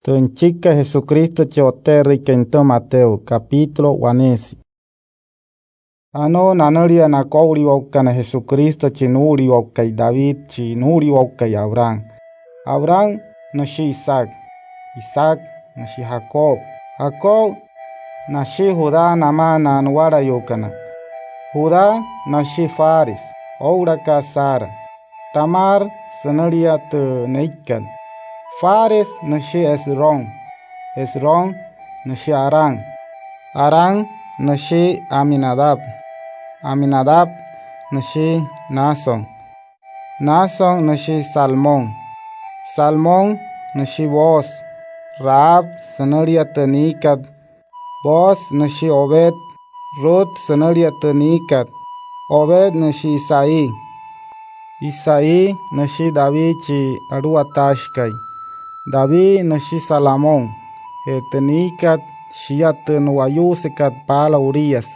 Tunchica Jesucristo choterri kento Mateo capítulo 1. Ano nanaria na kauri waukana Jesucristo chinuri waukai David chinuri waukai Abraham. Abraham nashi Isaac. Isaac nashi Jacob. Jacob nashi Judá nama nanwara yokana. Judá nashi Fares. Ouraka Sara. Tamar sanaria te neikan. Fares nashi Esron. Esron nashi Aran. Aran nashi Aminadab. Aminadab nashi Nason. Nason nashi Salmón. Salmón nashi Boaz. Raab sanaria tenikat. Boaz nashi Obed. Ruth sanaria tenikat. Obed nashi Isaí. Isaí nashi David chi aruatashkai. David nashi Salomón. Tenikat shiat nuayusekat pala Urias.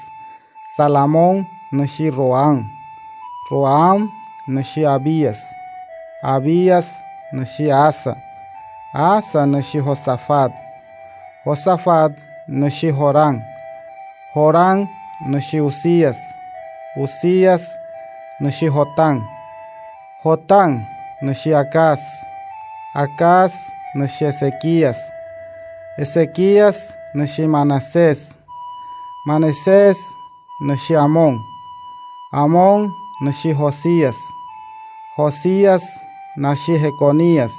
Salomón nashi Roam. Roam nashi Abías. Abías nashi Asa. Asa nashi Josafat. Josafat nashi Joram. Joram nashi Usías. Usías nashi Jotam. Jotam nashi Acaz. Acaz nashi Ezequías. Ezequías nashi Manasés. Manasés nashi Amón. Amón nashi Josías. Josías nashi Jeconías.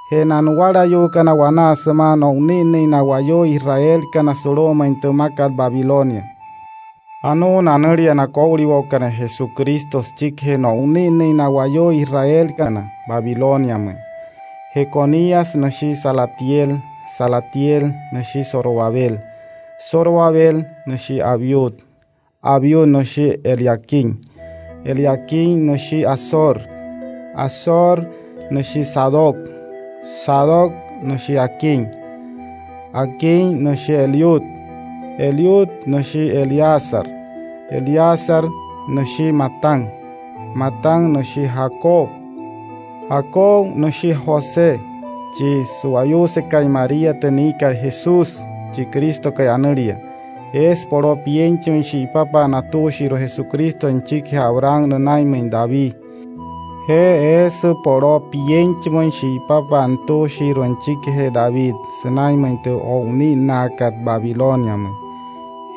Jenanuara yo kana wana semana unini na wayo Israel kana Soroma intumakat Babilonia. Ano nanaria na kauri wakana Jesucristo chikhe no unini na wayo Israel kana Babilonia me. Jeconías nashi Salatiel. Salatiel nashi Zorobabel. Zorobabel nashi Abiud. Abiud nashi Eliakim. Eliakim nashi Azor. Azor nashi Sadoc. Sadoc nashi Akim. Akim nashi Eliud. Eliud nashi Eliasar. Eliasar nashi Matán. Matán nashi Jacob. Jacob nashi José. Chi suayuse kay María tenika Jesús. Chi Cristo kay anaria. Es poro piencho en shi papa natushiro Jesucristo en chiki Abraham nanaimen David. He es poro piencho en shi papa antushiro en chiki he David. Senaimen te ouni nakat Babilonia me.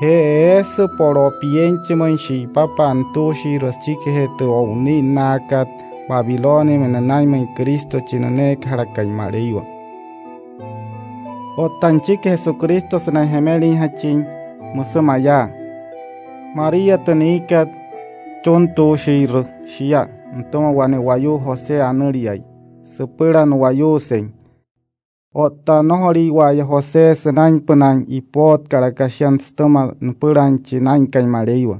He es poro piencho en shi papa antushiro chiki he te ouni nakat Babilonia me nanaimen Cristo chinane karakay mariwa. O tanchiki Jesucristo senay gemeli hachin musamaya. María tenikat chonto shir shia. Ntoma wane wayu José anuriay. Sepuran wayu sen. O tanohori waya José senay penan ipot karakasyan stoma npuran chinain kay mariwa.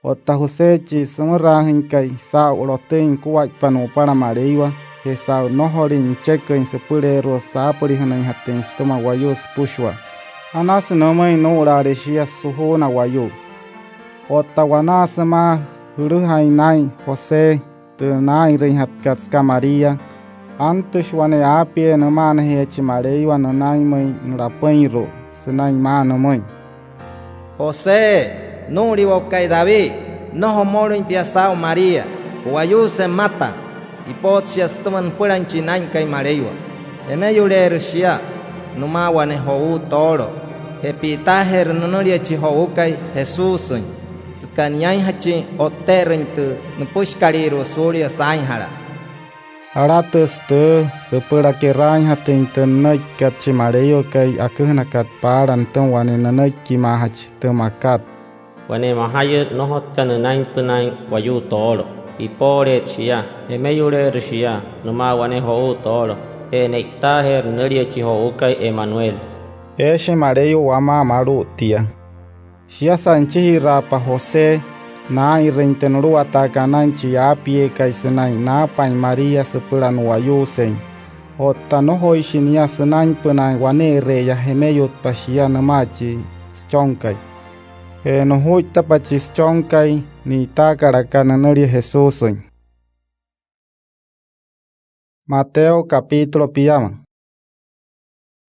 O ta José chi samarahin kay sa uloten kuwaj panu para mariwa. He sa nohorin chekin sepurero sa purihanay hatin stoma wayu spushwa. Anas namay no urare shia suhona wayu. O tawanas ma huruhay nay José tunay rinhat katska María. Antes wane apie naman hechi mariwa nanay may nrapainro senay manamay. José no riwokay David no homoro impiasao María. Wayu se mata. Ipotsia stuman puran chinain kay mariwa. Emeyuler shia. Numa wane hou toro. Hepitaher nunuria chi hou kay Jesusun. Skanyay hachi oterrentu nupushkariro surya sainhara. Aratus te sepura que rain hatin tenay kat chimareo kay akuhnakat paran ton wane nanay kimahach temakat. Wane mahayet nohot kananain penain wayu toro. Ipore chia. Emeyure rishia. Numa wane hou toro. Nektaher nuria chi hou kay Emmanuel. Eshe mareo wama maru tia. Shia sanchi rapa José na irentenuru atakananchi apie kaisenai na pain María sepuran wayusen. O tanoho ishinia senain penai wane reya hemeyot pashia namachi chonkai. No huita pachis chonkai ni takarakananuri Jesusen. Mateo capítulo piyama.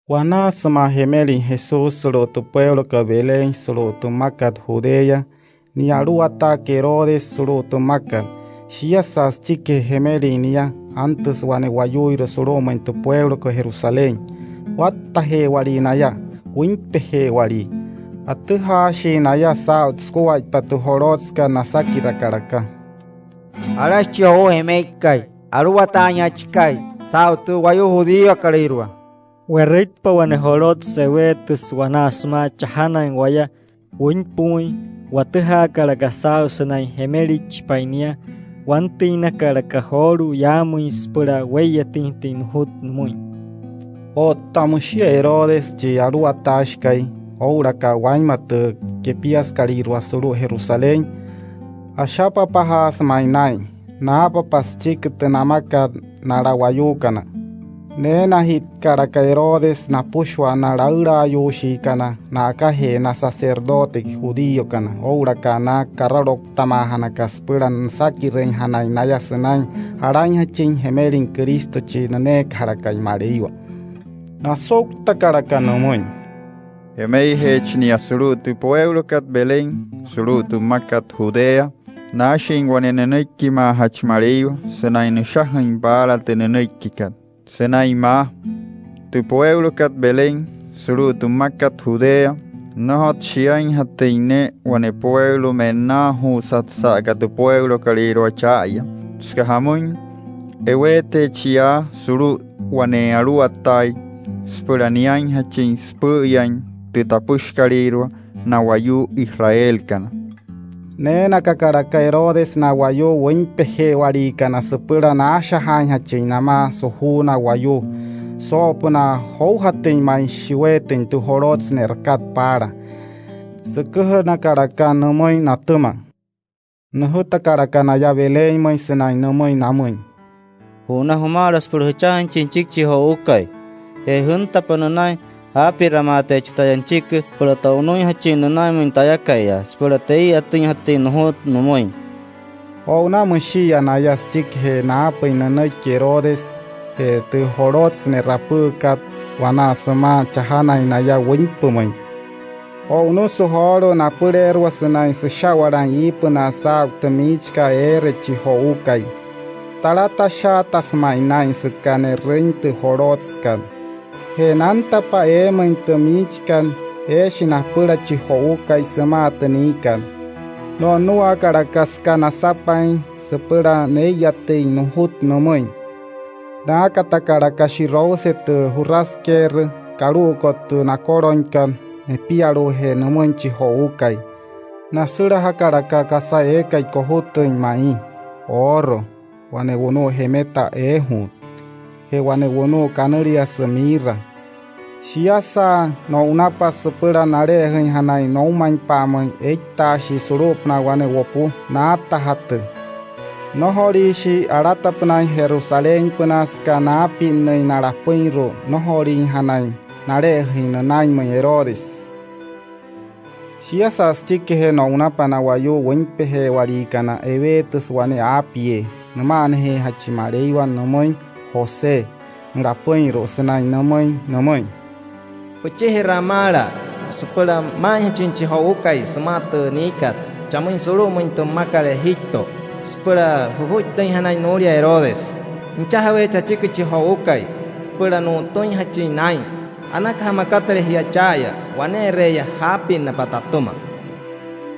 Wana sama gemeli Jesús solo tu pueblo que Belén solo tu macat Judea, ni aruata que Herodes solo tu macat. Shia sas chique gemeli niya antes wane wayuiro solo en tu pueblo que Jerusalén. Wata he wali naya, wimpe he wali. Atuha shi naya sao tskowai patu horotska nasaki rakaraka. Alashio gemeikai, aruatanya chikai, sao tu wayu judío karirua. Werit pa wane holot sewetus wanasma chahana en waya winpui watuha kalagasao senai hemelich painia wantina kalakahoru yamuis pura weya tintin hut muy. O tamushia Herodes chi aruatashkai, ouraka waimatu que pias karirua suru Jerusalén. Ashapa pahas mainai, napa paschik tenamaka narawayukana. Nena hit karaka Herodes na pushwa na raura yoshi kana na akahe na sacerdote judío kana oura kana kararok tamahana kaspuran saki rein hanai naya senai araña chin hemelin Cristo chi ne karaka imariwa na sokta karaka no moin Hemei hechni asuru tu pueblo kat Belén suru tu makat Judea nashin waneneneki ma hachmariwa senai nishahin para teneneki kat Senai ma, tu pueblo kat Belén, suru tu makat Judea, no hot shiain hateine, wane pueblo menahu satsaga tu pueblo kaliro achaya, skahamun, ewete chia, suru wane aruatai, spuraniain hachin spuyan, titapush kaliro, na wayu Israel kana. Nena kakaraka Herodes na wayo wimpehe warika na sepura na asha hanya chinama sohuna wayo sopuna houhatin mai shiwetin tu horots nerkat para sekuh na karaka namoy na tuma nahuta karaka na ya Belén mai senai namoy namoy huna humaras purhuchan chinchik chiho ukay hunta pananay api ramate chitayan chik purata unoy hachin nanay min tayakaya spuratei atin hatin hot numoy o na mushia na yas chik he na api nanay Herodes he tu horots ne rapukat wana sama chahana na ya winpumay o no suhoro na purerwa senai se shawaran ipuna sa tamichka ere chiho ukay talata sha tasmai nai sekane reintu horotskan he nanta pa maintumichkan shina pura chihoukay samatanikan no nua karakaskana sapain sepura neyate inuhut nomoy da katakarakashirose tu hurasker karukot tu nakoronkan piaru he nomoy chihoukay nasura hakaraka kasa ekay kohutun mai oro wane wono hemeta ehut he wane wono kanaria semira Shiasa no unapa sepura nare hanai no main pamai eita shi surup na wane wopu na tahate no hori shi arata pnai Jerusalén penas kana pin nei narapinro no hori hanai nare hinanai mai Herodes Shiasa stike he no unapa na wayo wimpe he wari kana evetus wane apie no man he hachimareiwa no moi José ngapinro senai no moi Puchehe ramala, supera mai chinchi haukai, smata nikat, chamun solo muito makale hito, supera fuhutain hanai noria Herodes. Inchahawe chachikuchi haukai, supera no toin hachi nai, anak hamakatare hiachaya, wane reya happy na patatuma.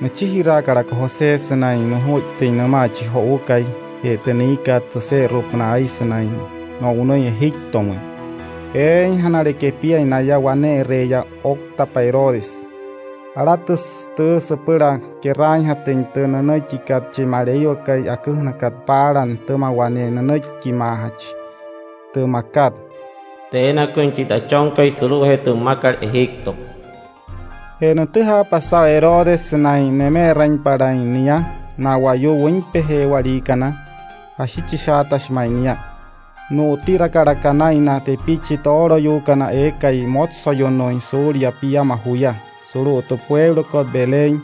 Nachihira karaka José senai no hutain na machi haukai, he tenikat se rupna ai senai, no unoi hito moi. Hanare que pia inaya wane reya okta pa Herodes. Aratus tu sepura que raña tente nanochi kachi mareyo kai akuhna kat paran tuma wane nanochi mahach. Tu makat. Tena kunchita chonkai sulu he tu makar Egipto. Nutuha pasao Herodes nai neme rain para inia na wayo wimpe he warikana. Ashichi shatash mainia. No tira karakana ina te pichi toro yukana eka y motso yo no insuria pia mahuya suru tu pueblo kot Belén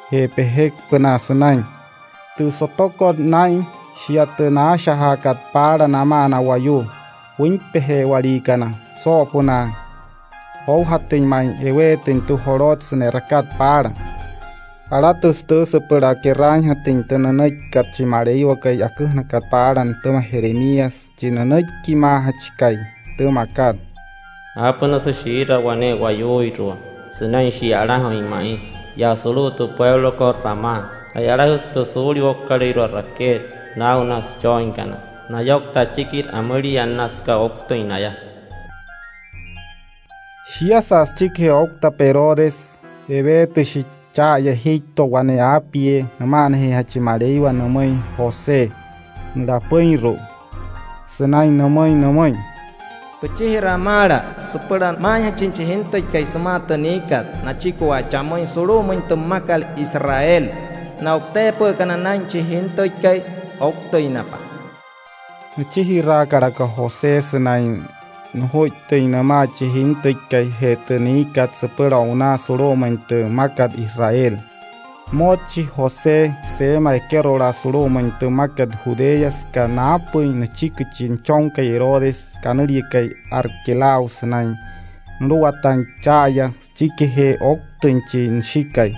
he pehek penasanai tu sotoko nai shiate na shahakat para nama na wayu wimpehe warikana so puna Hou hatin mai ewe tentu horot senerakat para. Aratus tu sepera keran hatin tenanek kat cimarei wakai akuh nakat paran tema Jeremias cinanek kima hachikai temakat. Apa na shira wane wayuirua. Senai shiara hoi mai. Ya solo tu pueblo ko Rama. Ayara tu suri wakkaliro raket. Na unas join kana. Na yok ta chikir amari annas ka okto inaya. Shiasas chike okta perodes ebete shicha ya hito wane apie namane hachimarei wa namai Jose ndapoinro senai namai Pecih ramara sepeda maya cinci hintai kai semata nikat na chiku acamoi suruh mentemakal Israel na okte pe kana nanci hintai kai okto inapa. Chihira karaka Jose senai Nuhoi teina machi hintai kai hetenikat sepeda una suruh mentemakal Israel. Mochi Jose sema ekerora suruh mentemakal Judeyas kanapui na chiku cinchong kai Herodes kanuri kai Arkelau senai nuruatan chaya chike he okten chin shikai.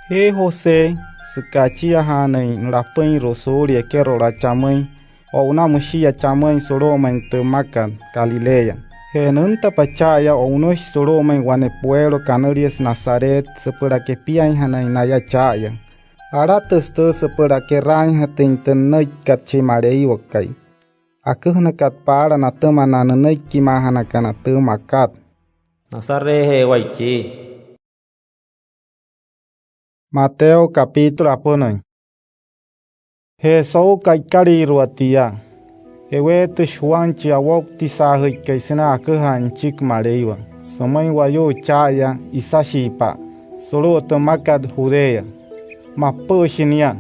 He Jose sekachia hanai nurapen rosuri ekerora chamai o una mushia chamai suruh mentemakal Galilea. He nunta pachaya o unos suruh wane pueblo kanurias Nazaret sepeda ke pian hanai naya chaya. Aratus tu sepeda ke ran hatin tenai kat cimarei wakai. Akuh nakat para na temana nenai kimahana kana temakat. Nasare he waichi. Mateo capítulo aponoi. He sou kai kari ruatia. Ewe tu shuanchi awok tisahui kaisina akuhan chik mareiwa. Samai wayo chaya isashipa. Solo temakat Judea. Mapushinia.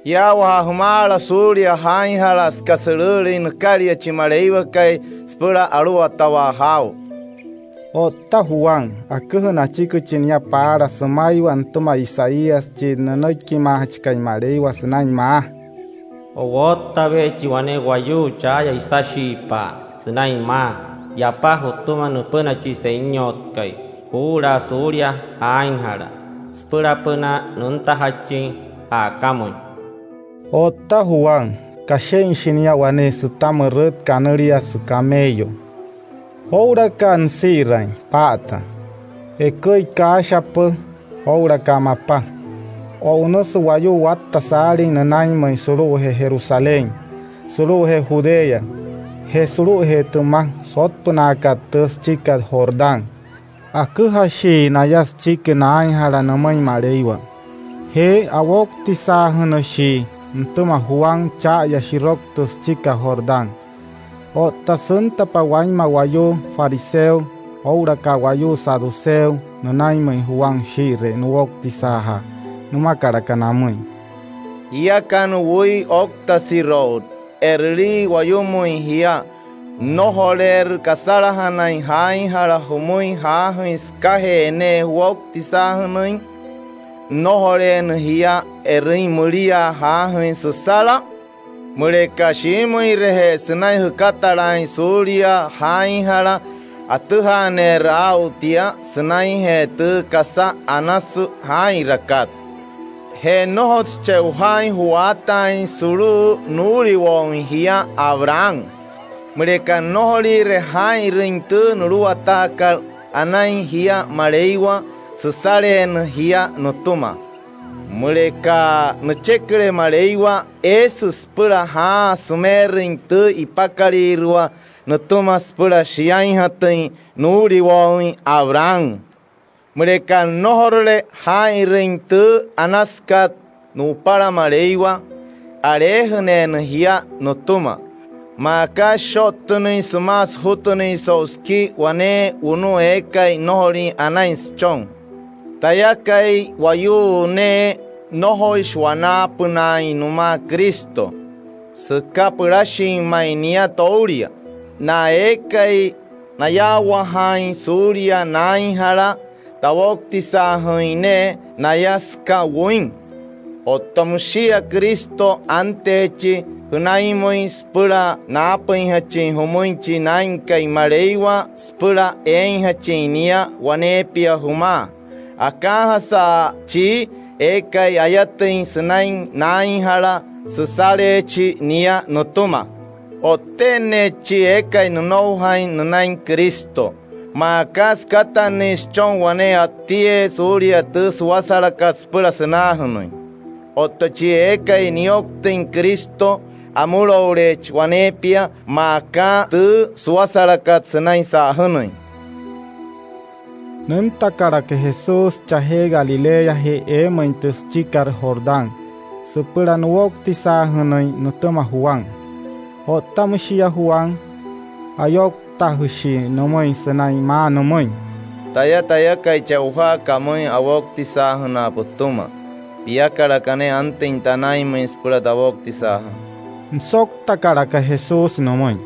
Yawa humala surya hain halas kaseruri nakaria chimareiwa kai spura arua tawa hao. O tahuang akuhna chiku chinya para samai antuma Isaías chinanaki mahachkai mareiwa senai ma. O wotabe chiwane wayu chaya isashi pa. Senai ma. Yapa hutuma nupena chiseñot kai. Pura surya hain hara. Spura pena nunta hachi akamoy. O tahuang kashen shinya wane sutamarut kanaria sukameyo. Ora kan sirai pata. Ekoi kashapa ora kamapa. O unos wayu watta sali nanai mai suru he Jerusalén. Suru he Judea. He suru he tuma sotpunaka tus chikat Jordán. Akuha shi nayas chike nai hala namai mareiwa. He awok tisa hano shi ntuma huang cha yashirok tus chika Jordán. O tasunta pa waima wayo fariseo, oura ka wayo saduceo, nanai mai huang shire nuok tisaha, numakara kanamui. Ia kanu wui okta sirod, erli wayo mui hia, no holer kasara hanai hain hara humui hahuis kahe ene huok tisahanui, no holen hia erri muria hahuis sala, Mereka shimui rehe senai hukatarai surya hain hara atuhane rautia senai he tu kasa anasu hain rakat. He nohot cheu hain huatain suru nuri wong hia Abraham. Mereka noholi re hain ring tu nuruatakal anai hia mareiwa sesaren hia nutuma. Mereka ngecekre mareiwa esus pura ha sumerin tu ipakari rua nutumas pura shiain hatin nuri wong Abraham. Mereka nohorle hai ring tu anaskat nupara mareiwa arehnen hia nutuma. Maka shotuni sumas hutuni soski wane unu ekai nohori anais chong. Tayakai wayu ne nohoi shwana punai numa Cristo. Sekapurashi mainia touria. Na ekai na yawa hain surya nain hara. Tawok tisa haine na yaska win. Otomushia Cristo antechi hunaimoi spura napin hachi humuinchi nainkai mareiwa spura hachi nia wanepia huma. Akaha sa chi ekai ayatin senain nain hala susare chi nia notuma. Otene chi ekai nunouhain nunain Cristo. Makas katanis chon wane atie suria tus wasarakas pura senahunui. Otochi ekai nioktin Cristo amurorech wanepia maka tu suasarakat senain sahunui. Nantakara que Jesús chahe Galilea he maintes chikar Jordán. Supura nuokti sahunui nutama Juan. Otamushia Juan ayok tahushi nomoi senai ma nomoi. Taya kai chauha kamoi awokti sahuna putuma. Piakara kane ante intanai mais pura dawokti saha. Nsok takara que Jesús nomoi.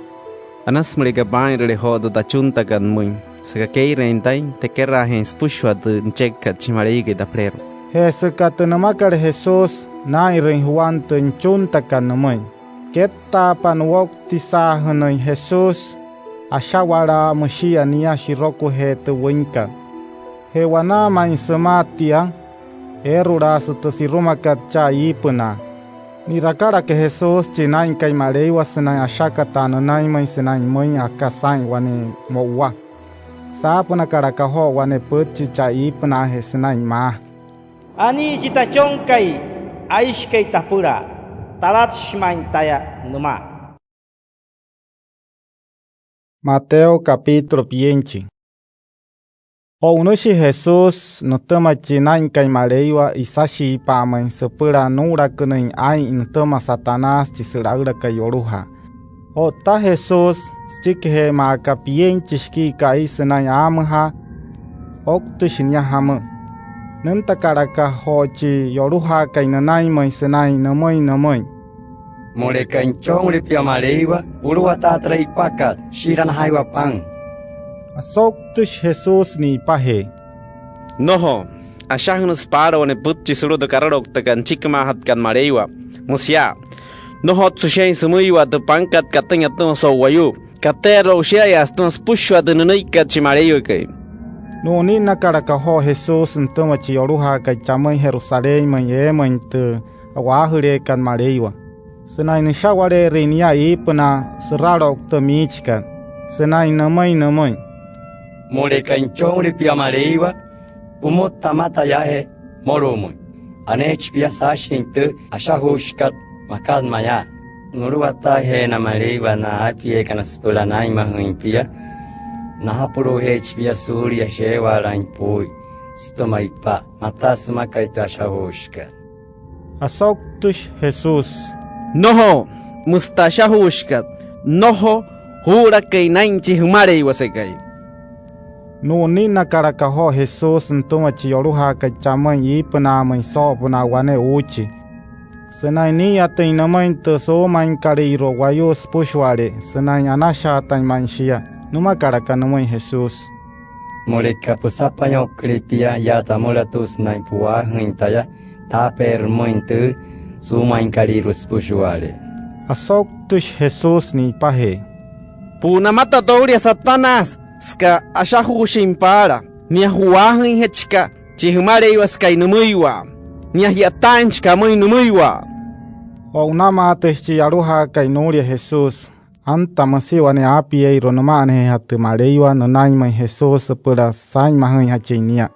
Anas muriga bain re hodo da chunta kan mui. Saka kei rentai te kerra hens pushwa de ncheka chimarege da plero. Hesaka namakar Jesús na irin Juan ten chunta kan nomoi. Keta panuokti sahunoi Jesús. Ashawara Mashia niya shiroku he te winka. He wana ma insamatia. Erura sutasirumaka cha ipuna. Nirakara que Jesús chinain kai mareiwa senai ashaka tananai mai senai moi akasai wane mowa. Sapuna karakaho wane puchi cha ipuna he senai ma. Ani jita chongkai aishkai tapura. Talat shmain taya numa. Mateo capítulo 20. O unoshi Jesús no tama chinain kai mareiwa isashi pamai sepura nura kunin ai in tama Satanás chisiraura kai oruha. O ta Jesús stikhe ma kapien chishki kai senai amha oktu shinya hamu. Nanta karaka hochi yoruha kai nanai mai senai namoi. Moreka inchong ripia mareiwa uruwata traipakat shiran haiwa pang. Asoktush Jesús ni pahe. Noho, asyahnus para wane putchi suru de kararok tekan chikmahat kan mareiwa. Musia, noho tsushay sumuiwa de pankat katanya tun so wayu. Katero shayas tun spushwa de nunaika chimareiwa kay. No ni nakarakaho Jesús ntoma chioruha kay chamay Jerusalem man yeman te awahure kan mareiwa. Senai nishaware rinia ipna serarok te michkan. Senai namay. Moreka inchong ripia mareiwa pumot tamata yahe moromui. Anech pia sashin te ashahushkat makad maya. Nuruwata he na mareiwa na apie kana spula nai mahuin pia. Nahapuro hech pia surya shewa rain pui. Stoma ipa matas makaita ashahushkat. Asoktush Jesús. Noho, mustashahushkat. Noho, hura kay nainchi humareiwa sekai. No ni nakarakaho Jesús ntoma chioruha kay chamay ipna may sopuna wane uchi. Senai ni atay naman te so main kariro wayos pushware. Senai anasha atay manshia. Numakaraka naman Jesús. Moreka pusapanya kripia yata molatus nai puah hintaya taper mointe sumain karirus pushware. Asoktush Jesús ni pahe. Punamata tauria Satanás. Ska ashahushin para. Nia huahin hechka. Chihumareiwa skai numuiwa. Nia hiatanchka muy numuiwa. O unama ateshchi yaruha kay nuria Jesús. Anta masiwa ne apie ironamane hatu mareiwa nonai mai Jesús pura sain mahin hachinia.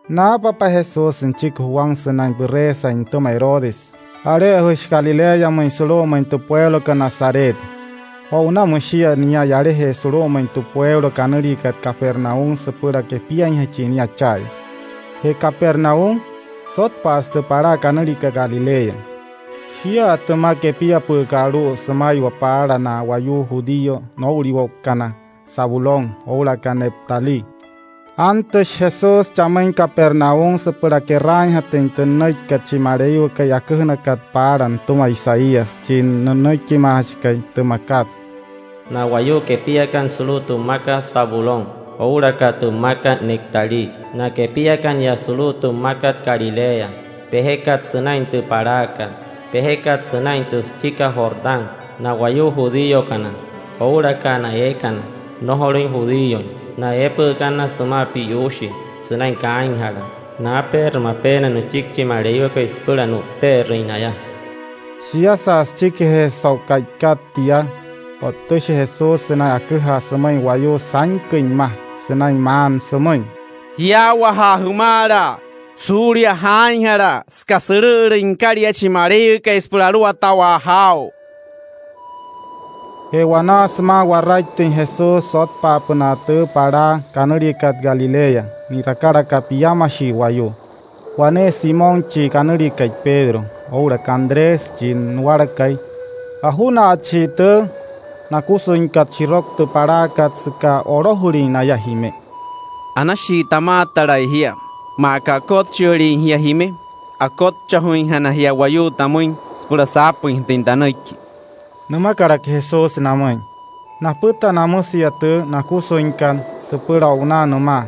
Na papa Jesús en chico Juan senai burresa en toma Herodes. Arehush Galilea mai Soloma en tu pueblo que Nazaret. O una mushia niya yarehe Soloma en tu pueblo canurica Capernaum sepura que pia en hachinia chay. He Capernaum sot pas te para canurica Galilea. Shia atama que pia pulgaru semayu para na wayu judío no uriwo kana Zabulón ola Neptali. Antes Jesús chamain Capernaum sepura que rain hatentenai kachimareyu que yakuna kat paran tuma Isaías chin nanai kimach kay tumakat. Na wayu que pia kan sulu tumaka Zabulón ola ka tumaka Neptali. Na que pia kan ya sulu tumakat Galilea. pejekat senain tu paraka, pejekat senain tu chica Jordán, na wayu judío kana, oura kana ekana, no horin judío, na epe kana suma piyushi, senain kain hara, na per ma pena no chikchi mareyo ka ispura no te reinaya. Siasa chike he saukaikatia, otoshi Jesus senai akuha semai wayu sankein mah, senai man semai. Hiawaha humara, Surya hainhara, skasuru inkaria chimareyo ka ispuraru atawa hao. Hewana sema waraitin Jesus sot pa penate para kanurikat Galilea, ni rakara kapiyamashi wayu. Wane Simon chi kanurikai Pedro, ora Andrés chi nuarakai. Ahuna chi te nakuso inkat chirok te para kat ska orohuri naya hime. Anashi tamatara hia, maka kot churi hia hime, akot chahuin hana hia wayu tamuin, spura sapu intintanaiki. Nama karak Jesus namai. Na puta namusia te nakuso inkan sepura una nama.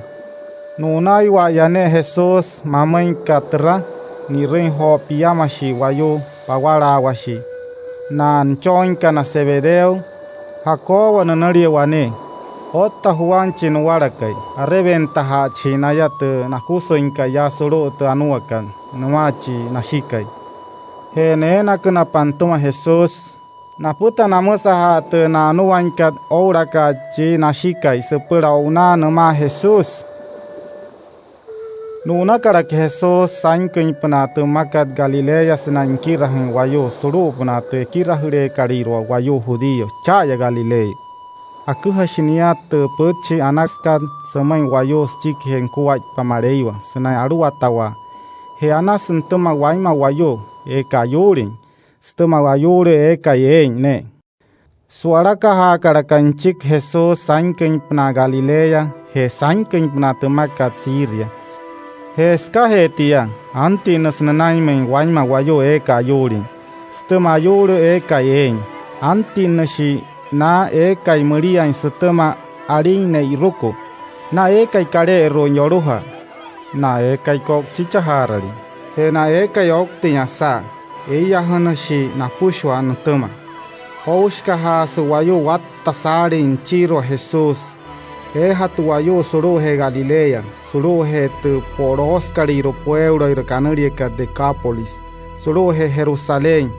Nunai wa yane Jesus mamai katra ni rin ho piyamashi wayu pawara washi. Na nchoin kana Sebedeo, Jacobo nanari wane. Otta Juan chinuarakai, arrebenta ha chinayate nakuso inka ya suru te anuakan, nuachi nashikai. He neena kuna pantuma Jesus, naputa namusa ha te na anuankat oraka chi nashikai sepura una nama Jesus. Nuna karak Jesus sainkin penate makat Galilea senain kirahin wayu suru penate kirahure kariro wayu Judío caya Galilea. Aku hasinia te pechi anaskan semai wayu chikhen kuat pamareiwa senai aru atawa. He anas entema waima wayu e kayurin. Stema wayure e kayen ne. Suaraka ha karakan chik Jesus sainkin pena Galilea he sainkin pena temakat Syria. He skahetia anti nasnanaimen waima wayu e kayurin. Stema yure e kayen anti nasi na ekai Maria in setema aring ne iruko na ekai kare ro nyoruha na ekai kok chichaharari he na ekai oktinya sa eya hanashi na pushwa antema Oshka ha suwayu watta sari in chiro Jesus e hatu wayu suru he Galilea suru he tu poroskari ro pueblo ir canarica Decápolis suru he Jerusalén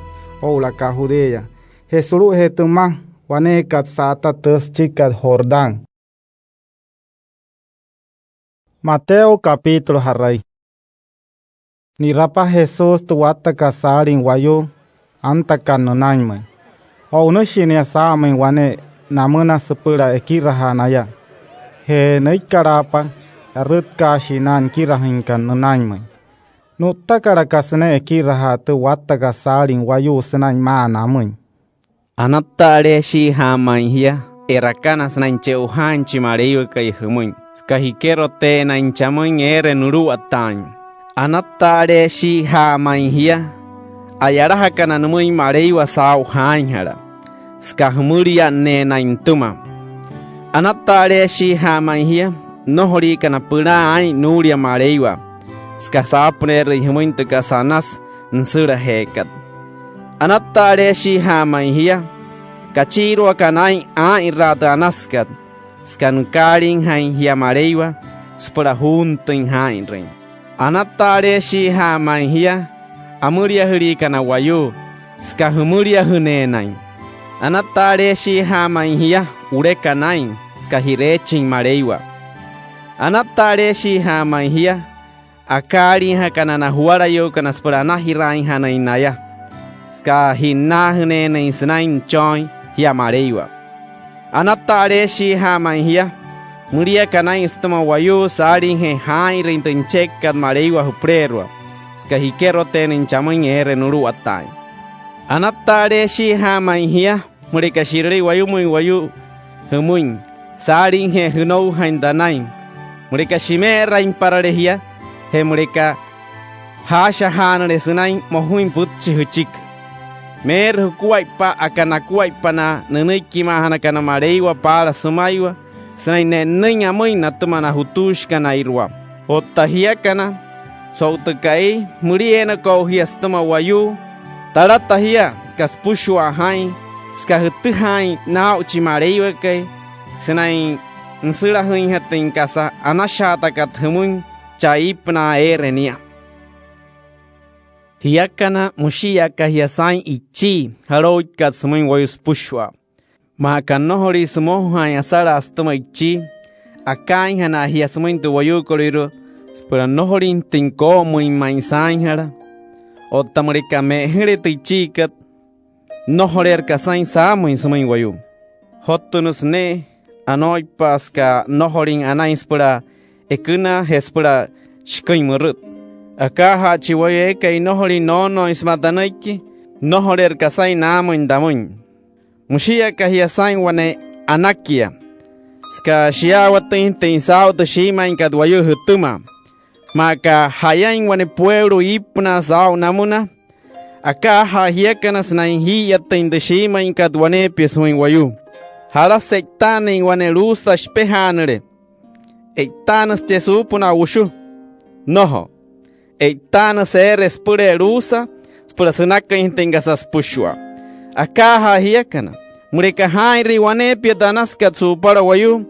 o la Judea he suru he tuma wanekat sata tes chikat Jordán. Mateo capítulo harai. Ni rapa Jesus tuwata kasarin wayu antakan nonaimai. O nushini asamen wane namuna sepura ekiraha naya. He naikarapa arut kashinan kirahinkan nonaimai. Nutakara kasne ekiraha tuwata kasarin wayu senai maanamun. Anattare shi hamaihia, erakana snanche uhanchi mareyo kai humuin. Skahikero te nanchamun ere nuru atany. Anattare shi hamaihia, ayaraha kana numuin mareyo asa uhanhara. Skahmuria ne naintuma. Anattare shi hamaihia, nohori kana pura ai nuria mareyo. Skasapne rihumuin tukasanas nsura hekat. Anattare shi hamaihia, kachiro kanai a irata anaskat, skankarin hain hiamareiwa, spora huntin hain rin. Anattare shi hamaihia, amuria hurikana wayu, skahumuria hunenain. Anattare shi hamaihia, urekanain, skahirechin mareiwa. Anattare shi hamaihia, akarin hakanana huarayo kanaspora nahirain hanainaya. Ska hinahne na isnain choy hiamareiwa. Anattare shi hamaihia, muria kanai istama wayu sarin he hai rintenchekat mareiwa huprerwa. Ska hikero tenen chamun ere nuru atai. Anattare shi hamaihia, murika shirri wayu muy wayu humuin. Sarin he hunou haindanain. Murika shimera impararehia, he murika hasha hanare sunain mohuin putchi huchik. Mer hukuai pa akana kuai pana neniki mahana kana mareiwa para sumaiwa snai ne nenya moi natuma na hutush kana irwa otahia kana so tu kai muriena ko hiastama wayu tarata hia skas pushwa hai ska hutu hai na uchi mareiwa kai senai nsura hin hatin kasa anashata kat humun chaipna erenia hiakana mushiyaka hiasain ichi haroit kat sumun wayus pushwa ma kanohori sumo hai asara astama ichi akai hana hiasmuin tu wayu koriro pero nohorin tinko muy mainsain hara o tamarika me here tichikat nohorer kasain sa muy sumun wayu hotunus ne anoi paska nohorin anais para ekuna hespera shkaimurut aka ha chiwaye kai nohori no ismatanaiki nohorer kasai namun damun mushia kahiasain wane anakia ska shia watin tinsao to shima in kadwayo hutuma maka hayain wane pueblo ipna sao namuna aka ha hiekana snain hi yatin de shima in kadwane pesuin wayu hara sektane wane rusta spehanere eitanas jesu puna ushu noho eitanas eres pure rusa pura sunaka intengasas pushwa aka ha hiekana mureka hairi wane pietanas katsu para wayu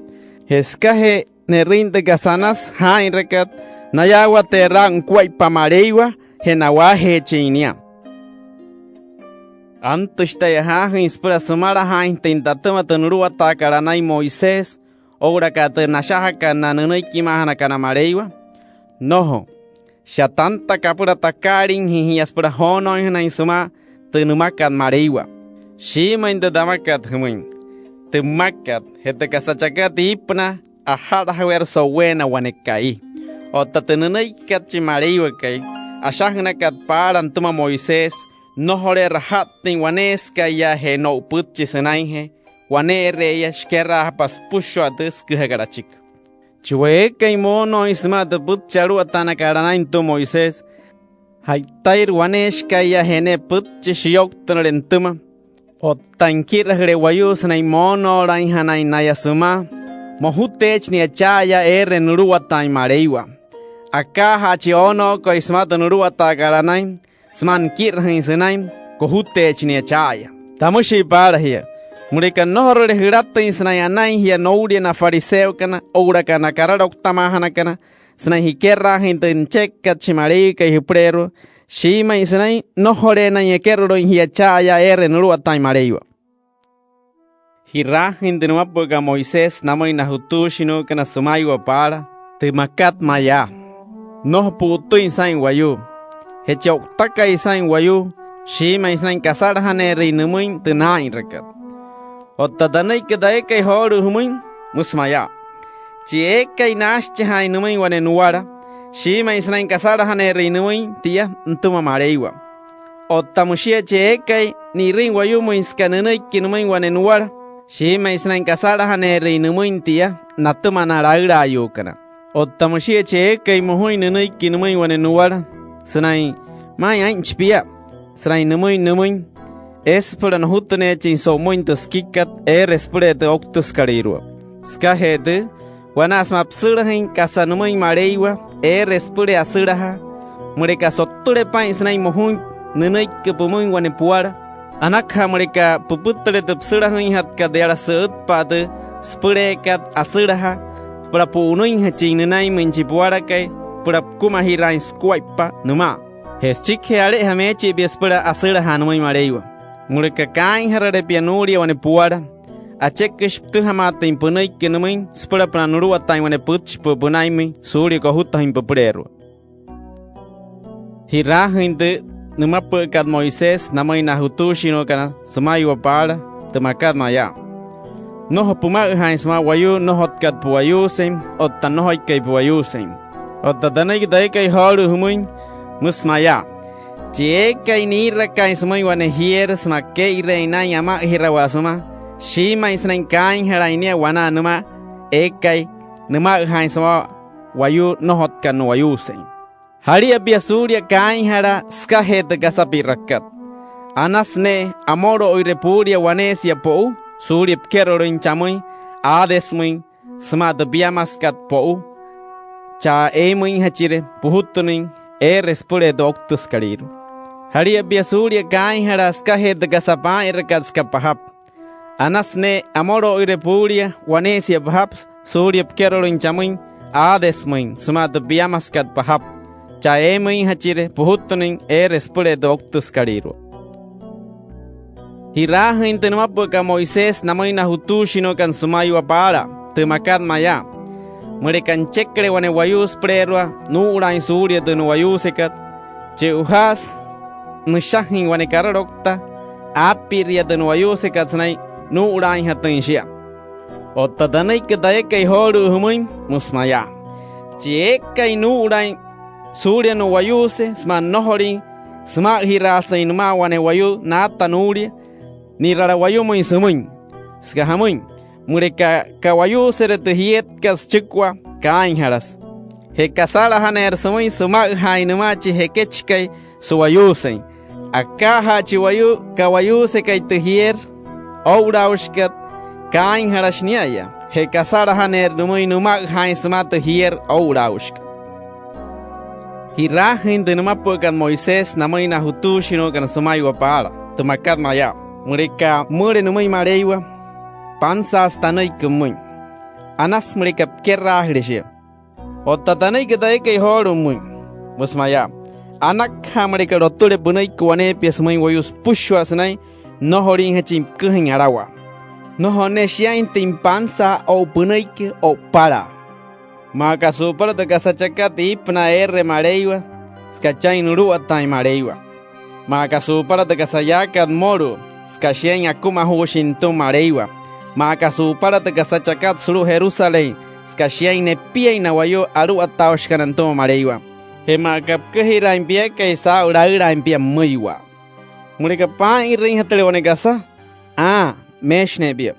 heskahe ne rinde gasanas hainrekat nayawa terang kwai pamareiwa henawa hechinia antushta ya inspira sumara hain tentatama tenuru atakara nai Moisés ora kata nashaha kana nanai kimahana kana mareiwa noho shatanta kapura takarin hihias para hono hina suma tenumakan mareiwa shima inda damakat humun temakat hete kasachakat ipna ahara hawer so wena wanekai o tatenunai katchi mareiwa kai ashahna kat paran tuma Moisés no hore rahatin waneska ya he no putchi senaihe wane reya shkera pas pusho adus kuhagarachik chwe kai mono isma de putcharu atana karanain tu Moisés haitair waneska ya hene putchi shiok tanrentuma o tankir wayu snai mono rai hanai nayasuma mohutech ni achaya nuruwatai mareiwa aka hachi ono ko ismata nuruwata garanai sman kir hin senai ko hutech ni achaya tamushi para hia murika nohore hiratta snai anai hia nouri na fariseo kana oura kana kararok tamahana kana snai hikerra hin tencheka chimarei kai hiprero shima isnai nohore na yekerro hia chaya nuruwatai mareiwa hirahin de nuapoga Moisés namoi na hutushino kana sumaywa para temakat maya no putu insain wayu hechok taka insain wayu shima insain kasar hane rinumuin tenain rekat otadanai kedai kai horu humuin musmaya chie kai nash chai numuin wane nuara shima insain kasar hane rinumuin tia ntuma mareiwa otamushia chie kai ni rin wayu muiskananai kinumin wane nuara shima isnain kasara hane reinumuin tia natumana raira ayukana ottamushie che kai muhuin nunui kinumuin wane nuwara snai mai anchpia snai numuin es pura nuhutne chin so muintas kikat respure de octus karirua skahede wanas mapsurahin kasanumuin mareiwa respure asuraha mureka sotture pa isnai muhuin nunui kepumuin wane puara anakha mereka puputre tepsurahin hat kadera seut pada spurekat asuraha para punuin hachinai menjipuara kai para kumahirain squaipa numa heschike ale hamechi biespera asuraha numai mareiwa mereka kain harare pianuria wane puara achekish tuhamata impunai kenumai spura pranuru atai wane putch punaimi suri ko hutta impurero hirahin de numa pekat Moisés namai na hutushino kana sumaywa para temakat maya no puma hain sama wayu no hotkat puayu sem otta no hoikai puayu sem otta danai dai kai haru humuin musmaya che kai ni rakai sumai wane hier sama ke reina yama hirawasuma shima isnain kain herainia wana numa ekai numa hain sama wayu no hotkan no wayu sem hari abia surya kain hara skahet gasapi rakat anasne amoro oirepuria wanesia pou surya kerorin chamui adesmui smad biamaskat pou cha emuin hachire puhutunin respure doctus kariru. Haria bia surya kai haras kahe de gasapa irkas kapahap. Anasne amoro irepuria wanesia bahaps surya pkerolin chamin adesmin sumat biamaskat pahap. Chaemin hachire puhutunin respure doctus kariru. Hirahin tenumapuka Moisés namaina hutushino kan sumayu apara temakat maya. Merekan cekre wane wayus prerwa nu urain surya denu wayusekat. Ce uhas nushahin wane kararokta apiria denu wayusekat snai nu urain hatinshia. Otta danai kedayekai horu humuin musmaya. Ce ekai nu urain surya nu wayuse sma nohori sma hirasa inuma wane wayu nata nuria. Ni rara wayu muy sumuin, skahamuin, mureka kawayu seret hiet kas chikwa kain haras. He kasara haner sumuin sumak hainamachi hekechkai suwayusen. Akaha chiwayu kawayu se kai tehier, ouraushkat kain haras niaya. He kasara haner numuin numak hain sumat tehier ouraushkat. Hirahin de numapukan Moisés namaina hutushino kan sumayu apara, tumakat maya. Mereka mure numai mareiwa pansas tanai kemun anas mereka kerah resya otta tanai kedai kai horumui musmaya anak ha mereka rotule bunai kuane piasmai wayus pushwa sanai no horing hachim kehin arawa no honesya intim pansa o bunai ke o para maka super de kasachaka tipna mareiwa skachai nuru atai mareiwa maka super de kasayaka moru Skashen akuma hushintum mareiwa. Maka supara te kasachakat sulu Jerusalem. Skashen ne pia na wayo aru ataosh kanantum mareiwa. He maka kehira impia kaisa uraira impia muiwa. Murika pa irin hatele onegasa. Mesh nebia.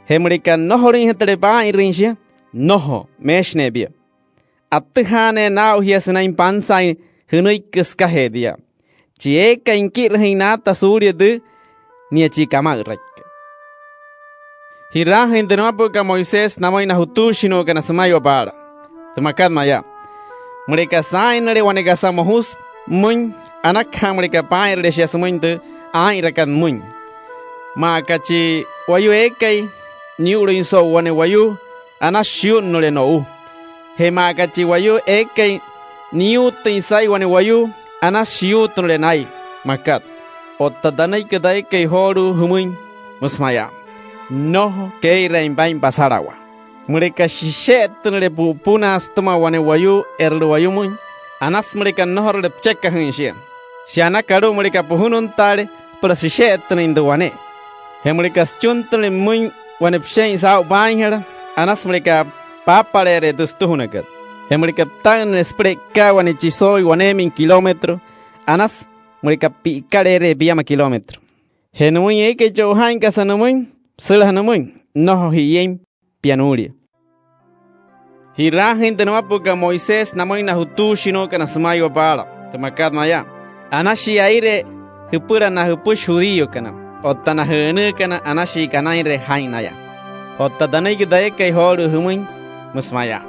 He murika nohorin hatele pa irin shia. Noho mesh nebia. Atihane na uhiasna impansa hunuikus kahedia. Chieka inkir hinata surya de Nia chica magrak. Hirahin de nuapuka Moisés namaina hutushino kana samayo para. Temakat maya. Mereka sainare wanegasa mohus mun anakha mereka pair de shasmuinte airakan mun. Makachi wayu ekai niuro inso wane wayu anashiun nole no. He makachi wayu ekai niu tinsai wane wayu anashiut nole nai. Makat. Otta danai kedai kai horu humuin musmaya. No kei reimbain pasarawa. Mereka shishet nere puna astuma wane wayu erlu wayu mun. Anas mereka nohor de cekka hunshia. Si anak karu mereka puhunun tare per shishet nende wane. He mereka chuntele mun wane pshein sao bainhera. Anas mereka paparere dustuhunakat. He mereka tan spreka wane chisoi wane min kilometro. Anas mereka pikarere biama kilometro. Henui eke johan kasanamun, selhanamun, no hiem pianuria. Hirahin de nuapuka Moisés namoina hutushino kana sumayo para, temakat maya. Anashi aire hupura na hupush judío kana, otta na hene kana anashi kanaire hainaya. Otta danai gdae kai horu humuin musmaya.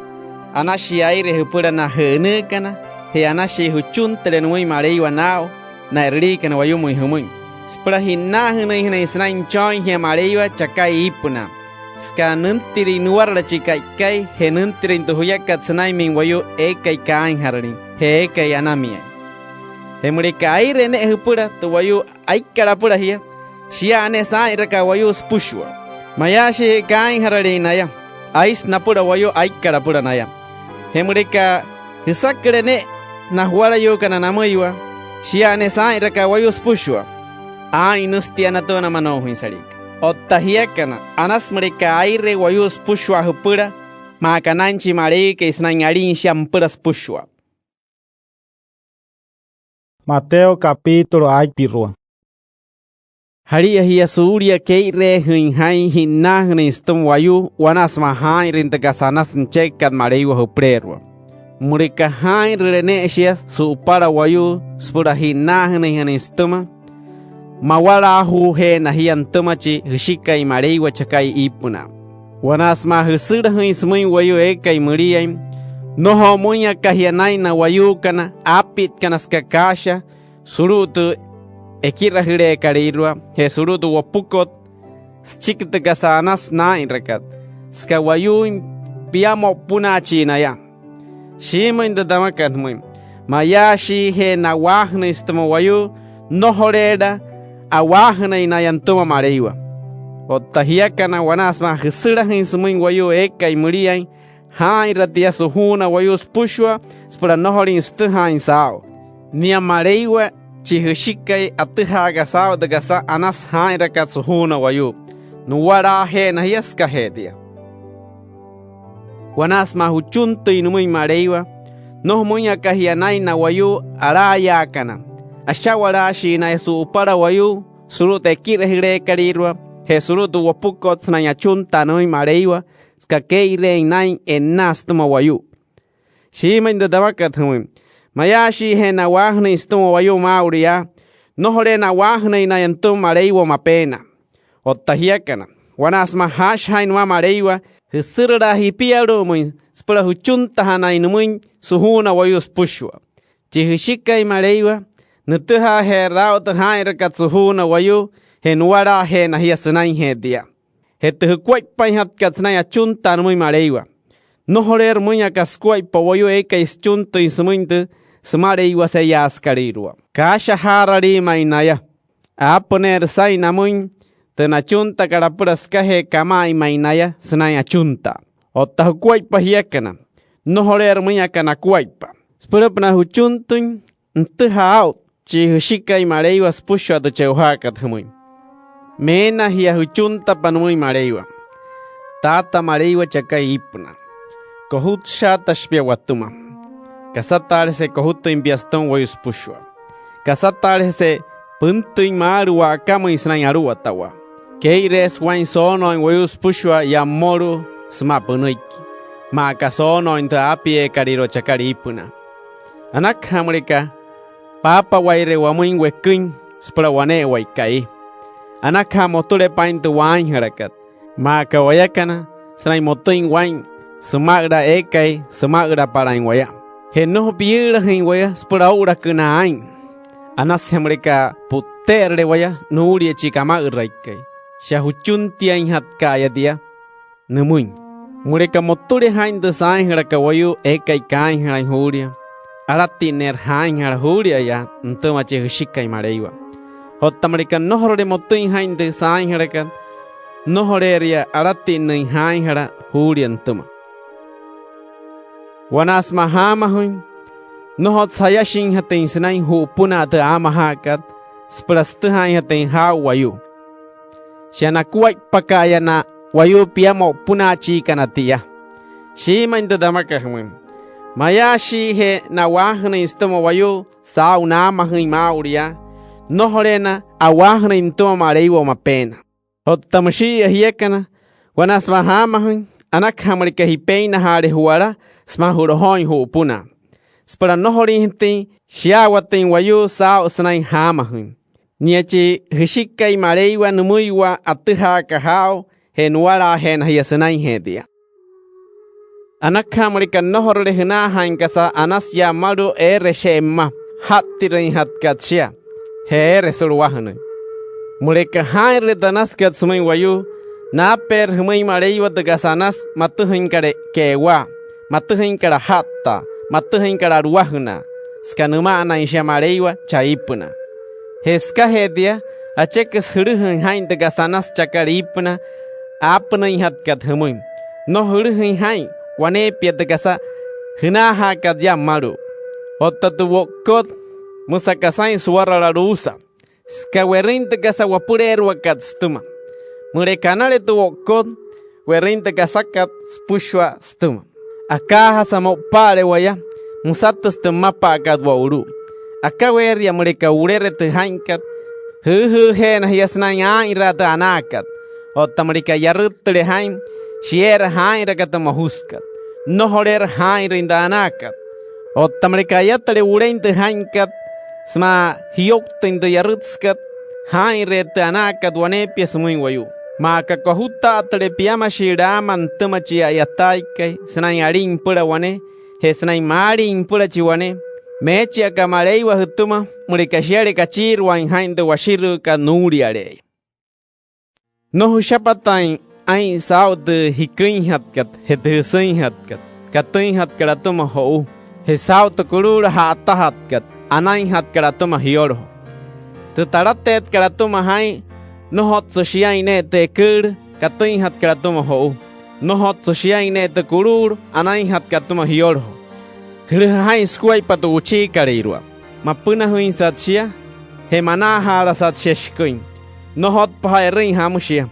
Anashi aire hupura na hene kana, he anashi huchun telenui mareiwa nao. Na erlikan wayu muy humuin. Spra hinna hina isna inchoin hi mareiwa chakai ipuna. Ska nuntiri nuar la chikai kai he nuntiri intuhuya katsnai min wayu ekai kain hararin. He ekai anamia. He murika aire ne hupura tu wayu aikara pura hiya. Shia ane sa iraka wayu spushwa. Mayashi kain hararin naya. Ais napura wayu aikara pura naya. He murika hisakre ne nahuara yu kana namaywa. Shia ne sa iraka wayu spushwa. Inustiana tona mano huinsarik. Ottahiakana anas mereka aire wayu spushwa hupura. Makananchi mareke isnaingarin shampura spushwa. Mateo capítulo 8. Haria hiya surya keire huinhai hinahne istum wayu wanas mahai rintagasanas nchekat mareiwa huprerwa. Mereka hai rene shias supara wayu spura hinahne hanistuma. Mawala hu he nahian tumachi hishika mareiwa chakai ipuna. Wanas ma husura huismui wayu ekai muriaim. Noho muña kahianay na wayukana, apit kanaskakasha, surutu ekira hire karirwa, he surutu wapukot, chikta kasanas na inrakat, ska wayuin piamo punachi na ya. Shima inda damakat muim, mayashi he na wahna istama wayu, nohoreda, a wahna inayantuma mareiwa. O tahiakana wanasma hisira hinsumuin wayu eka y muriay, hai ratia suhuna wayu spushwa, spura nohorin stuhain sao. Nia mareiwa, chihushikai atuha gasao de gasa anas hai rakat suhuna wayu. Nuwara he na hiaska he dia. Wanasma huchunto inumuin mareiwa, noh muña kahianay na wayu araya kana. Ashawarashi na esu upara wayu, surute kirehire karirwa, he surutu wapukot na yachunta no mareiwa, ska keire nai enastuma wayu. Shima inda dawakat humim. Mayashi he na wahna istuma wayu mauria, nohore na wahna inayantum mareiwa mapena. Otahiakana, wanasma hash hainwa mareiwa, hisirra hipiarumun, spura huchunta hana inumuin, suhuna wayu spushwa. Chihishikai mareiwa, nutuha he raut hairakat suhuna wayu, he nuara he na hiasunai he dia. He tuhukwaipai hat katsnaya chunta numuin mareiwa. Nohorer muña kaskwaipa wayu eka ischunto isumuintu, sumareiwa se yaskarirwa. Kasha harari mainaya. Aponer sai namuin, tena chunta karapuraska he kamai mainaya snaya chunta. Otahukwaipa hiekana. Nohorer muña kanakwaipa. Spurupna huchuntun, ntuha out, chihushikai mareiwa spusha de cheuhakat humuin. Mena hiya huchunta panumui mareiwa. Tata mareiwa chakai ipna. Kohut shata shpia watuma. Kasatar se kohuto imbiaston wayus pushwa. Kasatar se punto imaru wa kamo isnayaru watawa. Keires wain sono en wayus pushwa ya moru smapunuiki. Ma kasono inta apie kariro chakari ipuna. Anak hamrika papa waire wamuin wekin spra wane waikai. Anak hamotule paintu wain harakat. Ma kawayakana snai motoin wain sumagra ekai sumagra parain waya. He no biira hin waya spra ura kuna ain. Anas hamrika puter de waya nuri chikama uraikai. Shahuchuntia in hat kaya dia. Numuin. Mureka motule hain de sain haraka wayu ekai kain hain huria. Arati ner hain har huria ya ntoma chihushikai mareiwa. Hotamarikan nohore motoin hain de sain harakan. Nohoreria arati nai hain hara hurian tuma. Wanas mahamahuin. Nohot sayashin hatin sinai hu puna te amahakat. Sprastu hain hatin ha wayu. Shana kuwai pakaya na wayu piamo puna chika na tia. Shima inda damakahumim. Mayashi he na wahna istoma wayu sa una mahin mauria. Nohorena awahna intoma mareiwa mapena. Hotamashi hiekana. Wanas mahamahuin. Anak hamarika hipeina hare huara. Smahurohoin hu puna. Spara nohorinti. Shiawatin wayu sa usnai hamahuin. Niechi hishikai mareiwa numuiwa atuha kahao. He nuara he na hiasanai he dia. Anak hamarika nohore hina haingasa anas ya maru shema. Hatirin hatkatshia. He resurwahanu. Mureka haire danas kat sumai wayu. Na per humai mareiwa de gasanas matuhin kare kewa. Matuhin kara hatta. Matuhin kara ruahuna. Skanuma ana isha mareiwa chaipuna. Heska he dia. Achekes huruhin hain de gasanas chakaripuna. Apna hatkat humui. No huruhin hain. Wane pia de gasa. Hinaha kadya maru. Otatu wokot. Musakasain suara la rusa. Skawerinta gasa wapureru wakatstuma. Murekanare tu wokot. Werinta gasakat spushwa stuma. Akaha samo pare waya. Musatas te mapa akat wauru. Akaweria mureka urere te hainkat. Hu hena hiasnaya irata anakat. Otamarika yarutre hain. Shiera hain rakata mahuskat. Nohorer hain rinda anakat. Otamarika yatare urente hainkat. Sma hiokten de yarutskat. Hain rete anakat wanepia sumuin wayu. Maka kahuta atare piama shirama ntamachi ayataikai. Snayarin pura wane. hesnai mari impula chiwane mechi akamarei wa hutuma murika shiare kachir wa inhain de washiru ka nuriare no hushapatain ai sao de hikin hatkat hedhesin hatkat katin hatkaratuma ho he sao to kurura hata hatkat anai hatkaratuma hioro te taratet karatuma hai no hot soshiaine te kur katin hatkaratuma ho no hot soshiaine te kurur anai hatkatuma hioro hai skuai patu uchi kareirua mapuna huin satshia he mana hala satsheshkuin no hot pahairin hamushia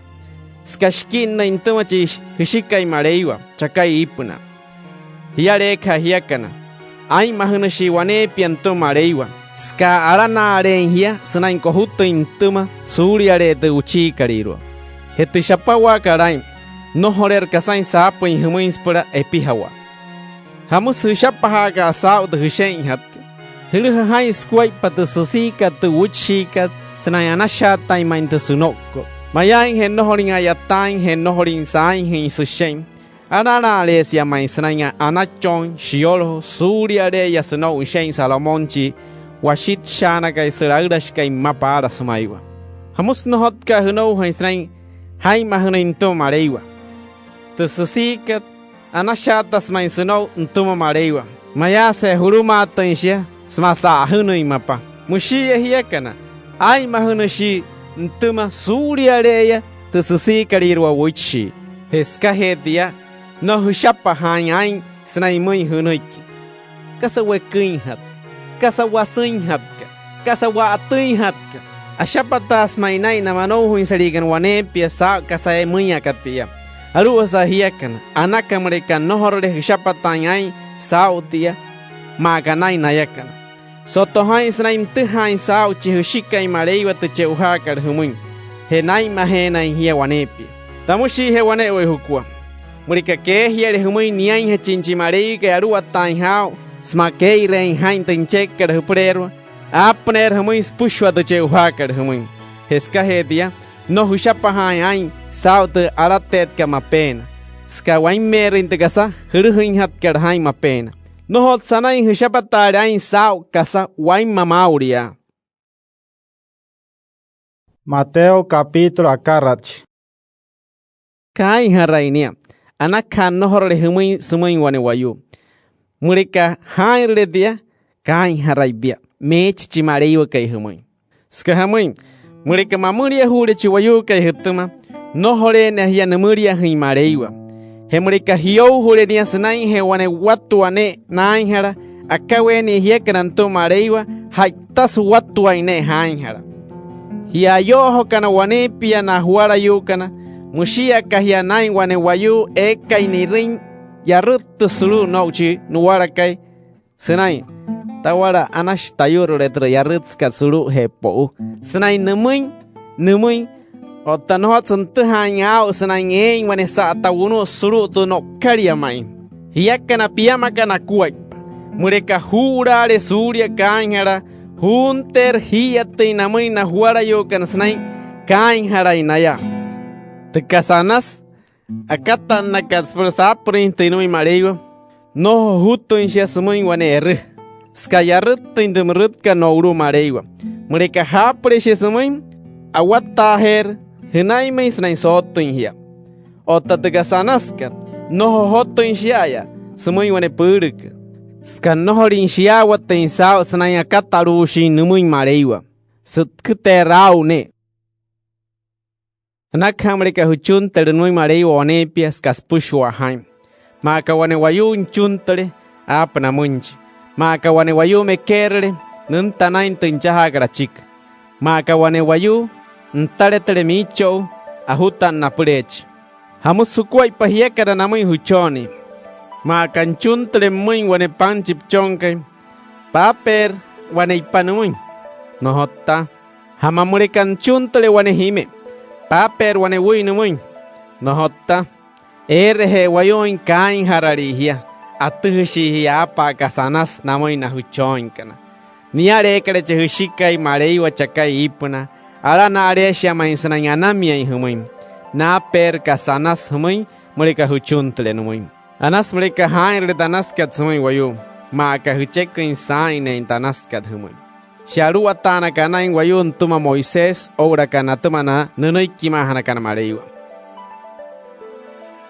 skashkin na intuma chish hishikai mareiwa chakai ipuna hiare kha hiakana ai mahunashi wane pianto mareiwa ska arana are hia sanain kohuto intuma suriare de uchi kareirua he shapawa karai no horer kasain sapuin humuins para epihawa hamus hishapahaga sao de hishen hat hilu hai skuai patu susika tu uchika sanayana shatai mainta sunoko mayain hen no horinga yatain hen no horin sain hen sushen anana lesia mai sanaya anachon shiolo suria de yasno ushen salamonchi washit shana kai saragrash kai mapara sumaiwa hamus no hot ka huno haisrain hai mahuninto mareiwa tu susika anashatas mai suno ntuma mareiwa maya se huruma tanshia smasa hunu imapa mushi hiakana ai mahunushi ntuma suriareya tususi karirwa wuchi heska hedia no hushapa hanyain snaimui hunuiki kasawe kinhat kasawa sinhatka kasawa atinhatka ashapatas mainai namano huinsarigan wane piasa kasae munya katia aru sa hiakan anaka mereka nohor de hishapatanyai sautia maganai nayakan soto hai snaim tehai sau chihushikai mareiwa te cheuha kar humuin he nai mahenai hia wanepi tamushi he wane we hukua murika ke hia de humuin niai he chinchi marei ke aru atai hau smakei rein hain tenchek kar huprero apner humuin pushwa te cheuha kar humuin heska he dia no hushapa hai sao te aratet ka mapena ska wain mer integasa hurhuin hat kar hai mapena no hot sanai hushapatarai sao kasa wain mamauria. Mateo capítulo akarach. Kai harainia anakan no horre humuin sumuin wane wayu murika haire dia kai haraibia mech chimareiwa kai humuin ska humuin murika mamuria hure chiwayu kai hutuma no hore na hia namuria himareiwa hemurika hiyo hure dia sanai he wane watu ane nainhara akawe ni hia kananto mareiwa haitas watu aine hainhara hia yoho kana wane pia na huara yukana mushia kahia nai wane wayu kai ni ring yarut sulu nochi nuwara kai sanai tawara anash tayuru retro yarut skatsulu hepo sanai numuin otanohat sentehanya sanai ngeng wane sa tawuno sulu tu no karia mai hia kana piyama kana kuai mureka hura le surya kainhara hunter hia te namai na huara yo kana sanai kainhara inaya tekasanas akatan nakas persa printinui mareiwa no huto insia sumui wane er skayarut tindemrut ka nouru mareiwa mureka ha preshe sumui awata her hinai mai snai soto inhia ota tekasanas ka no hoto insia sumui wane puruk ska no horin sia watin sao snai akataru shi numui mareiwa sutkterau ne Nakamrika huchun ternui marei wane pias kaspushwa haim. Maka wane wayu chuntare apna munchi. Maka wane wayu mekerre nuntanain tinchaha grachik. Maka wane wayu ntare tere micho ahutan napurech. Hamusukwai pahia kara namui huchoni. Maka chuntare muy wane panchip chonke. Paper wane ipanui. Nohota. Hamamurikan chuntare wane hime. Paper wane wui numuin nohota he wayoin kain hararihia atushi apa kasanas namoin na huchoin kana niare kare chehushikai marei wa chakai ipuna ala na are shama insananya namia humuin na per kasanas humuin murika huchuntle numuin Anas mereka hain re tanaskat semua wayu. Maka hucekin sain in tanaskat humui. Syaru atana kana in wayu untuma Moises ora kana tumana nenoi kimahana kana mareiwa.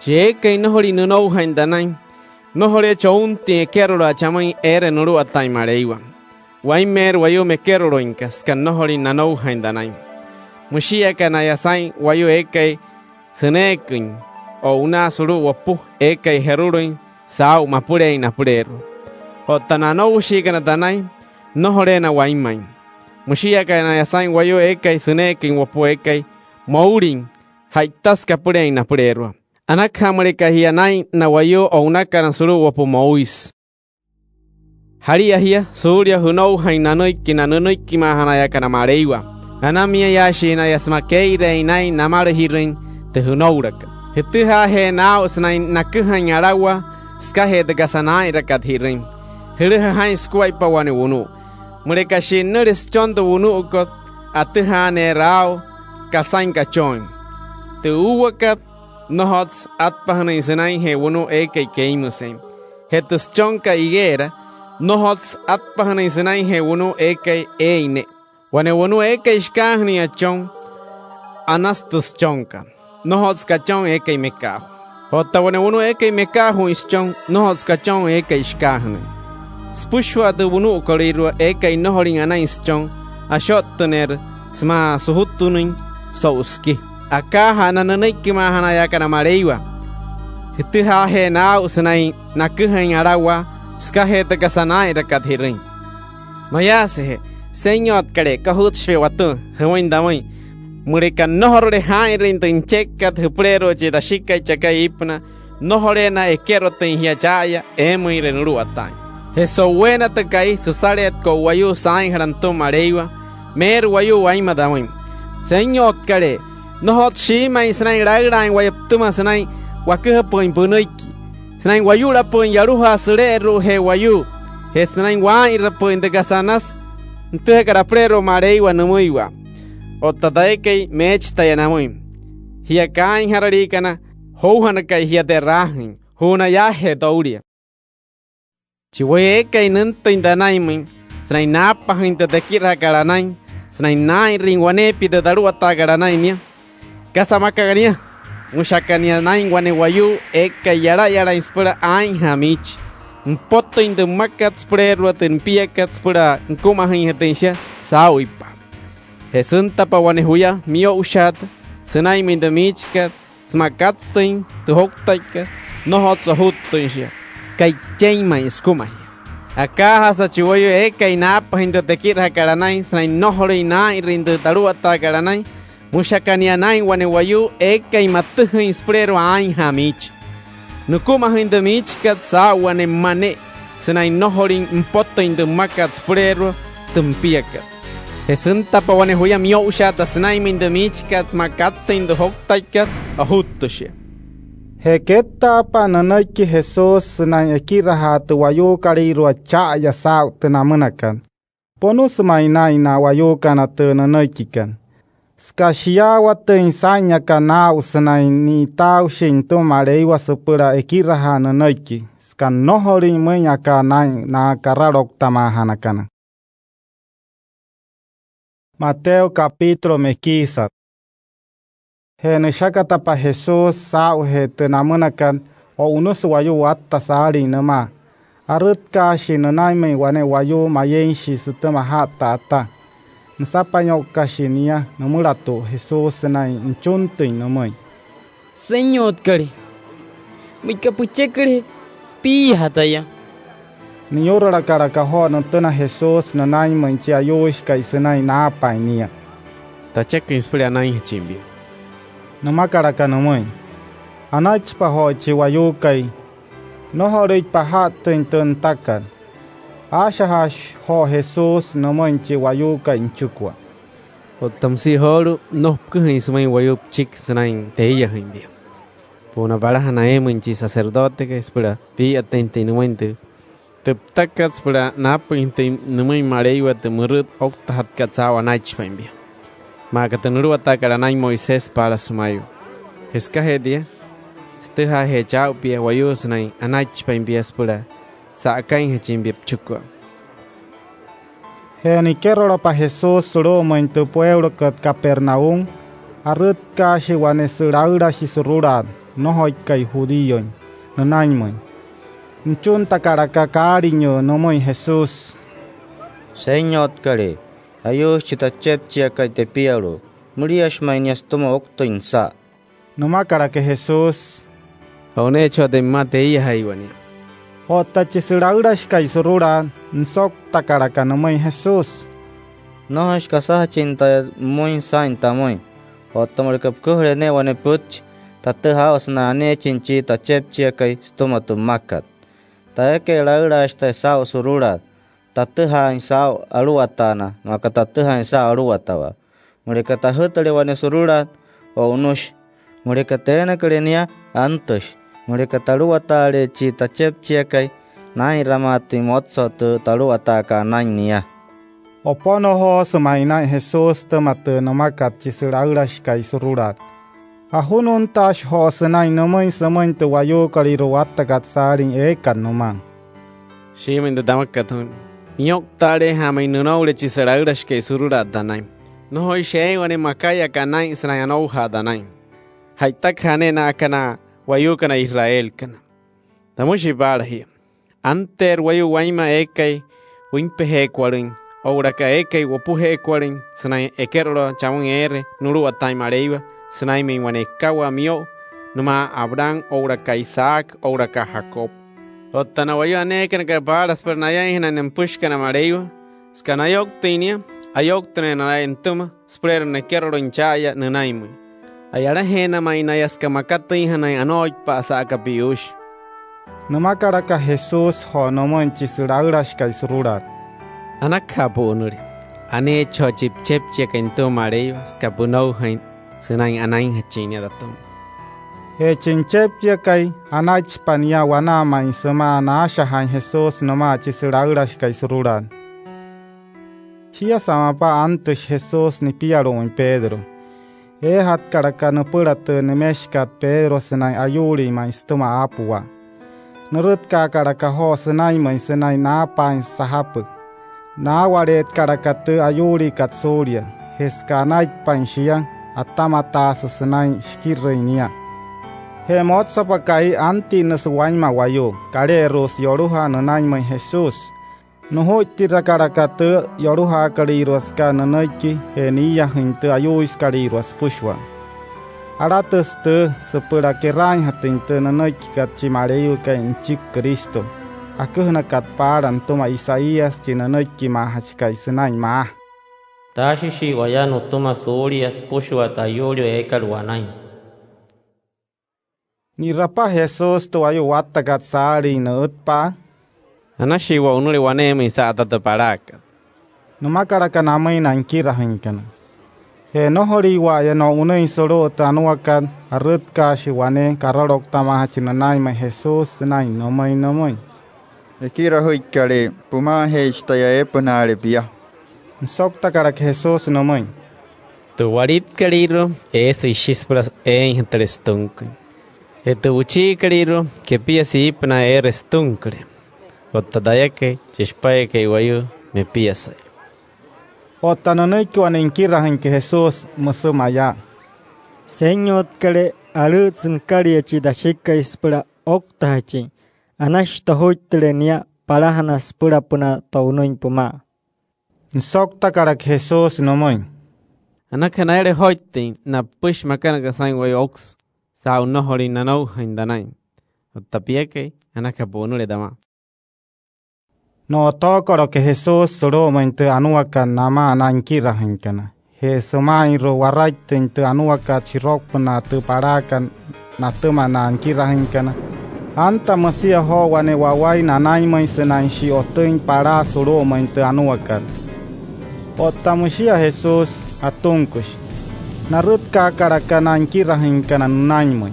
Jeke nohori nunou hain danai. Nohore choun tie keroro achamai ere nuru atai mareiwa. Waimer wayu me keroro inkas kan nohori nanou hain danai. Mushia kana yasai wayu ekai senekin o una suru wapu ekai heruroin sau mapure inapurero. O tananou shikana danai nohore na waimai. Mushia kana yasai wayu ekai senekin wapu ekai maurin haitas kapure inapurero. Anak mereka hianai na wayo o unaka na suru wapu Mois. Hari ahia surya hunou hainanoi kinanoi kimahana ya kana mareiwa. Anamia yashi na yasmakei reinai namarahirin te hunouraka. Hituha he nao snai nakuhan yarawa skahe de gasanai rakat hirin. Hiruha hain skuai pawane wunu. Mereka shi nuris chondo wunu ukot atuha ne rao kasain kachoin. Te uwakat nohots atpahana isenai he wunu eke keimusem. Hetus chonka igera nohots atpahana isenai he wunu eke eine. Wane wunu eke iskahni achon anastus chonka. Nohots kachon eke mekahu. Hota wane wunu eke mekahu ischon nohots kachon eke iskahni. Spushwa de wunu ukorirwa eke nohoring anaischon ashot tuner sma suhutunin souski. Acá hananai kimahana ya kana mareiwa. Hituha he na usnai nakuhan arawa skahe te kasanai rakathirin. Mayase señor kare kahut shwatu hwain damai. Mureka nohore hairin tin chekat huprero che da shika chaka ipna nohore na ekero tin hiachaya emui renuru atai. Heso buena te kai susaret ko wayu sain haranto mareiwa mer wayu waima damai. Señor kare nohot shima isnai ragrain wayaptuma snai wakuha poin punoiki snai wayura poin yaruha sreru he wayu he snai wa ira poin de gasanas nte karaprero mareiwa numuiwa otadaikei mech tayanamui hia kain hararikana houhana kai hia de rahin huna yahe dauria chiwe kai nantain danaimin snai napa hinta de kirha karanai snai nai ringwane pide daru atagaranai nia Kasamakagania, mushakania nain wane wayu eka yara inspira ain hamich. Poto in the makats prerwa ten piakats pura nkumahin hetensha sauipa. Hesunta pa wane huya mio ushat, senai min the michkat, smakatsin, to hoktaika, no hot so hut tensha. Sky chain my skumahi. Acá hasa chivoyo eka inapa in the tekira karanai, snai no hori na in the taruata karanai. Mushakania nai wane wayu eka imatuhu inspirero ain hamich. Nukuma hinda michkat sa wane mane. Senai nohorin impoto inda makats prero tumpiakat. Hesunta pa wane huya mio ushata senai minda michkat makatsa inda hoktaikat ahutoshe. Heketa pa nanaiki Jesus senai ekirahat wayu kariru achaya sa tenamunakan. Ponus mainai na wayu kanata nanaikikan. Skashia wate insanya kana usnai ni tau shinto mareiwa supura ekiraha nanaiki. Skan nohori menya kana na kararok tamahana kana. Mateo capítulo mequisa. He nishakata pa Jesus sao he tenamunakan o unus wayu watta saari nama. Arut ka shinanai me wane wayu mayenshi sutama hata ata. Nsapanyo kashinia namurato Jesus na inchunto inamai. Señor kare, mi capuche kare, pija taya. Niyorora karakaho nantona Jesus na nai manchi ayosh kaisenai na painia. Tacheka inspira nai hachimbi. Namakaraka namai. Anach paho chiwayokai. Nohore pahat inton takan. Ashahash ho Jesus na manchi wayuka inchukwa. O tamsi horo no kuhin sumai wayup chik sanain teia himbia. Pona barahana emanchi sacerdote que espera pi atente numente. Te takats para napa inte numai mareiwa te murut oktahat katsawa naich himbia. Maka tenuru atakara nai Moises para sumayo. Eskahedia Steha he chao pia wayu senai anach pain pia spura. Sa kain he chimbiep chukwa. He ni kerora pa Jesus suro mo into pueblo kat Capernaum. Arut ka si wane suraura si sururat. No hoy kay judío. No naimoy. Nchun takaraka cariño no moy Jesus. Señor kare. Ayos chita chep chia kay te piaro. Murias mainias tomo octo insa. No makara que Jesus. Aune cho de mate iya haiwani. O tachisuraura kay sururat. Nsok takaraka no moy Jesus. No has kasah cinta moy sain tamoy. O tomar kap kuhre ne wane puch. Tatu haos na ane cinci ta chep chia kay stomatu makat. Ta eke laura esta sao sururat. Tatu hain sao aluatana. Maka tatu hain sao aluatawa. Mereka tahutale wane sururat. O unush. Mereka tena kerenia antush. Mereka taluatale ci ta chep chia kay. Nai ramati motso tu taluataka nai nia. O pono ho semaina Jesus temate no makat cisuraura kay sururat. Ahunun tash ho senai nomoy semain tu wayo kaliru watakat saring ekan nomang. Shimin de damakathun. Nyok tare hamay nunaule cisuraura kay sururat danay. No hoy shey wane makaya kanay sanayano ha danay. Haitak hane na kana wayo kana Israel kana. Tamushi barhi. Anter wayo waima ekay winpehe kwarin. Ora ka ekay wapuhe kwarin sanay ekerro chawon ere nuru atay mareiwa. Senai mi wane kawa mio numa Abraham ora ka Isaac ora ka Jacob. Ottana wayo aneken ka balas per naya hina nempush kana mareiwa. Skanayok tinia ayok tene na entuma sprer ne kerro inchaya nanaimu. Ayara hena mainayas ka makati hanay anoy pa sa kapiush. Numa karaka Jesus ho nomo cisuraura kay sururat. Anak kapunuri. Ane cho chip chep chekentu mareiwa skapuno hain. Senang anaing hacinya datum. He chinchep chia kay anach pania wana mai sema na shahan Jesus noma cisuraura kay sururat. Chia sama pa antes Jesus ni piaro en Pedro. E hat karaka no purat ne meshkat Pedro senai ayuri mai stoma apua. Nurut ka karaka ho senai mai senai na pain sahap. Na waret karaka tu ayuri katsuria. Heska nait pain siang. Atamata sesenai shkirreinia. He mot sapakai anti neswaima wayo. Kare ros yoruha nanai mai Jesus. Nuhoi tirakaraka yoruha kariros ka nanaiki. He niya hinte ayuis kariros pushwa. Aratus te sepura kerai hatinte nanaiki kat chimareyu ka inchik Kristo. Akuhna kat paran toma Isaías chinanaiki mahachkai senai mah. Tashishi wayano toma suri aspushwa tayolio ekal wanay. Ni rapa Jesus to ayo watakat sari na utpa. Anashi wa unuli wanemi sa atataparaka. Numakaraka namay na inkirahin ka na. He nohori wa yano unay soro tanuakat arut ka si wane kararok tamahachinanay ma Jesus sinay nomoy. Ekira huikare pumahej taya epanare pia. Sok takarak Jesus nomoy. Tu warit kariro es ishispras en telestunk. Tu uchi kariro que pia si ipna erestunkre. Ottadayake chishpaeke wayu me pia sai. Otanonay ko aninkirahin ke Jesus masumaya. Señor kare alut sengkari chidashika ispura oktahachi. Anash tahoitlenia palahanas pura puna taunoin puma. Sok takarak Jesus nomoy. Anak hanaire hoitin na push makana ka sain way ox. Sa unohori nanau hindanay. Ottapieke anak habunule dama. No tokoro ke Jesus soro mente anuakan nama anankirahin kana. He sumai ro waraitin te anuaka chirok puna te parakan na tuma na ankirahin kana. Anta masia ho wane wawai na naimay senay si otoin para soro mente anuakan. Otamusia Jesus atungkush. Narut ka karakana ankirahin kana naimay.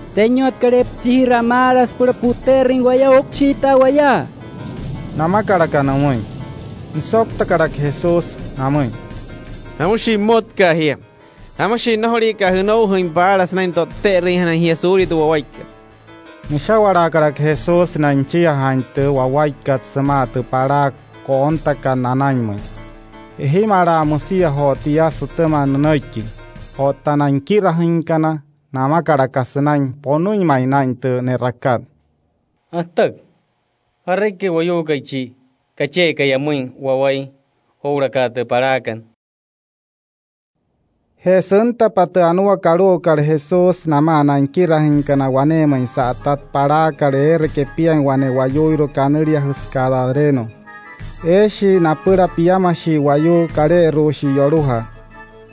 Señor karep chihiramaras por puterin waya okchita waya. Nama karakana moy. Nsok takarak Jesus amoy. Amushi mot kahia. Hamashi no hori ka huno hin para snain to te ri hana Jesús tu waika. Nishawara karak Jesus na nchia hante wa waikat samatu para konta ka nanaimai. Himara musia ho tia sutema noiki. Ho tanankira hinkana nama karakasnain ponui mai nain te nerakat. Atag. Harai ke wayo kaichi. Kache kayamuin wawai. Hora ka te parakan. Hesunta patu anua karu kar Jesus nama nankira hinkana wane mai saatat para kare ke pian wane wayoiro kanuria huskadadreno. Eshi napura piyamashi wayu kare roshi yoruha.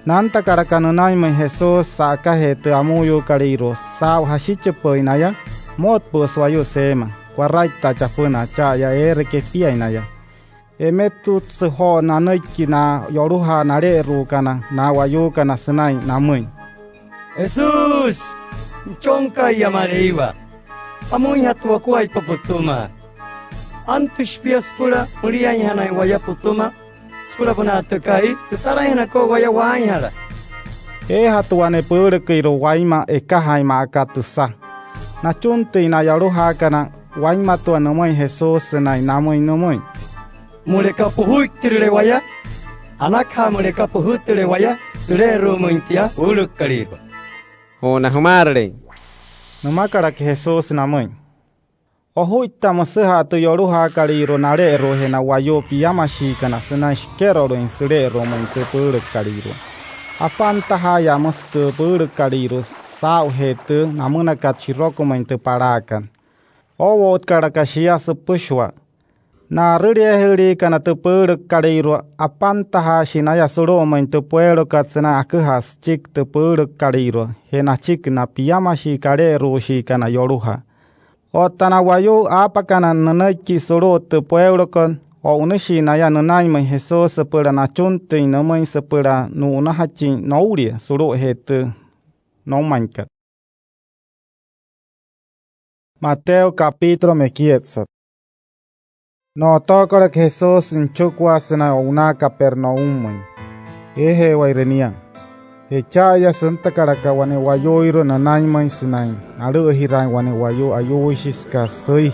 Nanta karakanunai mai Jesus saka hete amuyo kariro saw hashiche poinaya mot pus wayu sema kwaraita chapuna chaya ke piainaya. Emetut seho na noiki na yoruha na reru kana na wayu kana senai namui. Jesus, chonka yamareiwa. Amuy hatwa kuay paputuma. Antus pias pura muriay hanay waya putuma. Spura panatakai sesaray na ko waya wanyala. Hatuane pura kiro waima ekahaima akatusa. Na chunti na yoruha kana waima tua namui Jesus senai namui namui. Muleka puhuik tirle waya. Anakha muleka puhut tirle waya. Sure rumuntia uluk kariba. O na humarle. Namakara ke Jesus namui. Ohuita masaha tu yoruha kariro nare rohe na wayo piyamashi kana sena shikero ro insure romante pur kariro. Apantaha ya mustu pur kariro sao hetu namuna kachiroko mente parakan. Owot karakashia sepushwa. Na riri kana tu pur kariro apantaha shinaya suro mente puero katsena akuhas chik tu pur kariro. Hena chik na piyamashi kare roshi kana yoruha. O tanawayo apakana nanaki soro te pueblo con o unishi na ya nanai mai Jesus sepura na chunte no mai sepura no na hachi nouria soro het no mankat. Mateo capítulo mequietza. No toca que Jesus en chukwa una Capernaum. Eje wairenia. Echaya santa karaka wane wayo iro na naimai sinai. Aru hirai wane wayo ayo shiska soi.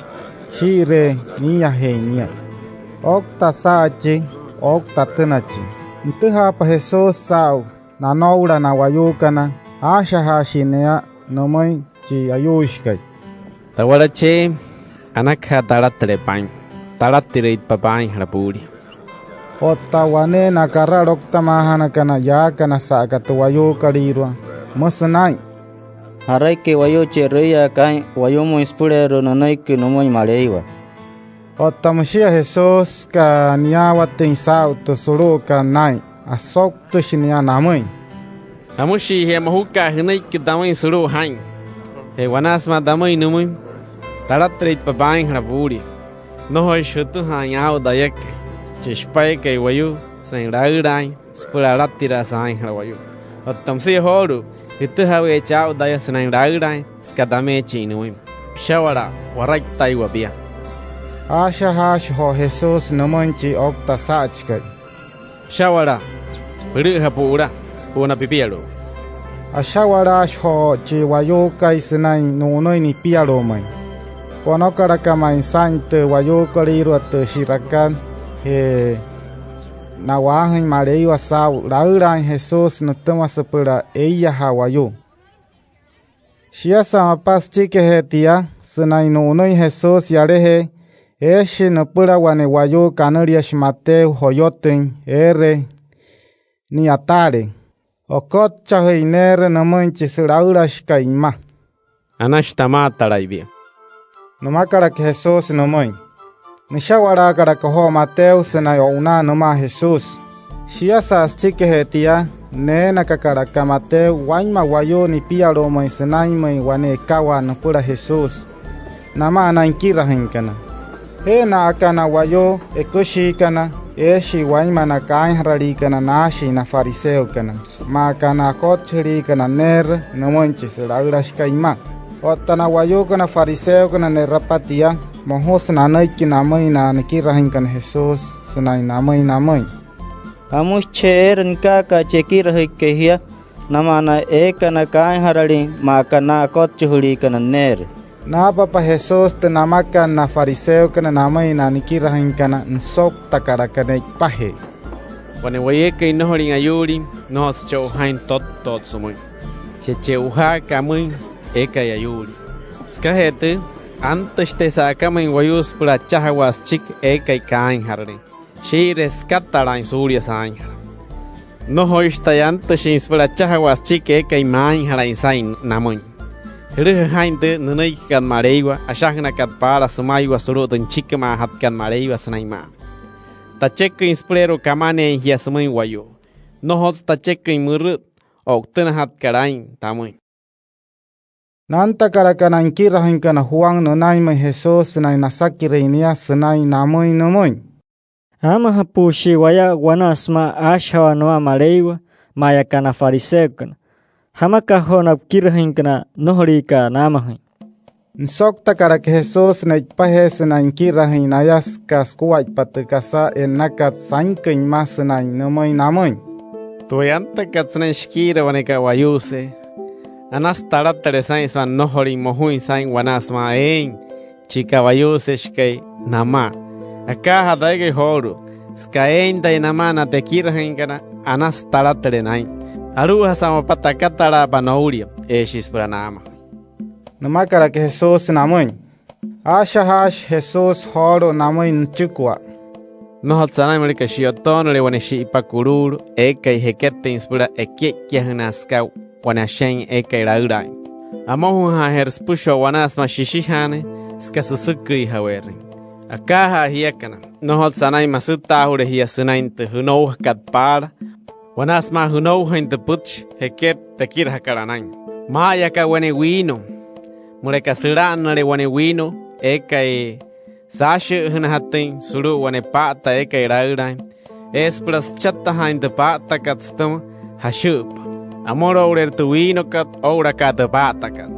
Shire niya henia. Okta saachi, okta tenachi. Ntuha pa Jesus sao. Na naura na wayo kana. Asha hashinea nomoi chi ayo ishkai. Tawarache anakha taratare pain. Taratire papain harapuri. Otawane na kararokta mahana kana ya kana saka tu wayo karirwa. Masanai. Harai ke wayo chereya kai wayo mo ispurero nanai ke nomoy mareiwa. Otamashia Jesus ka niawa tensau to suru ka nai. Asok to shinia namui. Amushi he mahuka hinai ke damai suru hain. He wanasma damai numui. Taratrit papain harapuri. Nohoi shutu hanyao dayake. Chispai ke wayu snang raurai spura ratira sai harawayu ottamsi horu itu hawe chau daya snang raurai skadame chinui shawara warai taiwa bia Asha hash ho Jesus namanchi okta sachkai shawara puru hapura una pipialo Ashawara ho chi wayu kai snai nonoi ni pialo mai Ponokara kamai sante wayu kariru at shirakan He na wahin marei wasau laurai Jesus no tama sepura eia hawayo. Shia sama pas chike he tia senai no noi Jesus yarehe eshe no pura wane wayo kanaria shmateu hoyoten ere ni atare. Okot chahe inere no manchi siraura shkaima. Anashtama taraibia. No makara que Jesus no mãe. Nishawara karakaho Mateo senai ona noma Jesus. Shia sas chike hetia ne nakakaraka Mateo waima wayo ni piaro mai senai mai wane kawa no pura Jesus. Nama anankira hinkana. He na akana wayo ekushi kana eshi waima na kainhrari kana nashi na fariseo kana. Ma kana kochiri kana ner no manchi siraurashka ima. Otana wayo kana fariseo kana nerapatia. Mohos nanay kinamay na nakirahin kan Jesus sanay namay. Amus cheer nka ka chekir hikehia namana ekana kain harali makana kotchuhuli kana ner. Na papa Jesus te namakan na fariseo kana namay na nikirahin kana nsok takara kana pahe. Wane wayeke inoholing ayuri no chouhain tot sumui. Se cheuha kamun eka ayuri. Skahete antes te sakamen wayus pula chahawas chik eka kain harali. Shi rescatarain surya sain. No hoistayanto shin pula chahawas chik eka main harain sain namun. Hainte nunay kan mareiwa ashahna kat para sumaywa surutun chikma hat kan mareiwa snaima. Tachek inspirero kamane hiasmui wayo. No hot tachek murut oktena hat karain tamuin. Nanta karakana inkirahin kana Juan nunay may Jesus na nasaki reinia sanay namoy namoy. Ama hapushi waya wanasma ashawa noa mareiwa maya kana fariseo kana. Hamaka hona kirhin kana nohorika namahin. Nsok takara que Jesus na ipahes na inkirahin ayas kaskuwaj patukasa nakat sainkin mas na namoy namoy. Tuyanta katsna shkira waneka wayuse. Anas taratare sain swan nohori mohuin sain wanasma chika wayuse shkei nama. Aka hadaige horu. Skain dai nama na te kirhin kana anas taratare nain. Aruha sama patakatara panauria eshis pranama. Namakara que Jesus namoy. Ashahash Jesus horo namoy nchukwa. No hatsana mereka shioton le waneshi ipakurur eka hekete inspira ekekya hnaska wanashen eka iraurai. Amohu ha herspusho wanasma shishihane ska susukui hawerin. Akaha hiekana. No hatsana masuta hure hiasunainte huno katpara. Wanasma huno hinte putch heket tekir hakaranain. Maya ka wane wino. Mureka sirana le wane wino eka Sasha hnahatin suru wane pata eka iraurai. Espras chatta hainte pata katstum hashup. Amoro urer tu wino kat ora kat pata kat.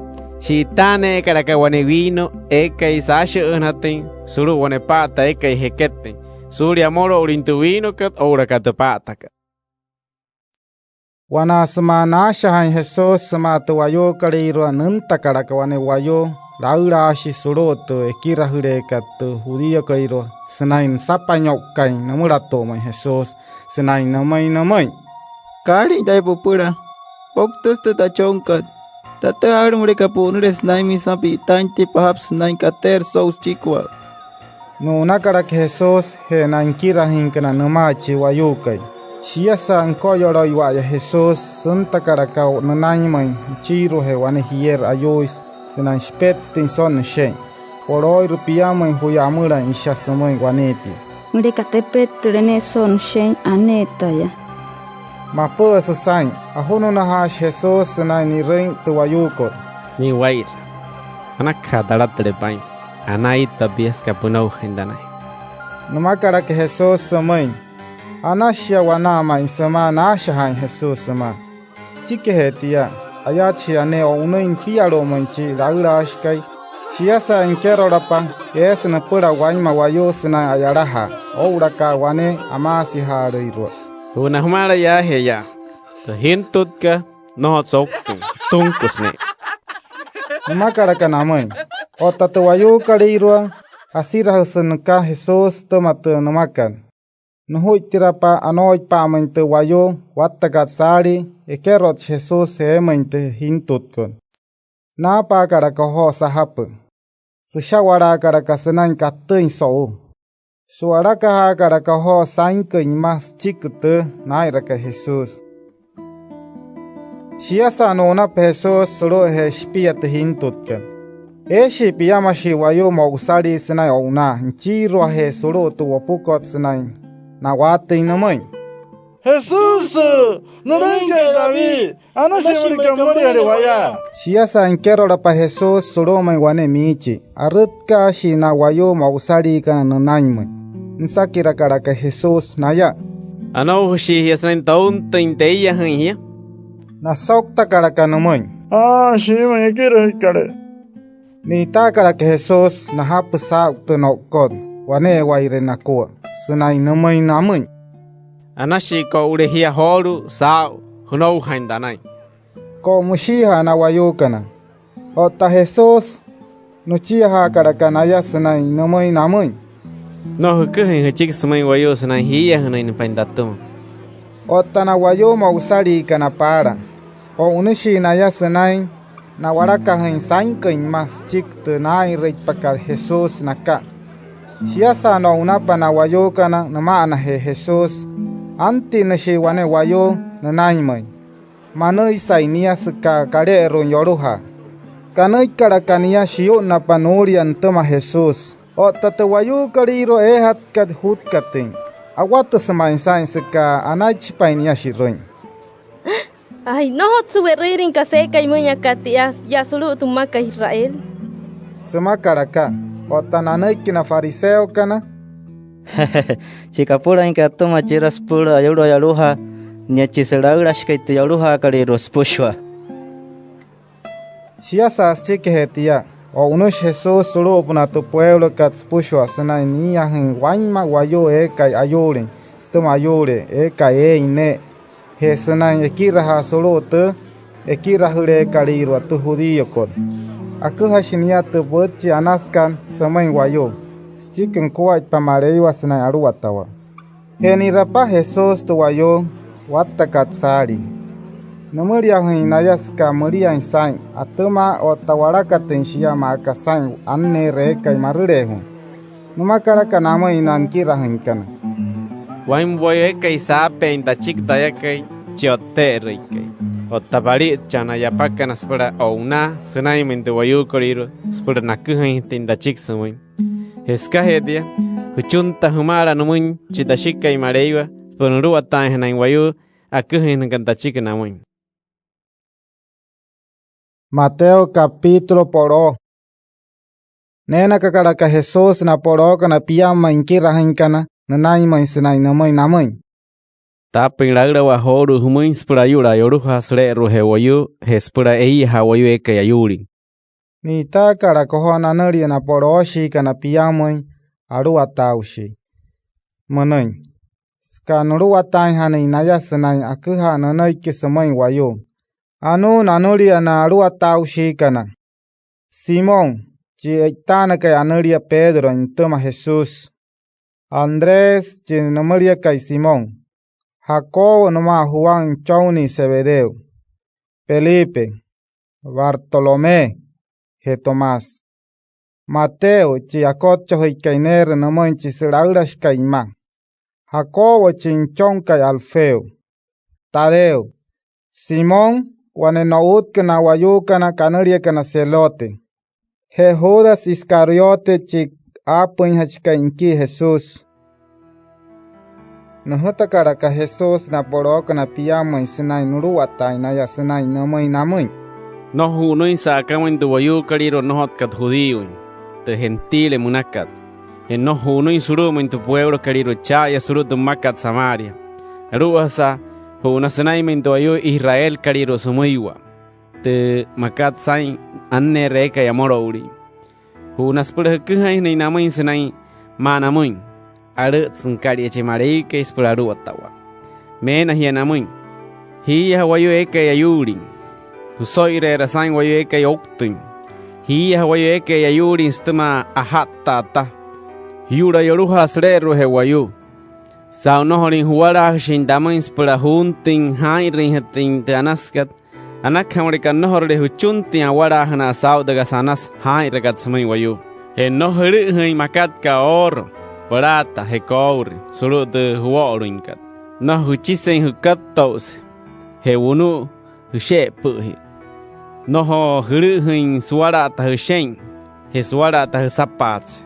Shitane karaka wane wino eka sasha hnahatin suru wane pata eka hekete. Suri amoro urin tu wino kat ora kat pata kat. Wanasma na shahan Jesus sama tu wayo kariru nanta karaka wane wayo. Laura shi suroto ekira hureka tu judío kairo senain sapanyok kai namurato mai Jesus senain namai kari dai popura oktos tu tachonkat tata ar mureka punures naimi sapi tanti perhaps nain kater sous chikwa no nakara Jesus he nain kira hinkana namachi wayukai siasa ankoyoro iwaya Jesus santa karaka nanai mai chiro he wane hier ayois Senan spet tin son shen. Poroi rupiamo en huyamura in shasamo en guanepi. Mureka tepet trene son shen anetaya. Mapo sa sain. Ahono na ha Jesus senan ni ring tu wayuko. Ni wair. Anakha dalatare pain. Anai tabias kapunau hendanai. Numakara que Jesus samay. Anashia wanama in sama nashahan Jesus sama. Chike hetia. Ayat siane o uno infiaro manchi raurash kai siasa inkero rapa es na pura waima wayos na ayaraha oura ka wane amasi hareiro una humara ya heya to hintutka no soktu tungkusne makara kana mai o tatu wayo kareiro asira hasan ka Jesus tomat namakan no tirapa anoy pa mante wayo wattagat sari ekerot Jesus mante hintutkon na pa karaka ho sahap seshawara karaka senan katin so suara ka karaka ho sain mas chikte nairaka Jesus siasa nona Jesus solo he spiat hintutkan eshi piyama shi wayo mausari senai ona chiro he solo tu wapukot senai na wate namai Jesus no rengue David ana se que morir waya siasa inkero rapa Jesus solo mai wane michi arutka shi na wayo mausari kana naimai nsakira karaka Jesus naya ano shi yasnain taun tinteya hanya na sokta karaka namai shi mai kira kare ni ta karaka Jesus na hapsa to nokon wane waire nakua senai namai namai Anashi ko urehia horu sao hunou haindanai. ko mushiha na wayukana. Ota Jesus nuchiha karakanaya sanai namai namai. No hukuhin hachik samay wayo sanay hiya hanay napaindatum. Ota na wayo mausari kana para. O unishi na ya sanay na waraka hain sainkain mas chik tenai reit pakal Jesus naka. Siasa no unapa na wayo kana nama na he Jesus. Anti na si wane wayo na naimay. Manoy sainia seka kare ron yoruha. Kanay karakania siyo na panuri antama Jesus. O tatawayo kariro ehat kad hut kating. Awat samain sain seka anach painia siroin. Ay, no suweririn kase kay munya katia ya sulu tumaka Israel. Sama karaka. O tananay kina fariseo kana. Chikapura inka toma chiras pura ayuro yaluha. Nyachiseragrash kay tiyaluha kariros pushwa. Siasa chike hetia. O unos Jesus solo upna tu pueblo katspushwa sana niya hin waima wayo kay ayurin. Stoma ayure kay ine. He sana ekiraha solo te ekirahure kariro tu judío kod. Aku hasinia tu botchi anaskan samay wayo. Chicken kuwait pamareiwa sana aruatawa. He ni rapa Jesus tu wayo watakatsari. Numuria huinayaska muria insain atuma otawara tensia maka sain anne re kai marurehu. Numakara kanama inankira hinkana. Waim boye kai sa peinta chik daya kai chiote re kai. Otabari chana yapaka na spura o una sanai mente wayu koriro spura nakuhin tinda chik sumuin. Heska hedia huchunta humara numuin chitashika y mareiwa ponuru atan hanai wayu akuhin kanta chik namuin. Mateo capítulo poro. Nena kakaraka Jesus na poro kana piyama inkira hinkana nanai mai sinai namai namai. Tapin lagra wa horu humuin spura yura yoru hasre ruhe wayu hespura ei ha wayu eka yayuri. Ni ta karako na nari na poro shi kana piyamai aru ataushi. Manai. Skanuru atai hanai naya sinai akuha nanai kisamai wayu. Anu nanuria na aru ataushi kana. Simón, chi eitana kay anuria Pedro intuma Jesus. Andrés, chi numeria kay Simón. Jacobo numa Juan Choni Zebedeo. Felipe, Bartolomé, he Tomás. Mateo, chi akocho hikainer numoin chi siraurash kaima. Jacobo chinchon kay Alfeo. Tadeo, Simón, wane naut kana wayu kana kanuria kana celote. He Judas Iscariote chik apun hachka inki Jesus. Nuhuta karaka Jesus na poro kana piyama isinay nuru atay na yasinay namay namay. No hunoin sa akamoin tu wayu kariro nohot kat judío. Te gentile munakat. En no hunoin surumo tu pueblo kariro chaya suru tu makat Samaria. Ruasa huna sanay min tu wayu Israel kariro sumuiwa. Te makat sain anne reka yamorouri. Huna spura kuhay na namay sanay manamoin. Arat sangkari eche marei ke esperaru atawa. Mena hiya namuin. Hiya wayo eke yayurin. Husoire rasain wayo eke yoktuin. Hiya wayo eke yayurin stuma ahatta ta. Hiura yoruha sreru he wayo. Sao nohorin huara shindamuin spura huntin hairin hetin te anaskat. Anak hamrika nohorre huchuntin awara hana sao daga sanas hairagat sumai wayo. He nohri hui makat ka oro. Plata he cobre, solo de huorinkat. No huchisen hukatos. He unu hushe puhi. No ho hruhin suarata hushen. He suarata husapats.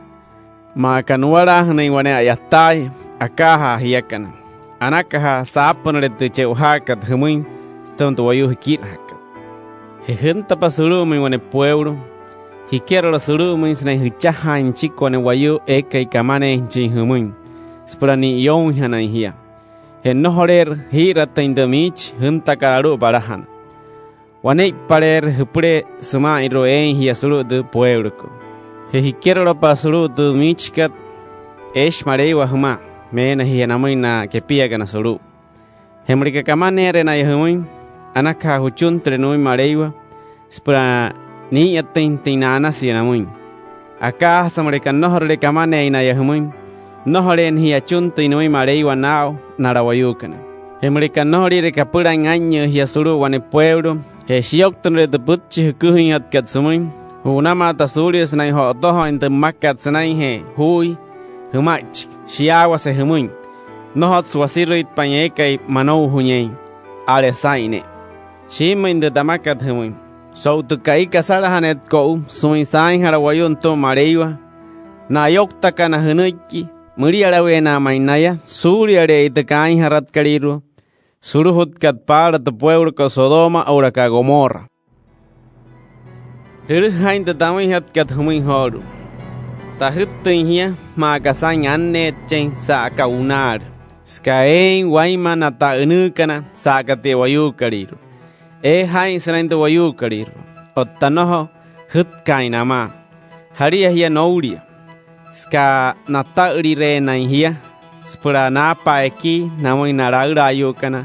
Ma kanuara hne wane ayatai. Akaha hiakan. Anakaha saponre te cheuhakat humuin. Stonto wayu hikir hakat. He junta pasurumi wane pueblo. Hikiero los surumins na hichaha en chico ne wayu eka y kamane en chihumuin. Sprani yon hana hia. En no horer hirata in the mich junta kararu barahan. Wane parer hupre suma y roen hia suru de pueblo. He hikiero lo pasuru de michkat. Esh marewa huma. Mena hia namuina que pia gana suru. Hemrika kamane arena yahumuin. anaka huchun trenui mareiwa spra ni yatin tinana sianamuin aka samreka nohore kamane ina yahmuin nohore ni achun tinui mareiwa nao narawayukana emreka nohore re kapura en año hiasuru wane pueblo he shioktonre de butchi kuhin at katsumuin una mata surius nai ho doho in de makat snai he hui humach shiawa se humuin nohot swasirit pañekai manou huñei ale saine shimin de damakat humuin so tu kai kasara hanet ko suin sain harawayun to mareiwa na yokta kana huniki muri arawena mainaya suriare de kai harat kaliru suruhut kat para de pueblo ko Sodoma ora ka Gomorra hain de damai hat kat humuin horu ta hittin hia ma kasan anne chen sa kaunar skaen waiman ata unukana sa kate wayu kaliru hain sanain de wayu kaliru ottanoho hit kainama haria hia nouria ska nata urire nai hia spura na paeki namoi naraura ayukana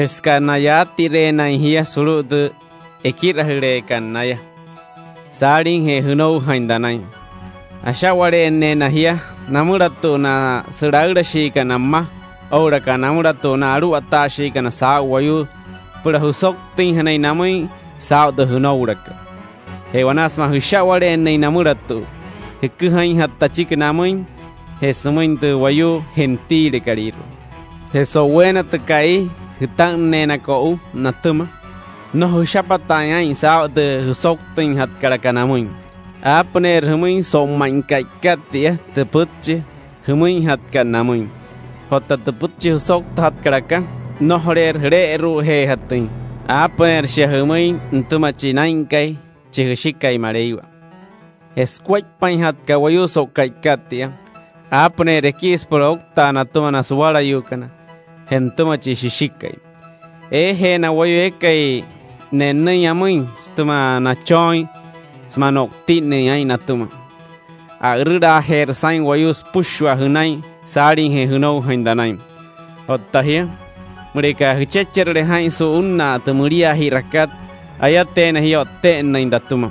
eska nayati re nai hia surud ekirahire kanaya saring he hunou haindanai ashaware ne nahia namuratu na suraura shika namma ora ka namuratu na aru atashi kana sa wayu pura husok tin hanai namoi sa de hunourak he wanasma hushaware ne namuratu hikuhain hatta chik namoi he sumin de wayu hentire kariru he so buena te kai hitan nena ko natuma no hushapataya isa de husok tin hat karakanamuin apner humuin so man kai katia te putchi humuin hat kanamuin hotta te putchi husok hat karaka no horer hre ru he hatin apner she humuin ntuma chinain kai chihishikai mareiwa esquat pan hat kawayu so kai katia apne rekis por okta na tuma na suwala yukana hentuma chishishikai he na wayu ekai nenne yamuin stuma na choi sma nokti ne ai na tuma agruda her sain wayus pushwa hunai sari he hunou hindanai ottahia murika hichecherle hain su unna tumuria hirakat ayate na hiotte na indatuma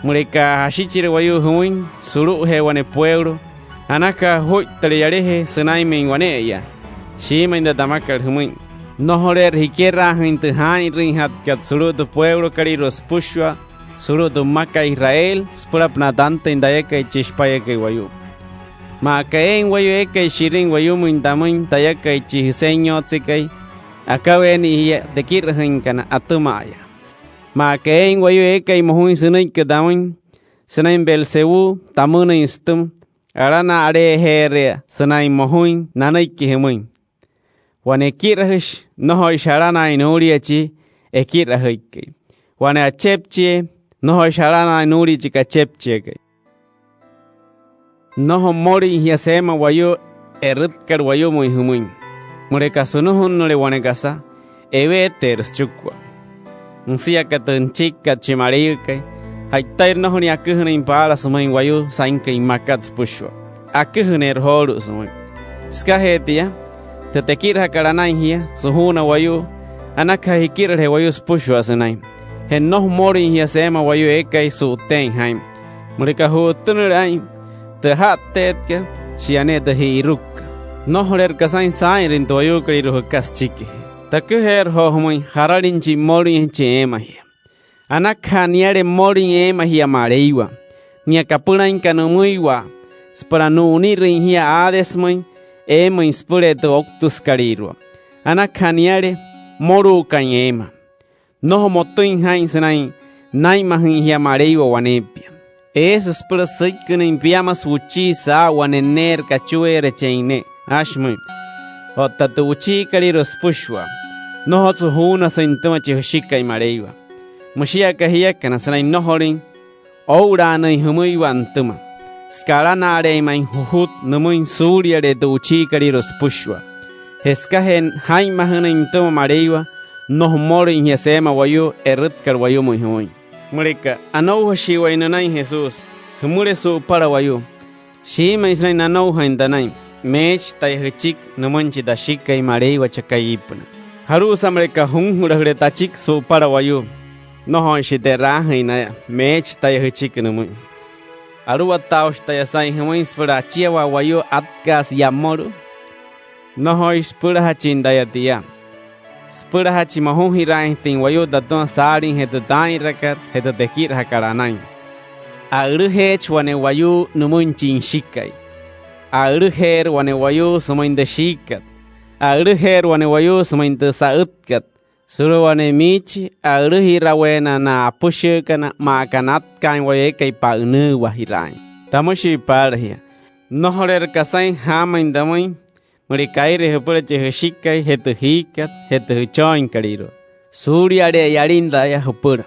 murika hashichire wayu huin suru he wane pueblo anaka hoy taliarehe sunai min waneya shima inda damakal humin nohorer hikera hintu hani rinhat kat suru tu pueblo kariros pushwa suru tu maka Israel spurapna dante inda eka chishpaye ke wayu ma kaen wayu eka shirin wayu min damin tayaka chihiseño tsikai akaweni dekir hinkana atumaya ma kaen wayu eka mohun sunai ke damin sunai belsebu tamuna istum arana are here sanai mohuin nanai kihemuin wane kirahish noho sharana inuriachi ekirahike wane achepche noho sharana inuri chika chepche noho mori hiasema wayo eritkar wayo muy humuin mureka sunuhun nole wane gasa eve ters chukwa nsia katanchika chimarike haitair nohoni akuhuna impala sumain wayu sainka imakats pushwa akuhuner horu sumai skahetia tetekira karanai hia suhuna wayu anaka hikira he wayu pushwa sunai hen noh mori hia sema wayu ekai su ten haim murika hutunurai te hattetka shiane de hiruk nohler kasain sairin toyu kariru kaschiki takuher ho humai hararinchi mori chema hia anaka niare mori ema hia mareiwa nia kapura inkanuiwa spranu unirin hia adesmai ema inspure to octus karirwa anaka niare moru kanyema no motoin hain senai nai mahin hia mareiwa wanepia spura sikne impiama suchi sa wanener kachuere cheine ashmai otatu uchi kariru spushwa no hotsu huna sintama chihshikai mareiwa Mushia kahia kana sanai nohorin oura nai humui wantuma skala nare mai huhut numuin surya de duchi kariros pushwa heskahen hai mahana intuma mareiwa no morin yasema wayu eritkar wayu muy hoy murika anou shiwa inanai Jesus humure su para wayu shi mai sanai nanau haindanai mech tai hchik numanchi dashika i mareiwa chakaipna Haru samre ka hun hura tachik so para wayu. Noho shite rahina mech taya hchik numu. Aru ataus taya sai humuins para chiwa wayu atkas yamoru. Noho ispura hachindaya tia. Spura hachi mahun hirai tin wayu daton sarin hetu dai rakat hetu tekir hakaranai. Aru hech wane wayu numun chin shikai. Aru her wane wayu sumain de shikat. Aru her wane wayu sumain de sautkat. Suru wane michi aru hirawena na pushukana makanat kain waye kai pa unu wahirai. Tamushi parhia. Nohorer kasai hamain damoin. Murikaire hepura chehshikai hetu hikat hetu choin kariro. Surya de yarinda ya hepura.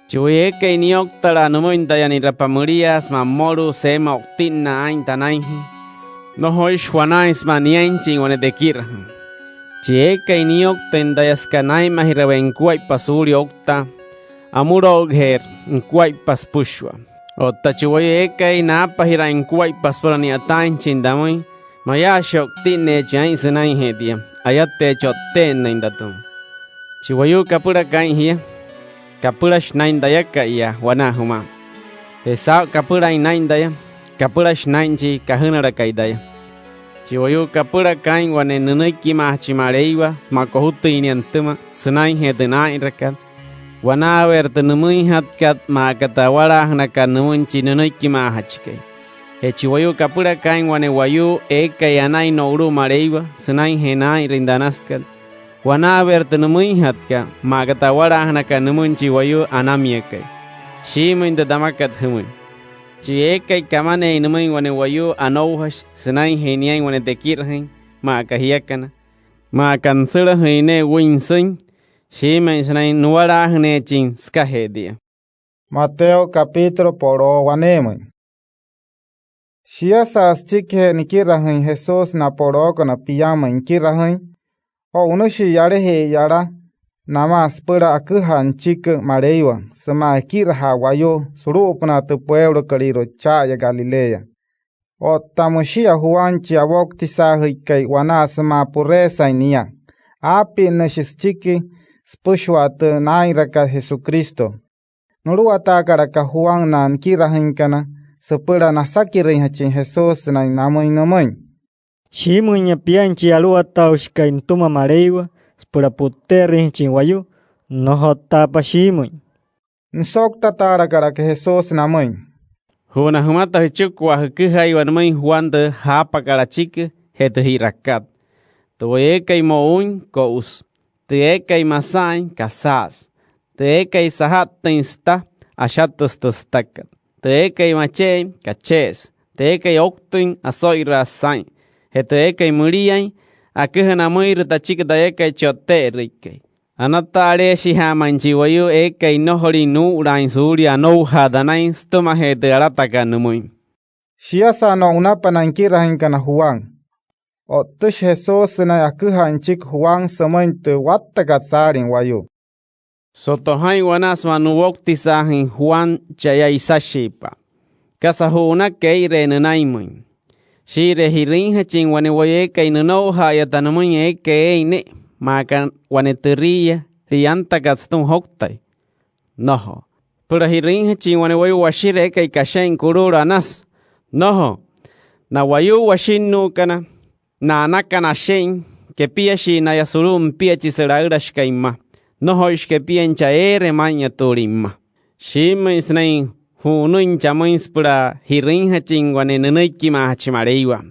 Chuye kai nioktara numoinda ya nirapamurias mamoru sema oktina ain tanaihi. Nohoi shwanais manianchin wane dekira. Chie kai niokten yaskanai mahirawen kuai pasuri okta. Amuro ogher kuai pas pushwa. Otta chuye kai napa hirain kuai paspora ni atain chindamoi. Maya shok tine chain senai hedia. Ayate chotte naindatum. Chiwayu kapura kain hia. Kapura shnain dayaka iya wana huma. Esa kapura inain daya. Kapura shnain chi kahunara kaidaya. Chiwayu kapura kain wane nunaki ma chimareiwa makohutu iniantuma senai hedena irakat. Wana werte numui hatkat ma katawara hanaka numunchi nunaki ma hachike. Chiwayu kapura kain wane wayu eka yanai no uru mareiwa senai henai rindanaskat. Wana werte numui hatka ma katawara hanaka numunchi wayu anamiekai. Shimun de damakat humun. Chiekai kamane numui wane wayu anouhash senai heniai wane tekirhen ma kahiakana. Ma kansura hene winsin. Shimen senai nuara hene chin skahedia. Mateo capítulo poro wanemun. Shia sas chikhe nikirahin Jesus na poro kona piyama inkirahin. O unushi yare he yara. Nama spura akuhan chik mareiwa. Sama kirha wayo surupna tu pueblo kaliro chaya Galilea. O tamushia huanchi awok tisahikai wana sama puresa inia. Api nashis chiki spushwat nairaka Jesucristo. Nuruata karaka huang na nkirahin kana. Sepura nasakirin hachin Jesus na namoy namoy. Shimunya pianchi aluata ushkain tuma mareiwa. Spura puterin chinwayu. Noho tapa shimuny. Nsok tatara karaka Jesus namoy. Huna humata hichukwa hukihai wanmoy huanda hapa karachik hetu hirakat. Tuekai moun kous. Tuekai masain kasas. Tuekai sahat tinsta ashatus tustakat. Tuekai mache kaches. Tuekai oktin asoira sain. Hetuekai muriai akuhana muir tachik daekai chote rikai. Anatare shihamanchi wayu ekai nohori nu urain surya no hadanain stuma hetu arataka numui. Shiasa no unapanankirahin kana Juan. O tush Jesus na akuhan chik Juan samointe wattakat sarin wayu. Sotohain wanas manuwokti sahin Juan chaya isashipa. Kasahuna keire nanaimun. Shire hirin hachin wane waye kay nuno hayatanamun eke eine. Makan wane teria rianta gatstun hoktay. Noho. Pura hirin hachin wane wayu washire kay kashain kurura nas. Noho. Na wayu washin kana. Na anakana shen. Que pia shi na yasurum pia chiseraurash kaima. Noho ishke pia encha ere maña turimma. Shima isnain. Hunuin chamoins pura hirin hachin wane nunuiki ma hachimareiwa.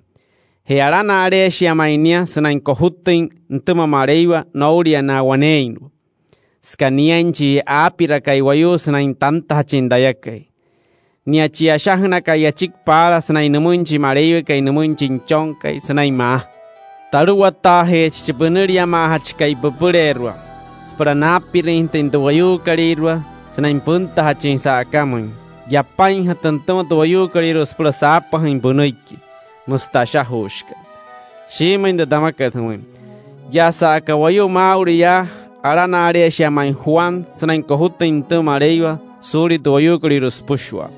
He arana are shiamainia sunain kohutin ntuma mareiwa nauria na waneinu. Skanianchi apira kai wayu sunain tanta hachindayakai. Niachia shahna kai achik para sunain numunchi mareiwa kai numunchi chonkai sunain ma. Taruwata he chichipunuria ma hachikai pupurerwa. Spura napirin tintu wayu karirwa sunain punta hachin saakamun. Yapain hatantama tuwayu kariros pura sapa hain bunuiki. Mustasha hushka. Shima inda damakat huim. Ya saaka wayu mauri ya. Arana area shiamain Juan. Sanain kohuta intu mareiwa. Suri tuwayu kariros pushwa.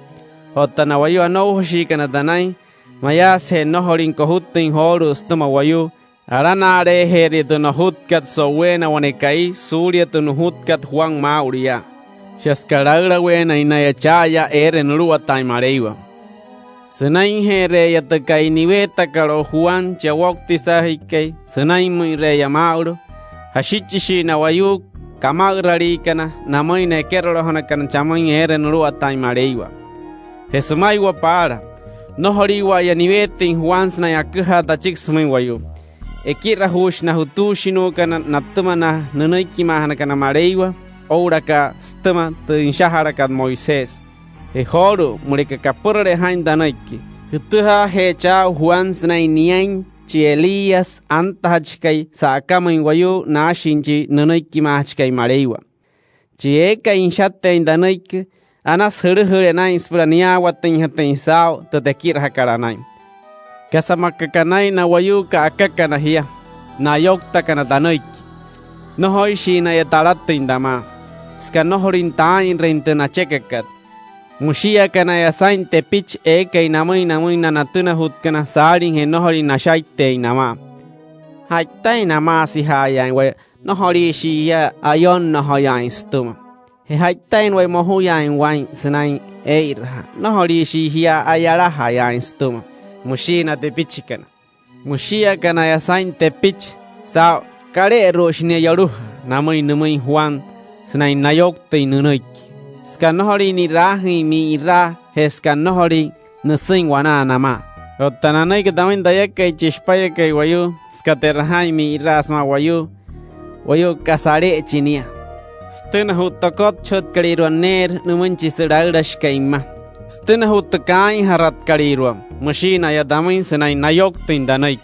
Hotana wayu anouhoshika na danai. Maya se nohorin kohuta in horus tuma wayu. Aranare heri tu nahutkat sowena wanekai surya tu nahutkat Juan Mauria. Shaskaragra wena inaya chaya ere nurua taimareiwa. Senain here yatakai niweta karo Juan chawakti sahikei. Senain muire ya Mauro. Hashichishi na wayu kamagrari kana namai ne kerro hana kana chamai ere nurua taimareiwa. Hesumaiwa para. Nohoriwa ya niwete Juan na yakuha tachik sumai wayu. Ekira hush na hutushino kana natuma na nanaiki mahana kana mareiwa. Ouraka stama te inshahara kad Moisés. E horo mureka kapurre hain danaiki. Hutuha hecha Juan snai niain chi Elias antahachkai sa akama inwayo na shinji nanaiki mahachkai mareiwa. Chi eka inshatte indanaiki anas hurhure na inspirania watin hatin sao te tekira hakaranai. Kasamakkanai na wayu ka akakana hia. Na yokta kana danaiki. No hoishi na yatalatte indama. Ska nohorin tain rente na chekakat. Mushia kana ya sain te pitch eka inamai na natuna hutkana sarin he nohorin na shaite inama. Haita inama si hayan we nohori shia ayon nohoyan stuma. He haita in we mohuyan wain sinain eirha. Nohori shia ayara hayan stuma. Mushina te pitchikana. Mushia kana ya sain te pitch sao kare roshne yaruha namai namai Juan. Snai nayok te nunuik. Skanohori ni rahi mi ira heskanohori nusin wana nama. Otananai ke damin dayaka chishpaya ke wayu skaterahai mi ira asma wayu kasare chinia. Stena hutokot chot kaliru ner numunchi siragdash kaima. Stena hutokai harat kaliru. Machina ya damin snai nayok te indanaik.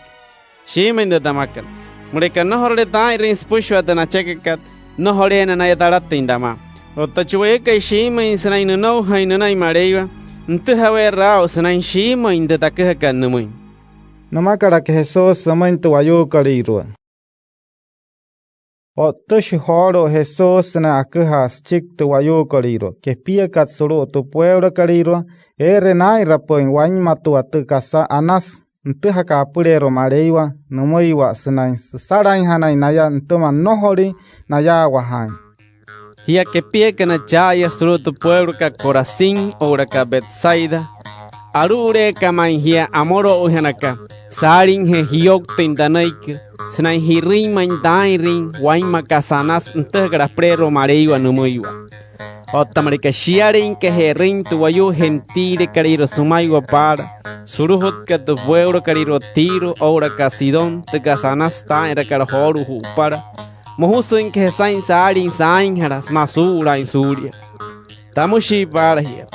Shimen de damakan. Mereka nohore tai rins pushwa dana chekakat. No horena na yatarat indama. O tachuwe kai shima in sanai no haina nai mareiwa. Ntu hawe rao sanai shima in de takaka numui. Namakara que Jesus samain tu ayu kalirua. O tush horo Jesus na akuhas chik tu ayu kalirua. Que pia katsuru tu pueblo kalirua. Ere nai rapo in wain matu atu kasa anas. Ntu haka apurero mareiwa. Numuiwa sanai sarai hanai naya ntuma nohori naya wahain. Hia que pie kana chaya suru tu pueblo ka Corazín ora ka Betsaida. Arure kamai hia amoro uhanaka. Sarin he hiok tindanaik. Sanai hirin main dairin wain makasanas ntu grasprero mareiwa numuiwa. Otamarika shiarin que herin tu wayu gentile cariro sumaiwa para. Suruhut ka tu pueblo cariro tiro ora ka Sidón te kasanasta era carhoru para. Mohusin que sain sarin sain haras masura in suria. Tamushi para hia.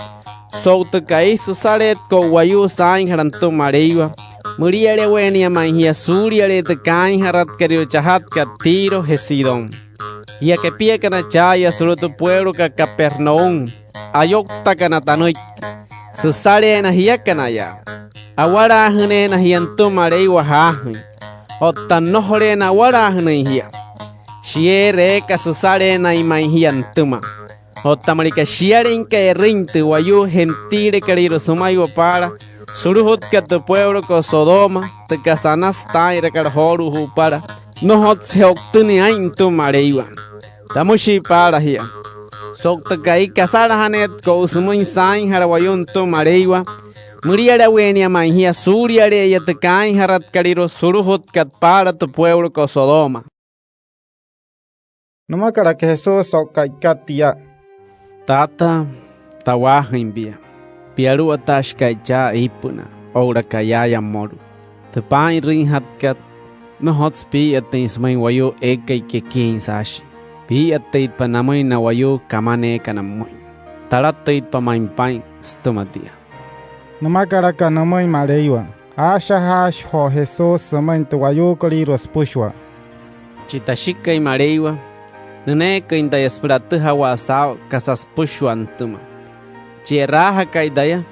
So te kais saret ko wayu sain haranto mareiwa. Muriere wenia man hia suria le te kain harat cariro chahat ka tiro he Sidón. Hia que pie kana chaya suru tu pueblo ka Capernaum. Ayokta kana tanoik. Susare na hia kana ya. Awara hne na hianto marei wahahin. Otta nohore na wara hne hia. Shiere ka susare na imai hiantuma. Otta marika shiaren ka erintu wayu gentile cariro sumai para. Suruhut ka tu pueblo ko Sodoma. Te kasanas ta ira karhoru para. No hot se oktuni aintu mareiwa. Tamushi para hia. Sokta kai kasara hanet ko usumuin sain harawayun tu mareiwa. Muriara wenia manhia suriare yatakai harat kariro suruhut kat para tu pueblo ko Sodoma. Namakara que Jesus sokai katia. Tata tawahimbia. Piaru atash kaicha ipuna. Ora kayaya moru. Tepai ring hatkat. No hot spi atins main wayo ekai ke kin sashi. Pi atait panamay na wayo kamane kanamoy. Taratait pa main pain stomatia. Namakara ka namoy mareiwa. Asha hash ho Jesus samain tu wayo kaliros pushwa. Chitashika mareiwa. Nune ka indaya spratu hawa sao kasas pushwa antuma. Cheraha ka idaya.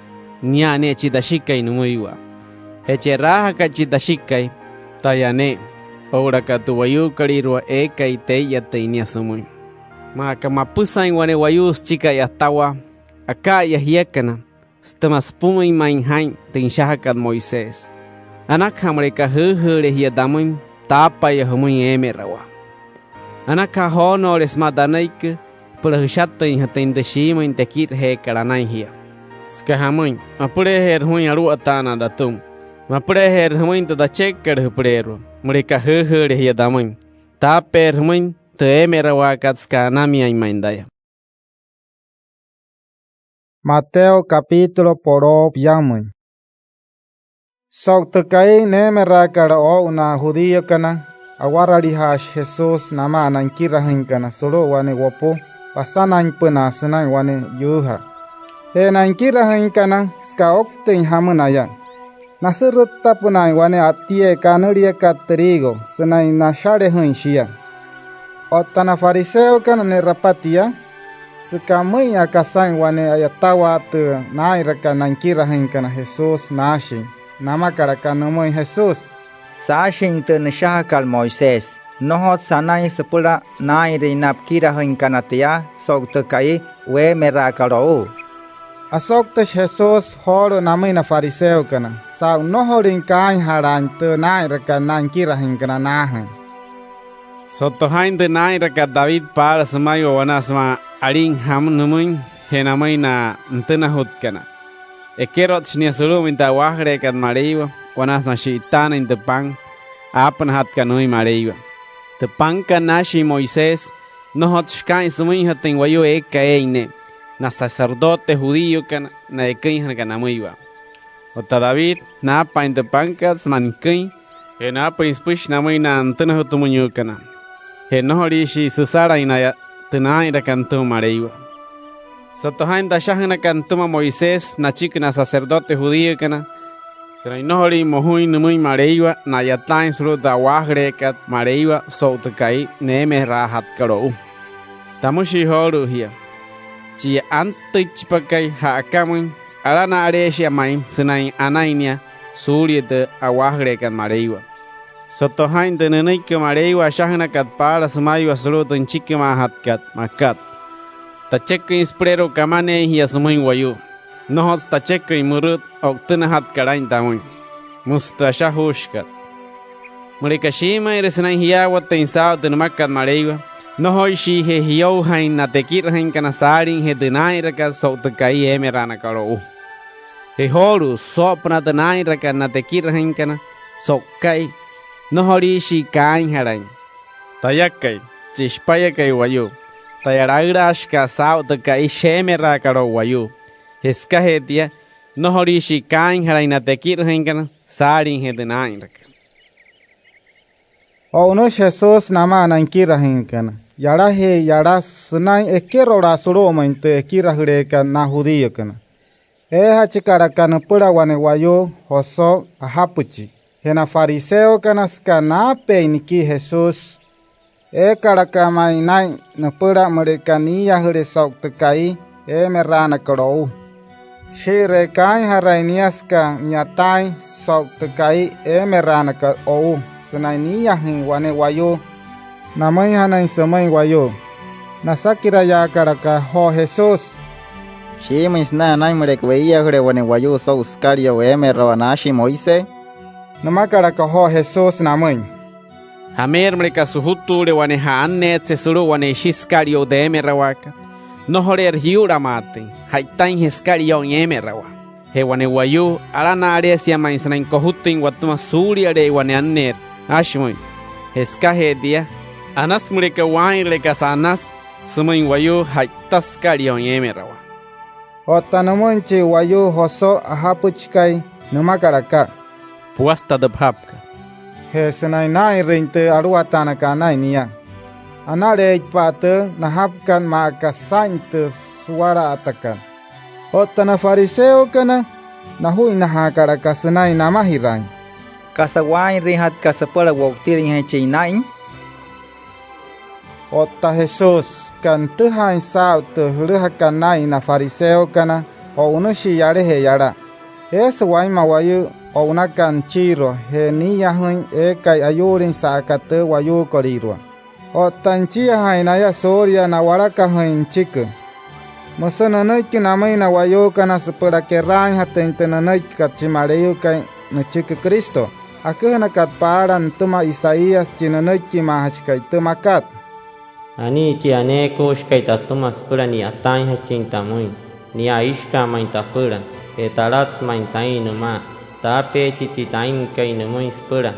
Nyane chitashika inumuiwa. He cheraha ka chitashika tayane. Ora ka tu wayu kalirwa eka ite yatainia sumui. Maka mapusain wane wayus chika yatawa. Aka yahiekana. Stamas puma in main hain tin shahakat Moisés. Anak hamre ka huhure hiadamun tapa ya muy emerawa anaka hono les madanaik pula shatta in hatin de shima in tekit he karanai hia ska hamun apure her hui aru atana datum mapure her huin da checker huprero murika he hia damun taper huin te emerawa katska nami ai maindaya. Mateo capítulo poro piamui. Sok tekai ne merakara o una judío kana awarari hash Jesus nama anankira hinkana solo wane wopo pasana impena sena wane yuha. He nankira hinkana ska okte hamunaya. Nasirutta punai wane atie kanuria katerigo sena nashare hinshia. Otana fariseo kana ne rapatia. Sekamai akasan wane ayatawa te nairaka nankira hinkana Jesus nashi nama karaka namoi Jesus Sashin te nashakal Moises nohot sanai sepula naire napkira hinkana tia sok te kai we merakaro asok te Jesus horo namai na fariseo kana sa nohorin kai haran te nairaka nankira hinkana nahan sotohain de nairaka David para samayo wanasma aring ham numuin henamai na ntena hutkana ekerot shnia sulu minta wahre kan mareiwa wanas na shitana in tepang apan hat kanui mareiwa tepang kanashi Moisés no hot shkai sumuin hatin wayo ekaine na sacerdote judío kan na ekin kanamuiwa ota David na pa in tepankat mankin ena pa inspush namai na ntena hutumunyu kana henohori shi susara inaya tenai ra cantu mareiwa sotohain da shahna cantuma Moisés na chikna sacerdote judío kana serainohori mohui numui mareiwa na yatain suru da wahre kat mareiwa soutkai neme rahat karo tamushi horu hia chi antich pakai ha kamun arana aresia main senai anainia suri de awahre kat mareiwa sotohain de nenai ke mareiwa shahna kat para smayu asuru tun chikma hat kat makat tachek inspirero kamane hi asmui wayu nohos tachek imurut oktena hat karain tamun mustasha hushkat murikashima iresnai hiya wat insao de makat mareiwa nohoi shi he hiyo hain na tekir hain kana sarin he denai raka soutkai emerana karo he horu sopna denai raka na tekir hain kana sokai nohori shi kain harain tayakai chishpayakai wayu tayaragrash ka sao de kai shemera karo wayu heska hetia nohori shi kain harain na tekir hain sarin he denai raka o no Jesus nama nankira hinkana yara he yara sunai ekero rasuro mente ekira hureka na judío kana hachikara kana pura wane wayu hoso ahapuchi hena fariseo kana skana peiniki Jesus karaka mainai na pura merekania hure sok tekai merana karo shire kai harainiaska nyatai sok tekai merana karo senai niyahin wane wayu namai hanai samai wayu nasakira ya karaka ho Jesus Shimis na nai merek veia hure wane wayu so uskario emero nashi Moise namakara ho Jesus namai hamer mereka suhutu le wane hanne tsesuru wane shiskario de emerawaka no horer hiura mate haitain hiskario emerawa he wane wayu arana aresia mainsnain kohutin watuma suri are wane anner ashmoy heska he dia anas mereka wain leka sanas sumain wayu haitaskario emerawa otanamonche wayu hoso ahapuchkai namakara puasta de bhapka he senai nai rente aruatana kana nia anare ipate nahapkan maka sainte suara atakan otana fariseo kana nahui nahakara kasenai namahirai kasawai rihat kasapala woktiring he chinai ota Jesus kan tuhain sao te huluhakanai na fariseo kana o unushi yare he yara es waima wayu o unakan chiro he niya hun kai ayurin sakate wayu korirwa o tanchia hainaya soria na waraka hun chik mosananai kinamai na wayu kana sepura keran hatente nanai kachimareyu kai na chik Kristo akehnakat paran tuma Isaías chinanaki mahachkai tumakat. Ani chi ane koshkai tatumas pura ni atain hachin tamuin. Ni aishka main tapura. Etalats main tain numa. Tape chichi tain kai numuin spura.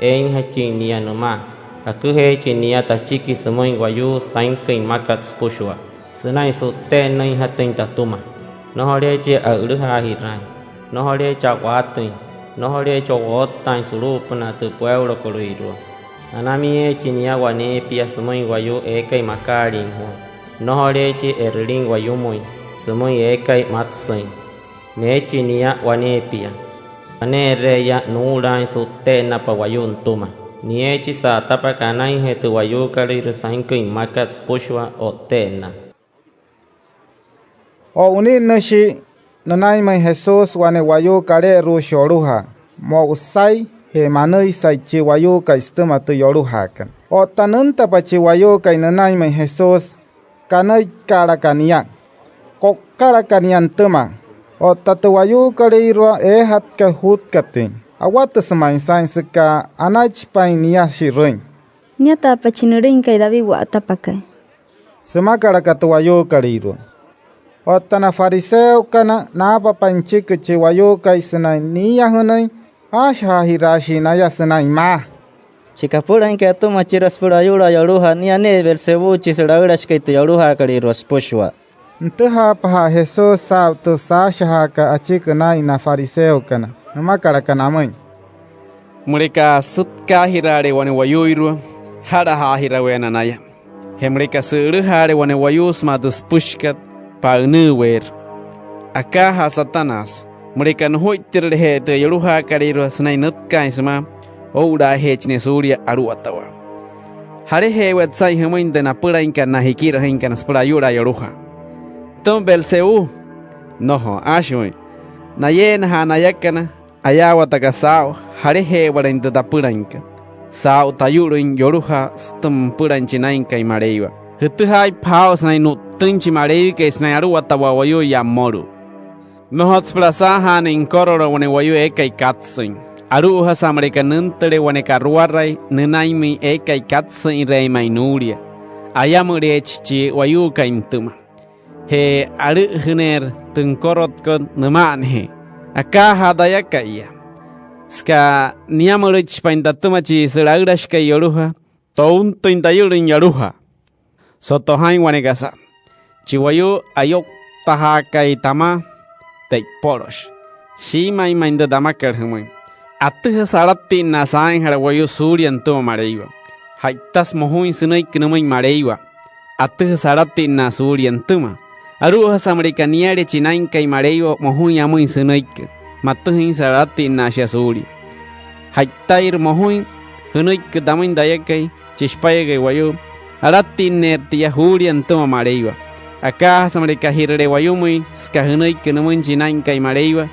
Ein hachin ni anuma. Akuhe chi ni atachiki samuin wayu sain kai makat spushwa. Senai su ten nai hatin tatuma. No hore chi auluha hirai. No hore cha watin. No hore cho wotain surupana tu pueblo coloiro. Anami chinia wane pia sumoi wayu ekai makarin ho. No hore chi erling wayu moi. Sumoi ekai matsain. Ne chinia wane pia. Ane reya nurai su tena pa wayu tuma. Nie chi sa tapa kanai he tu wayu kalir sain kai makat spushwa o tena. O unin nashi nanai mai Jesus wane wayu kare ru shoruha. Mo usai he manai sai chi wayu kai stema tu yoruha kan. O tananta pa chi wayu kai nanai mai Jesus kanai kara kaniya. Kok kara kaniyan tema. O tatu wayu kare ru hat ka hut katin. Awat semai sain seka anach pai niya shirin. Nyata pa chinirin kai davi wa tapakai. Sema kara katu wayu kare ru. O tana fariseo kana na papanchik chi wayu kai senai niya hunai. Asha hirashi naya senai ma. Chikapura inka tu machiras pura yura yaruha ni ane Belzebu chisaragrash kai tu yaruha kari rospushwa. Ntuha paha Jesus sa tu sa shahaka achik nai na fariseo kana. Nama karakana mãe. Mureka sutka hirare wane wayuiru hara ha hirawe nanaya. Hemreka suru hare wane wayus madus pushkat pa nuwer. Akaha Satanas. Mereka nuhoitir he te yaruha kariru snai nutka isma oura hechne surya aru atawa. Hare he wetsai hemain de na pura inka na hikira hinka na spura yura yaruha. Tom Belzebu noho ashoi. Na yen ha na yakana ayawa tagasao hare he warinda da pura inka. Sao tayuru in yaruha stum pura inchina inka imareiwa. Hutuhai pao snai nutunchi mareika snai aru atawa wayo yamoru. Nohots plasa han in kororo wane wayu ekai katsin. Aru hasamreka nuntere wane karuarai nunaimi ekai katsin rei mainuria. Ayamure chichi wayu kaintuma. He aru hiner tunkorot kon numan he. Aka hadaya kaya. Ska niamure chpaintatuma chi siragrash kai yoruha. Tounto intayurin yaruha. Sotohain wane gasa. Chiwayu ayok taha kai tama. Tay poros. Shima imainda damakar humay. Atuh sarati nasain harawayo surian to mareiwa. Haitas mohuin sunay kinumay mareiwa. Atuh sarati nasurian tuma. Aruha samarikaniare chinain kay mareiwa mohuin amuin sunay. Matuhin sarati nasya suri. Haitair mohuin hunay kadamin dayakay chishpayagay wayo. Arati nertia hurian tuma mareiwa. Acá samarika hirre wayumui skahunai kenumun chinain kai mareiwa.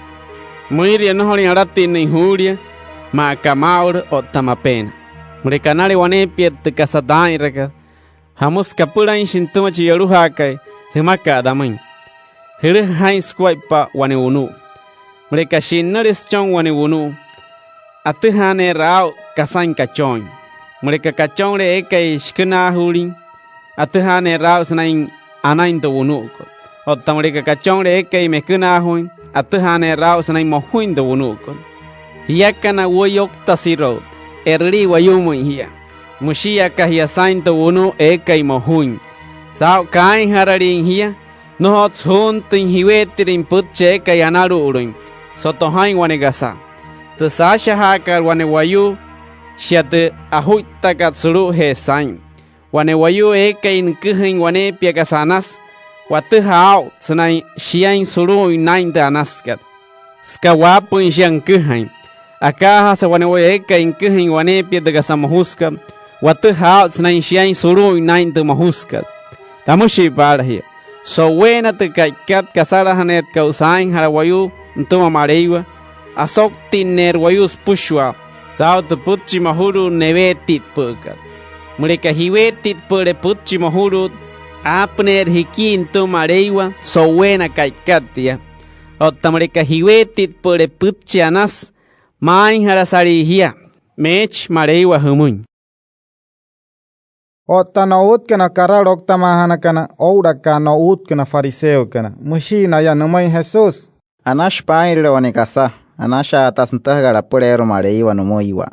Muiria no hori arati ni huria ma kamaur o tamapena. Murikanare wane piet kasadai reka. Hamus kapura in shintuma chi yaruha kai himaka damain. Hire hain squaipa wane unu. Murika shinnaris chong wane unu. Atuhane rao kasain kachon. Murika kachon re ekai shkuna hurin. Atuhane rao snain anain to unukot. O tamarika kachon re ekai mekuna huin. Atuhane rao sanay mohuin to unukot. Hiyakana woyok tasiro. Erri wayumuin hiya. Mushia kahia sain to unu ekai mohuin. Sao kain hararin hiya. Nohot huntin hiwetirin putche ekai anaru uruin. Sotohain wanegasa. Tu sasha hakar wane wayu. Shiate ahuita katsuru he sain. Wane wayu ekai nkuhin wane piakasanas. Watu hao sanay shiain suru inain de anaskat. Skawapu in shian kuhain. Akaha sa wane wayu ekai nkuhin wane piakasamohuska. Watu hao sanay shiain suru inain de mahuskat. Tamushi para hiya. So wena te kaikat kasara hanet kausain harawayu ntuma mareiwa. Asok tiner wayus pushwa. Sao te putchi mahuru nevetit pukat. Mereka hiwetit pere putchi mahurut apner hikin to mareiwa so wena kaikatia. Otta mereka hiwetit pere putchi anas Main harasari hia. Mech mareiwa humuin. Ota na ut kana kararok tamahana kana ouda kana ut kana fariseo kana. Mushina ya numai Jesus. Anash paire wane kasa. Anasha atas ntahgara purero mareiwa no moiwa.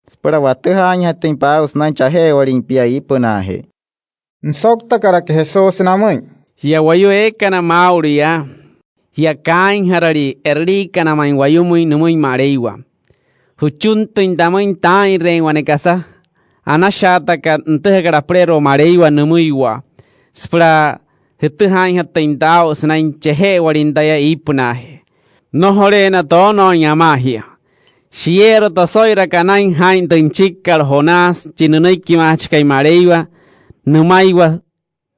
Spura watuha anya timpaus nancha he olimpia ipunahe. Nsokta kara que Jesus namai. Hia wayu ekana mauria. Hia kain harari erli kana main wayu mui numui mareiwa. Huchunto indamain tain ren wane kasa. Anashata ka ntahgara purero mareiwa numuiwa. Spura hituhain hatindao snain chehe walindaya ipunahe. No horena tono nyamahia. Shiero to soira kanain hain tinchikar Jonás chinuniki machkai mareiwa numaiwa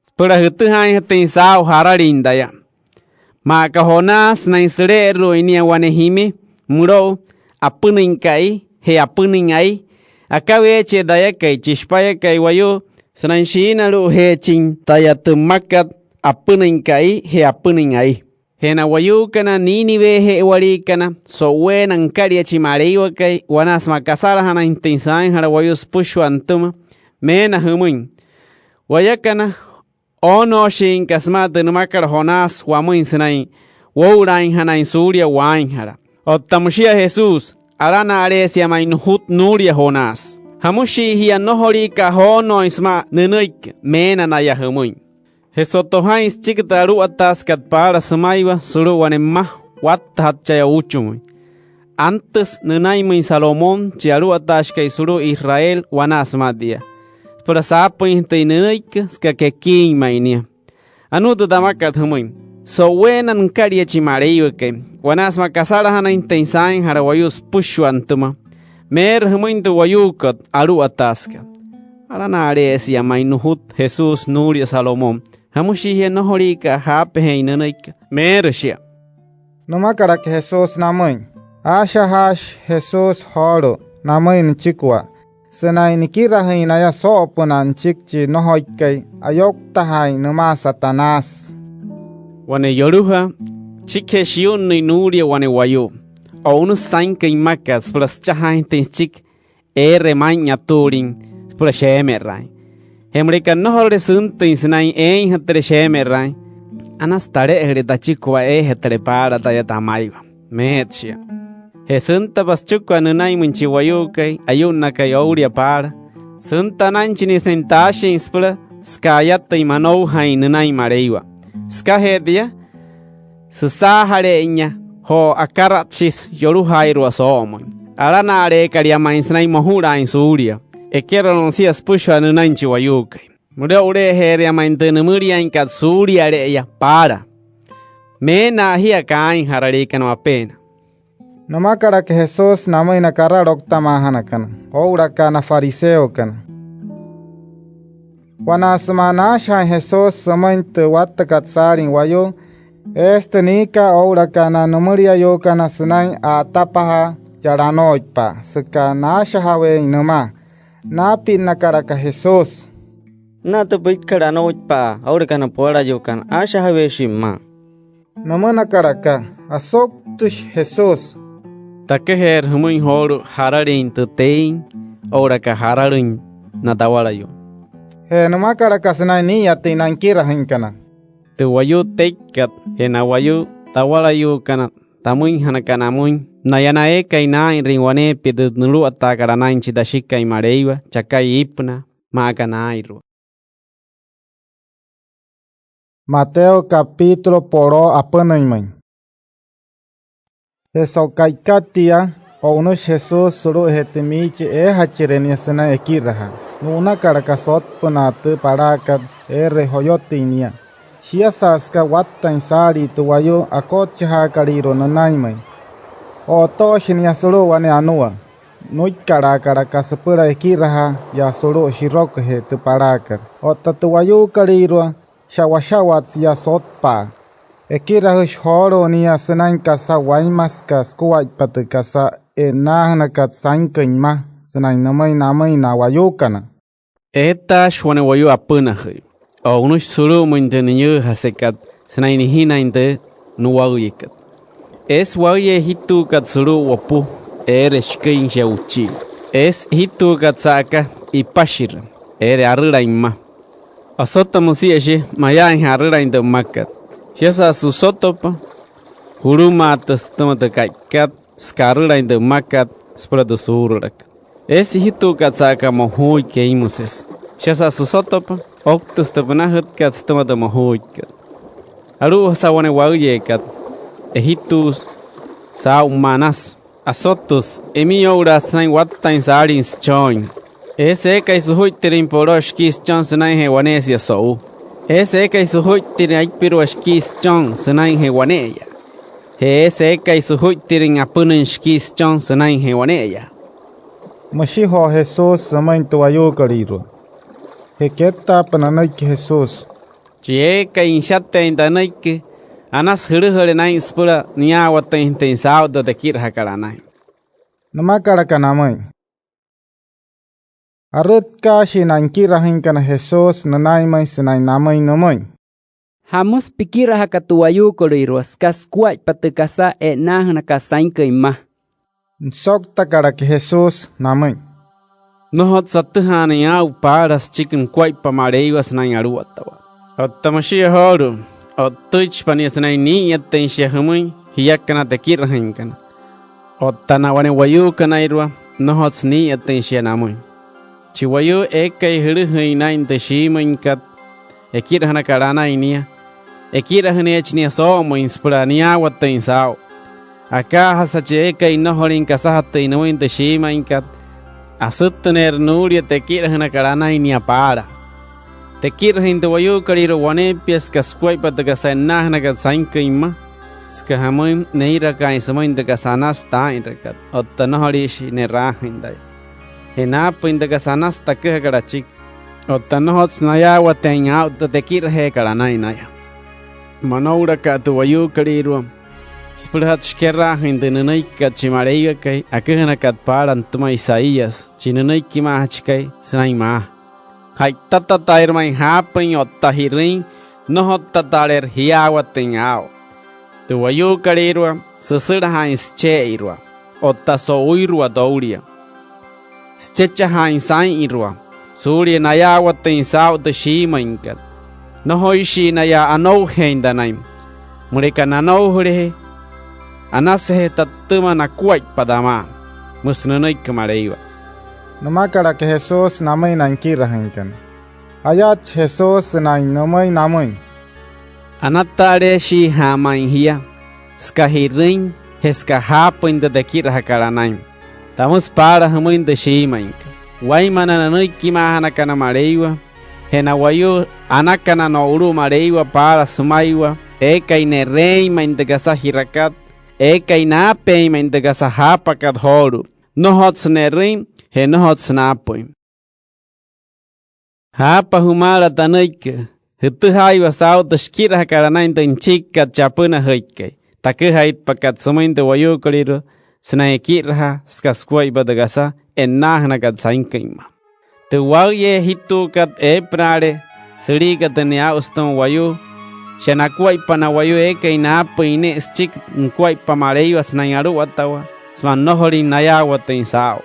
spura hutu hain tinsao hararindaya. Maka Jonás nain sereru inia wanehime muro apuninkai he apuningai akaweche daya kai chispaya kai wayo sanan shina lu he chin tayatumakat apuninkai he apuningai. Hena wayu kana Ninive he wari kana so wenan karia chimareiwa kai wanas makasara hana intensan hara wayus pushu antuma mena humuin wayakana ono shin kasma denumakar Jonás wamuin sinai wourain hana insuria wain hara ottamushia Jesus arana aresia main hut nuria Jonás hamushi hia nohori ka hono isma nenuik mena naya humuin. Hesotohais chiktaru atas kat para semaiwa suru wanemma wat hatchaya uchumi. Antes nenaimin Salomón chiaru atas kai suru Israel wanas madia. Para sapo inteinaik skakekin mainia. Anutu damakat humuin. So wenan karia chimareiwa ke. Wanas makasara hana intensain harawayus pushu antuma. Mer humuin tu wayukot aru ataska. Arana aresia mainuhut Jesus nuria Salomón. Hamushi no horika hape heinaik mershia. Numa kara que Jesus namai. Asha hash Jesus horo namai nchikwa. Senai nikira heinaya sopunan chikchi no hoikai ayok tahai numa Satanás. Wane yoruha chike shiun ni nuria wane wayo. Onu sain kai makas plus chahain tens chik maña turing plus shemerai. Hemrika no hore sunto insnai hatre shemerai. Anastare heredachikwa hetre para taya tamaiwa. Metsia. Hesunta paschukwa nunai munchiwayukai ayuna kai auria para. Sunta nanchini sentashi inspura skayata imanou hain nunai mareiwa. Skahedia susahare inya ho akarachis yoruhairu asomoy. Arana are kariama insnai mohura insuria. Ekero non sia spusho anunanchi wayukai. Mure ure heria maintene muria in katsuria reya para. Mena hia kain hararika no apena. Nama kara que Jesus namai na kara rokta mahana kana. Oura kana fariseo kana. Wanasmana sha Jesus samaint watta katsarin wayo. Este nika oura kana numuria yo kana sunai atapaha jaranoipa. Seka nasha hawe inama. Napi na kara ka Jesus. Na to bait kara no pa aur kana pora jo kan asha have shimma. Namana kara ka asok tush Jesus. Takeher humuin horu hararin tutein aura ka hararin na tawala yo. He nama kara ka sanai ni yate nankira hinkana. Tu wayu tekat he na wayu tawala yo kana tamuin hanakana muin. Nayana eka ina rinwane pidu nulu atakara na inchidashika imareiwa chakai ipna makanairu. Mateo capítulo poro apanaimai. Eso kaikatia o uno Jesus suru hetimichi hachirenia sena ekiraha. Nuna karakasot punatu parakat rehoyotinia. Shia saska watta insari tuwayo akochaha kariro nanaimai. O toshinia suru wane anua. Nuit karakara kasapura ekiraha ya suru shirok he tu parakat. O tatuwayo kariro shawashawat ya sotpa. Ekirahush horo niya senain kasa waimas kas kuwait patu kasa nahnakat sainkainma senain namay na wayukana. Eta shwane wayu apunahi. O unush suru muinteninyu hasekat senain hina inte nuwawikat. Es waye hitu kat suru wapu shkin shauchi. Es hitu katsaka y pashir. Arrira imma. Asota musiashi maya en arrira in the market. Shasa su sotopa. Huruma tastamata kaikat. Skarrira in the market. Spura do sururak. Es hitu katsaka mohui keimuses. Shasa su sotopa. Octus tapanahat kat stamata mohui kat. Aru sawane wauye kat. Ehitus sa humanas. Asotus emiora snain watain sarins join. Ese kai suhuit tirin poroshkis chon snain hewanesia so. Ese kai suhuit tirin piroshkis chon snain hewaneya. Ese kai suhuit tirin apunishkis chon snain hewaneya. Mashiho Jesus samain tuayo kariro. Heketa pananaik Jesus. Chie kai inshate intanaik. Anas huru nain spura niya watain tensao do de kir hakaranai. Namakara kanamai. Arut ka shinanki rahin kana Jesus nanai mai sinai namai namai. Hamus pikira hakatuayu koriros kas kuat patekasa nah nakasain keimah. Nsok takara ke Jesus namai. Nohot satuhani au paras chicken kuat pamareiwas nain aruatawa. Ottamashi horu. Otuch paniasnai ni yatten shahumui hiyakana te kirrahin kana. Ottana wane wayu kana irwa nohots ni yatten shanamui. Chiwayu ekai hiruhui nain te shimain kat ekirrahana karana inia. Ekirrahane echnia somo inspura niya watten sao. Aka hasache ekai nohorin kasahatte inuin te shimain kat. Asuttener nuria te kirrahana karana inia para. Te kirrahin te wayu kariro wane pias kaskuai pataga sanah naga sainkaima. Skahamoim neira kai samain daga sanas ta inrakat. Otta nohorish ne rahin dai. Henap indaga sanas takhe garachik. Otta nohots naya waten out te kirhe karanai naya. Manoura ka tu wayu kariro. Spurhat shkerrahin de nanai kat chimareiga kai akehna kat paran tuma Isaías. Chinanai kimahachkai snaima. Hai tata tair mai hapen otta hirin nohot tataler hiawaten ao. Tu wayu karirwa susura hains cheirwa otta soirwa douria. Stecha hains sain irwa surya nayawaten sao de shimainkat. Nohoishi naya anou heindanaim. Mureka nanou hore anasehe tatuma nakuait padama. Musnanai kamareiwa. Namakara ke Jesus namai nanki rahinkan. Ayat Jesus nain namai namai. Anatare shi hamain hiya. Skahirin heskahapo inda de kirahakaranai. Tamus para hamain de shimainka. Wai manananui kimahana kana mareiwa. Hena wayu anakana no uru mareiwa para sumaiwa. Eka ine reima indegasa hirakat. Eka ina peima indegasa hapakat horu. No hots ne reim. He nohots napoim. Hapa humara tanaike. Hitu haiwa sao tashkira hakaranain ta inchikat chapuna haike. Taku hait pakat sumain ta wayu kariro. Snaekirha skaskuai badagasa ennahna kat sainkaima. Te waye hitu kat prare. Siri kat nia ustom wayu. Shanakuai pana wayu eka inapa ine schik nkuai pamareiwa snayaru watawa. Sman nohori nayawatin sao.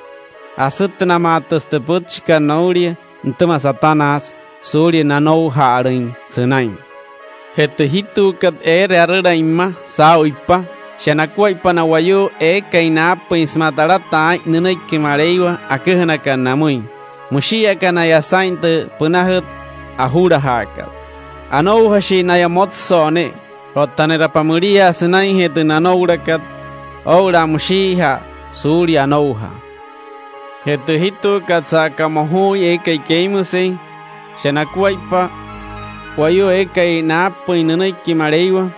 Asutna matas te putchka nauria, ntuma satanas, surya nanou harin, senain. Het hitu kat arrira imma, sao ipa, shanakuai panawayu kainapa ismatarata, nenai kimareiwa, akehana kanamui. Mushia kanaya sainte, punahut, ahura haka. Anou hashi naya motsone, otanera pamuria, senain het nanourakat, ora mushiha, surya nouha. Hetu hitu katsaka mohui ekai keimusei, shanakuaipa, wayu ekai napo inanai kimareiwa,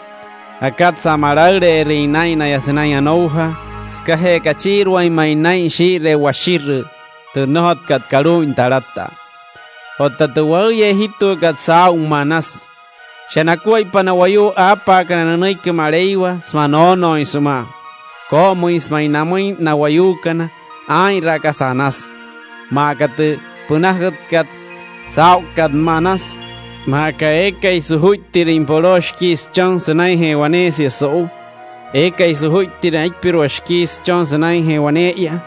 akatsa maragre reinai na yasenai anouha, skahe kachirwa imainai shire washir, tu nohot kat karu intarata. Otatuwaye hitu katsa umanas, shanakuaipa na wayu apa kananai kimareiwa, smanono isuma, komu ismainamui na wayu kana, ay rakasanas makat punahat kat sao kat manas maka ekai suhuit tirin poroshkis chon senai hewanesi so Eka isuhuit tira ikpiru ashkis chon sanay he waneya.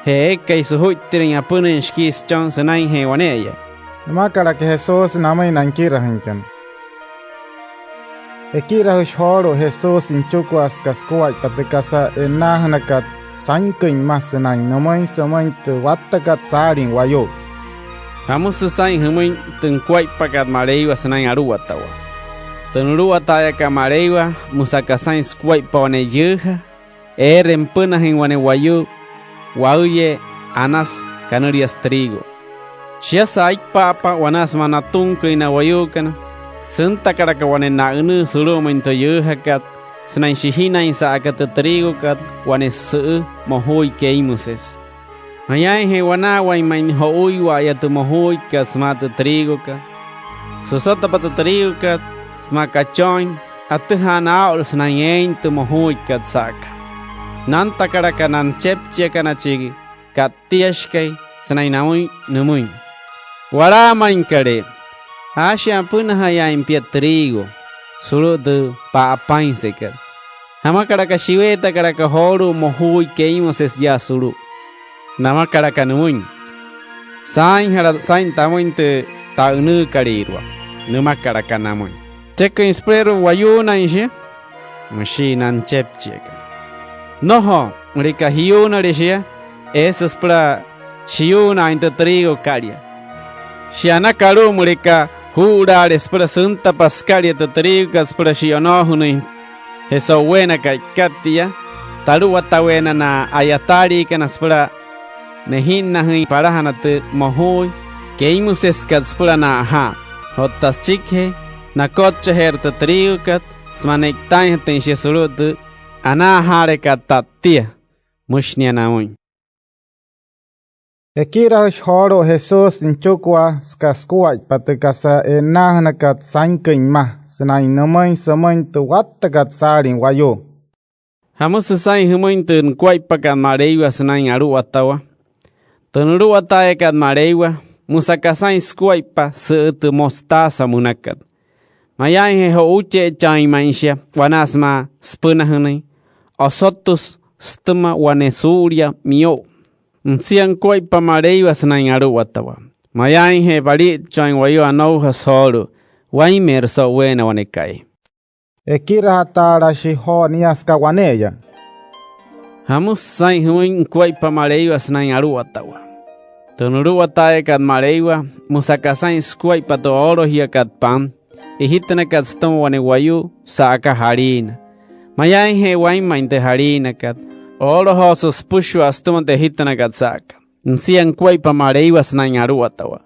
He eka isuhuit tira yapuna ashkis chon sanay he waneya. Makara que Jesús namay nankira hinkan. Ekira hushoro Jesús inchukuas kaskuay patekasa enahnakat sankin mas nanay namay samay te watakat sarin wayo. Hamus sanay humay tengkway pakat mareiwa sanay aruwatawa. Tenuruwataya ka mareiwa musaka sanay skway pawane yuha. Rempuna hin wane wayo. Wauye anas canurias trigo. Shia saik papa wanas manatun kaina wayukana. Senta karaka wane na unu suru minto yuhakat. Sanay shihina insa akat trigo kat wane su mohoy keimuses. Mayay he wana way main hoy waya tu mohoy kat smata trigo kat. Susota pata trigo kat smaka choin atuhana ol sanayen tu mohoy kat saka. Nanta karaka nan chepche kana chigi kat tiashkay sanay namoy numuy. Wala main kare. Asya puna haya impia trigo. Sulu de paapain sekat. Hama karaka shiweta karaka horu mohui keimos es ya sulu. Nama karaka numuin. Sain tamuin te taunu karirwa. Numa karaka namuin. Cheko inspero wayuna inshe. Mashi nan chepcheka. Noho, murika hiuna rishia. Esos pra shiuna inte trigo karia. Shiana karu murika hura espera santa pascaria te trigo espera shiono huni. Eso buena katia. Taru watawena na ayatari kana espera nehinna hui parahana te mohui. Keimus eskat espera na ha. Hotas chikhe na koche her te trigo kat smanek tain ten shesulutu ana hare katatia. Mushnia namun. Ekira hushoro Jesús inchukwa skaskuay patekasa enahnakat sankin ma sanay namay samay tu watakat sarin wayo. Hamus sanay humain tun kway pakat mareiwa sanay aruwatawa. Tunuruwataya kat mareiwa musakasay skway pa seut mostasa munakat. Mayay he ho uche chay mainsya wanasma spunahunay. Osotus stuma wanesuria mio. Msian kway pa mareiwa sanay aruwatawa. Mayay he barit chay wayo anauha soro. Waimer so wena wanekai. Ekira hatara shiho niaska waneya. Hamus say huin kway pa mareiwa sanay aruwatawa. Tunuruwataya kat mareiwa musakasay skway pa to oro hiya kat pan. Ihitana kat stoma wane wayo saaka harina. Mayay he waimain te harina kat. Oro hosos pushu astuma te hitana kat saka. Nsian kway pa mareiwa sanay aruwatawa.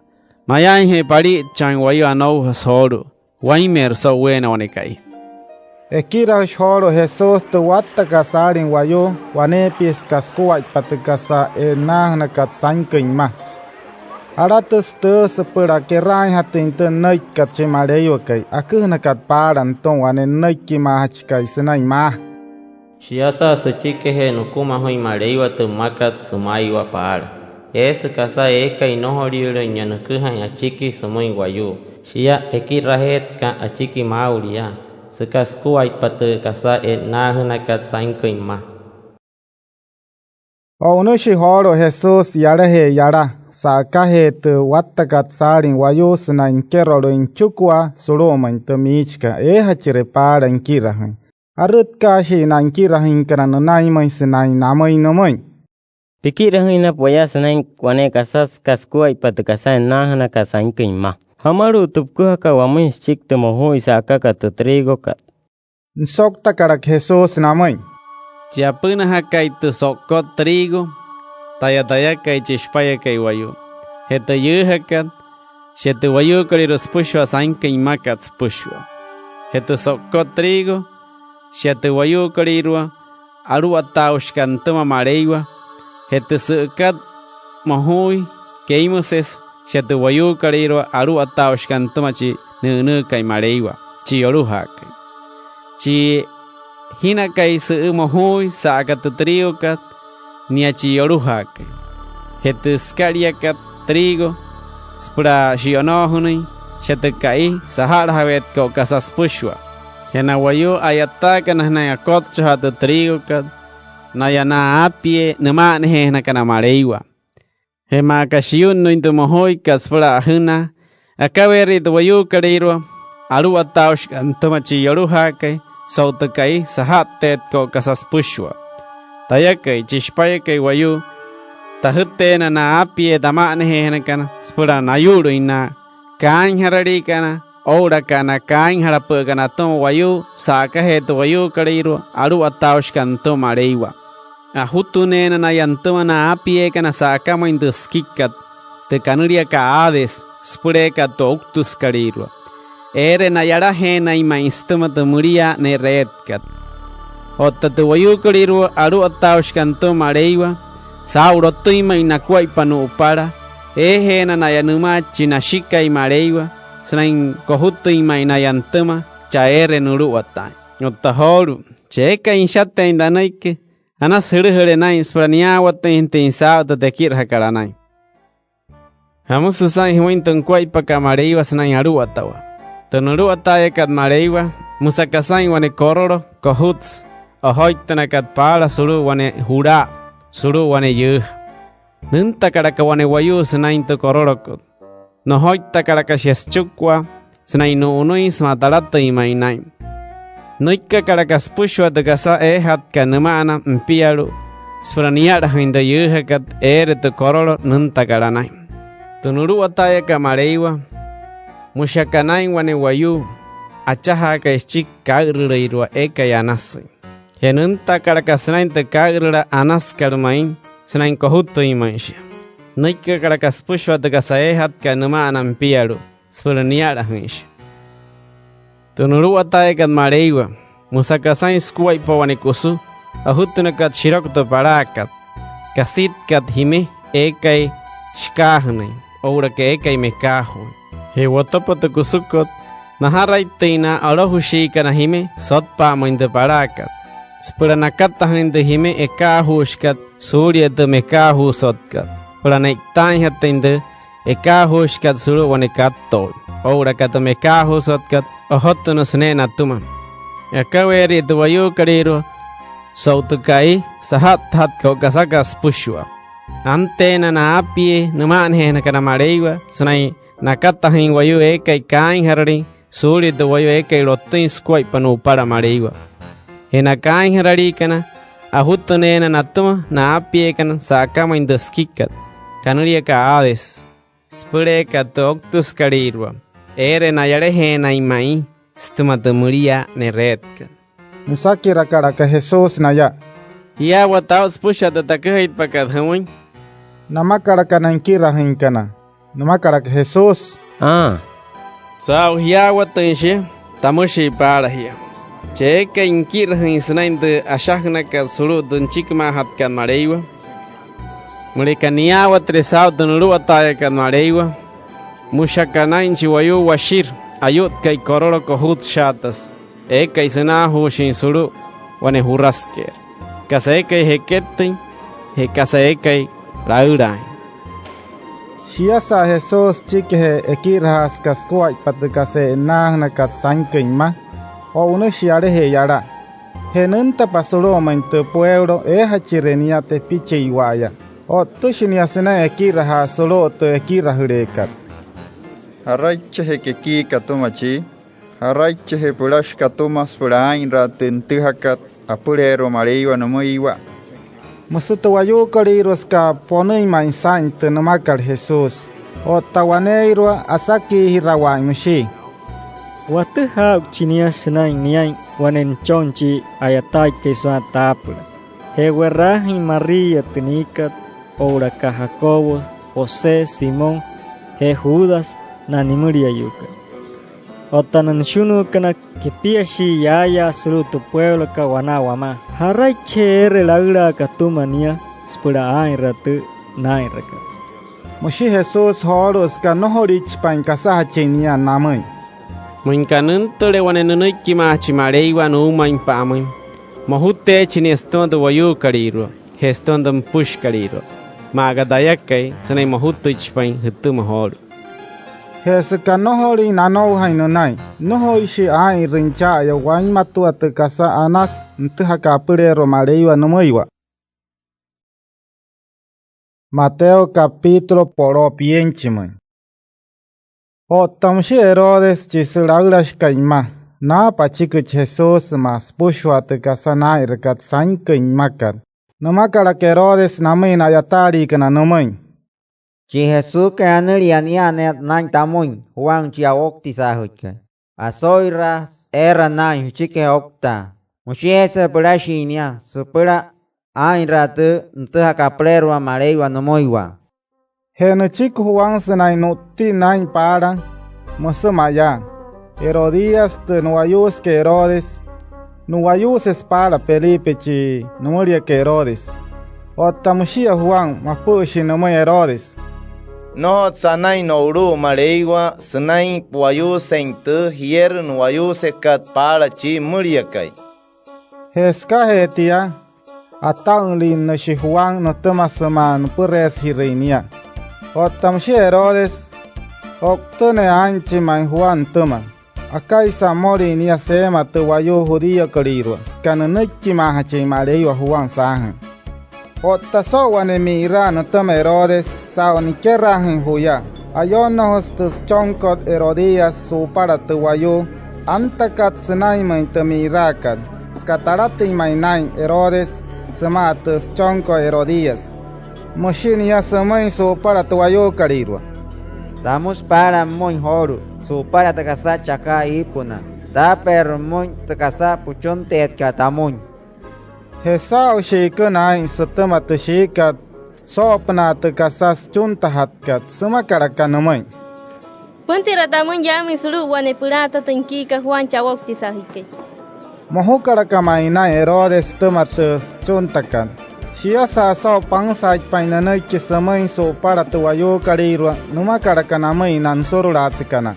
Mayay he pari chan wayo anauha soro. Waimer so wena wanekai. Ekira hushoro Jesús tu wataka sarin wayo wane piskaskuay patekasa enahnakat sankin ma. Aratus te sepura kerai hatin te naik kat chemareyo kai. Akuhnakat paran ton wane naiki mahachkai sanay ma. Shiasa sechike he nukuma hui mareiwa tu makat sumaiwa para. Ese kasa eka inohoriura nyanukuhan achiki sumui wayu. Shia ekirahet ka achiki mauria. Sekaskuay patu kasa nahunakat sankin ma. Onushi horo Jesús yarahe yara. Sakahe tu watakat sarin wayo sanain keroro inchukwa suroman tu michka. Hachire para inkirahan. Arut kashi na inkirahin karana naimay sanay namay namay. Pikirahin na poya sanay kwane kasas kaskuay patukasa nahana kasankin ma. Hamaru tupkuha ka wamay chikta mohoy saka ka trigo ka. Nsokta karak Jesús namay. Chiapuna hakay tu sokot trigo. Taya kay chishpaya kay wayo. Heto yuhakat. Shetu wayo kaliros pushwa sankin makat pushwa. Heto sokot trigo. Shetu wayo kalirwa. Aruwataushkantuma mareiwa. Heto sukat mohoy keimoses. Shetu wayo kalirwa aruwataushkantuma chi nunu kay mareiwa. Chi oruhakay. Chi hina kay su mohoy saakat trigo kat. Niachi oruhak. Hetuskariakat trigo. Spura shionohuni. Shatakai sahar havet ko kasas pushwa. Hena wayu ayataka na yakot chahata trigo kat na yana apie nama ne na kana mareiwa. Hema kashiun no intumohoi kaspara ahuna akaweri do wayu kareiro aru ataush antamachi yoru hakai sautakai sahatet ko kasas pushwa. Tayakai chishpayakai wayu tahutte na apie dama ne na kana spura nayuru ina kain haradi kana Ora kana kain harapa kana tom wayu saka heto wayu kareiro aru ataush kanto mareiwa. Ahutune na yantoma na apie kana saka maindos kikat te kanuria ka ades spure ka toktus kareiro. Ere na yara he na ima istoma te muria ne redkat. Otta te wayu kareiro aru ataush kanto mareiwa. Saurotto ima inakwai panu upara. Ehe na yanuma chinashika imareiwa. Selain kohutto imaina yantema chaere nuru watai. Ottahoru cheka inshate indanaike ana sirhere nai sprania watai intensa te kir hakaranai. Hamus susai hiwinton kwai pakamareiwa selain aru watawa. Tenuru watai kad mareiwa musakasai wane kororo kohuts ahoitana kad pala suru wane hura suru wane yuh. Nunta karaka wane wayu selain to kororo kod. No hoita caracas chukwa, snaino unois matarata imainai. Noika caracas pushwa de gasa hat kanamana mpiaru, spraniara hinda yuhakat to kororo nunta garanai. Tunuru ataya kamareiwa, mushakanai wane wayu, achaha ka ischik kagrureirwa eka yanasi. Henunta caracas nain te kagrura anas karmain, snain kohutto imaisha. Noika caracas pushwa de gasaehat kanuma anampiaru, spuraniara hunch. Tunuru atae kad mareiwa, musakasain skuai pawanikusu, ahutunakat shirokto parakat, kasit kat hime, ekai shkahne, oura ke ekai mekahu. He watopoto kusukot, naharai teina arohushi kanahime, sotpa moinde parakat. Spuranakata hinde hime ekahu shkat, surya de mekahu sotkat. Pulanek tan hatinde ekahush kat suru wanekat tol. Ora kat mekahush kat ahotno sne natuma. Ekaweri duwayu kariro sautukai sahat hat ko kasakas pushwa. Antena na apie numan he na kana mareiwa snai nakatahin wayu ekai kain harari suri duwayu ekai rotin squai panu para mareiwa. Hena kain harari kana ahutne na natuma na apie kana sakama indaskikat. Kanuria ka ades, spure ka toktus karirwa, ere na yare he na imai, stumata muria ne redka. Misaki rakaraka Jesus na ya. Ya watao spusha da takahit pakadhamuin. Namakaraka nankira hinkana. Namakaraka Jesus. Sao ya watanshe, tamushi para hiya. Cheka inkira hinsnain de ashahna ka suru dun chikma hatkan mareiwa. Mulikania watresau tunuru ataya kan mareiwa. Mushakanain chiwayu washir ayut kai kororo kohut shatas. Kai sena hushin suru wane hurasker. Kasa kai heketin he kasa kai raurai. Shiasa Jesus chike ekirhas kaskuai patukase nahna kat sankeima. O uno shiare he yara. Henunta pasuro mainte pueblo hachirenia te piche iwaya. O tushinia sena ekiraha solo to ekirahurekat. Haraiche he keki katumachi. Haraiche he pulash katumas pulain ratin tihakat apurero mareiwa no muiwa. Musuto wayu kariros ka ponoi main saint namakal Jesus. O tawaneiro asaki hirawai mushi. Wataha chinia senai niai wanen chonchi ayatai keswa tapula. He werahi Maria tenikat. Ora ka Jacobo, José, Simón, he Judas, na nimuria yuka. Otanan shunu kana kipiashi yaya sulu tu pueblo ka wanawama. Harai chere laura ka tumania, spura ain ratu nain raka. Moshi Jesus horos ka nohorich pain kasa hachenia namai. Muinkanun tole wanenunui kima chimareiwa no umain pamai. Mohute chineston do wayu kariro, heston dam push kariro. Magadayakai sanay mahuto ichpain hitu mahor. Hesuka nohori nano hainonai. Nohoi shi ai rincha ya wain matua te kasa anas ntihaka purero mareiwa nomoiwa. Mateo capítulo poro pienchimai. O tamshi Herodes chisiraurash kaima. Na pachiku Jesus mas pushwa te kasa na irkat sain kaimakat. Namakara Herodes namin ayatari kana nomain. Chi Jesus ke anelianianet nain tamuin Juan chia oktisa hutke. Asoira era nain chike okta. Mushiese purashinia supura ain ratu ntihaka plerwa mareiwa nomoiwa. Henu chiku Juan senai nuti nain para musamaya. Herodias te nuayus ke Herodes. Nuayus espara Felipe chi numoria ke Herodes. O tamushia Juan mapushi nomoi Herodes. No sanai nouru mareiwa sanai puayu sente hier nuayu sekat para chi muriakai. Heska hetia ataunlin na si Juan no temasaman pures hirenia. O tamshi Herodes octone anchi man Juan teman. Akai samori nia sema te wayu judío kaliru. Skananiki mahachi mareiwa Juan sahan. O taso wane mira no tem Herodes sao ni kerahin huya. Ayon no hostus chonkot Herodias su para te wayu. Antakat senai main te mirakat. Skatarati mainai Herodes sematus chonko Herodias. Moshinia semai su para te wayu kaliru. Damos para muy horu. Su para te casa chaka ipuna. Da per muy te casa puchon teet katamun. Hesau shikanai satamat shikat sopna te kasas chuntahatkat semakarakanomai. Puntira tamun yami sulu wane purata tenkika Juan chawoktisa hike. Mohukarakamayna Herodes tomatus chuntakan. Shia sa pangsaj painanai kisamai so para te wayo karirwa numakarakanamai nan sorulasikana.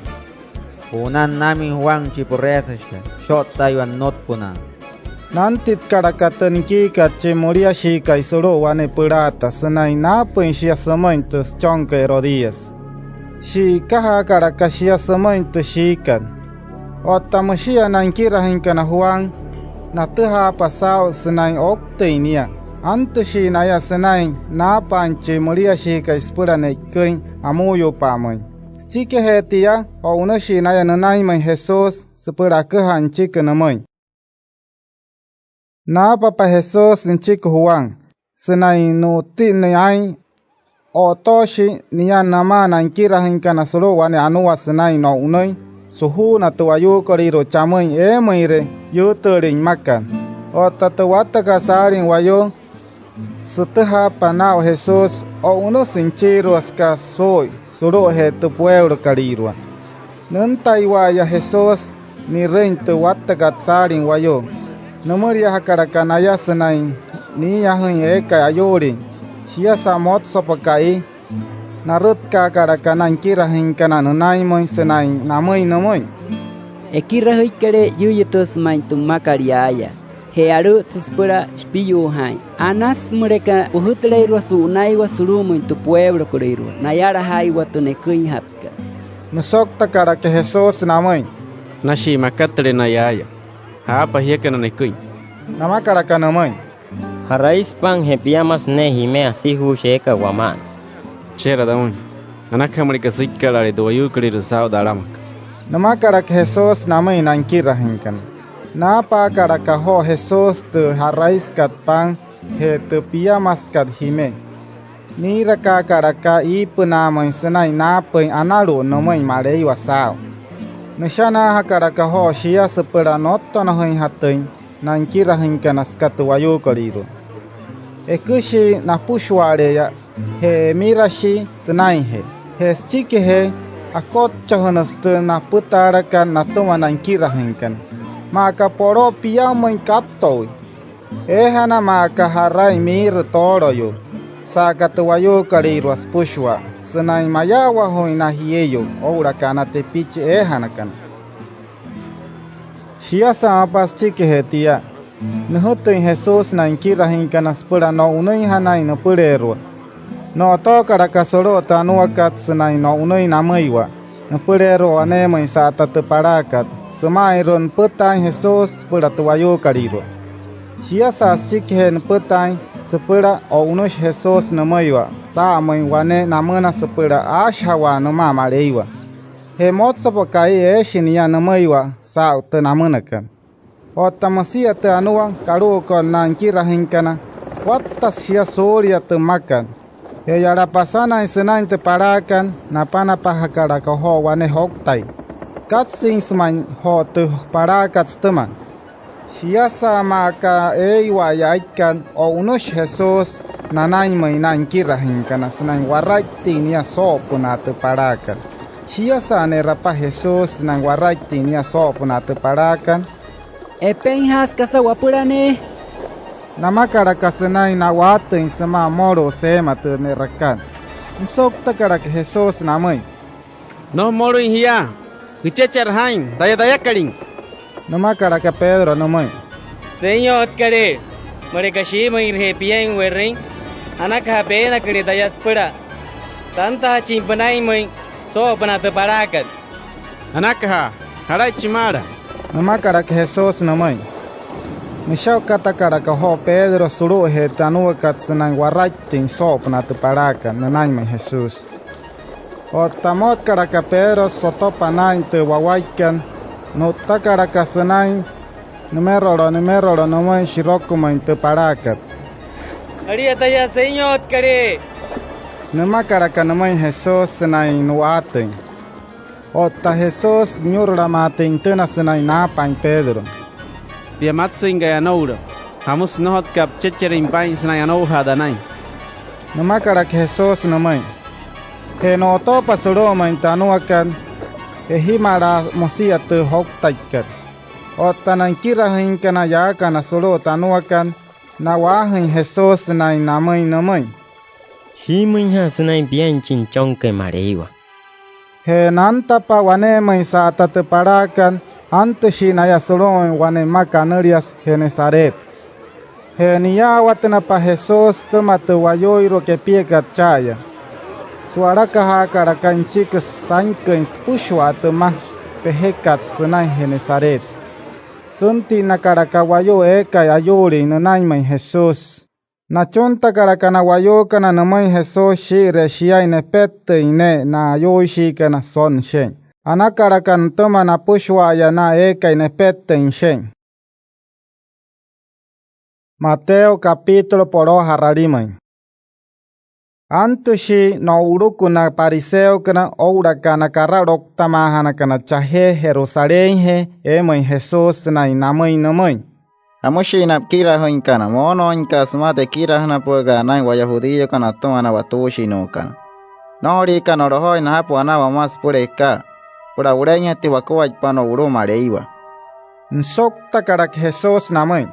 Punan nami Juan chipurresashka. Shot tayuan not puna. Nantit karakatan ki kache moria shika isoro wane purata sanai na pensia samantus chonka Herodias. Shikaha karakashia samantus shikan. O tamashia nankira hinkana Juan natuha pasao sanai oktainia. Antushi naya sanai na panche moria shika ispura neikoin amuyo pamai. Chike hetia o unashi naya nanai mai Jesus sepura kehan chike namai. Na papa Jesus ni chiku Juan senai no ti ni ai o toshi niya nama na inkira hinkana solo wane anuwa senai no unai suhu na tuwayu koriro chamai maire yuturing makan o tatuwata kasaring wayo seteha panao Jesus o uno sinchiro aska soy solo he tu pueblo karirwa nentai waya Jesus ni rein tuwata kasaring wayo Nomoria hakarakanaya senai ni yahin eka ayori. Shia samot sopakai. Narut ka karakana inkira hinkana nunai moi senai namoi nomoi. Ekira hikare yuyetus main tumakariaya. Hearu tsuspura spiyu hai. Anas mereka puhutlei ruasu unai wasuru moi tu pueblo kuriru. Nayara hai watunekui hatka. Nusok takara ke Jesus namoi. Nashi makatre nayaya. Apa hiya kana nekui? Nama karakana mai. Harais pang hepiamas ne hime asihu sheka waman. Chera daun. Anaka marika sikkala le doyu kaliru sao dalamak. Nama karak Jesus namai nankira hinkan. Na pa karaka ho Jesus te harais kat pang he te piamas kat hime. Ni raka karaka ipuna mai senai na pai anaru nomai marei wasao. Nishana hakaraka ho shia sepera notto na hin hatain nankira hinkana skatu wayu kaliru. Ekushi na pushware ya he mirashi senai he chike he akot chahonastu na putaraka na tuma nankira hinkan. Maka poro pia mai kattoi. Ehana maka harai mir toro yo. Sakatu wayu kaliru as pushwa. Senai mayawa hoi na hieyo ora kana te piche ehanakan. Shia sama pas chike hetia. Nuhutin Jesus na inkira hinkana spura no unui hanai no purerwa. No to karaka soro tanuakat senai no unui namaiwa. Napurero anemo insata te parakat. Semairon petain Jesus pura tuayu kariro. Shia sas chikhen petain sepura o unos Jesus namaywa. Sa mai wane namana sepura ashawa nama mareiwa. He motsa pakai e shinia namaywa sa te namanakan. O tamasia te anuang karu kon nankira hinkana. Watas shia soria te makan. He yara pasana isenain te parakan napana pahakara koho wane hoktai. Kat sings man ho te parakat steman. Shia maka eiwa yaikan o unos Jesus nanay may nankira hinkana senang warait tinia sopuna te parakan. Shia ne rapa Jesus nang warait tinia sopuna te parakan. Epenhas kasawapurane. Namakara kasenay na watin sama moro sema te nerakan. Unsok takara ke Jesus namay. No moro hiya. Kichecher hain daya karing. Namakara ke Pedro namay. Señor kare. Mereka shi mengirhe piang wering. Anak habe na kare daya spera. Tanta cimpanai meng so panata parakat. Anak ha harai cimara. Namakara ke Jesus namay. Mishaw katakara ka ho Pedro suru he tanua kat senang waraiting sop na te parakan nanay may Jesus. O tamot kara ka Pedro soto panain te wawaikan no takara ka senang numero namay shiroko main te parakat. Aria taya Señor kare. Namakara ka namay Jesus senang nuating. O ta Jesus nyurra mating tena senang napang Pedro. Dia matsinga ya noura. Hamus nohot kap checher impai senang anou hadanai. Namakara ka Jesus namay. He no to pasuro main tanuakan. He himara mosia te hok taikat. O tanang kira hinkana ya kana solo tanuakan. Na wahin Jesus na namay. Shimunya senai bian cincong ke marewa. He nanta pa wane may sa te parakan. Ante shinaya solo wane makanerias Genesaret. He niya watena pa Jesus tomate wayoiro ke piekat chaya. Suaraka hakara kanchik sankens pushwa tema pehekat senai Genesaret. Sunti nakaraka wayo eka ayuri nanay may Jesus. Nachonta karakana wayo kana namay Jesus shire shiyay ne pette ine na ayoshi kana son shen. Anakarakan toma na pushwa ya na eka ine pette in shen. Mateo capítulo poro hararimay. Antushi no uruku na pariseo kana oura kana kararok tamahana kana chahe Jerusalén he emay Jesus na inamay namay. Amushi na kira hinkana mono inka smate kira hana puega na wayahudillo kana toma watushi no kana. Nori kana roho na hapo anawa mas pureka. Pura ureña ti wakuwa pano uru mareiwa. Nsokta karak Jesus namay.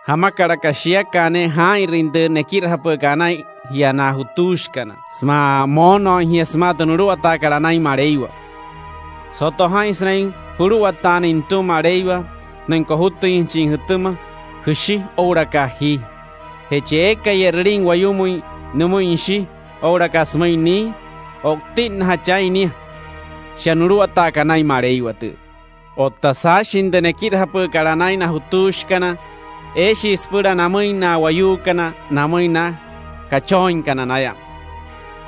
Hama karakashia kane hai rinde nekir hapo kanai hiya na hutush kana. Sma mono hiya sma tanuru ata karanai mareiwa. Soto hai snain huru ata nintu mareiwa. Nenko hutu inchin hutuma. Hushi ora kahi. Heche eka yerring wayumui numu inshi ora kasmai ni. Oktin hachai ni. Shanuru ata kanai mareiwa tu. Otasa shinde nekir hapo karanai na hutush kana. Eshi ispura namay na wayu kana namay na kachoin kana naya.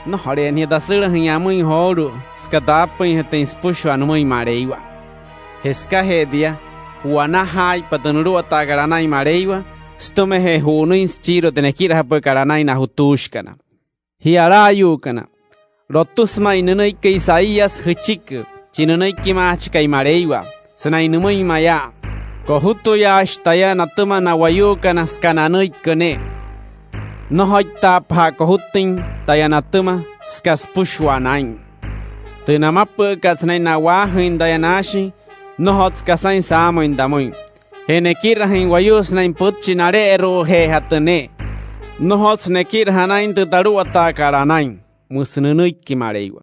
No hore ni dasura hiyamuy horu skatapoy heten spushwa namay mareiwa. Heska hedia wana hai patanuru atagaranay mareiwa stume he hunuin chiro tenekira hapo karanay na hutush kana. Hiarayu kana. Rotusma inunay kay Isaías hichik chinunay kimach kay mareiwa sanay namay maya. Kohuto ya ashtaya natuma na wayu kana skananoy kane. No hoita pa kohutin taya natuma skaspushwanain. Tinamapa katsnay na wahin dayanashi no hots kasain samo indamoy. Henekirahin wayus na imputchi narero he hatane. No hots nekirhanain tutaru atakaranain. Musnunuy kimareiwa.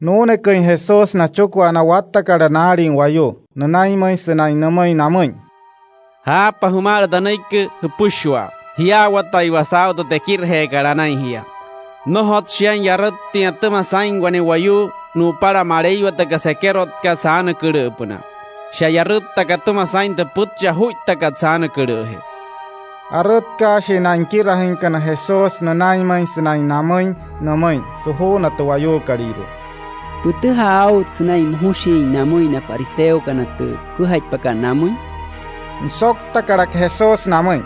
Nune kay Jesus na chukwa na wata karanarin wayo. Nanay may sanay namay namay. Ha pahumar danaik pushwa. Hiya watay wasaw to tekir he karanay hiya. no hot shian yarut tia tuma sain wane wayu nu para mareiwa taka sekerot ka sana kurupuna sha yarut taka tuma sain te putja huit taka sana kuruhe arut ka shinain kirahin kana Jesus na naimay sinay namoy namoy suho na tuwayo kariru putu hao tsunay muhushi namoy na pariseo kana tu kuhait paka namoy nsok takarak Jesus namoy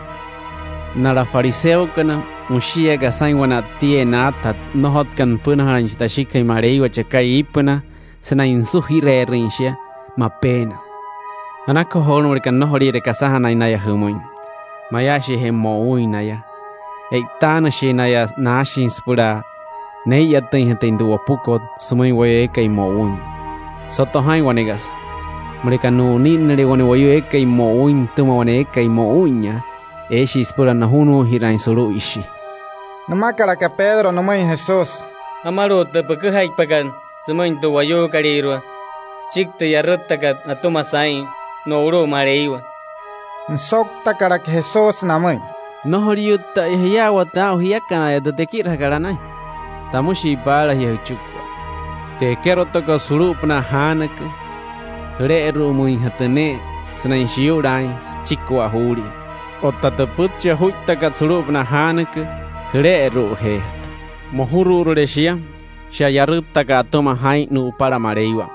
nara fariseo kana mushia ga sain wana tie na tat no hot kan punhan ta shikai marei wa chakai ipna sana insu hire rinshia ma pena anako hono kan no hori re kasaha nai na ya humoin mayashi he moi na ya eitana shi na ya nashin spura nei ya tin hete indu apuko sumoi wa kai moi soto hai wanegas mereka no ni nere wane wa yo kai moi tuma wane kai moinya eshi spura na hunu hirain solo ishi namakara ka Pedro namoy Jesus amaro te pakai pakan sumoin tu wayo karirwa chik te yarut takat atuma sai no uro mareiwa nsok takarak Jesus namoy no horiuta ya wata hiya kana ya te kira karana tamushi para ya chukwa te kero to suru pna hanak re ru muy hatane snai shiurai chikwa huri otta te putcha huita ka suru pna hanak re ru he mohuru reshia sha yarutta ka toma hai nu para mareiwa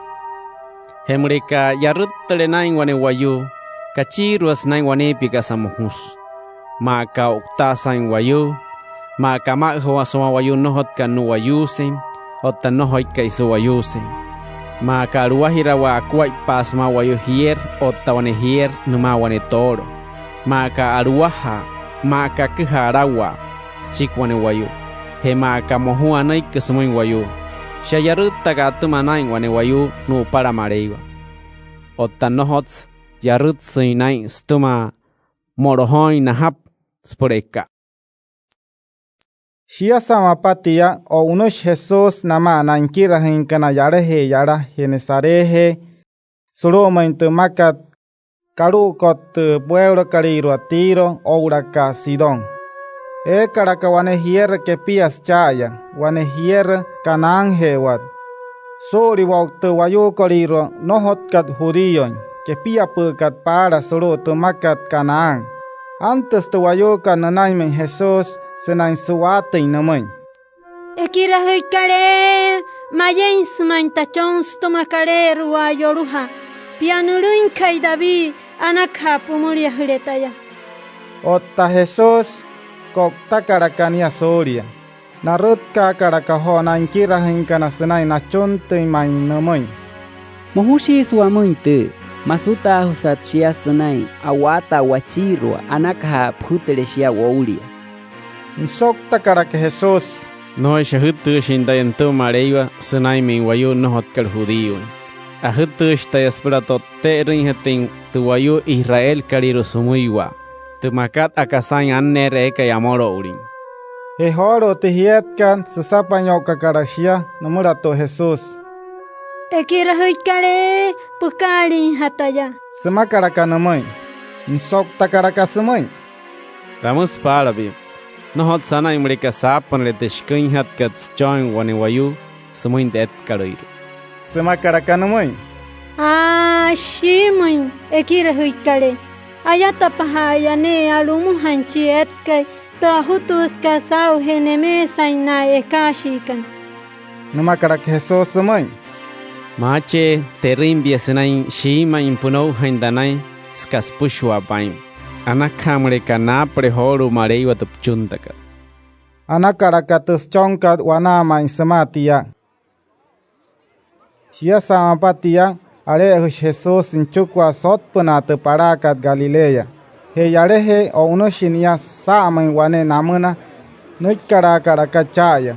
hemreka yarutta le nai wane wayu kachiruas nai wane pika samuhus maka ukta sain wayu maka ma ho asoma wayu no hot kanu wayu sem otta no hoi kai so wayu sem maka ruahira wa kwai pasma wayu hier otta wane hier numa wane toro maka aruaha maka kharawa chikwane wayu he maka mohu anai kesemoy wayu shayarutta ka tumanai wane wayu no para mareiwa otta no hots yarut sinai stuma morohoi na hap sporeka Shia samapatia o unos Jesus nama nankira hinkana yarehe yara henesarehe suroma intumakat karukot pueblo kariru atiro ouraka Sidón karaka wane hier ke pias chaya wane hier kanan hewat sori waktu wayu kariru nohot kat judío que pia pukat para suru tumakat kanan antes tu wayu kananaimen Jesus senain suate inamoy ekira hikare mayen sumain tachons tomakare ruwa yoruha pianuruin kai David anakha pumuria hretaya otta Jesus kokta karakania soria narut ka karakaho nan kira hinkana senai na chonte mai namoy mohushi suamuinte masuta husatshia senai awata wachiro anakha phuteleshia woulia nsokta karaka Jesus no shahutu shindayanto mareiwa senai min wayu no hotkal judío ahutu shtayasprato terin hatin tu wayu Israel kariro sumuiwa tumakat akasan annere ka yamoro urin he horo tihietkan sasapanyo kakarashia namurato Jesus ekira hikare pukari hataya semakaraka namoy nsokta karaka samoy ramus palabi no hot sana imrika sapan le teshkin hat kat join wane wayu sumuin det karoir semakaraka namoy shimoin ekira hikare ayata pahaya ne alumu hanchi etkai ta hutus ka sau heneme saina ekashikan namakaraka Jesus samoy mache terimbia senai shima impuno hindanai skas pushwa baim anakhamre kana prehoru mareiwa tupchuntaka anakaraka tuschonkat wanama insamatia shia samapatia are Jesus inchukwa sotpuna te parakat Galilea he yarehe o uno shinia samai wane namuna nuikaraka chaya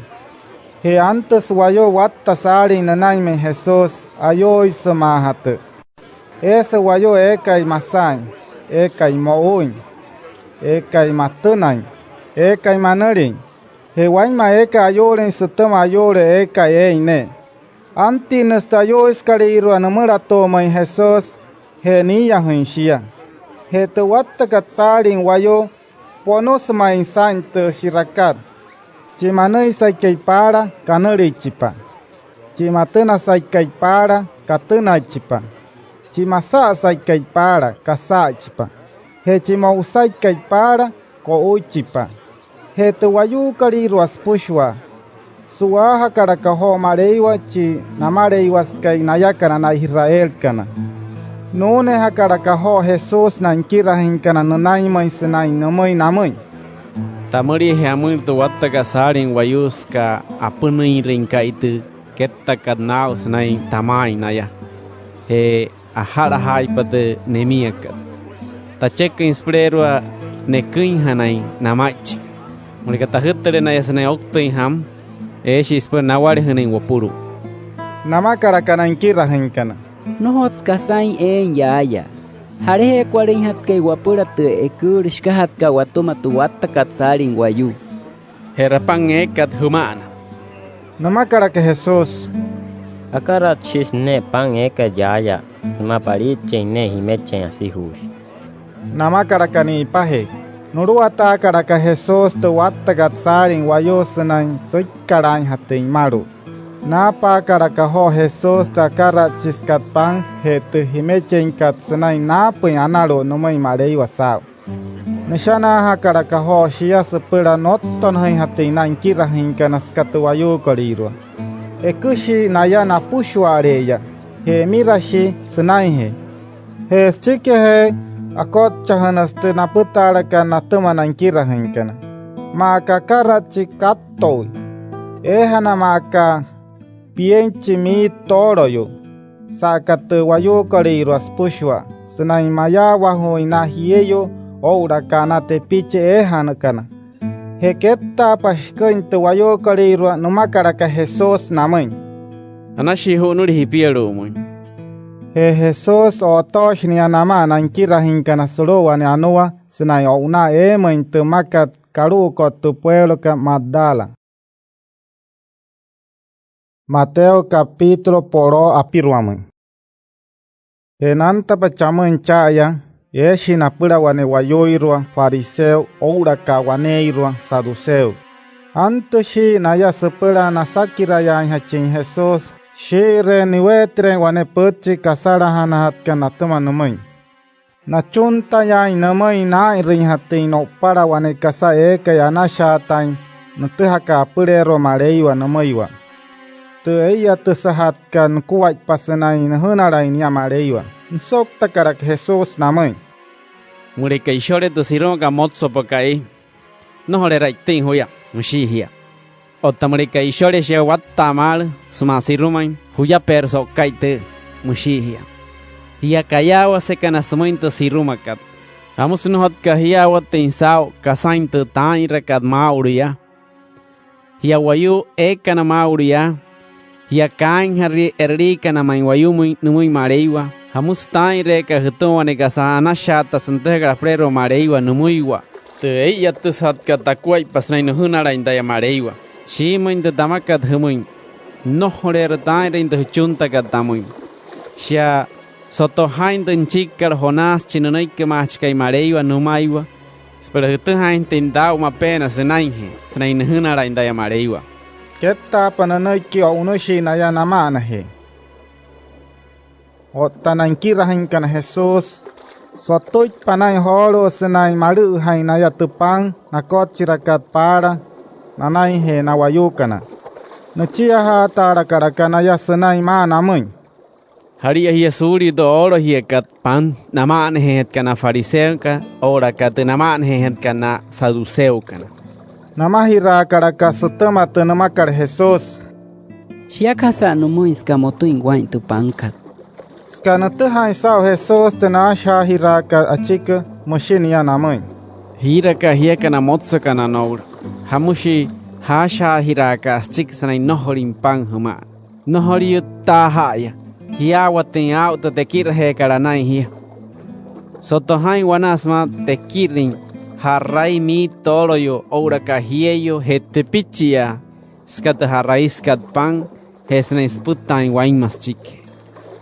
he antes wayo watta sari nanaime Jesus ayo isamahat ese wayo ekai masai ekai moin ekai matunai ekai manarin he waima eka ayoren sutama ayore ekai eine anti nesta yo iskariru anamura toma en Jesus he niya hunshia he te watta katsarin wayo ponos ma insant shirakat Chimanui saikay para kanurichipa. Chimatuna saikay para katunachipa. Chimasa saikay para kasachipa. He chimausaikai para kouchipa. He tuwayu kariruas pushwa. Suaha karakaho mareiwa chi namareiwas kai nayakana na Israel kana. Nune hakarakaho Jesus na inkirahin kana nanaimai senai namai namai. Tamari heamur tu watta kasarin wayuska apunai rinka itu ketta kadnau senai tamai naya. He ahara hai pada nemiakat. Tacek inspirerwa nekin hanai namach. Mereka tahutere na yasana oktai ham. Isper nawari hanai wapuru. Nama karakana inkirahin kana. Nohots kasain yaya. Harehe kwarin hat kay wapura tu ekurish kahat ka watuma tu watta katsarin wayu. Herapang ekat humana. Nama karaka Jesus. Akarat shis ne pang eka jaya. Sama parit ne himechen así hush. Nama karakani pahe. Nuruata karaka Jesus tu watta katsarin wayu senai soy karan hatin maru. Napa karakaho Jesus ta karat chiskat pang he tu himechen kat senai napa anaro numai marei wasau. Nishana ha karakaho shia sepura noton hai hatin na inkirahin kanaskatu wayu koriru. Ekushi naya na pushwa areya. He mirashi senai he. He chike he akot chahanaste na putara kana tuma na inkirahin kana. Maka karat chikatoi. Ehana maka pienchi mi toroyo. Sakatu wayu koriru aspushwa. Senai maya waho ina hieyo. Oura kana te piche ehana kana. Heketa pashkain tu wayo kariru numakaraka Jesus namai. Anashi honuri hipiero moi. He Jesus otosh ni anama nankirahin kana solo ane anua senai ona emain tu makat karuko tu pueblo ka Magdala. Mateo capítulo poro apiruamai. He nanta pachaman chaya. Yeshi na pura wane wayoirua fariseo oura ka waneirua saduceo. Anto shi na ya sepura na sakira ya hachin Jesus. Shi re niwetre wane puchi kasara hana hatka na tuma numai. Na chunta ya inamai na irin hati no para wane kasa eka ya na shatain. Nutuha ka apurero mareiwa numaiwa. Tu eya tu sahatka nukuwait pasanai nuhunara inia mareiwa. Nsok takarak Jesus namai. Mureka ishore tu sironga motso pakai. No hore raitin hoya, mushihia. Otamureka ishore she watta mal, suma sirumain, huya perso kaite, mushihia. Hia kayawa se kana sumainta sirumakat. Amus no hot kahiawa tensao, kasainta tain rekat mauria. Hia wayu ekana mauria. Hia kain hari erika na main wayu numui mareiwa. Hamustain reka hutuane kasana shata santega prero mareiwa numuiwa. Te eya tu satka takwai pasnai nuhunara indaya mareiwa. Shima inda damakat humuin. Nohore tain inda huchunta katamuin. Shia soto hainda nchikar honas chinunaike machkai mareiwa numaiwa. Spera hutu hainda indau mapena senainhe. Senai nuhunara indaya mareiwa. Keta pananaiki o unoshi naya namana he. O tanankirahin kana Jesus. Sotoit panay horo senay maru hay naya tupang nakot chirakat para nanay he nawayukana. Nuchia ha tarakarakana ya senay maanamoy. Haria hiya suri do oro hiya kat pan naman hehet kana fariseo ka ora kat naman hehet kana saduceo kana. Namahira karaka sutamat namakar Jesus. Shiakasa numuis kamotu ingwain tupangkat. Skanatu haisao Jesus tena shahiraka achika mushinia namai. Hiraka hieka na motsa kana nour. Hamushi ha shahiraka achik sanai nohorin pang huma. Nohori tahaya. Hiawa ten auto te kirhe karanai hia. Soto hain wanasma te kirin. Harai mi toloyo oura kahieyo hetepichia. Skata harai skat pang. Hesna sputain wain maschike.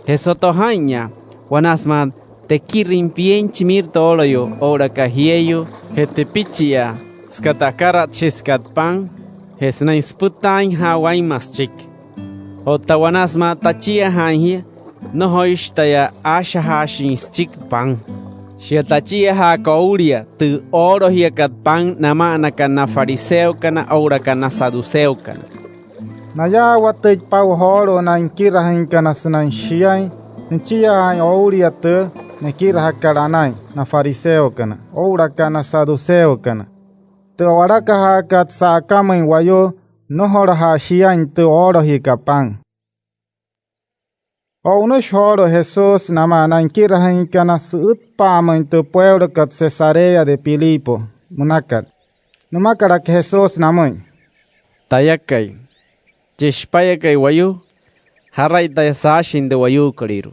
Hesoto haña, wanasman, te kirin pienchi mir toloyo, ora kahieyo, hetepichia, skatakara chiskat pan, Hesnain sputain hawain mas chik. Otawanasma tachia hanhia. No hoistaya asha hashin chik pan. Shiatachia ha kauria tu oro hiakat pan namana kana fariseo kana ora kana saduceo kana. Naya watej pau horo na inkirahin kana sunan shiai. Nchia hai ouria te nekiraha karanai na fariseo kana. Ora kana saduceo kana. Te waraka ha kat sa kamai wayo nohora ha shiai te oro hikapan. O uno choro Jesús namana inkirahin kana suut pama en tu pueblo kat Cesarea de Filipo. Munakat. Numakarak Jesús namoy. Tayakai. Jeshpayakai wayu. Haray tayasashin de wayu kaliru.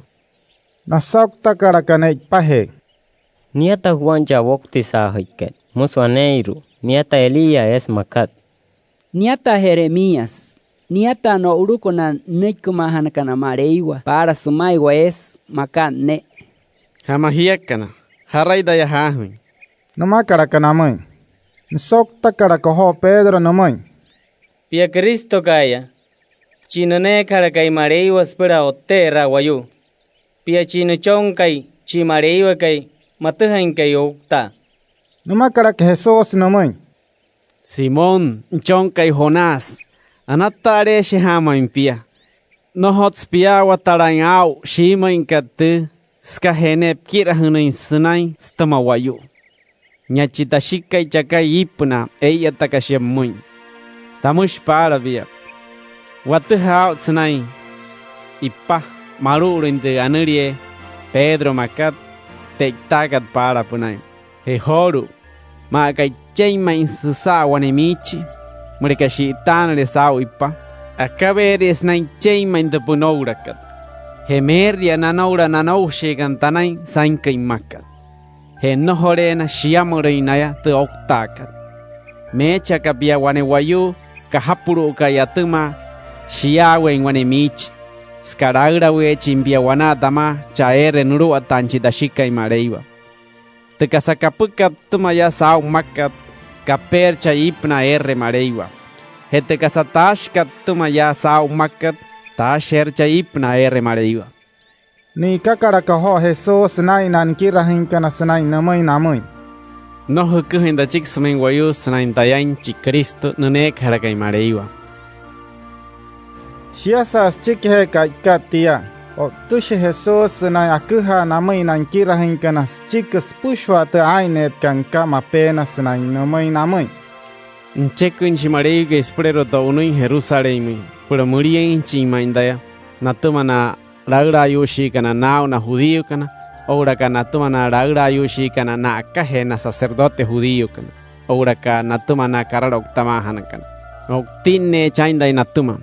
Nasokta karakanay pahe. Niata Juan Jabokti sahiket. Muswaneiru. Niata Elia es makat. Niata Jeremías. Niata no uruko na nekumahan kana mareiwa para sumaiwa es makan ne. Hamahiakana. Haray dayahahuin. Numakarakanamay. Nasokta karakaho Pedro namoy. Pia Cristo kaya. Chinane karakai mareiwa spera otera wayu. Pia chino chonkai chi mareiwa kai matahan kai okta. Numakarak Jesús namoy. Simón chonkai Jonás. Anatare shihama impia. No hots pia wataran au shima inkatu. Skahene kirahuna insunai stamawayu. Nyachita shikai chakai ipuna eya takashiamuin. Tamush para via. Watu hao tsunai. Ipa maruro inte anurie. Pedro makat. Teitakat para punai. Hehoru. Makai cheima insusa wanemichi. Murikashitana le sao ipa. Akabe esnai cheima intapunourakat. Hemeria nanaura nanou shegan tanai sainka imakat. He nohorena shiamurinaya te oktakat. Mecha kapia wanewayu. Kahapuru kayatuma. Shiawe wanemichi. Skaragra we chimbia wanatama. Chaere nuru atanchi dashika imareiwa. Te kasakapukat tumaya sao makat. Kapercha ipna mareiwa. Hete kasatashkat tumaya sao makat. Tashercha ipna mareiwa. Ni kakarakaho Jesús nai nankirahin kana sanay namoy namoy. No hukuhin da chik sumin wayu sanay dayan chi Cristo nune karakai mareiwa. Shiasas chikhe katia. O tushe Jesús nai akuha namoy nankirahin kana chikas pushwa te ainet kanka mapena sanay namoy namoy. Nchekun chimarei que esprero to uno en Jerusalén. Pero murien chimaindaya. Natumana ragra yushi kana na una judío kana. Ora kana natumana ragra yushi kana na kahena sacerdote judío kana. Ora ka natumana karara oktamahan kana. Oktine chaindai natuma.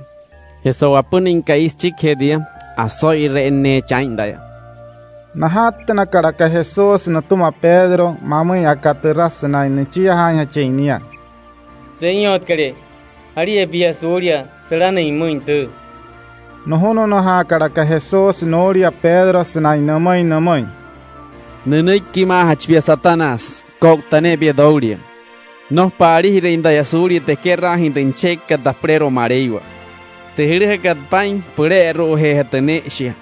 Eso apunin kais chikhedia. Asoy reene chaindaya. Nahatna karaka Jesús natuma Pedro mamay akateras na nichia hanya chainia. Señor kare. Haria pia soria serana imuintu. Nohono noha karaka Jesús noria Pedro sanay namoy namoy. Nenay kima hachpia Satanás. Koktane pia dauria. Nos paris reinda suria te kerra hinten cheka da prero mareiwa. Te hirhekat pain prero hehateneshia.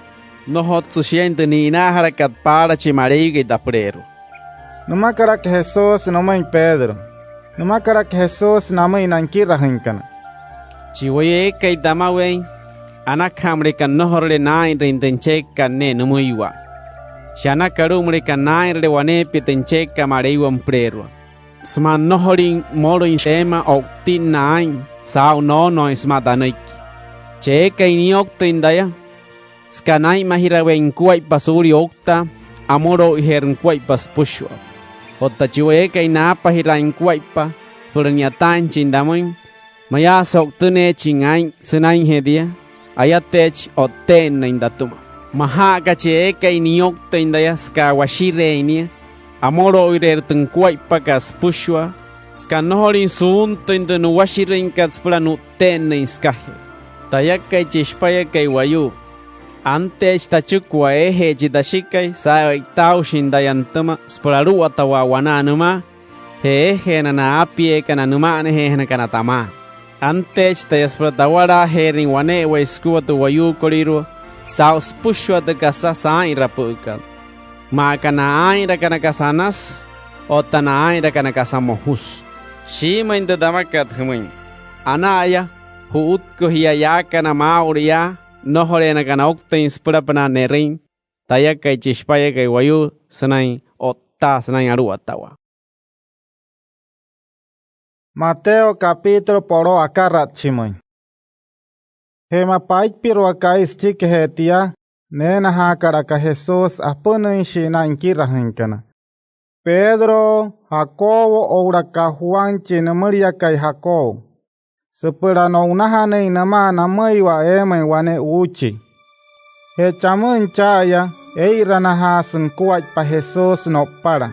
No hotsu siente ni naharakat para chimareiga da prero. Numakarak Jesús namoy Pedro. Numakarak Jesús namoy nankirahin kana. Chiwaye kay damawen. Anakamre kan nohorle nain reintencheka ne numuiwa. Shana karumre kan nain rewane pitencheka mareiwa mprero. Sma nohorin moro insema oktin nain. Sao no ismatanaiki. Cheka iniokta indaya. Skanai mahirawe inkuay pasuri okta. Amoro ihernkuay paspushwa. Otta chiweka inapa hira inkuay pa. Furniatan chindamoin. Maya soktune chingain sunain hedia. Ayatech oten na indatuma. Mahaka cheka iniokta indaya skawashire inia. Amoro ihernkuay pa kaspushwa. Skanohorin sunto indenu washirin katspuranu ten na iskahe. Tayakay chishpayakay wayu. Antes tachukwa ehe chidashikai sa itau shindayantama spuraru atawa wananuma. He ehe na apie kana numa nehe na kanatama. Antech tayasprotawara herin wane wa iskuwa tu wayu koriru. Saus pushwa de kasa sain rapuka. Makana aira kana kasanas. O tana aira kana kasamohus. Shima inda damakat humin. Anaya. Huut kuhiya ya kana mauria. Nohore na kana okta inspirapana nerin. Taya kay chispaya kay wayu sanay otta sanay aru atawa. Mateo capítulo poro akarat chimoy. Hema paik piro akais chike hetia. Nena hakaraka Jesus apunin shina inkira hinkana. Pedro, Jacobo ouraka Juan china Maria kay Jacob. Sepura no unahane inama na maiwa eme wane uchi. He chamun chaya. Eira na hasen kuat pa Jesus no para.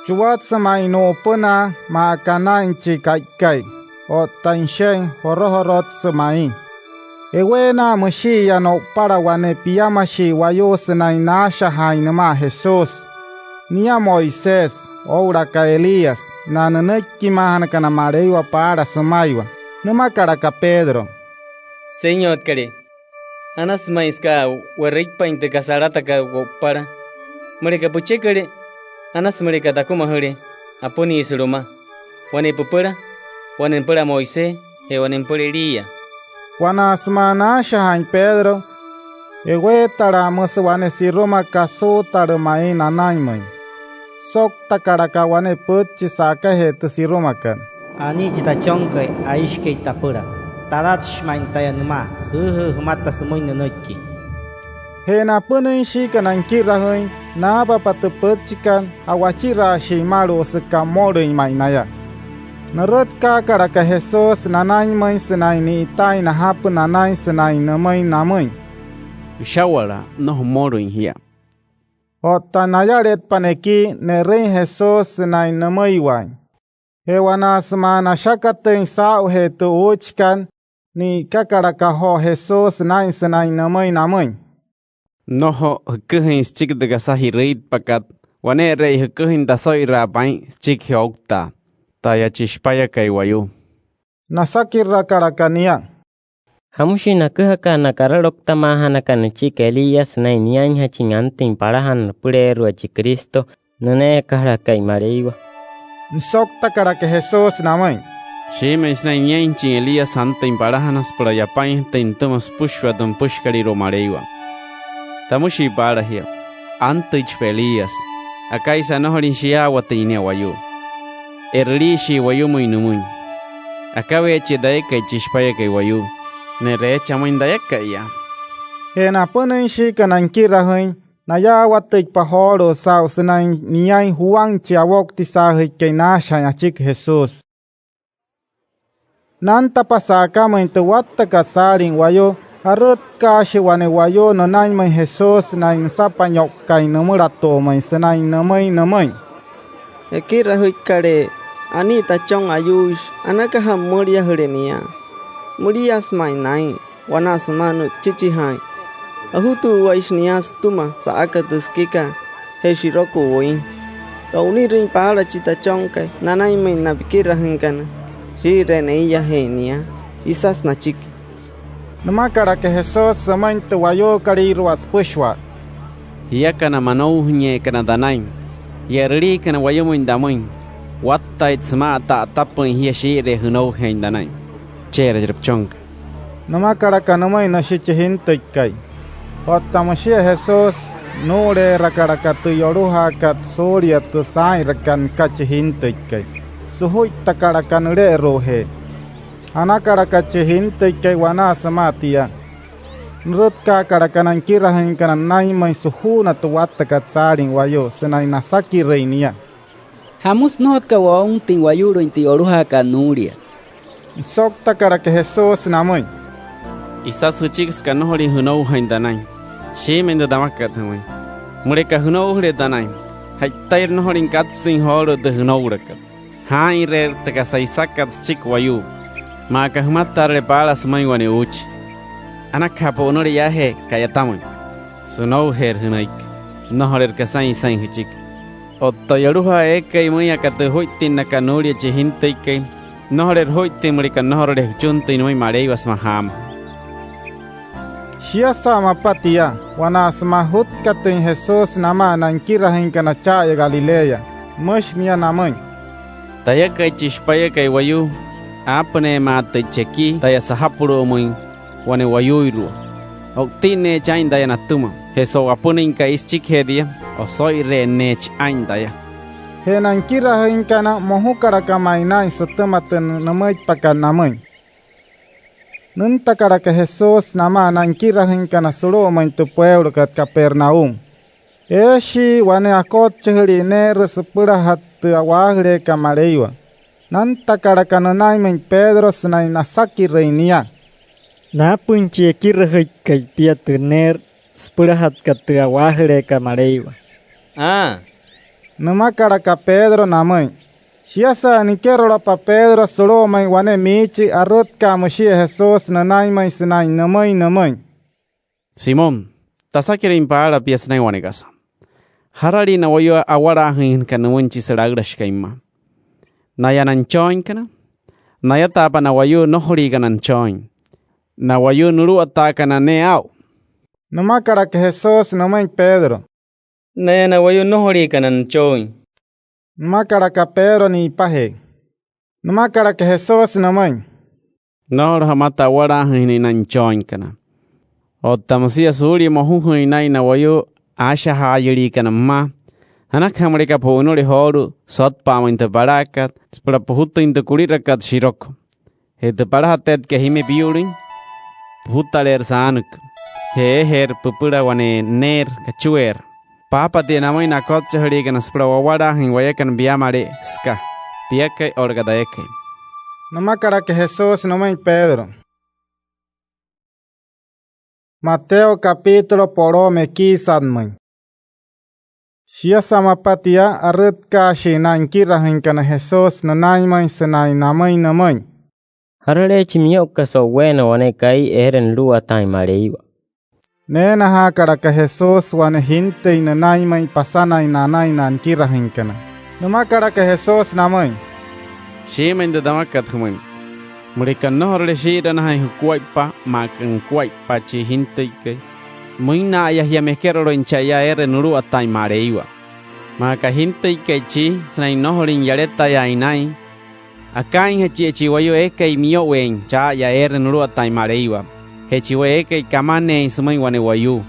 Chuat samay no puna maakana inchi kai. O tanshen horohorot samay. Ewe na mashiya no para wane piyamashi wayos na inasha hainama Jesus. Nia Moisés, oura ka Elias, na nanaki mahana ka na mareiwa para samaywa. Numa karaka Pedro. Señor kare. Anas maiska warrik pain te kasarata ka para. Mereka puche kare. Anas mereka takuma hore. Aponi isuruma. Wane pupura. Wane pura Moise. He wane pura Elia. Wana asmana shahain Pedro. Ewe tara musa wane siruma kaso tara mai nanaimai. Sok takaraka wane puchi saka he te siruma kan. Ani cita chongkai aishke tapura. Tarat shmain taya numa. Humata semuy nanoiki. He na punin shi kanan kirahoy. Na bapatu puchikan. Awachira shi maru sika moro imainaya. Narot ka karaka Jesus nanay may sanay ni itay na hapon nanay sanay namay namay. Shawara no moro inhiya. O tanayaret paneki ne rey Jesus sanay namay way. Hewana semana shakateng sao he tu uchkan ni kakaraka ho Jesus nanay sanay namay namay. Noho hukuhin chik de gasahi reid pakat. Wane rey hukuhin dasoy rabay chik hiokta. Taya chispaya kay wayu. Nasakira karakania. Hamushi nakuhaka nakararok tamaha nakanichik Elias na inian hachinganting parahan pureru achi Cristo nane kahara kay mareiwa. Nsokta karaka Jesus namay. Shime isna inian chin Elias anting parahanas pura yapay tintumas pushwa dun pushkariro mareiwa. Tamushi para hiya. Antich Elias. Akay sa nohorin siya watinia wayu. Erlishi wayu muy numuy. Akawe chidae kay chispaya kay wayu. Nere chamain dayak kaya. He na punin shi kanan kirahoy. Naya watik pahoro sao sanay niyay huwang chiawok tisahoy kay nashay achik Jesus. Nanta pasaka may tuwat kasaring wayo. Harut kashi wane wayo nanay may Jesus na insapanyok kay numurato may sanay namay. Kirahoy kare. Anita chong ayush. Anakaha muria hurenia. Murias mai nai. Wanas manu chichihai. Ahutu waishnias tuma saakatus kika. Heshiroko woin. Tauni ring para chita chong kay. Nanay may nabikira hengkana. Si reneiya henia. Isas na chiki. Namakara ke Jesus samain tuwayo kariruas pushwa. Hiya kana manou nye kana danay. Yerri kana wayo mo indamoy. Watta itsma ta tapon hiya shire huno hendanay. Chere jirpchong. Namakara kanamay na shichihin tikkay. Otamashia Jesus nore rakarakatu yoruha kat surya tu sai rakan kachihin tikkay. Suhoy takarakan le rohe. Anakara kachihin tikkay wana samatiya. Nurut ka karakanan kirahin kanan nay may suhuna tuwat takatsaring wayo sanay nasaki reinia. Hamus nohot ka waong ting wayuro inti oruha ka nuria. Sok takara ke Jesus namoy. Isa suchiks ka nohori hunou haindanay. Shimendo damakat hamoy. Mureka hunou hore danay. Haitayr nohorin katsin horo de hunou rakat. Hain rer takasaisakat chik wayu. Maka humatar reparas may wane uchi. Anak kapo onore yahe kayatamoy. Sunou her hunaik. Nohorer kasain sain huchik. Otto yoruha ekay muy akatuhoitin nakanuria chihintay kay nohrer hoite murika nohrer chunte no mareiwas maham. Shia sama patia, wana smahut katen Jesus nama nankira hinkana chaya Galilea, mushnia naman. Taya kai chispaya kai wayu, apne mate cheki, taya sahapuro muy, wane wayuiru. Oktine chain daya natuma, Heso apunin ka ischik hedia, o soy re nech ain daya. He nankira hinkana mohukara kamainai satamaten namay pakan namay. Nuntakara que Jesus nama nankira hinkana solo main tu pueblo kat Capernaum. Eshi wane akot chehri ne resepura hat awahre kamareiwa. Nantakara kananai main Pedro snai nasaki reinia. Na punchi kirahik kay pia tener sepura hat kat awahre kamareiwa. Ah. Namakara ka Pedro namay. Siasa ni kerora pa Pedro solo may wane michi arut ka mo siya Jesus nanay may sinay namay. Simon, tasakirin para pias na wane kasa. Harari na wayo awarahin ka namunchi saragrash kaima. Naya nanchoin ka na? Naya tapa na wayo nohori ka nanchoin. Na wayo nuru ataka na neaw. Namakara ka Jesus namay Pedro. Naya na wayo nohori ka nanchoin. Namakara ka Pedro ni pahe. Namakara ka Jesus namay. Nor hamata awarahin ni nanchoin ka na. O tamasiya suri mohuhu inay na wayo asha hayuri ka na ma. Hanak hamari ka po unuri horu sot pamo inta barakat. Spura puhuto inta kurirakat shiroko. Hete parahatet ke hime biurin. Puhuta ler saanuk. He her pupura wane ner kachuer. Papa de namay na kotcha huri ka na spura wawarahin wayakan biyamare ska. Piyakay orgadayakay. Namakara ka Jesus namay Pedro. Mateo capítulo porome kisadmay. Siya samapatia arut ka shinankirahin ka na Jesus na naimay sanay namay. Harare chimiyok ka so bueno wane kai eren lua tay mareiwa. Nena ha kara ka Jesus wane hintay na naimay pasanay nanay nankirahin ka na. Namakara ka Jesus namay. Siya may dadamakat humin. Mereka nohor leshira na hai hukwai pa makan kwai pa chi hintay kay. Muina ayah ya mekero enchaya ere nuru atay mareiwa. Maka hintay kay chi sanay nohorin yareta ya inay. Akain hachi chiwayo ekay miyo wen cha ya ere nuru atay mareiwa. Hechiwe ekay kamane sumay wane wayu.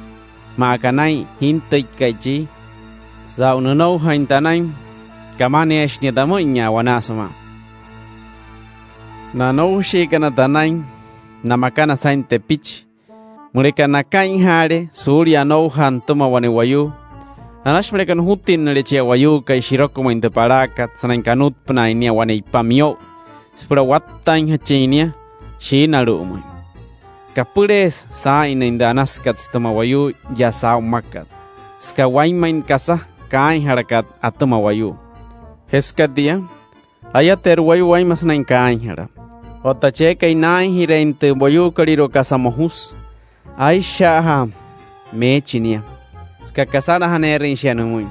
Maka nay hintay kay chi. Sa ununaw haintanay. Kamane eshnya damo inya wanasama. Na no shika na tanay na makana sain tepich. Mereka na kain hare surya no han toma wane wayu. Nanas mereka nuhutin leche wayu kay shiroko mo inte parakat sanay kanut pna inia wane ipamyo. Spura wattang hachinia shinaru mo. Kapures sa ina inda anaskat toma wayu ya sao makat. Ska waimain kasa kain harakat atoma wayu. Heskat dia ayater wayu waimas nain kain hara. Ota cheka inay hirente boyu kariro kasamohus. Aisha ha mechinia. Ska kasara hanerin shianumuy.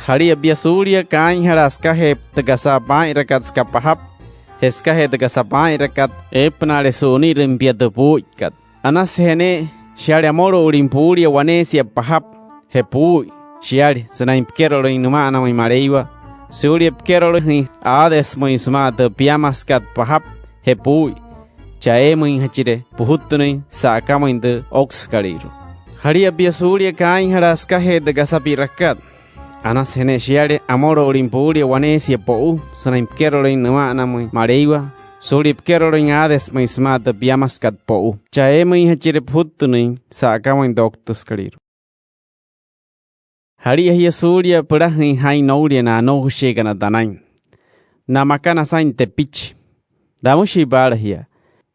Hari abia surya kain haraska he tagasapan irakat ska pahap. Heska he tagasapan irakat epnare suni rimpia tepuikat. Anas hene shiari amoro urimpuria wanesia pahap. He pui shiari sanaipkero ro inumana muy mareiwa. Surya pkero ro ades muy smata piamaskat pahap. He pui chae muy hachire puhutnui sakamo inde ox kariru. Hari abia surya kain haraska he de gasapi rakat. Anas hene shiare amoro urimpuri wanesia pou sanaipkero ro inumana muy mareiwa. Surya pkero ro ades muy smata piamaskat pou. Chae muy hachire puhutnui sakamo inde ox kariru. Hari ahia surya purahin hai nouria na no shega na danai. Na makana sain tepich. Damushi barahia.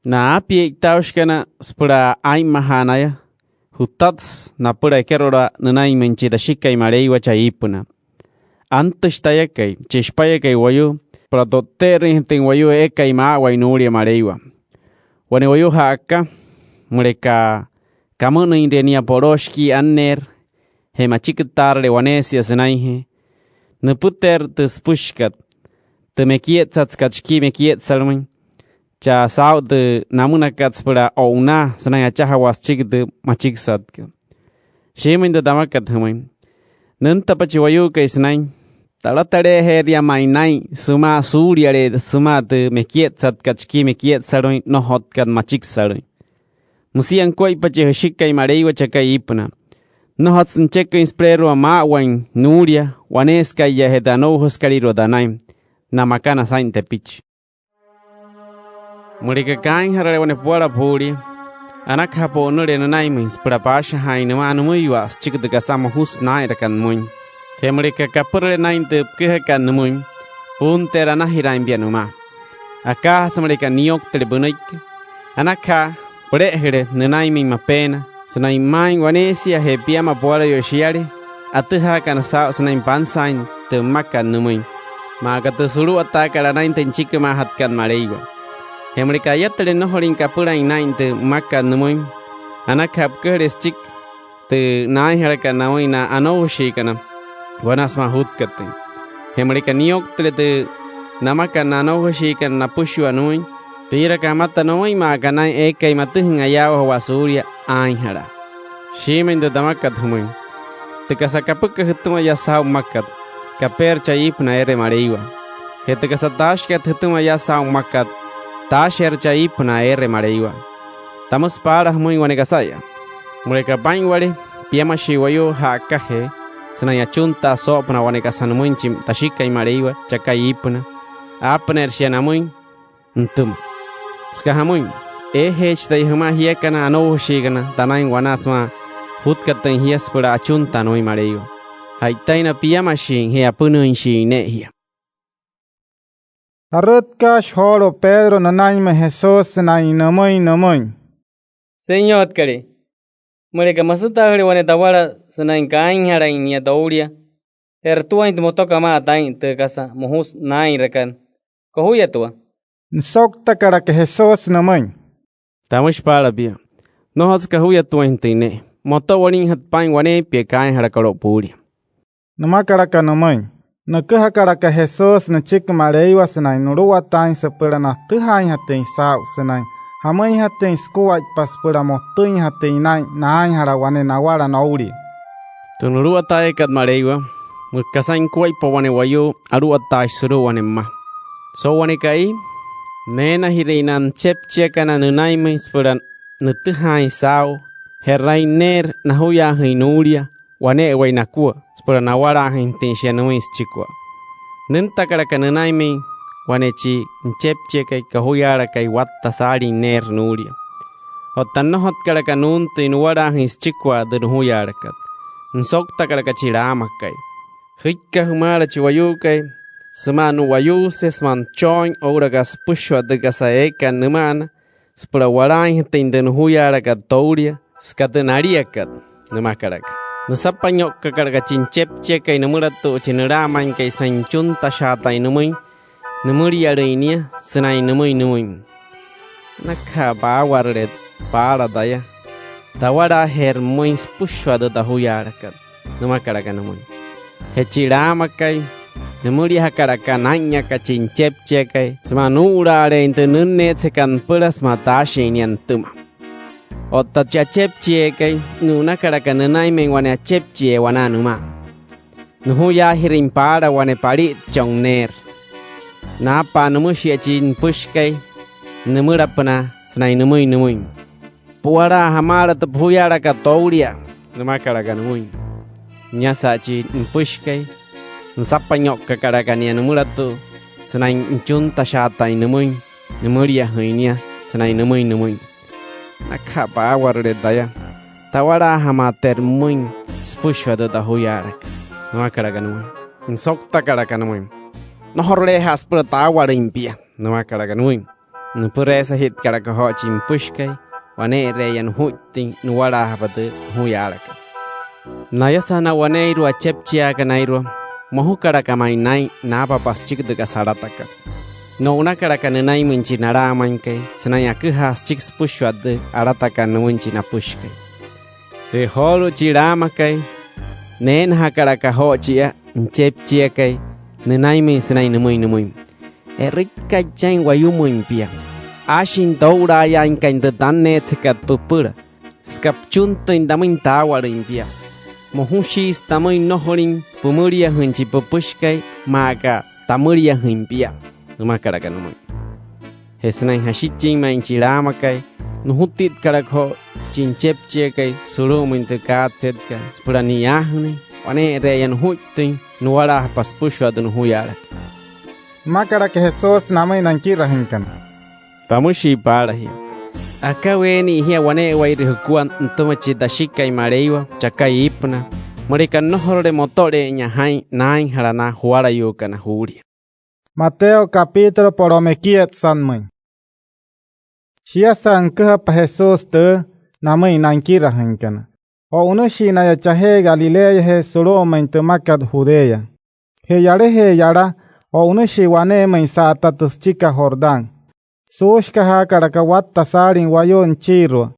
Na apie itaushkana spura ai mahanaya. Hutats na pura kerora nanai menchida shikai mareiwa chaipuna. Antes tayakai, chispayakai wayu, para dotteri ten wayu ekai mawa inuria mareiwa. Wane wayu haka, mereka kamunu indenia poroshki anner, hemachikitarle wanesia senaihe. Neputer te spushkat, te mekiet satskachki mekiet salmin. cha sao de namuna kat spura ouna sanaya cha hawas chik de machik sat ke shemin de damakat hamain nan tapachi wayu ke snain talatare heria mainai suma suriare suma de mekiet sat kachki mekiet saroi no hot kat machik saroi musian koi pache hshikai mareiwa chakai ipna no hot sinchek inspirero ama wain nuria waneska ya hedano hoskariro danai namakana sainte pich murika kain harare wane puara puri anak hapo nure nanai mins para pasha hain manu muiwa chik de kasama hus nai rakan mun te murika kapure nain te ke kan mun punte rana hirain bianuma aka samrika niok tribunik anaka pure here nanai min mapena sanai mai wanesia he piama puara yoshiari atha kana sa sanai pansain te makan numuin maka te suru ataka nain ten chik ma hat kan mareiwa Hemrika yatle no horin kapura inain te maka numuin anakap keres chik te nai haraka naoina anoshi kana wanas ma hut kate Hemrika niok te namaka nanoshi kana napushu anuin tira kamata noin ma kana ekai matuhin ayawa wasuria ain hara shimen de damakat humuin te kasakapuk hituma ya sau makat kaper chaipna ere mareiwa hete kasatash kat hituma ya sau makat tasher chaipna ere mareiwa tamus para muy wanegasaya mureka bain wale piama shiwayo ha kahe sanaya chunta sopna wanegasan muinchim tashika mareiwa chakaipna apner shianamuin ntum skahamuin hech dai huma hiekana ano shigana tanain wanasma hutkatan hias pura chunta noi mareiwa haitaina piama shin he apunuin shi ne hia Arutka sholo Pedro nanaime Jesus nai namoi. Señor kare. Mureka masuta hore wane tawara sanain kain harain ya dauria. Tuain motoka ma tain te kasa mohus nai rekan. Kohuya tua. Nsokta kara ke Jesus namoi. Tamush para bia. No hats kahuya tuain tine. Moto waning hat pain wane pie kain harakaro puri. Namakara ka namoi. Nakahakara ka Jesus na chik mareiwa sanai nuruwa tain sapura na tuhain hatin sao sanai hamai hatin skuwaj paspura motuin hatin nai harawane nawara nauri tunuruwa tai kat mareiwa mukasain kuai pawane wayo aruwa tai suru wane ma so wane kai nena hireinan chepchekana nunai me spura nutuhain sao herrai ner nahuya hinuria wane wainakua spura nawara hintin nuis chikwa nenta kara kananai me wanechi nchepche kai kahuyara kai watta sari ner nuria hotanno hot kara kanun tinuwara hins chikwa dunhuyara kat nsokta kara kachirama kai hikka humara chiwayu kai semanu wayu sesman choin oragas pushwa de gasaeka numana spura warai hintin dunhuyara kat touria skatanaria kat numakaraka Nusapanyo kakarga chinchepche kay namuratu chinuraman kay snain chunta shatay numuy numuri arinia snay numuy nakabawar para daya tawara hermoins pushwado dahuyarakat numakaraga numuy hechirama kay numuri hakaraka nanya ka chinchepche kay smanura are intununne sekan puras matashi niantuma Otta chepchie kai nuna karaka nanai men wane chepchie wana numa nuhu ya hirin para wane pari chongner na pa numushi chin pushkai numura pana snai numui puara hamara to phuyara ka touria numa karaka numui nyasa chi pushkai nsapanyok ka karaka nia numura to snai chunta shatai numuria huinia snai numui nakapa warre daya tawara hamater muy spushwado da huyarak no akaraganui insokta karakanui no horle has pura tawara impia no akaraganui no puresa hit karakaho chim pushkai wane reyan hutin no wara habade huyarak nayasana wane ru achepchia kanairu mohu karakamai nai na papas chik de kasarataka no una karakanai munchi nara mankai sanaya kuhas chicks pushwad arataka nuunchi na pushkai te holu chirama kai nen hakaraka hochia nchepchia kai nenai me sanai numui erika chain wayumu impia ashin doura ya in kain de danne tsekat pupura skap chunto in damin tawa rimpia mohushi stamoin nohorin pumuria hunchi pupushkai maka tamuria himpia numakara kanumai hesnai hashichin ma inchirama kai nuhutit karakho chinchepche kai surumin te katsetka spurani ahne wane reyan huitin nuara paspushwa dun huyara makara que Jesus namai nanki rahinkan pamushi para hi akaweni hi wane wairi hukuan ntomachi dashika i mareiwa chakai ipna morikan nohore motore nyahai nain harana huara yukana huria Mateo capítulo poromekiet sanmai Shia sankha pa Jesus te namai nanki rahinkan o unoshi na ya chahe Galilea he solo mainte makat Judea he yara o unoshi wane mai sata tuschika Jordan Sushka ha karakawat tasarin wayo nchiro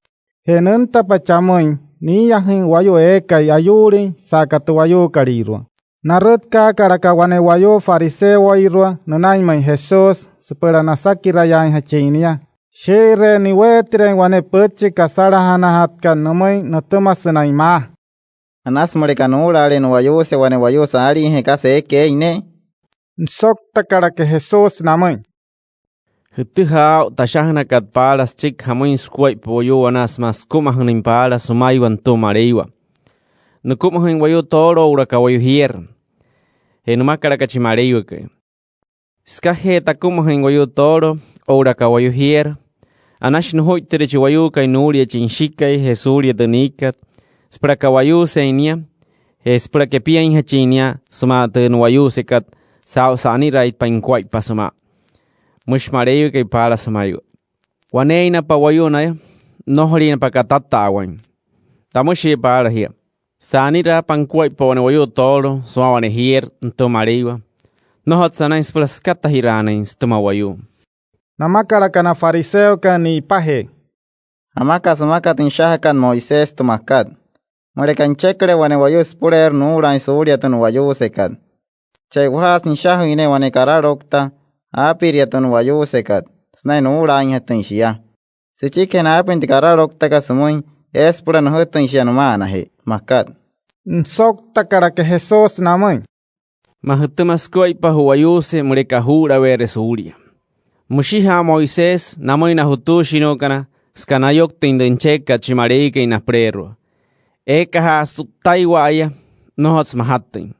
he nunta pachamoin ni yahin wayo eka ayurin sakatu wayo kariro narut ka karakawane wayo fariseo irwa nanai mai Jesus supera nasaki rayan hachinia Shere ni wetren wane pechi kasara hana hatkan namai natuma senai ma Anas morikanura ale no wayo se wane wayo sari he kase ke ine Nsokta karake Jesus namai Hutiha tashahna kat palas chik hamoin squai poyo anas mas kumahin pala sumai wanto mareiwa nukumahin wayo toro uraka wayo hier henumakara kachimareiwa ke skahe takumahin wayo toro uraka wayo hier Anash no hoitere chiwayu kai nuria chinshikai Jesuria denikat spra kawayu seinia spra ke pia inha chinia suma te nuwayu sekat sao sani rait pain kwai pasuma mushmareyu kai para sumayu waneina pa wayu na no horina pa katata wan tamushi para hia sani ra pan kwai pa wayu toro suawane hier ntomareiwa no hot sana spra skata hirana instuma wayu Namakara kana fariseo kani pahe. Amaka samaka tinshaha kan Moises tumakat. Morekan chekre wane wayo spurer nura insuria tun wayo sekat. Chegwas nishahu ine wane kararokta apiria tun wayo sekat. Snai nura inha tinshia. Sichike na apin tikararokta kasumuin espura no tinshia numana he makat. Nsokta kara que Jesus namai. Mahutumaskoi pa huwayuse murekahura vere suria. Mushiha Moises namoi na hutushino kana skanayok tindencheka chimareika ina prero. Ekaha suktaiwaya nohots mahatin.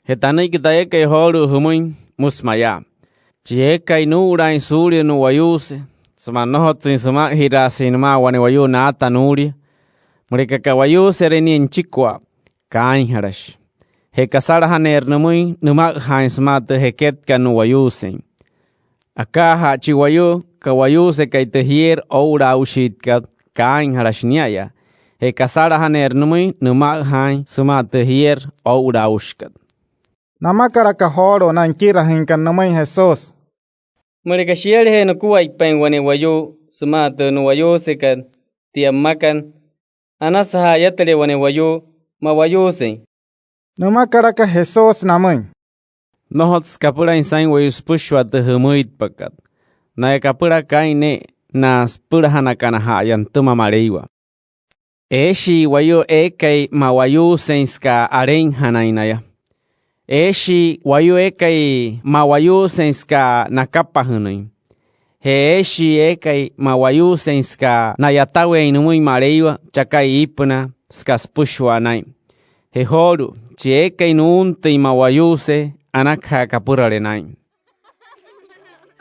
Hetanai kitaeke horu humuin musmaya. Chieka inura in suria no wayuse. Sama nohots sama hirasi inma wane wayu nata nuria. Murekaka wayuse reni enchikwa kain harash. Hekasara haner namui numak hains mate heket kanu wayuse. Akaha chiwayo kawayo se kaitehier oura ushit kain harashniaya he kasara haner numui numak hain sumatehier oura ushkat Namakara kahoro nankira hinkan namai Jesus Murekashiel he nukuwa ikpain wane wayo sumate no wayo sekat tiamakan anasaha yatele wane wayo ma wayo se Namakara ka Jesus namai Nohots kapura insain wayus pushwa te humuit pakat. Na kapura kaine na spura hanakana hayan tuma mareiwa. Eshi wayo ekai ma wayu senska aren hanainaya. Eshi wayo ekai ma wayu senska nakapa hunai. He eshi ekai ma wayu senska na yatawe inumui mareiwa chakai ipuna skas pushwa nai. He horu chi ekai nuunte ma wayu se Anakha kapura renai.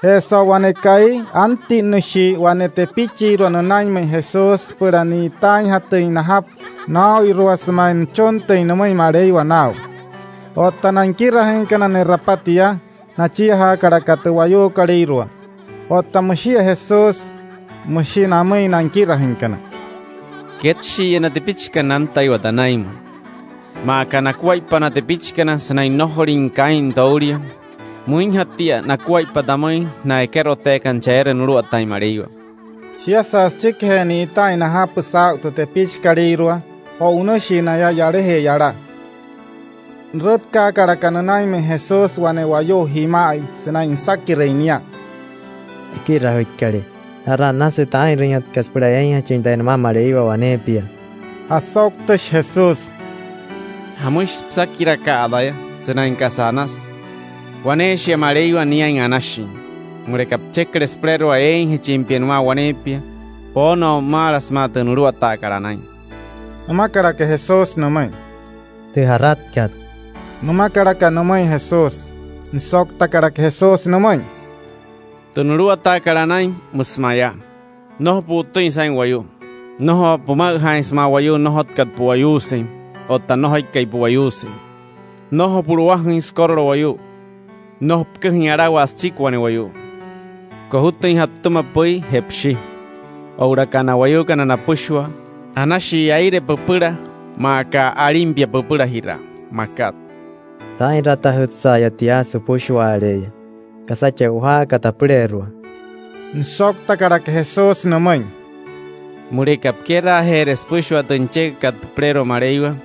Heso wane kai anti nushi wane te pichi ronanai me Jesus purani tai hatei nahap nao iruasmain chonte namai marei wanao. O tanankira henkana ne rapatia na chiha karakatu wayo karirua. O tamushia Jesus mushi namai nankira henkana. Ketshi na te pichka nantai watanaimu. Maka nakuaipa na te pichkana sanai nohorin kain tauria. Muin hatia nakuaipa damai na ekerote kanchaere nuru atai mareiwa. Shia sas chikhe ni tai na hapu sao te pichkarirua o unoshi na ya yarehe yara. Nrutka karakananai me Jesus wane wayo himai sanai insaki reinia. Kira hoikare. Arana se tai riñat kaspuraya chinta en ma mareiwa wanepia. Asoktesh Jesús. Hamush psakira kaadaya, sena en kasanas. Waneshi mareiwa nia en anashi. Murekapchekre esprero a en chimpienma wanepia. Pono maras mata nuru atakaranay. Namakara que Jesús no may. Te harat kat. Namakara que no may Jesús. Nsokta cara que Jesús no may. Tunuru atakaranay musmaya. No puto insain wayu. No pumaghain sma wayu no hotkat puayuse. O tanohai kai puayuse. No puruahin skorro wayu. No pkahin arawas chikwane wayu. Kohutin hatuma pui hepshi. Ourakana wayu kana napushwa. Anashi aire pupura. Maka arimpia pupura hira. Makat. Tai rata hutsa yatia supushwa areya. Kasache uha katapurerwa. Nsokta cara que Jesús no may. Murekapkera heres pushwa tunche katprero mareiwa.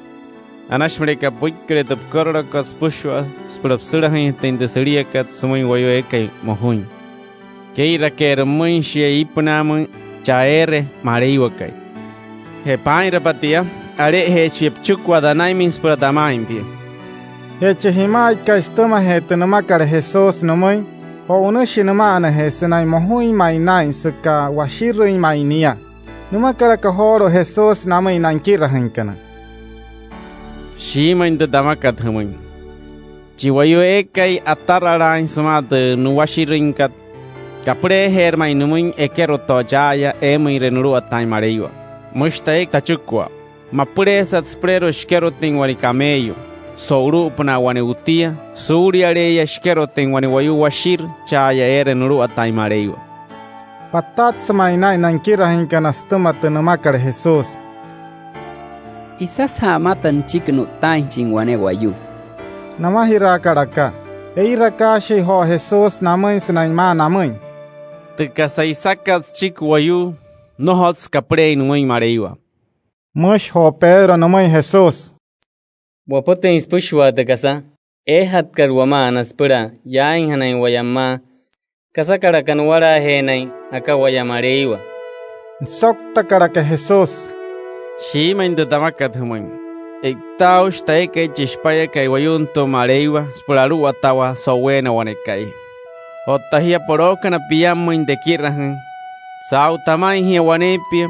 Anash murekapukre tupkorra kaspushwa. Sprapsurahin tindesiria kat sumay wayo ekay mohuin. Keira ker muy shie ipnamun chaere mareiwa kay. He pain repatia. Are he chipchukwa danaimis pradamaimpie. Heche himai ka estama hete namakara Jesús no may. O unushi nama ana hesenay mohui may nain saka washirin may niya. Namakara ka horo Jesús namay nankirahin kana. Shima inda damakat humin. Chiwayo ekay atararain sumata nuwashirin kat. Kapre her may numin ekero tojaya emay renuru atay mareiwa. Mushta ek tachukwa. Mapure sat sprero shkero tingwani kameyo. Souru puna wane utia. Suri areya shkero tingwani wayu washir. Chaya ere nuru atay mareiwa. Patat samainay nankirahin kana stumata namakara Jesús. Isas hamatan chiknu tain chingwane wayu. Namahira karaka. Eira kashi ho Jesús namay sinaima namay. Tukasaisakat chik wayu. Nohots kapre numoy mareiwa. Mush ho Pedro namay Jesús. Wapote ispushwa de casa. Ehat karwama anaspura. Yain hanay wayama. Kasakara kanwara henay. Aka wayamareiwa. Nsokta cara que Jesús. Shima inda damakat humoy. Iktaush taeke chishpaya kay wayun to mareiwa. Spuraru atawa sowena wanekay. Otahia poroka na piyamo indekirahan. Sao tamay hiya wanepia.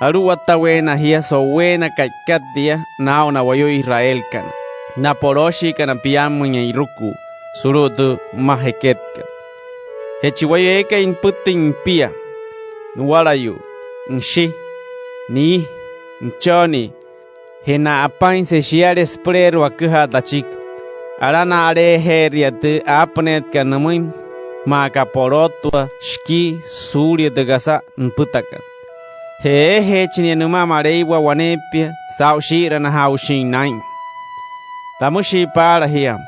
Aru atawena hiya sowena kaikkatia. Nao na wayo Israel kana. Na poroshi kana piyamo iruku. Surutu maheketka. Hechiwayo eka inputin pia. Nuwarayu. Nshi. Ni. Nchoni. Hena apain se shiare sprero akuha dachik. Arana are heriat apnet kanamuin. Maka porotua shki surya de gasa nputaka. He chini numa mareiwa wanepia. Sao shira na haushin nain. Tamushi para hiya.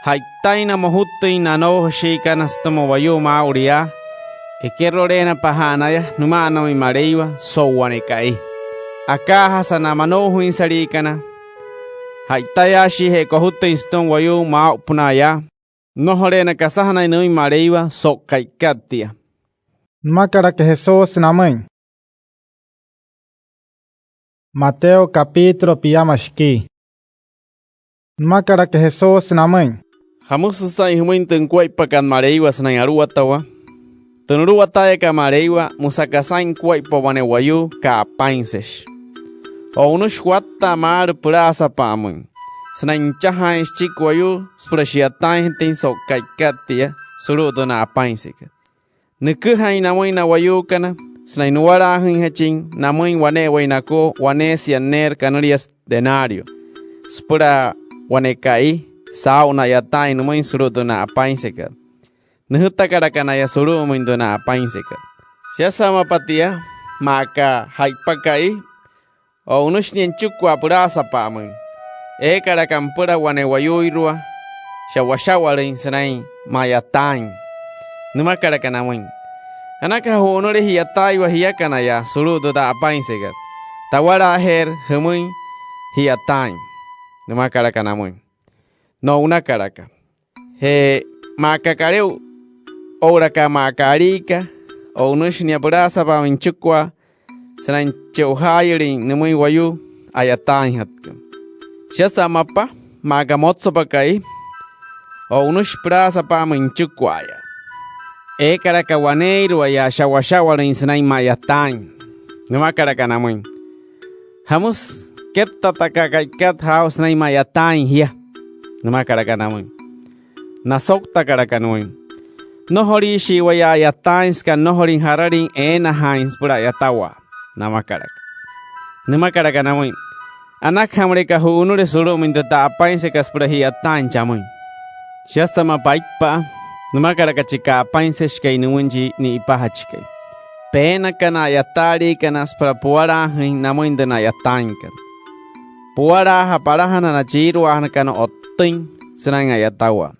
Haitaina mohutin no shika nastamo wayo mauria. Ekerorena pahanaya numa no mareiwa so wanekai. Aka hasana manohu insarikana. Haitayashi he kohutin ston wayo ma punaya. No horena kasahana no mareiwa so kaikatia. Namakara que Jesús namay. Mateo capítulo piyamashki. Namakara que Jesús namay. Hamususay huminten kuaipakan mareiwa sanay aruatawa. Tunuruataya ka mareiwa musakasain kuaipa wanewayu ka apainsesh. O unushwata mar prasa pamun. Sanay chahain chikwayu sprashiatain tin so kaikatia surudo na apainsika. Nukuhain namoy na wayu kana. Sanay nuwarahin haching namoy wane wainako wane sianer kanarias denario. Spura wanekai. Sao na yatain namoy surudo na apainsika. Nuhutakara kanaya suru muindo na apainsika. Siya sama patia maka haipakai. O unushnien chukwa purasa pamun. Ekara kampura wane wayuirua. Shawashawara insanay mayatain. Numakara kanamuin. Anaka honore hiyatai wa hiyakanaya surudo da apainsika. Tawara her humuin hiyatain. Numakara kanamuin. No una karaka. He makakareu. Ora ka makarika. o nush ni abrasa pa minchukwa sanan cheuhayirin nemui wayu ayatain hatka shasa mapa magamotso pakai o nush prasa pa minchukwa ya e karakawaneiro ya shawashawarin sanan mayatain nema karakanamun hamus ketta takakaikat haus nai mayatain hia nema karakanamun nasokta karakanamun nohori shiwaya yatain ska nohorin hararin ena hains pura yatawa nama karakanamun anak hamre ka hunure suru mindata apain se kaspura hi yatain chamun shasama paikpa nama karakachika apain se shkai nuunji ni ipahachikai pena kana yatari kana spra puara hin namoinda na yatanka puara ha parahana na jiru ahna kana ottin sinanga yatawa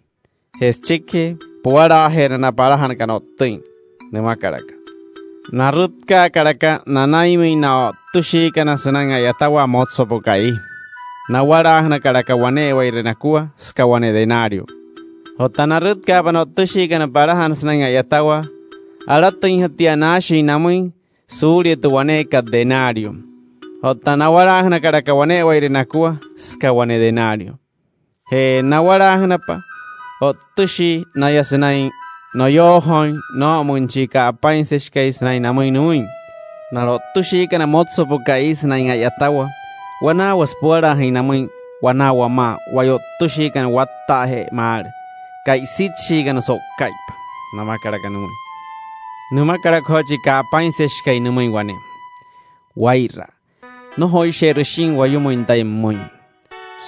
heschike puara hera na parahana kana ottin nema karaka narutka karaka nanaimi na tushi kana sinanga yatawa motsopokai nawara ahna karaka wane wairenakua skawane denario hotanarutka panotushi kana parahana sinanga yatawa Alatin hatianashi namui surya tuwane ka denario. Hotanawara karakawane wairenakua skawane denario. He nawara pa otushi nayasenai no yohon no munchika apainsesh nai namui nui. Narotushi kana motso pokais nai ayatawa. Wana waspuara hinamui wana wama wayotushi kana watahe mar. Kaisitshi kana so kaipa. Namakarakanui. Numa karakhochi ka painsesh kai numai wane waira no hoi sherishin wayumo intai moi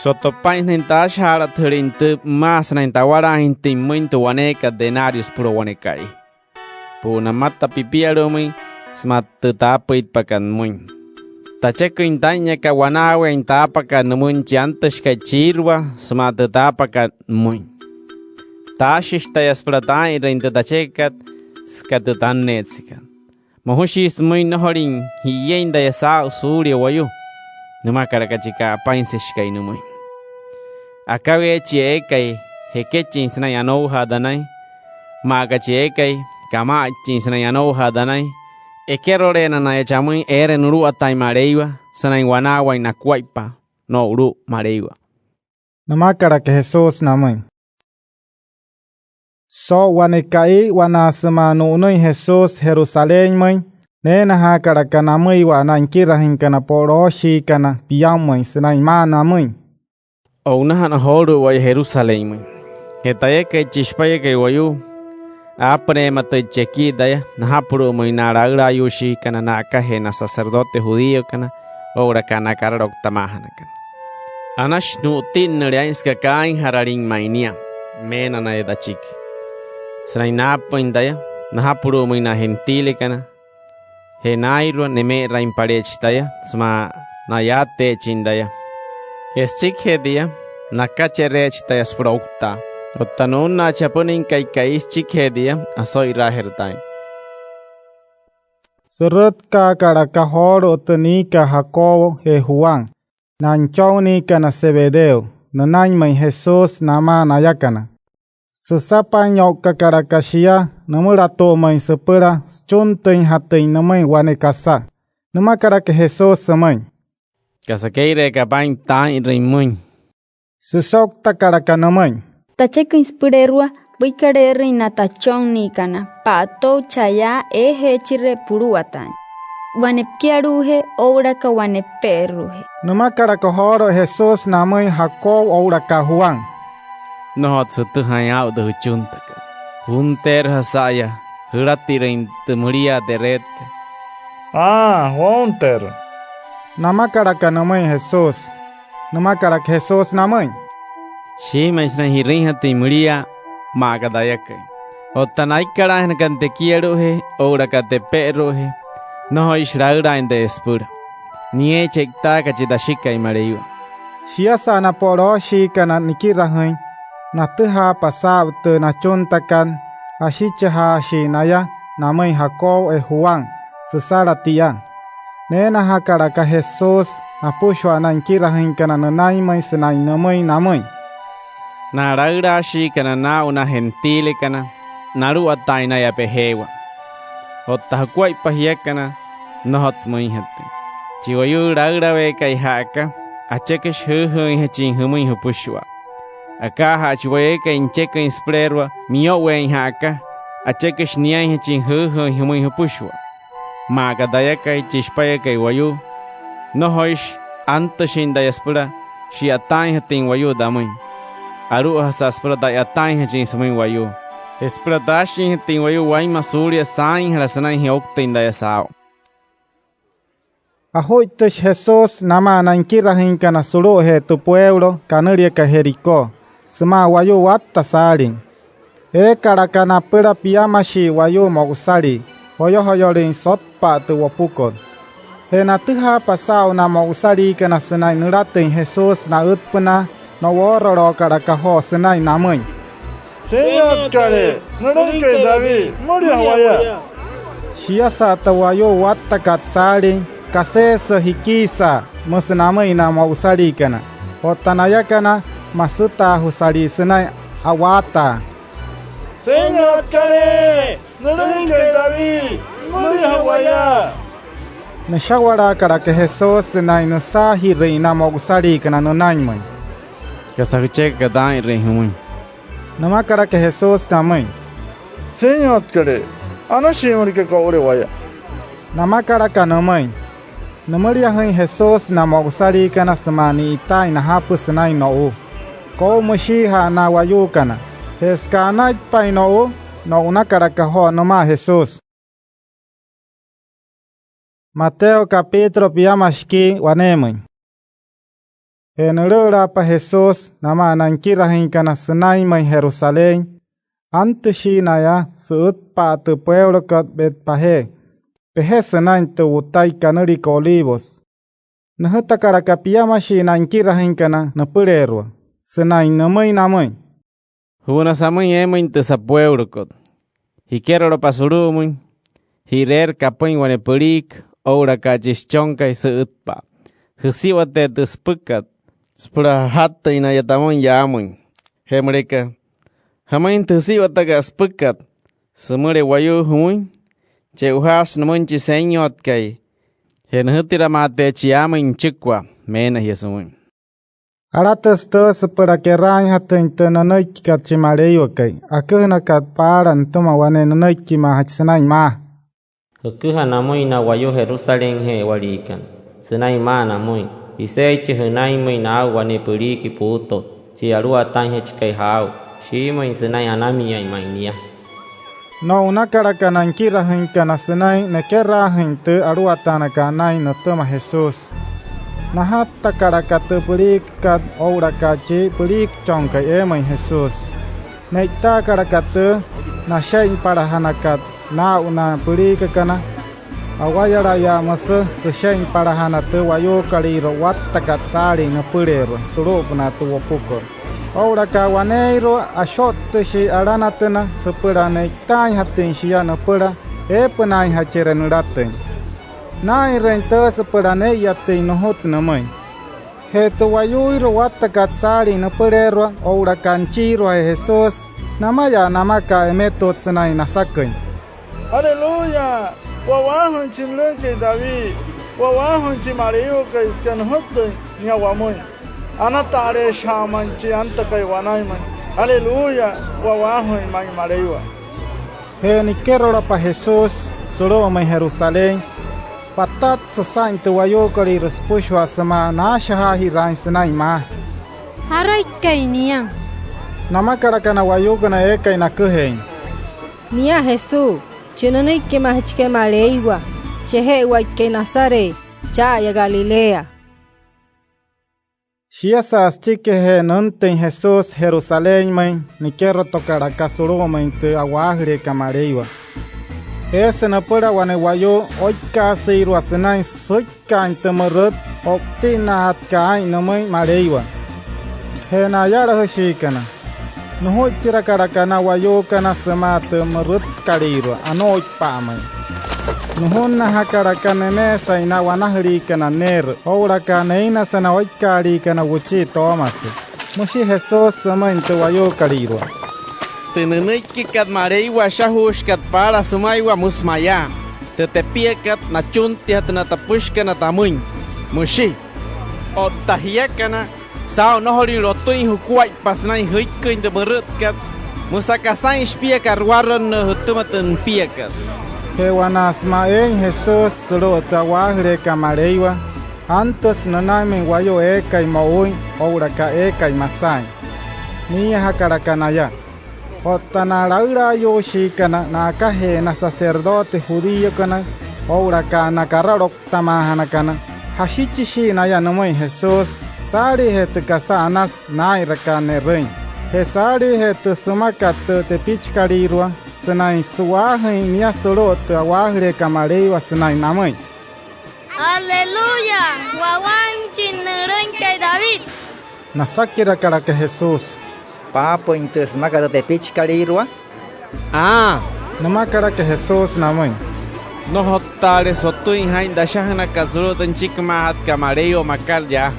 soto pain nenta shara thirinte mas nenta wara inti muito wane ka denarius puro wane kai puna mata pipiaro moi smat tapait pakan moi tacheko intanya ka wanawe intapaka numun chantas ka chirwa smat tapaka moi tashish tayas pratai reinta tachekat skatutan netsika mohushi smui nohorin hiyenda yasa usuri wayu numa karakachika painsesh numui akawe chiekai hekechi sna yano hadanai maga chiekai kama chinsna yano hadanai ekerore na yachamui ere nuru atai mareiwa sana wanawa inakwaipa no uru mareiwa numa karaka Jesus namui so wanekai wana semanu unui Jesus Jerusalem mui nena ha karakana mui wana inkira hinkana poroshi kana piyam mui senai mana mui o na horu wa Jerusalem mui hetaye ke chishpaye ke wayu apre mate cheki daya nahapuru mui naragra yushi kana naka hena sacerdote judío kana ora kana karok tamahana kana anash nu tin nrianska kain hararin mainia mena na edachiki Sraina poindaya nahapuru muina gentile kana henairo neme raimparechitaya sma nayate chindaya eschikhedia nakacherechitaya sprokta otanuna chapunin kaikais chikhedia asoi rahertai Surut ka karaka hor otani ka Jacob e Juan nanchoni kana Zebedeo nanai mai Jesus nama nayakana Sesapa nyok kakarakashia namurato mai sepera chuntein hatein namai wane kasa nama karaka Jesus samai kasakeire kapain tain rimun susok takaraka namai Tacheko inspirerua Wikare reina tachon nikana pato chaya hechire puruatan wanepkiaruhe ouraka waneperuhe Numa karaka horo Jesus namai Jacob ouraka Juan no tsutu hayao de chuntaka hunter hasaya huratirein tumuria deretka hunter nama karaka namai Jesus nama karaka Jesus namai shi mesna hirin hati muria magadayake otanai karahen kante kieruhe ouraka te peruhe no israura en de espura nie chekta kachidashika imareiwa shia sana poro shi kana nikirahin Natuha pasab te nachuntakan ashichaha shinaya namai Jacob e Juan sesaratia nena hakaraka Jesus apushwa nankirahin kana nanai mai senai namai Naragra shi kana na una gentile kana naru ataina ya pehewa otahakuay pahiakana nohots muy hete chiwayu ragrabe kai haka achekesh hu chin humuy hupushwa aka ha chiwaye kai incheka insprerwa miyowe haka achekesh niya chin hu humuy hupushwa magadaya kai chishpaya kai wayu nohoish anta shindayaspura shi atay hatin wayu damuy aru hasaspura da atay hachin sumuy wayu espura dashin hatin wayu way masuria sain halasanay hioktin dayasao Ahoites Jesús nama nankirahin kana sulu he tu pueblo kanuria ka Jericó sema wayu watta salin karakana pura piamashi wayu mogusari hoyorin sotpa tu wapukon na tuha pasao na mogusari kana senai nuratin Jesús na utpuna no wororo karakaho senai namuy Señor kare nurunke David moria waya Shiasa ta wayu watta katsalin kasesa hikisa musnamay na mogusari kana hotanaya kana masuta husari senai awata Señor kare nurunke David moria waya Nashawara karake Jesús na inusahi reina mogusari kana no naimay kasache kadai rehumuy nama karake Jesús namay Señor kare anashimuri ke kaure waya nama karaka namay Namaria hain Jesús na mogusari kana semani itai na hapus na ino ko mushiha na wayu kana heskana pa ino no una karaka ho nama Jesús Mateo capítulo piamashki wanemoy Enurura pa Jesús nama nankirahin kana senai may Jerusalén antushi na ya suut pa tu pueblo kat Betpahe Pehesenain tu utai kanuri ka olivos. Nahuta karaka piamashi nankirahin kana napurerwa. Senai namay namay. Huna samay emoy te sa pueblo kot. Hikero lo pasurumuy. Hirer kapoy wanepurik. Ora kachischonka y suutpa. Husiwate te spukat. Spura hatta inayatamon yamoy. Hemreka. Hamain te siwata ka spukat. Sumure wayu humuy. Cheuhas namunchi señot kay. Henhutira mate chiama inchikwa. Mena hiesumuy. Aratas tos para que rain hatin tenanoy kachimareyo kay. Akuhna kat paran tuma wane nanoy kima hachsanay ma. Hukuha namoy na wayo Jerusalén he walikan. Senay ma namoy. Iseichi hunay moy na wane puriki puto. Chiarua tan hechkay hao. Shimoy senay anamiya imainia. No una karaka nankirahin kana senay nekerahin te aruatana kanay no tuma Jesús. Nahatta karaka te purik kat ora kachi purik chonka emoy Jesús. Neita karaka te na shain para hanakat na una purik kana. Awayara ya masa seshain para hanate wayo kaliro watta katsari na purero surup na tu wapukor. Ora kawaneiro ashot shi aranatena sepura neitai hatin shia na pura penai hacheren raten. Nai renta sepura ne yatin no hot na mai. Heto wayuiro watta katsari na purero ora kanchiro Jesus namaya namaka emetot senai nasakin. Aleluya! Wawahon chimleke David, wawahon chimario ka iskan hotte nyawamoy. Anatare shamanchi antakai wanaiman. Aleluya, wawahon may marewa. He nikero pa Jesus, solo may Jerusalén. Patat sa saint wayo kari respushwa sama na shahahi rain sanay ma. Haray kay niya. Namakaraka na wayo ka na ekay na kuhen. Niya Jesus. Chinanay ke mahachke maleiwa, chehe wa ke Nazare, cha ya Galilea. Shiasas chike he nunten Jesús Jerusalén man, ni quiero tocar a casuro man te aguagre camareiwa. Ese na pura wane wayo, oi kasi iru asenay soika inte marut, oktina hat kain na man mareiwa. He na yara hoshikana. Nuhoy tira karakana wayo kana semate marut kariro anoy pamay. Nuhon na hakarakana ne sa ina wanahri kana ner ora kana ina sana oy kari kana wuchi Thomas. Mushi Jesus sama inte wayo kariro. Teneniki kat mareiwa shahush kat para sumaiwa musmaya. Tetepiekat na chuntia na tapushka na tamuin. Mushi. O tahiakana. Sao nohorin rotuin hukuai pasnai huikuin de berutkat. Musakasain ispiakat waron na hutumatan piakat. Hewanas maen Jesus rota wahre kamareiwa. Antes nanaimen wayo eka y maoin ouraka eka y masai. Niya hakarakanaya. Otanaraura yoshikana nakahe na sacerdote judío kana ouraka nakararok tamahanakana. Hashichishi naya namoy Jesus. Sari het kasanas nairakane rein. Hesari het sumakat te pichkarirwa. Senai suwahin niya surot wahre kamareiwa senai namoy. Aleluya, wawan chineren kay David. Nasakira karaka Jesus. Papo intes makata te pichkarirwa. Namakara que Jesus namoy. No hotare sotuin hain da shahana kazurotan chikmahat kamareo makarya.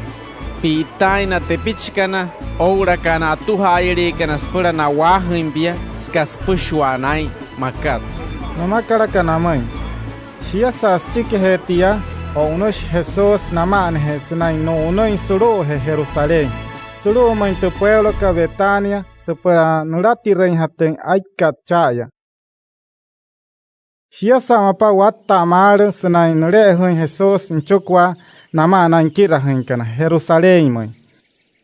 Pitaina te pichkana. Oura kana tuhairi kana spura na wahimbia. Skas pushwanai makat. Namakara kanamoy. Shia sas chike hetia. O unos Jesus naman hesenai no uno insuro he Jerusalén. Suru main tu pueblo ka Betania separa nurati rein haten aikat chaya. Shia samapa watta mar senai nure hun Jesus nchukwa nama nankira hinkana Jerusalén moy.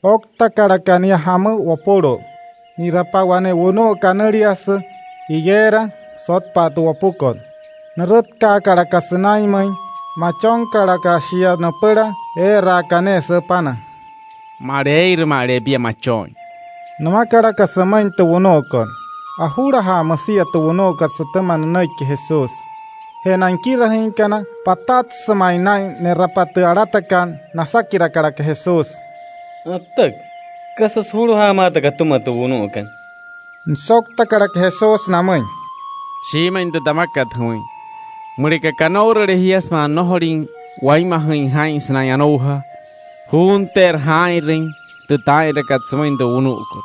Okta karakania hamu waporo. Nirapa wane uno kanarias higuera sotpa tu wapukot. Narutka karakasenai moy. Machon karakashia no pera rakane sepana. Mareir marebia machon. Nama karakasamain tu unokon. Ahura ha masia tu unokat sataman naiki Jesus. Henankira hinkana patat samainai ne rapatu aratakan nasakira karaka Jesus. Atak. Kasas hulu ha mata katuma tu unokan. Nsokta karaka Jesus namoy. Shima inta tamakat huin. Mereka kanaura rehias ma nohorin waima hin hain snayanoha. Hunter hairing te taira katsmain de unukot.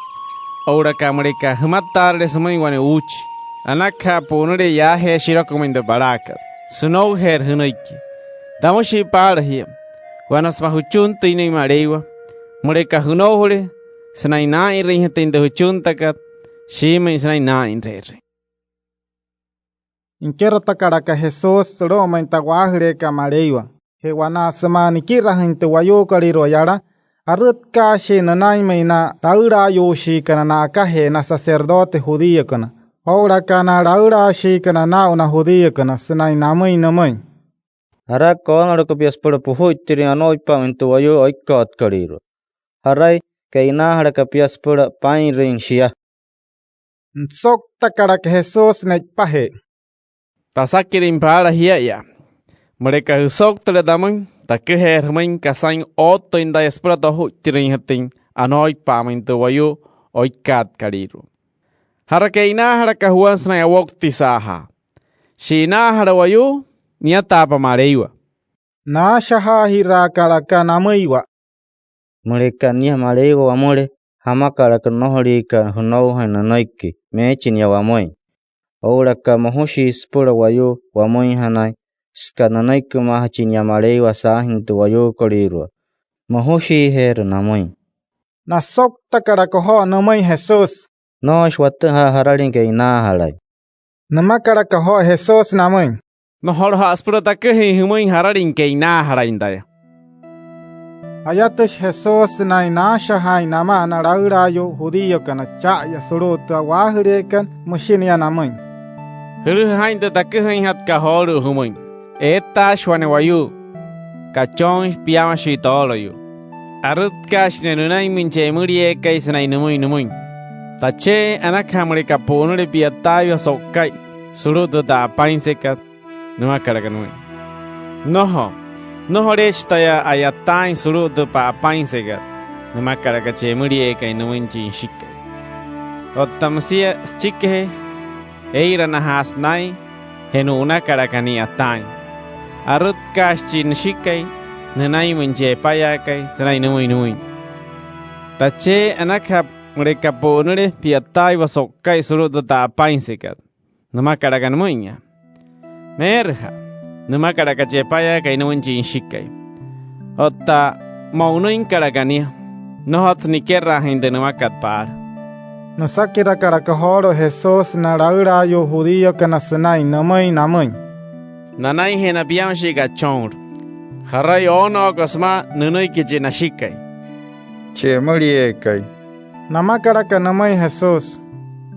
Ora ka mereka hamatar de smain wane uchi. Anakha ponure ya he shirakomin de barakat. Suno her hinaiki. Damoshi par hia. Wanas ma huchun tini marewa. Mereka hunohore snai nai ring tin de huchun takat. Shima snai nai re. Inkero takaraka Jesus roma intawahre kamareiwa. Hewana semani kira hinte wayo kariro yara. Arut kashi nanai meina raura yoshi kana na kahe na sacerdote judío kana. Ora kana raura shi kana na una judío kana senai namai namai. Hara kon arkopias por puhuitiri anoi pamintu wayo oikot kariro. Harai kaina harakapias por pain ring shia. Nsok takaraka Jesus nekpahe. Tasakirin para hiaya. Mereka husok teledamang takeher main kasain otto inda espera tohu tirin hatin anoi pamintu wayo oikat kariro. Harakaina harakahuans na yawok tisaha. Shina harawayo niya tapa mareiwa. Na shaha hira karaka namaiwa. Mereka niya mareiwa amore hamakaraka nohorika hunau hananoiki mechin ya wamoi. Ora ka mohoshi spura wayo wamoi hanai. Skananaik mahachin yamarei wasahin tu wayo korirwa. Mohoshi her namoi. Nasok takarakoho namai Jesus. Nosh wataha hararin ke ina halai. Namakarakoho Jesus namoi. Nohor haspura takehi humoi hararin ke ina haraindaya. Ayatish Jesus na inashahai nama naraurayo judío kana chaya suruta wahirekan mushinia namoi. Hulu hainta takehi hat kahoru humoi. Eta shwane wayu. Kachon piama shitolo yu. Arut kash nenunai minche murie kaisnai numui numui. Tache anakhamre kaponure piatayo sokai. Suruto da painsekat. Numa karakanui. Noho. Noho rechtaya ayatain suruto pa painsekat. Numa karakache murie kai numinchi shikai. Otamsia chike. Eira nahas nai. Henu una karakani atain. Arut kashchin shikai, nanai munje payakai, sanai nui nui. Tache anakap mereka nure piatai wasokai surut ta pain sekat. Nama karakan muinya. Merha. Nama karaka cepaya kai nuin chin shikai. Otta maunuin karakania. No hot ni kerra hinde nama katpar. No sakira karakahoro Jesus na raura yo judío kana senai namai namai. Nanai hena biam shiga chonr. Harai ono kosma nunui kijina shikai. Che mulie kai. Nama karaka namai Jesus.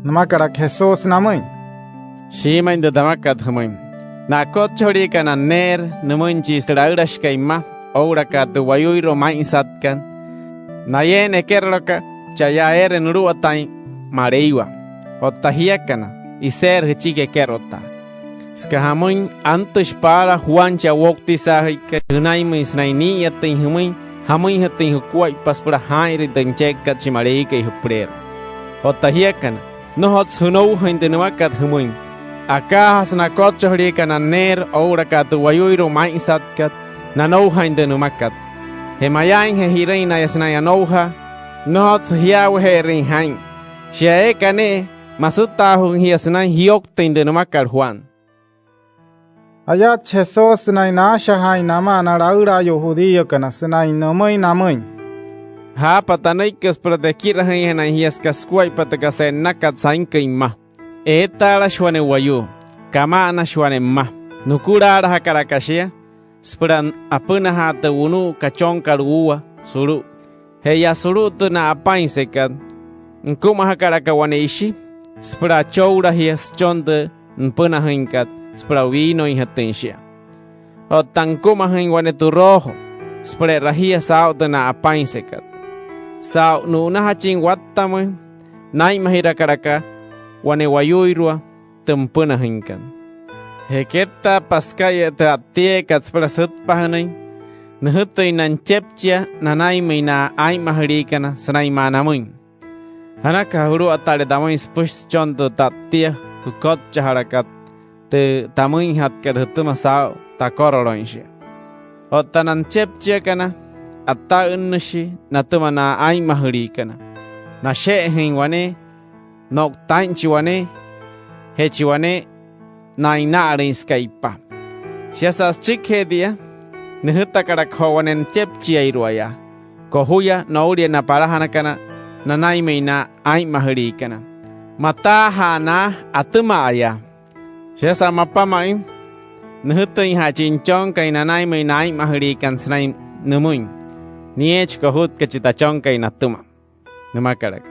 Nama karak Jesus namai. Shima inda damakat hamai. Na kot chori kana ner namun chi sraurash kai ma. Ora ka tu wayuiro mai satkan. Na yene kerroka chaya ere nuru atai mareiwa. Otahia kana. Iser hichike kerota. Skahamun antes para Juan cha wokti sahi ke hunai mis naini yatin humai. Hamui hatin hukuai pas para hairi dan cek chimarei ke huprer. Otahia kana. No hot sunou hinde nuakat humui. Aka hasna kot chori kana ner ora ka tu wayuiro mai satkat. Nanou hinde numakat. Hemayain he hireina yasna yanouha. No hot hiaw he rin hain. Shia kane masuta hun hiasna hiok tinde numakar Juan. Ayat Jesus na inashahai nama na raura yo judío kana senai namai namai. Ha patanai kes pradekira hai na hias kaskuai patakase nakat sainkai ma. Eta la shwane wayu. Kama na shwane ma. Nukura ha karakashia. Spran apuna ha te unu kachon karua suru. Heya suru tu na apain sekat. Nkuma ha karakawane ishi. Spra choura hias chonde mpuna hinkat. Spra vino in hatensia. O tankuma hin wane tu rojo. Spra rahia sao te na apain sekat. Sao nu na hachin wattamu. Nai mahira karaka. Wane wayuirua tempuna hinkan. Heketa paskaya te atie katspra sut pahanai. Nahutoi nan chepchia nanai mina ai maharikana sanai manamuin. Hanaka huru atale damuin spush chonto tatia kukot chaharakat. Te tamuin hatkat hutuma sao takororoinshi. Otanan chepchia kana atta unnushi natuma na ai maharikana. Na shehin wane nok tanchi wane hechi wane na inarin skaipa. Shiasas chikhe dia Nihuta karakhowanen chepchia iruaya. Kohuya nauria na parahanakana nanai meina ai maharikana. Mata hana atuma aya. Shiasa mapamai Nihuta inha chinchon kay nanai meina ai maharikan snai numuin. Niech kohut kachitachon kay natuma. Numakarak.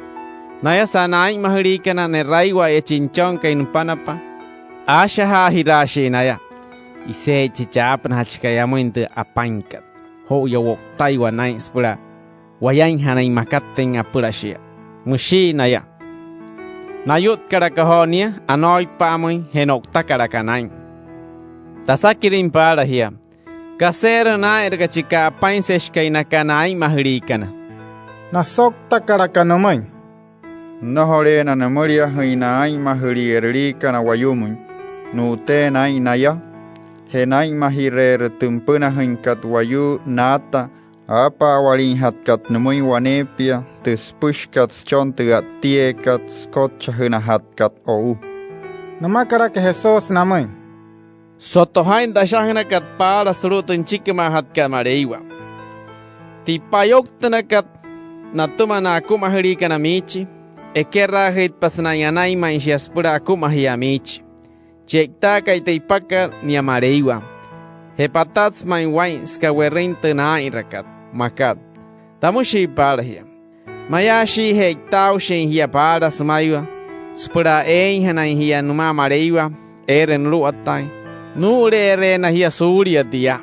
Naya sana ai maharikana ne raiwa e chinchon kay nupanapa. Ashaha hirashi naya. Ise chichapan hachikayamo inte apankat. Ho yawok taiwa nais pura. Wayain hanay makaten apurashia. Mushi naya. Nayut karakahonia anoy pamoy henokta karakanain. Tasakirin para hiya. Kasera na erga chika apansesh kay nakanay maharikana. Nasokta karakanamay. Nohore na namuria huina ay mahuri erika na wayumun. Nute na inaya. Henai mahirer tumpuna hinkat wayu nata. Apa walin hatkat namui wanepia. Tispushkat chontigat tiekat skotcha hina hatkat ou. Namakara ke Jesus namay. Sotohain dashahina kat para surutun chikima hatkat mareiwa. Tipayok tanakat natuma na kumahirika na michi. Ekerra hit pasnayanay manshiaspura kumahiyamichi. Chekta kay teipaka ni amareiwa. Hepatats main wines ka werente na irakat. Makat. Tamushi parahia. Mayashi hektau shen hia para sumaywa. Spura ein hanay hia numa amareiwa. Eren ruatay. Nure ere na hia surya dia.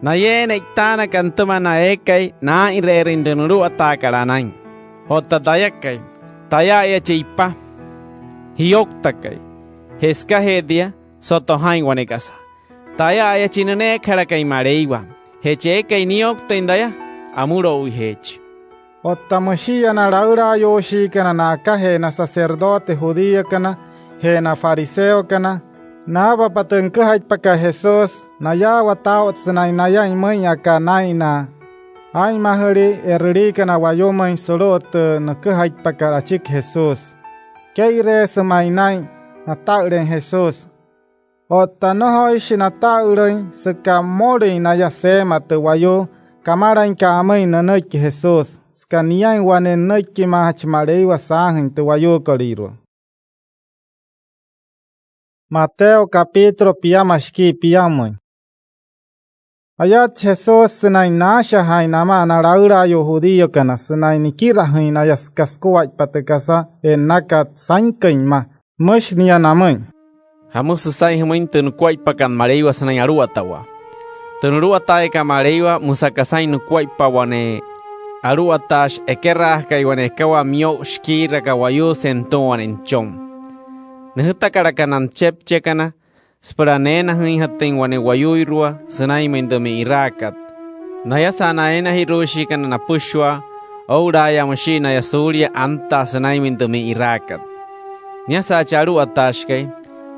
Na yen ektana kantuma na ekay na irerin den ruatakaranay. Hota dayakay. Taya ya cheipa. Hioktakay. Heska hedia sotohain wanekasa. Taya aya chinane karakai mareiwa. Heche kai niok tendaya amuro uhech. Otamashia na raura yoshi kana na kahe na sacerdote judío kana he na fariseo kana na bapatenka hait paka Jesus na ya wataot sanay na ya imay aka naina. Ay mahari erri kana wayomay solot nakahait pakarachik Jesus. Keire semainay natauren Jesus. O tanohoy shinatauren sekamori nayasema te wayo kamarain kamay nanoy Jesus. Skaniyan wane noy kimahachmarei wasahin te wayo koriro. Mateo capítulo piamashki piamoy. Ayat Jesus senay nasha hay nama naraura yo judío kana senay nikira hay nayas kaskuwaj patekasa nakat sainkainma mush niya namoy. Hamus susay himuin tenukwaj pakan mareiwa senay aruatawa. Tenuruatae ka mareiwa musakasay nukwaj pa wane aruatash ekerrah kay wane kawa myo shkira kawayo sento wanenchom. Nehuta karakanan chep chekana Sparanena hin hatin wane wayuirua sanay mendami irakat. Naya sanaena hiroshi kana napushwa ouraya machina ya surya anta sanay mendami irakat. Nya sa charu atashkay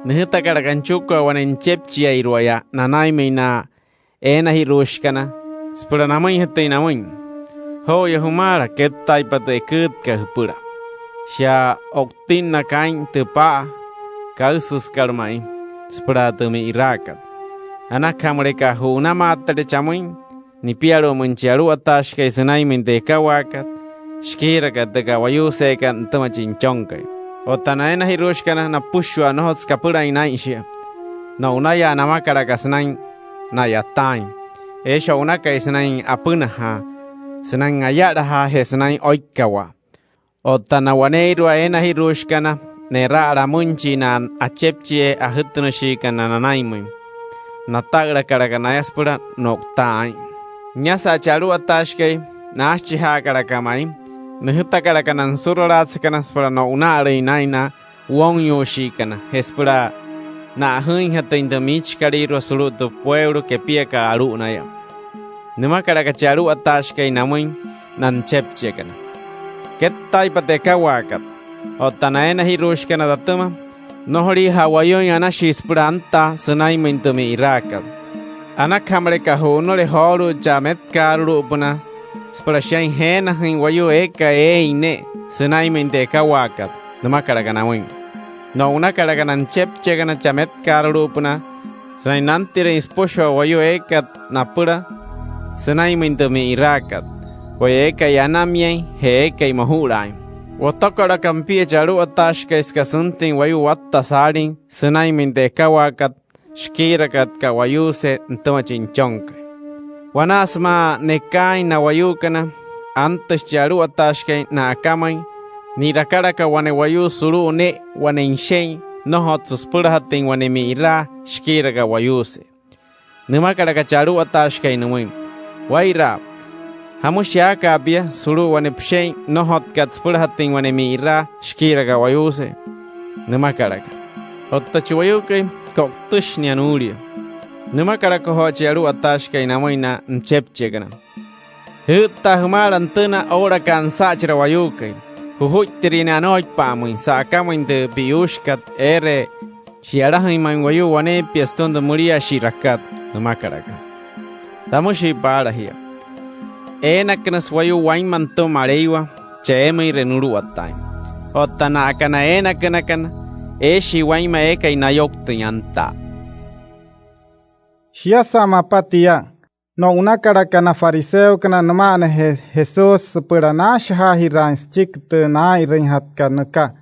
nehta karakanchuka wane chepchia iruaya nanay meina ena hiroshi kana sparanamay hatin namoy. Ho yahumara ketay pate kutka hupura. Sya oktin na kain tepa kausus karmay. Sparatumi irakat. Anak mereka huna mata de chamuin ni piaro mencaru atas kai senai mente kawakat shkira kat de kawayu sekan tamachin chongkai. Otanaena hiroshkana na pushwa no hot skapura inaishia. Na unaya namakara kasnain na yatain. Esha unaka isnain apunaha senain ayaraha hesnain oikawa. Otanawaneiro ena hiroshkana Nera aramunchi nan achepchie ahutnushi kana nanaimu. Natagra karakanayas pura noktai. Nyasa charu atashke nashchiha karakamai. Nehuta karakanan surorats kanas pura no unare naina wong yoshi kana. Hespura na hun hata indamich kariro sulutu pueblo que pia ka arunaya. Nima karakacharu atashke namuin nan chepchie kana. Ketai pateka wakat. Otanaena hiroshka na datuma nohori hawayon anashi spranta sanay mentami irakat. Anak hamreka honore horu jamet karu upuna sprashain hena hin wayo eka ine sanay mente kawakat namakaraganawen. No una karaganan chepchegana jamet karu upuna sanay nantire isposho wayo eka napura sanay mentami irakat. Wayo eka yanamien he eka imahurai. Wotokara kampie charu atashka iskasuntin wayu watta sarin senay mente kawakat shkirakat kawayuse ntomachinchonka. Wanasma nekai na wayukana antes charu atashka na akamay nirakaraka wane wayu suru ne wane inshen nohot suspurahatin wane miira shkiraka wayuse. Nimakaraka charu atashka inumin. Waira Hamushya kabia suru wane pshay nohot katspurhatin wane miira shkiraga wayuse nimakaraka. Ottachuayuke koktush nianuria. Nimakaraka hochiaru atashka inamoina nchepchegana. Hutta humarantuna ora kansachra wayuke. Huhutirina noy pamuin sakamuin de biushkat ere shiarahiman wayu wane piastonda muria shirakat nimakaraka. Tamushi para here. Enaknas wayu wain manto mareiwa cheme renuru atai. Otana akana enakanakan eshi waima eka inayoktianta. Shiasa mapatia no una karakana fariseo kana namane Jesus puranash hahiran chikte na irenhat kanaka.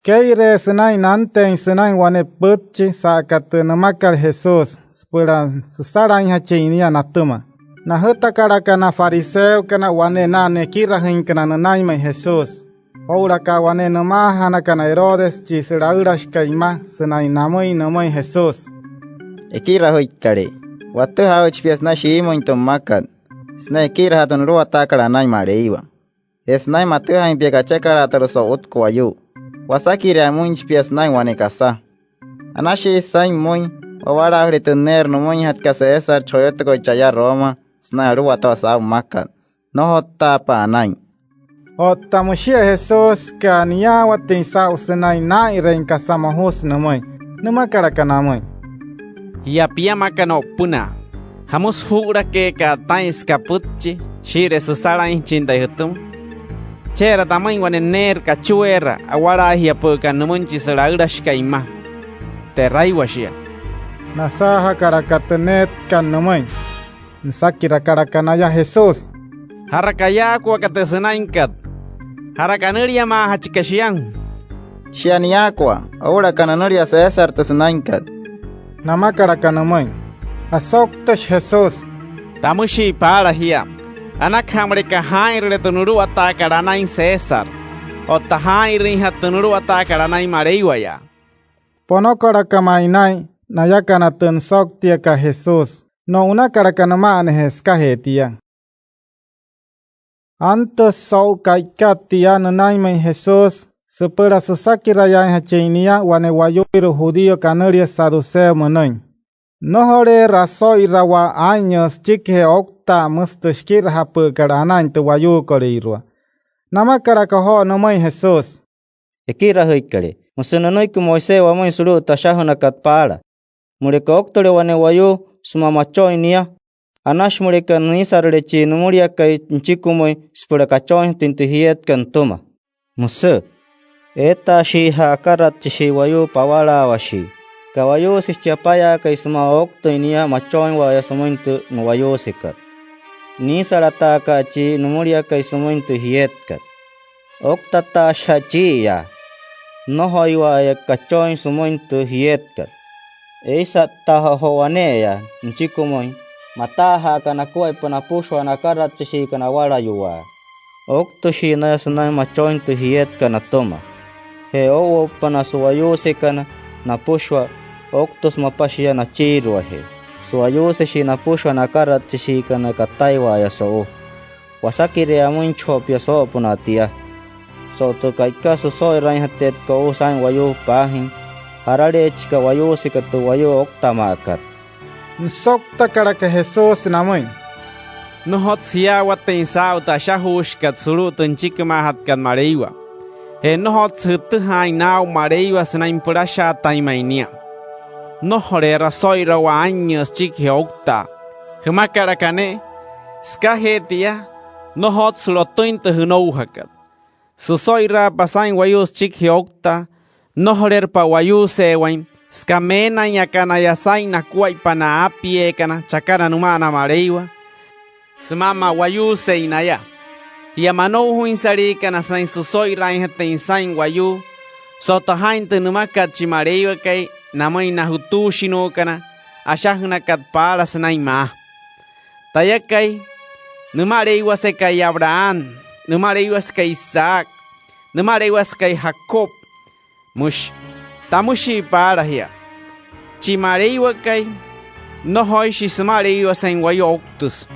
Keire senai nante senai wane putchi sakat namakar Jesus puran saran hachinia natuma. Na huta karakana fariseo kana wane nane kirahin kana naime Jesus. Ora ka wane namahana kana Herodes chisiraurash kaima senai namoi Jesus. Ekira hoikare. Watu hao chipias na shimo intom makat. Snai kira hatun ruwa takara nai mareiwa. Esnai matu hain piaka chakara ataroso utko ayu. Wasakiri amun chipias nai wane kasa. Anashi sain muy wawara ahri tener no muy hat kasa esar choyote ko chaya Roma. Snai ruwa to sa makat. No hota pa nai. Otamushia Jesus kania watin sa usenai na iren kasama hus namoi. Numa karakana moi. Ya pia makano puna. Hamus hura ke ka tais kaputchi Shire susara chinta hutum. Chera tamai wane ner kachuera awara hia poka numunchi saraurash kaima. Terai washia. Nasaha karakatenet kanumay. Nsakira karakanaya Jesus. Harakaya kwa katesenainkat. Harakanuria ma hachikashiang. Shianiakwa, ahora kananuria César tesenainkat. Nama karakanumay. Asoktosh Jesus. Tamushi para hia. Anak hamre kahair tunuru atakaranain César. O tahair hatunuru atakaranain mareiwaya. Pono karakamainay. Nayakana tensok tia ka Jesus. No una karakanama anehes kahetia. Antes sau kaikatia nanay Jesus. Sepera sesaki raya hachainia wane wayoiru judío canaria saduceo manoy. Nohore raso irawa años chikhe okta mustashkir hapu karanain tu wayu koreirua. Nama karakaho nomay Jesus. Ekira hoikare. Musunanoy ku Moise wa moy suru tashahuna katpara. Mureka oktore wane wayu sumamacho inia. Anash mureka nisarre chi numuria kai nchikumoy spura kachoy tintuhiet kantuma. Musa. Eta shiha akarat shi wayu pawala washi. Kawayu sichapaya kai suma okto inia machoy wa yasomointu nuwayu sikat. Nisarata ka chi numuria kai sumointu hietkat. Oktata shachiya. Nohoiwa ya kachoy sumointu hietkat. Eisa taha hoaneya nchikumoy mataha kana kuay panapushwa na karat chi kana wala yuwa. Okto shi na yasanay machoy tu hiet kana toma. He owo panasuwayuse kana napushwa oktos mapashya na chirwa he. Suwayuse shi napushwa na karat chi kana kataywa ya soo. Wasakire amuncho pia soo punatia. So to kaikaso soy rain hatet ko usain wayu pahin. Harare chika wayu sikatu wayu oktamakat. Nsokta karaka Jesus namoy. Nohot siya watin sao ta shahush kat suru tunchik mahat kan mareiwa. He nohot sutu hai nao mareiwa sinain purasha taimainia. Nohore rasoi rawa años chik okta. Humakarakane. Skahetia. Nohot sulotuin te hunouhakat. Susoira pasain wayus chik okta. Nohorer pa wayu sewain, skamena nyakana yasai na kuai pana apie kana chakana numana mareiwa. Smama wayu seinaya. Yamano huinsari kana sain susoi rain hatain sain wayu. Soto hain te numaka chimareiwa kai namai na hutu shino kana ashahuna kat para sanai ma. Tayakai numareiwa se kai Abraham, numareiwa se kai Isaac, numareiwa se kai Jacob. Mush, tamushi para hia. Chimareiwa kai, no hoishi samareiwa sen wayo octus.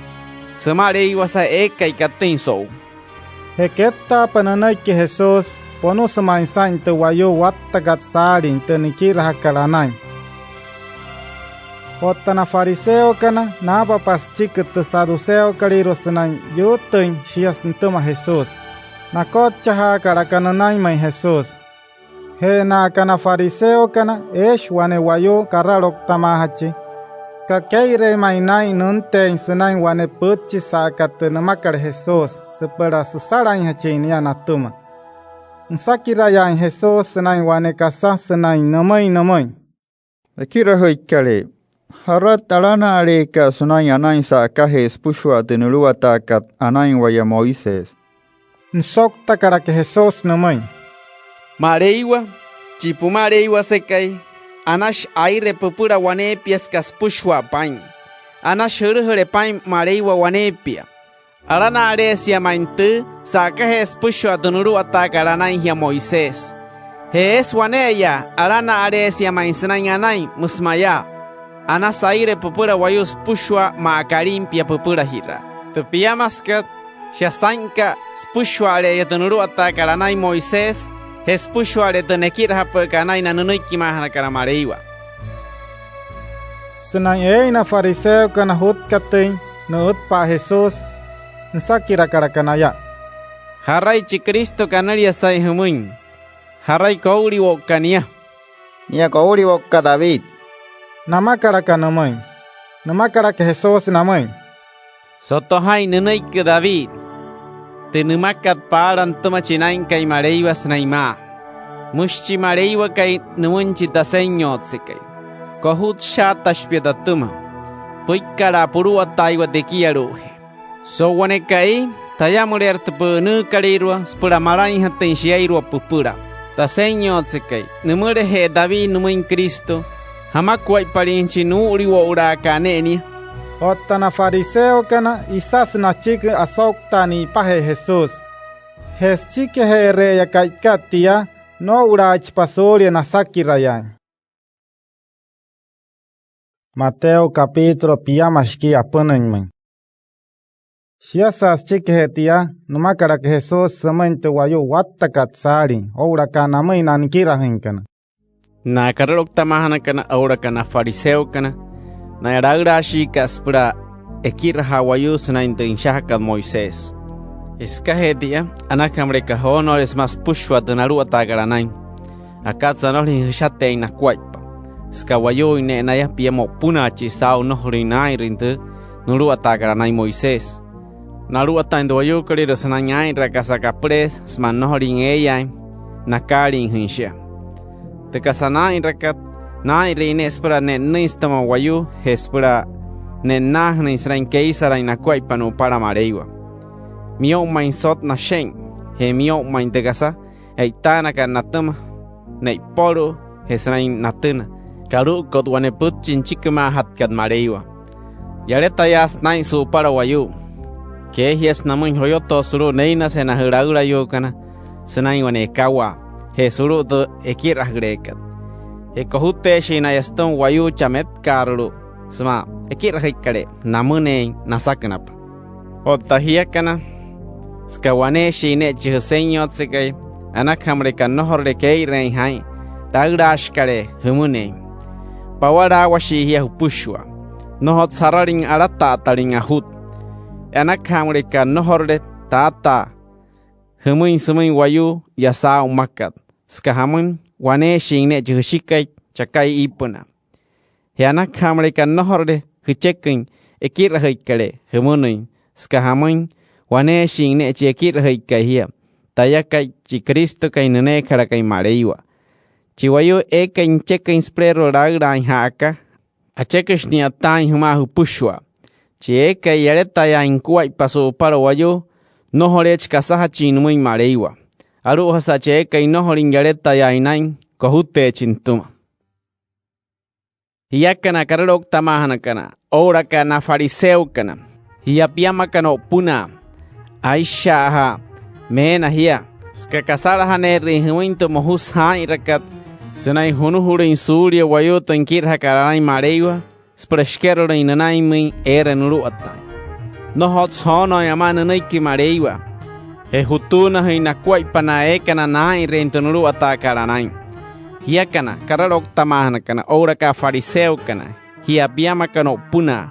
Samareiwa sa eka y katenso. Heketa pananay ki Jesus, pono samainsain te wayo wattagat sarin te nikira hakalanay. Otana fariseo kana, napa paschik te saduceo kariro sanay, yutin shias ntuma Jesus. Nakotcha karakananay may Jesus. He na kana fariseo kana esh wane wayo kararok tamahachi. Ska keire mainai nunte insenai wane putchi sakat namakar Jesus sepera susarain hachini anatuma. Nsakira ya Jesus senai wane kasa senai namai. Akira hoikale. Harat alana aleka sunai anain sa kahes pushwa tenulua takat anain waya Moises. Nsokta karake Jesus namai. Mareiwa, chipu mareiwa sekai, anash aire pupura wanepia pushwa pain. Anash hurhure pain mareiwa wanepia. Arana aresia maintu, sakahes pushwa tunuru atakaranain hia Moises. Hees waneya, arana aresia mainsenai anai musmaya. Anas aire pupura wayus pushwa maakarimpia pupura hira. Tupia maskat, shasanka spushwa areya tunuru atakaranai Moises. Hespushware tenekir hapa kanai na nunuiki mahana kana mareiwa. Senai na fariseo kana hut kating na hut pa Jesus nsakira karakanaya. Harai chi Kristo kanaria sai humuin. Harai kauri wokania. Nia kauri wokka David. Nama karakanamay. Nama karak Jesus namay. Sotohai nenaik David. Tenumakat paran toma chinain kai mareiwa snaima. Mushchi mareiwa kai numunchi taseñot sekai. Kohut shatash piedatuma. Puikara purua taiwa tekiaruhe. So wane kai tayamurer tpunu karirwa spura marai hatten shiairwa pupura. Taseñot sekai. Numure he David numuin Cristo. Hamakwai parinchi nuriwa urakaneni. Otana fariseo kana isas na chik asoktani pahe Jesus. Hes chike he reya kaikatia no urach pasoria na sakirayan. Mateo capítulo piamashki apunenmen. Siasas chike hetia numakara que Jesus samente wayo wattakat sari ora kana mainan kirahinkana. Na karokta mahana kana ora kana fariseo kana. Na yaragrashi kaspura ekirha wayu sanainte inshahakad Moisés. Eskahedia anakamre kahonores mas pushwa donaru atagaranai. Akatzanoli hishate inakwaipa. Skawayo ine naya piemo punachi sao nohrinai rinde nuru atagaranai Moisés. Naru ataindo wayu karido sananyai rakasakapres smanohrin eyai nakarin hinsha. Tekasanai rakat na irene espera ne nistama wayu espera ne nah ne israin keisara ina kwaipanu para mareiwa mio main sot na shen he mio main tegasa eitana ka natama ne poro esrain natuna karu kodwane putchin chikma hatkat mareiwa yareta yas nai su para wayu ke hies namun hoyoto suru neina sena hiraura yo kana senai wane kawa he suru do ekirah grekat Ekohute shina yaston wayu chamet karulu sma ekirahikare namune nasakanap otahia kana skawane shine jihsenyot sekai anakamre kanohorre kei rein hai dagrash kare humune pawara washi hia pushwa nohot sararing arata taring ahut anakamre kanohorre tata humuin sumuin wayu yasa umakat skahamun wane shine jihshikai chakai ipuna yana kamre kan nohorde hichekin ekirahikare humunin skahamun wane shine chekirahikai hia tayakai chi Cristo kai nene kharakai mareiwa chiwayo ekin chekin sprero ragra haka achekishni atai huma hupushwa chekai yareta ya inkuai paso para wayo nohorech kasaha chinumuin mareiwa aru hasache kai nohorin yareta ya inain kohute chintuma yakana karok tamahana kana ora kana fariseo kana hiapiama kana puna aisha ha mena hia ska kasara hane rihuinto mohus ha irakat senai hunuhurin surya wayo tankir hakarai mareiwa sprashkero inanai mi era nuru atai no hot sono yamana naiki mareiwa he hutuna hina kwai pana ekana nai rentonuru atakaranai hiakana kararok tamahana kana ora ka fariseo kana hiapiama kana puna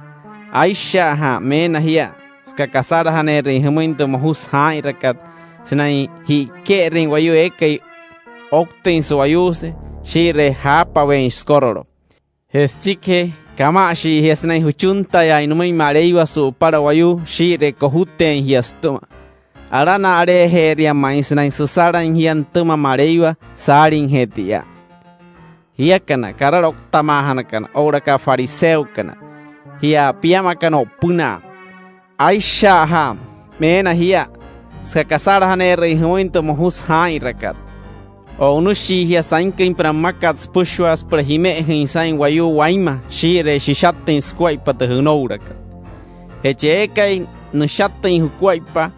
aisha ha mena hia ska kasara hane rihuinto mohus ha irakat senai hi kering wayu ekai okten so wayuse shire hapa wen skororo hestike kamashi hiasnai huchunta ya inumai mareiwa su para wayu shire kohuten hiastuma arana are heria mainsnai susaran hiantuma mareiwa sarin hetia hiakana kararok tamahana kana ora ka fariseo kana hia piama kana puna aisha ha mena hia ska kasara hane rehuinto mohus ha irakat o unushi hia sainkin pramakat pushwas prahime hinsain wayu waima shire shishatin squai patahunouraka hechekai nushatin huquaipa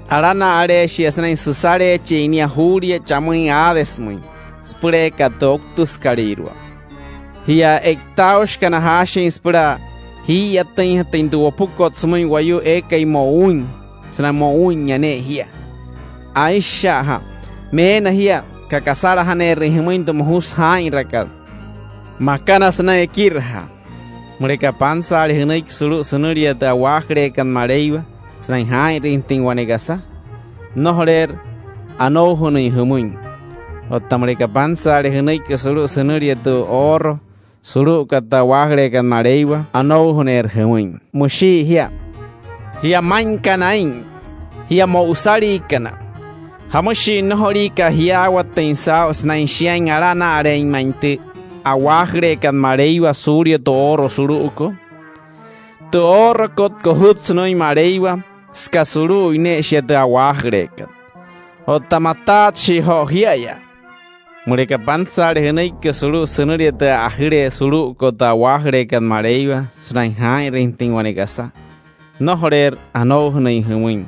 arana are shiasnain susare chinia huria chamuin adesmuin spure katoktus karirwa hia ektaush kana hashin spura hia tin duopukot sumuin wayu ekai moun sana moun yane hia aisha ha mena hia kakasara hane rehimuinto mohus ha irakat makana sana ekirha mereka pansal hinaik sulu sunuria da wahre kan mareiwa sana ha rinting wanegasa nohrer anohunui humuin otta mereka pansal hinaik sulu sunuria do oro sulu kata wahre kan mareiwa anohuner humuin mushi hia Hia main kanain. Hia mo usari kana. Hamoshi nohorika hia watensa snain shian arana arein mainte. Awahre kan mareiwa surya to oro suruko. To oro kot kohut noi mareiwa. Skasuru ine shete awahre kan. Otamatat shi ho hiaya. Mereka pansar henai ke sulu senuri te akhire sulu kota wahre kan mareiwa snain hai rinting wanegasa. Nohorer ano henai hemuin.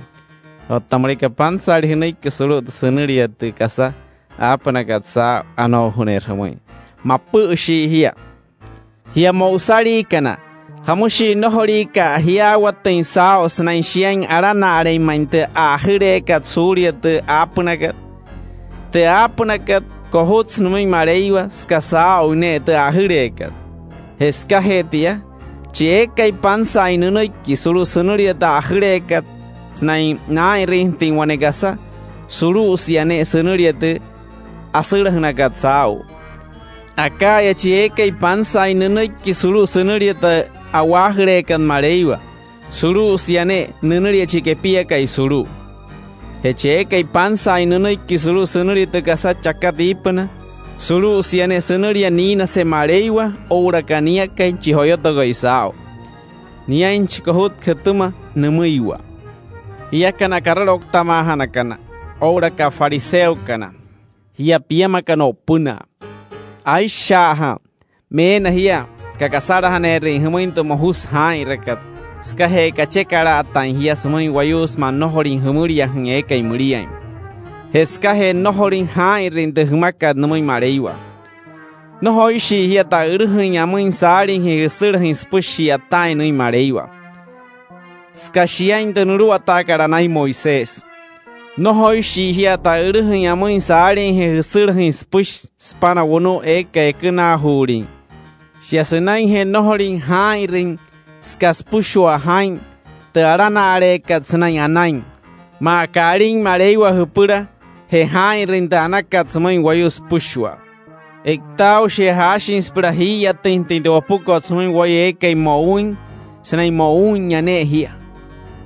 Ota mereka pansar henai ke sulu senuri te kasa apa nagatsa ano hener hemuin. Mapu shi hia. Hia mau sari kana. Hamushi nohori ka hia watin sao snain shiang arana arei mainte akhire kat surya te apa nagat. Te apa nagat. Kohuts numi mareiwa skasa une te ahirekat. Heska hetia, chiekai pansa inunoi kisulu sunuria ta ahirekat. Snai nai rinting wanegasa, sulu usiane sunuria te asirahnakat sao. Akaya chiekai pansa inunoi kisulu sunuria ta awahirekat mareiwa. Sulu usiane nunuria chikepia kai sulu. Heche kai pansa inunoi kisulu sunuri te kasa chakatipana sulu siane sunuria nina se mareiwa ora kania kai chihoyoto goisao nia inchikohut khetuma numuiwa hia kana kararok tamahana kana ora ka fariseo kana hia piama kana puna aisha mena hia kakasara hanere humuinto mohus hai rekat skahe kachekara atan hia samui wayus man nohorin humuria henge kai muriain heskahe nohorin hai rinde humaka namui mareiwa nohoishi hia ta urhin amuin sarin he surhin spushi atai nui mareiwa skashiain tenuru atakara nai Moisés nohoishi hia ta urhin amuin sarin he surhin spush spana wono eka ekna hurin siasenai he nohorin hai rin Skaspusua hain te arana are katsnai anain ma karing mareiwa hupura he hain rinta anakatsmai wayus pushua ektau she hashin spura hiya tintin de wapuko tsmai waye kai moun snai moun yane hiya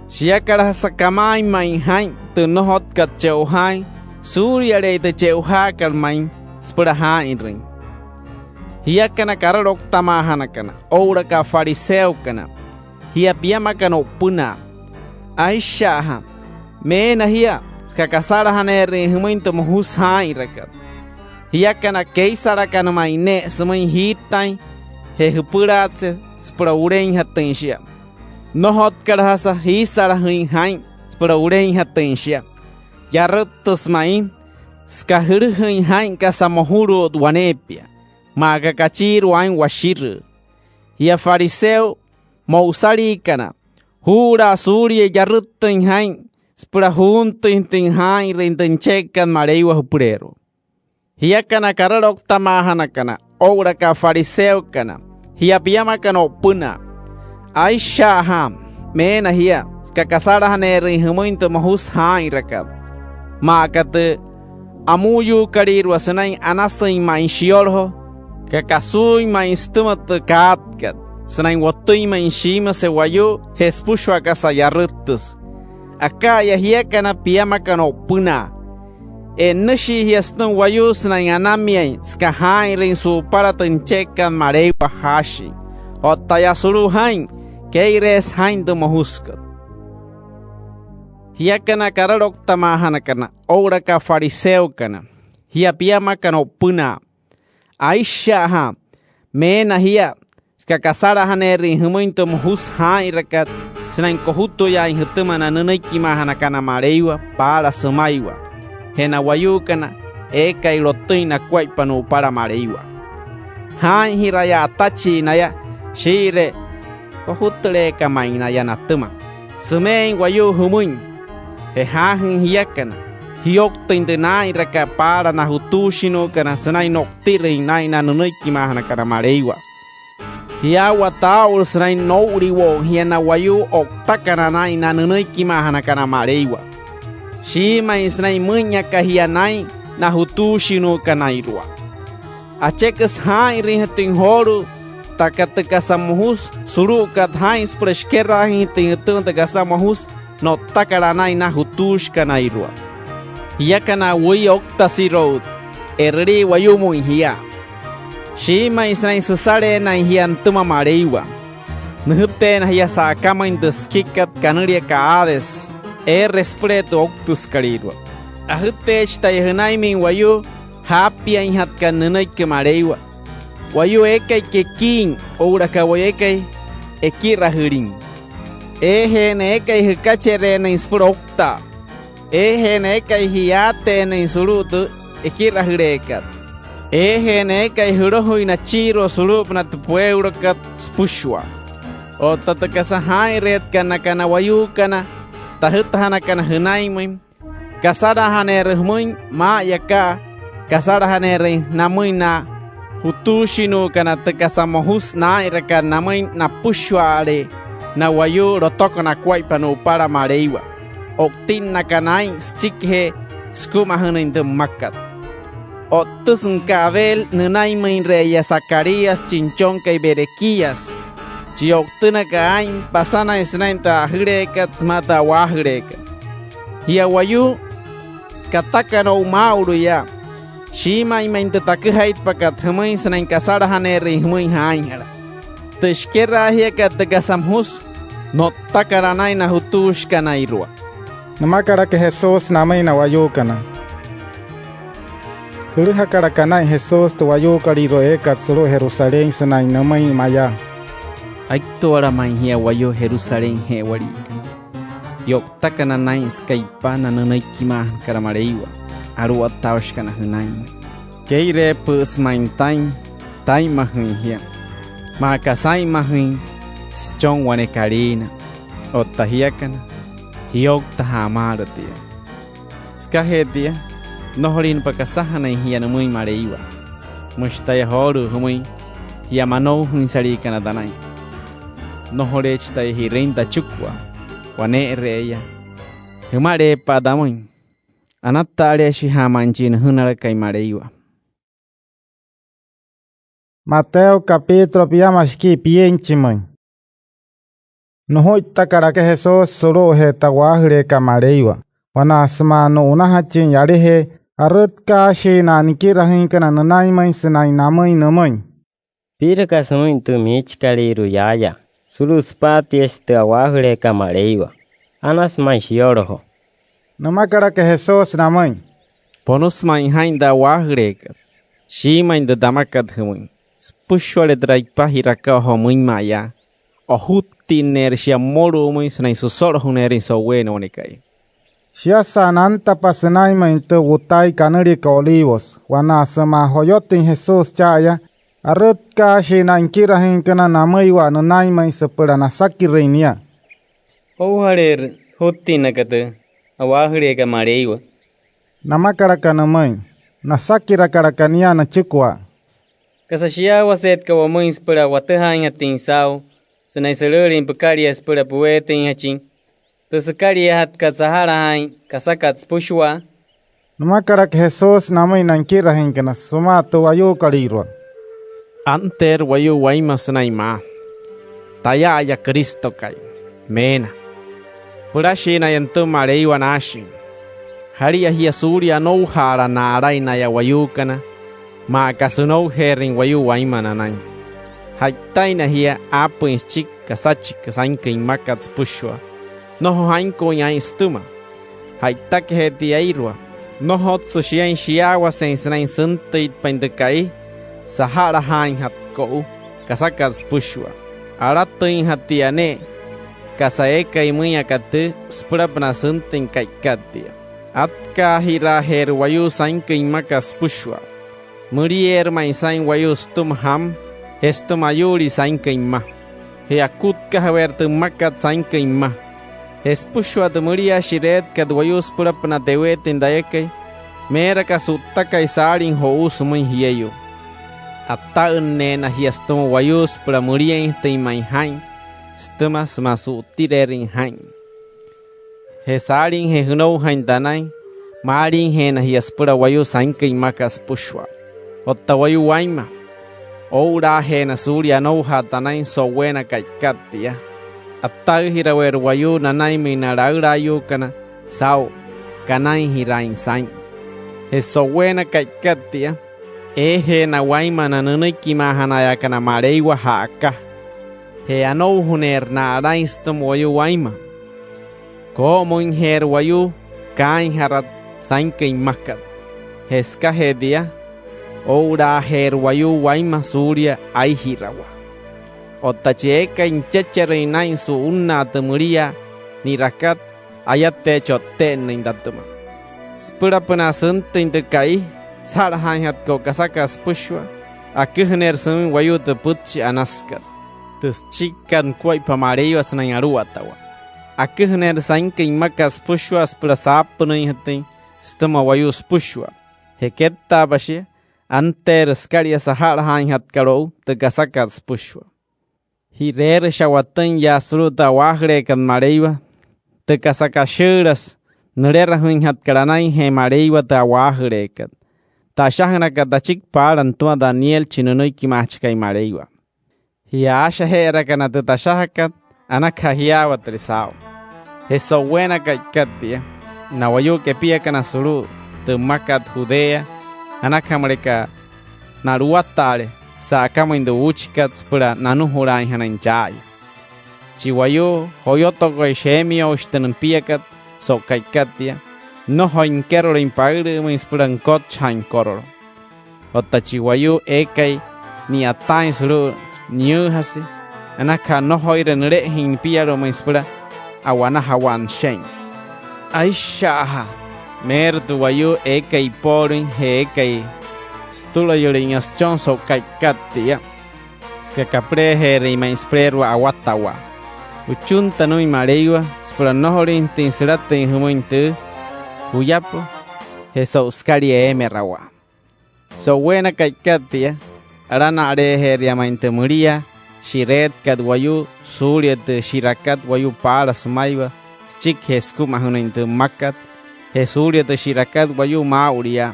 siakara sakamai mai hain te nohot kat cheu hain surya re te cheu ha kalmai spura hain rin hia kana kararok tamahana kana oura ka fariseo kana hia piama kana puna aisha mena hia kakasara hanere humuinto mohus hai rakat hia kana keisara kana maine sumai hitai he hupuratse spura urein hatensia nohot karhasa hisara hin hai spura urein hatensia yaruttus mai skahur hin hai kasamohuru duanepia maga kacir wain washir hia fariseu mousari kana hura surya yaruttin hain spura huntin tin hain rintin chekan mareiwa hupurero hia kana kararok tamahana kana oura ka fariseu kana hia piama kana puna aisha ham mena hia kakasara hanere humuinto mahus hain rakat makat amuyu karir wasanai anasai main shiorho kakasui main stumat katkat Sanain watui main shima se wayo hespusho akasa yaruttus. Aka ya hia kana piama kana puna. Nashi hiastan wayo sanain anamiai skahai rin su para tenchekan mareiwa hashi. Otaya suru hain keires hain do mohuskat. Hia kana kararok tamahana kana oura ka fariseo kana. Hia piama kana puna. Aisha mena hia kakasara haneri humuinto mohus hai rakat sinain kohuto ya in hutumana nanaiki mahana kana mareiwa para samaiwa hena wayukana eka ilotuina kwaipanu para mareiwa hai hiraya atachi naya shire kohutule kamaina ya natuma sumein wayu humuin he hahin hiyakana hiok tindenai raka para na hutushino kana sinain noktire nai na nanaiki mahana kana mareiwa hia wataul srai no uriwo hiana wayu oktakana nai na nunui kimahana kana mareiwa shi mai srai munya kahianai na hutushino kanairwa achekas hai rihatin horu takat kasamuhus suru kat hains preskera hinting kasamuhus no takaranai na hutush kanairua. Hiya kana wui oktasirot erri wayumu hiya. Shima israin susare na hiyan tuma mareiwa. Nuhupte na hiya sa kama induskikat kanuria kaades respreto octus karirua. Ahupte chta yahnai min wayu hapia inhat kanunai ke mareiwa. Wayu ekai ke king ora kawayekai ekirahirin. Ehene ekai hikachere na inspurokta. Ehene ekai hiate na insurutu ekirahirekat. Ehene ekai hirohu inachiro surup na tu pueblo kat spushwa. O tatakasa hai red kana wayu kana tahutahana kana hunaimin. Kasara haner hmuin ma yaka kasara haner namuin na hutushinu kana takasamohus na iraka namuin na pushwale na wayu rotoko na kwaipanu para mareiwa. Oktin na kanai stikhe skuma hunin de makat. Otus nkabel nunaimin reya Zacarías chinchon kay berekias. Chioktuna kain pasana isnainta ahrekat smata wahrekat. Hiya wayu kataka no mauru ya. Shima imainta takhait pakat humuin snain kasara haneri humuin hainhara. Teshkera hiya katagasamhus no takaranai na hutush kanairua. Namakara que Jesus namai na wayu kana. Kuluha karakana Jesus to wayu kariro ekat solo Jerusalén snai namai maya. Aiktora mai hiya wayu Jerusalén he warika. Yok takana nai skaipana nanai kima karamareiwa. Arua taushkana hunai. Keire pus main tain mahin hiya. Makasai mahin schong wane karina. Otahiakana. Hiok tahamaratia. Skahetia. Nohorin pakasahana hiya namui mareiwa. Mustaya horu humui. Hiya manou hunsarika na danai. Nohorechta hirinta chukwa. Wane reya. Humare padamoin. Anatare shihamanjin hunarakai mareiwa. Mateo capítulo piamashki pienchimon. Nohoita cara que Jesus solo heta wahre kamareiwa. Wana asmano unahachin yarehe arutka she na nikirahin kana nanaimai sinai namai namai. Pira kasamuin tu michkaliru yaya. Sulus patias te wahre kamareiwa. Anas mai shioroho. Namakara que Jesus namai. Ponus mai hainda wahre. Shima inda damakat humuin. Spushwale draipa hiraka homuin maya. Ohuti nershia moro muis na isusor hunerin so bueno onikai. Shia sananta pasenai mainte utai kanari ka olivos. Wana sama hoyotin Jesus chaya. Arutka she na inkirahin kana namaiwa nanai mai sepura na saki reinia. Oharer huti nakate. Awahre ka mareiwa. Namakara ka namai. Nasakira karakania na chukwa. Kasashia waset ka wamuins pura watahan hatin sao. Sanay salurin pagkarias pura puweting hachin. Tasakaria hat katsaharahain kasakat pushwa. Namakarak Jesus namay nankirahin ka na sumato wayo kalirwa. Anter wayo waimas na ima. Taya aya Kristo kay. Mena. Purashi na yanto mareiwa nashin. Haria hiya surya no hara na aray na ya wayo ka na. Makasunaw herin wayo waimananay. Haitay na hiya apins chik kasachik kasankay makats pushwa. Noho hain ko ya istuma. Haitak heti airwa. Noho tsushian shiawa sensnain suntait pandakai. Sahara hain hat ko kasakats pushwa. Aratoin hatiane. Kasaeka imuya kate sprapna suntin kaikatia. Atka hira her wayo sankay makas pushwa. Murier mai sain wayo stum ham. Esto mayuri sain kaima. He akut kahawer tu makat sain kaima. Espushwa de muria shiret kadwayus purapna dewet indayake. Mera kasutaka isarin ho usumui hieyo. Atta unnena hiastum wayus pura murien teimai hain. Stumas masu tirerin hain. Hesarin he hunou hain danai. Marin hena hiaspura wayus sain kaima kaspushwa. Otta wayu waima. Oura hena suria no hatanain so buena kaikatia. Aptag hirawer wayu nanay minarayu kana sao kanay hirain sain. He so buena kaikatia. He na waima na nuniki mahanaya kana mareiwa haka. He ano huner na araistum wayu waima. Como inher wayu kain harat sain kain makat. Heska he dia. Oura her wayu waima suria ai hirawa. Otacheka inchechere inain su unna temuria ni rakat ayate chotte nindatuma. Spura pena sente indekai sarhan hat ko kasaka spushwa. Akihner sun wayu te putchi anaskat. Tus chikan kwai pamareyo asnayaru atawa. Akihner sainke imakas pushwa spura sapno inhatin stama wayu spushwa. Heketta bashi anter skaria sahar han hat karo te kasaka spushwa. Hirer shawatan ya sruta wahre kan mareiwa te kasaka shuras nurera hun hat karanai he mareiwa ta wahre kan ta shahna ka dachik paran tua Daniel chinunoi ki machkai mareiwa hiya asha hera kana te tashahakat anakha hiya watrisao he so buena kaikatia na wayu ke pia kana suru te makat Judea anakha mareka naruatare sa kama indo uchikat spura nanu hurai hanan chai chiwayo hoyoto go shemi o shtenun piakat so kaikatia no hoin kero impagre mo ispuran kot chain kororo otta chiwayo ekai ni atain suru niu hasi anaka no hoire nre hin piaro mo ispura awana hawan shen aisha mer duwayo ekai porin he ekai Tula yorinhas chonso kaikatia. Ska kapre here ima insprero awatawa. Uchunta no imareiwa, spora nohorin tinsirate humuinte. Uyapo, heso skari emerawa. So buena kaikatia. Arana are here amainte muria. Shiret kadwayu, suriet shirakat wayu para sumaiwa. Chik hesku mahunainte makat. Hesuriet shirakat wayu mauria.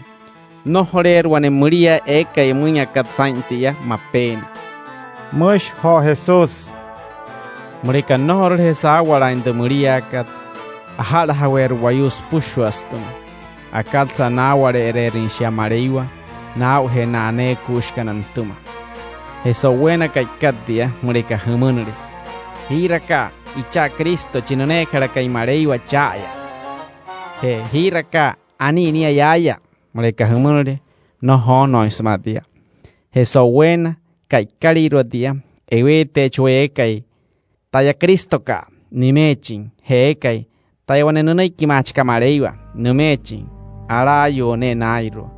No horer wane muria eka e munya kat saintia mapena. Mush ho Jesus. Mereka no horer hesa wala inte muria kat. Ahal hawer wayus pushuastum. Akal sa na ware ererin shamareiwa. Na uhe na ane kushkanantuma. Heso buena kaikatia mereka humunre. Hiraka icha Cristo chinone karaka imareiwa chaya. He hiraka ani niya yaya. Mereka humunre no ho no ismatia. Heso buena kaikariro dia. Ewe te chue kai. Taya Cristo ka. Nimechin. He kai. Taya wane nunai kimachka mareiwa. Nimechin. Arayo ne nairo.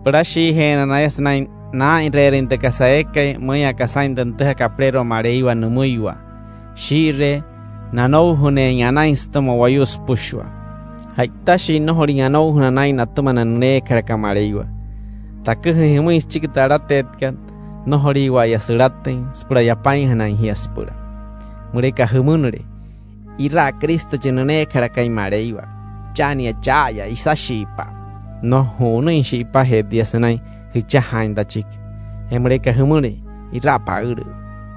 Prashi he na nayas nain. Na inrerin te kasae kai. Muya kasain danteha kaplero mareiwa numuiwa. Shire. Nanou hune nyanainstamo wayus pushwa. Haitashi no horinano hunanai natumana ne karakamareiwa. Takuhi muis chikitaratetkan no horiwa yasuraten spura yapain hanan hiaspura. Mureka humunure. Ira Cristo chinone karakaimareiwa. Chania chaya isashipa. No hunu inshipa hediasanai hichahain dachik. Hemureka humure. Ira pauru.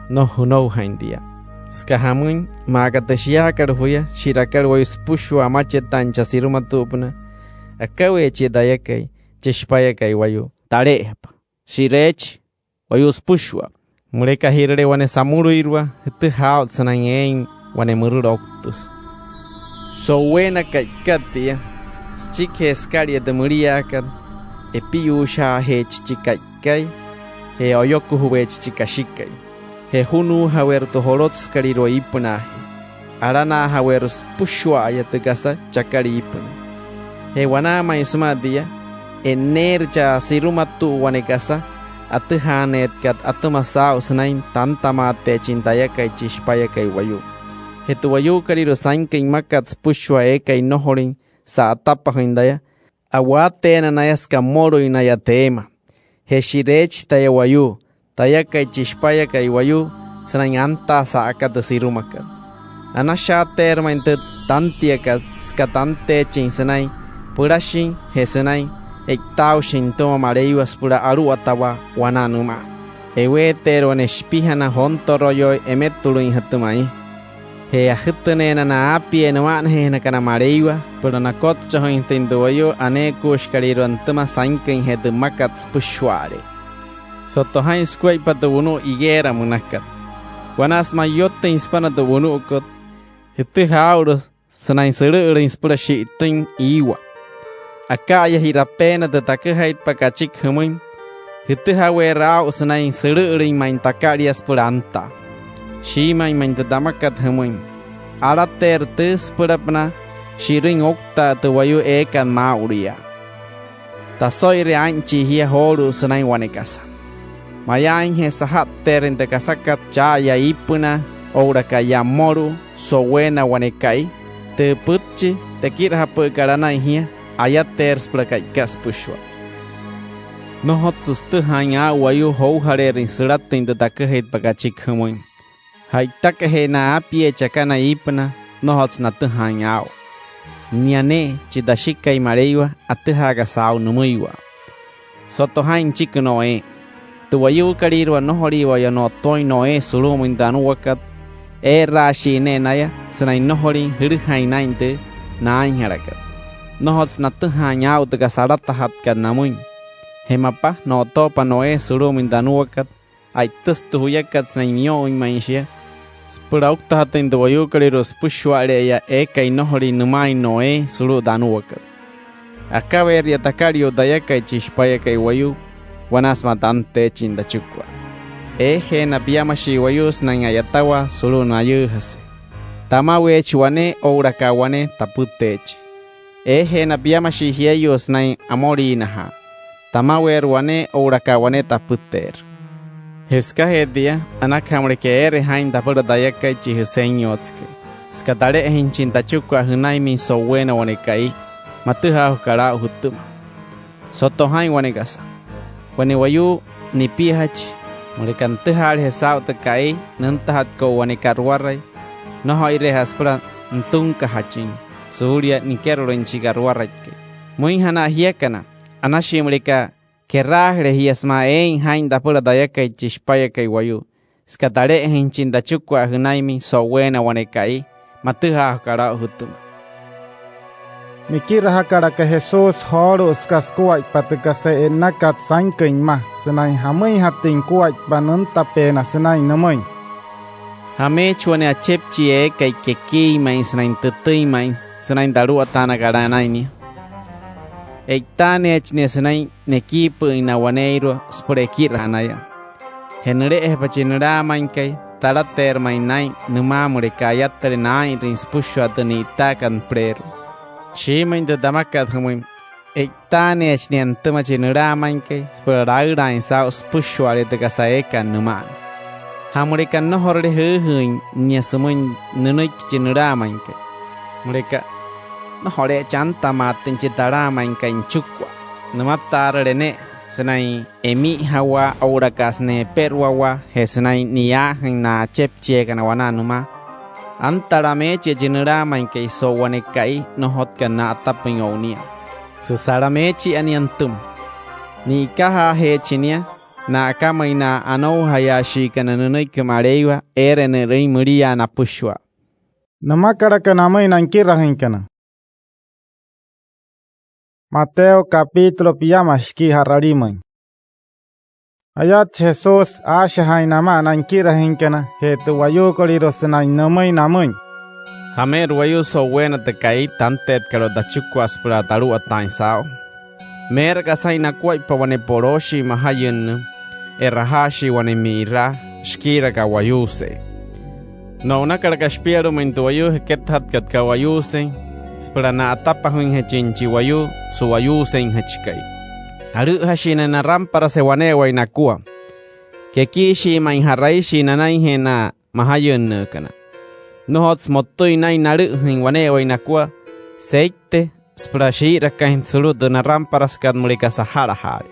No huno haindia. Skahamun magatashia karhuya shirakar wayus pushu amache tancha sirumatupna akawe chedayakai cheshpayakai wayu tarepa shirech wayus pushwa mureka hirre wane samuru irwa hitu haut sanangen wane mururoctus so buena kaikatia chike skaria de muriakan epiusha he chichikaikai he oyoku huwe chichikashikai he hunu hawer to holots kariro ipna arana hawer pushwa ayatgasa chakari ipna he wana maisma dia enerja sirumatu wanegasa athanet kat atmasa usnain tantama te chintaya kai chishpaya kai wayu he tu wayu kariro sain kai makat pushwa e kai nohorin sa atapa hindaya awate na nayas kamoro inaya tema he shirech taya wayu taya kai chishpaya kai wayu sanayanta sa akat sirumakat anasha termente tantiakat skatante chinsanai purashin hesanai ektau shintoma mareiwas pura aru atawa wananuma Ewe tero ne spihana honto royo emetuluin hatumai. He ahitene na api na wan he na kana mareiwa, pero na kotcha ho intendoyo ane kushkariro antama sainkin he de makats pushware. Soto hain squai patu uno igera munakat. Wanas mayote inspana de uno ukot. Hitu hauros sanain suru inspira shitin iwa. Akaya hirapena de takahait pakachik humuin. Hitu hawe rau sanain suru main takarias puranta. Shima main de damakat humuin. Alater tes purapna shiring okta te wayu ekan mauria. Tasoire anchi hia horu sanain wanekasa. Mayain he sahat teren de kasakat chaya ipuna ora kaya moru so wena wanekai te putchi te kirha pu karana hia ayater sprakai kaspushwa. No hotsus tu hanya wayu ho harerin suratin de takhet pakachik humuin. Hai takhe na apie chakana ipuna no hots na tu hanya. Niane chidashikai mareiwa atuhaga sau numuiwa. Soto hain chikuno tu wayu karirwa no horiwa ya no toy no sulumu indanu wakat rashi ne naya sanai no hori hirhai nainte nain harakat no hots natu hanya utga sarata hat kan namuin hemapa no topa no sulumu indanu wakat ai tustu huyakat sanai mio in mainshia spraukta hatin tu wayu karirwa spushware ya kai no hori numai no sulu danu wakat akaver ya takario dayakai chishpaya kai wayu Wanas matante chinda chukwa. He na piyamashi wayus na ngayatawa sulu na yuhase. Tamawe chiwane ora kawane taputechi. He na piyamashi hiayos na amori naha. Tamawe ruane ora kawane taputer. Heska hedia anakamre ke ere hain tapura dayakai chi husenyotske. Skatare hin chinda chukwa hunai min so wena wanekai. Matuha hukara hutuma. Soto hain wanegasa. Wane wayu ni pihach mulikan tehal hesau tekai nantahat ko wane karwarai no hoire haspra ntung kahachin surya ni keroren chigarwarai ke muy hana hiekana anashi mulika kerahre hiasma hain dapura dayakai chispaya kai wayu skatare hinchin dachukwa hunaimi so wena wane kai matuha kara hutum Mikira hakara ke Jesus horus kas kuat patika se enakat sainkein mah senai hamai hating kuat banan tapena senai namai. Hame chuane achep chie kai keki mai senai tetei mai senai daru atana garana ini. Eitane chne senai neki pu inawaneiro sporekira anaya. Henre pachinra mai kai tarater mai nai numa murekayat tere nai rinspushu atani takan prero. Chimain de damakat humuim. Eitane achnian tuma chinura manke, spuraraira in sao spushwale de gasaeka numan. Hamurikan no horre huin, niasumun nunik chinura manke. Murika no hore chanta matin chitara manka in chukwa. Numatar rene, senai emi hawa aurakas ne perwawa, hesenai niyahin na chepchega na wananuma. Antarame chinura manke so wanekai no hotkan na tapingonia. Susaramechi aniantum. Ni kaha he chinia na kamaina ano hayashi kananunai kamareiwa erene rei muria na pushwa. Namakara kanamai nankirahin kana. Mateo capítulo piyamashki hararimai. Ayat Jesus ashahai nama nankirahin kana hetu wayu koliro senai namai namai. Hamer wayu so wena te kai tantet kalo dachukwas pura taru atain sao. Mer kasai na kwai pa wane poroshi mahayun erahashi wane mira shkira ka wayuse. No na karaka spiero mintu wayu hekethat kat ka wayuse spura na atapa huin hechinchi wayu su wayuse in hechkai. Aru hashina na rampara se wane wai nakua. Kekishi mai haraishi na nai hena mahayun kana. No hots motoi nai naru hin wane wai nakua seite sprashi rakahin suludu na ramparas kad mulika sahara hari.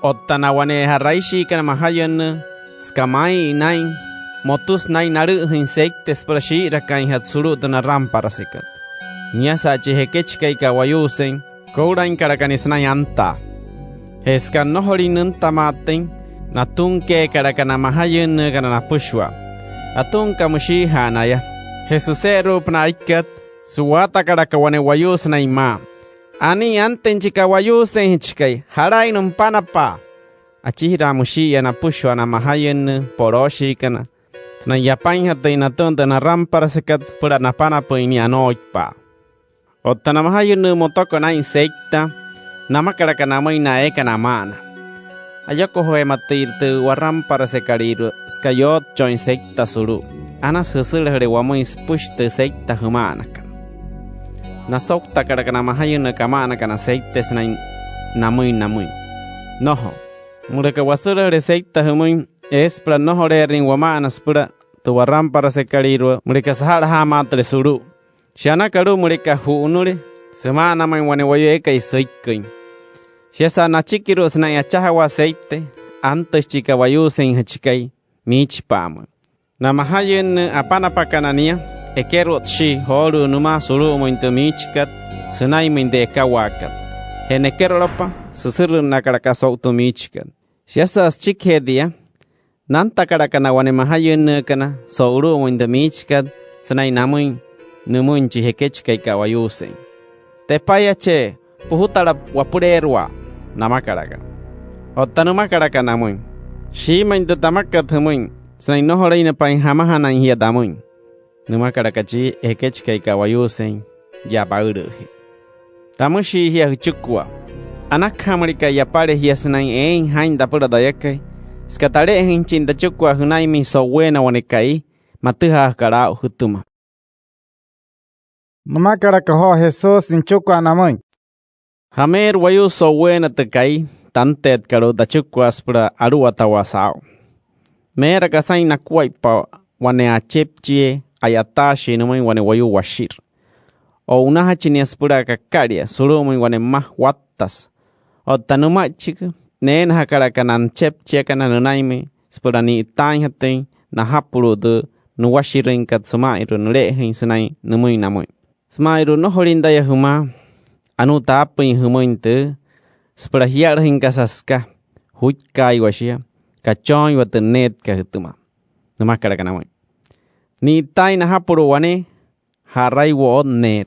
Ottana wane haraishi kana mahayun skamai nai motus nai naru hin seite sprashi rakahin hat suludu na ramparas ikat. Nyasa chihekechkai ka wayusen kourain karakanis nai anta. Heskan no hori nunta maten natun ke karakana mahayun kana na pushwa atun kamushi hanaya Jesusero pnaikat suwata karakawane wayus na ima ani anten chika wayus en chikai harai num panapa achira mushi na pushwa na mahayun poroshi kana na yapain hatai na tonta na rampara sekat pura na panapa ini anoikpa otana mahayun motoko na insekta namakarakana mai na eka na mana ayako hoe matirtu waram para sekariru skayot join sekta suru ana susul hare wamois pushte sekta humanakan na sokta karakana mahayun kamana kana sekte snain namui noho mureka wasura hare sekta humuin es pra noho ring wamana spura tu waram para sekariru mureka sahar ha matre suru shana karu mureka hu unure semana mai wane wayo eka isoikin Shesa na chikiru sna ya chahawa aceite antes chika wayusen hachikai michpama. Na mahayen apana pakanania ekero chi horu numa suru mointo michkat sunai minde kawakat. Henekero lopa susuru nakaraka sauto michkat. Shesa chikhedia nanta karakana wane mahayen kana suru mointo michkat sunai namuin numunchi hekechkai kawayusen. Tepaya che puhutara wapurerwa Namakaraka. Otanumakaraka namuin. Shi main to tamakat humuin. Snai no horeina pain hamahana hia damuin. Numakarakachi ekechkai kawayusen ya bauruhi. Tamushi hia huchukwa. Anakhamarika yapare hia snai ein hain dapura dayakai. Skatare hinchin da chukwa hunai mi so wena wanekai. Matuha karao hutuma. Numakaraka ho Jesus inchukwa namuin. Hamer wayu so wena tekai tantet karo da chukwas pra aruata wasao. Mera kasai na kuaipa wane achepchie ayatashi numai wane wayu washir. O unaha chinias pura kakaria surumai wane mah wattas. O tanuma chika nen hakaraka nan chepchie kana nunaime spura ni itain hatei na hapuru de nuwashirin kat sumairu nulehin sinai numui namui. Sumairu no horinda ya huma anu tapin humointe spura hiar hinkasaska huikai washia kachon watenet ka hutuma numakara kana moi ni tai na hapuru wane harai wo ner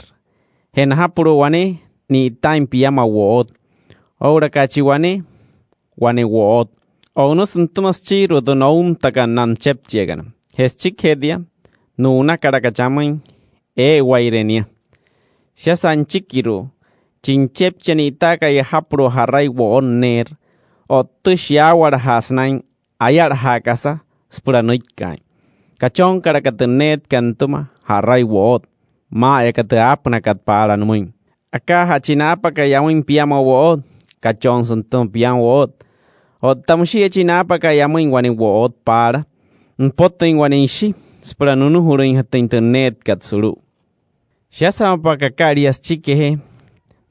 hen hapuru wane ni tai piyama wo ora kachi wane wo ono suntumas chiru do noum taka nan chepchiegana hes chikhedia nu na karaka chamain wairenia shasan chikiru Chinchep chanitaka ya hapro harai wo ner o tushawar hasnain ayar hakasa spura noikai. Kachon karakatenet kantuma harai wo ma ekate apna kat para numuin. Aka hachinapa kayawin piama wo kachon suntum piam wo o tamushi chinapa kayamuin wani wo para npotin wani shi spura nunu hurin hat internet katsuru. Shasa pa kakarias chikehe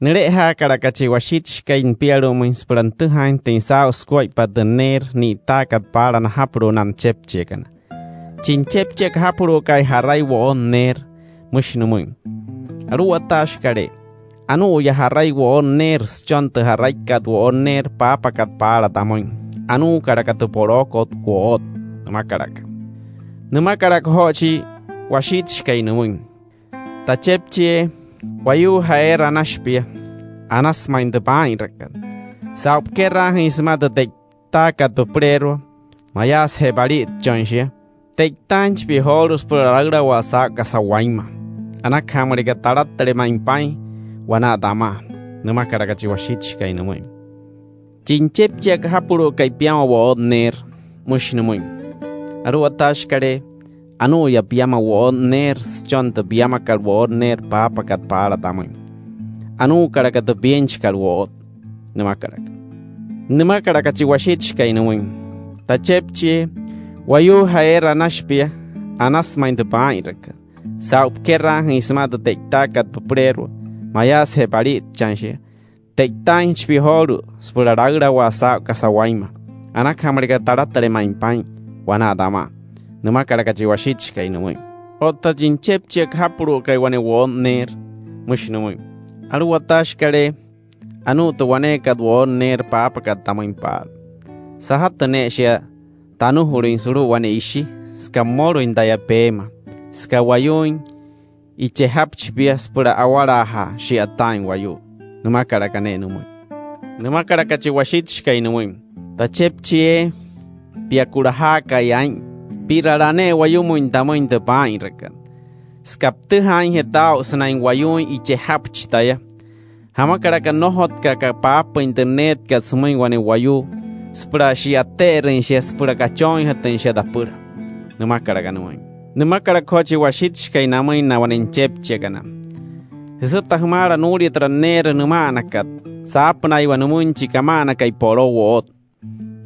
Nereha karakachi washit kain piaru mins perantuhan tin sao squai padener ni takat para na hapro nan chepchekan. Chin chepchek hapro kai harai wo ner mushnumuin. Aru atash kare. Anu ya harai wo ner schont harai kat wo ner papa kat para tamoin. Anu karakatu porokot wo namakaraka. Namakarak hochi washit kainumuin. Ta chepche Wayu haer anashpia anas main de bain rekan saup kerra hisma de taka to prero mayas hebali jonshia tek tanch bi horus por agra wasa kasawaima anak hamriga tarat tele main pain wana dama numa karakachi washich kai numoi chinchep chek hapuro kai piama wo ner mushnumoi aru atash kare Anu ya piyama wo ner chont piyama kal wo ner papa kat para tamai. Anu karakat bench kal wo nima karakachi washich kai nuin. Ta chepche wayu haera nashpia anas main de pairaka. Saup kerra isma de tekta kat prero mayas heparit chanshe. Tekta inchpi horu spuraragra wasa kasawaima. Anak hamriga taratare main pain wana dama. Numa karakachi washich kai numoi. Ota jinchep chek hapuru kai wane wo ner mush numoi. Aru watash kare anu to wane kad wo ner papa kat tamain par. sahatane shia tanu hurin suru wane ishi ska moro indaya pema ska wayuin iche hapchpia spura awaraha shi atain wayu numa karakane numu numa karakachi washit shkai numu ta chepchie pia kurahaka yain pirarane wayumu indamo indapain rakan skapte hain hetao snain wayuin iche hapchtaya hama karakan nohot ka papa internet ka sumai wane wayu spura shi ateren shi spura kachon haten shi dapura numa karakan numa karakochi washit shkai namai na wanen chepche kana Hesata humara nuri tranere numana kat sapna iwa numunchi kamana kai poro wot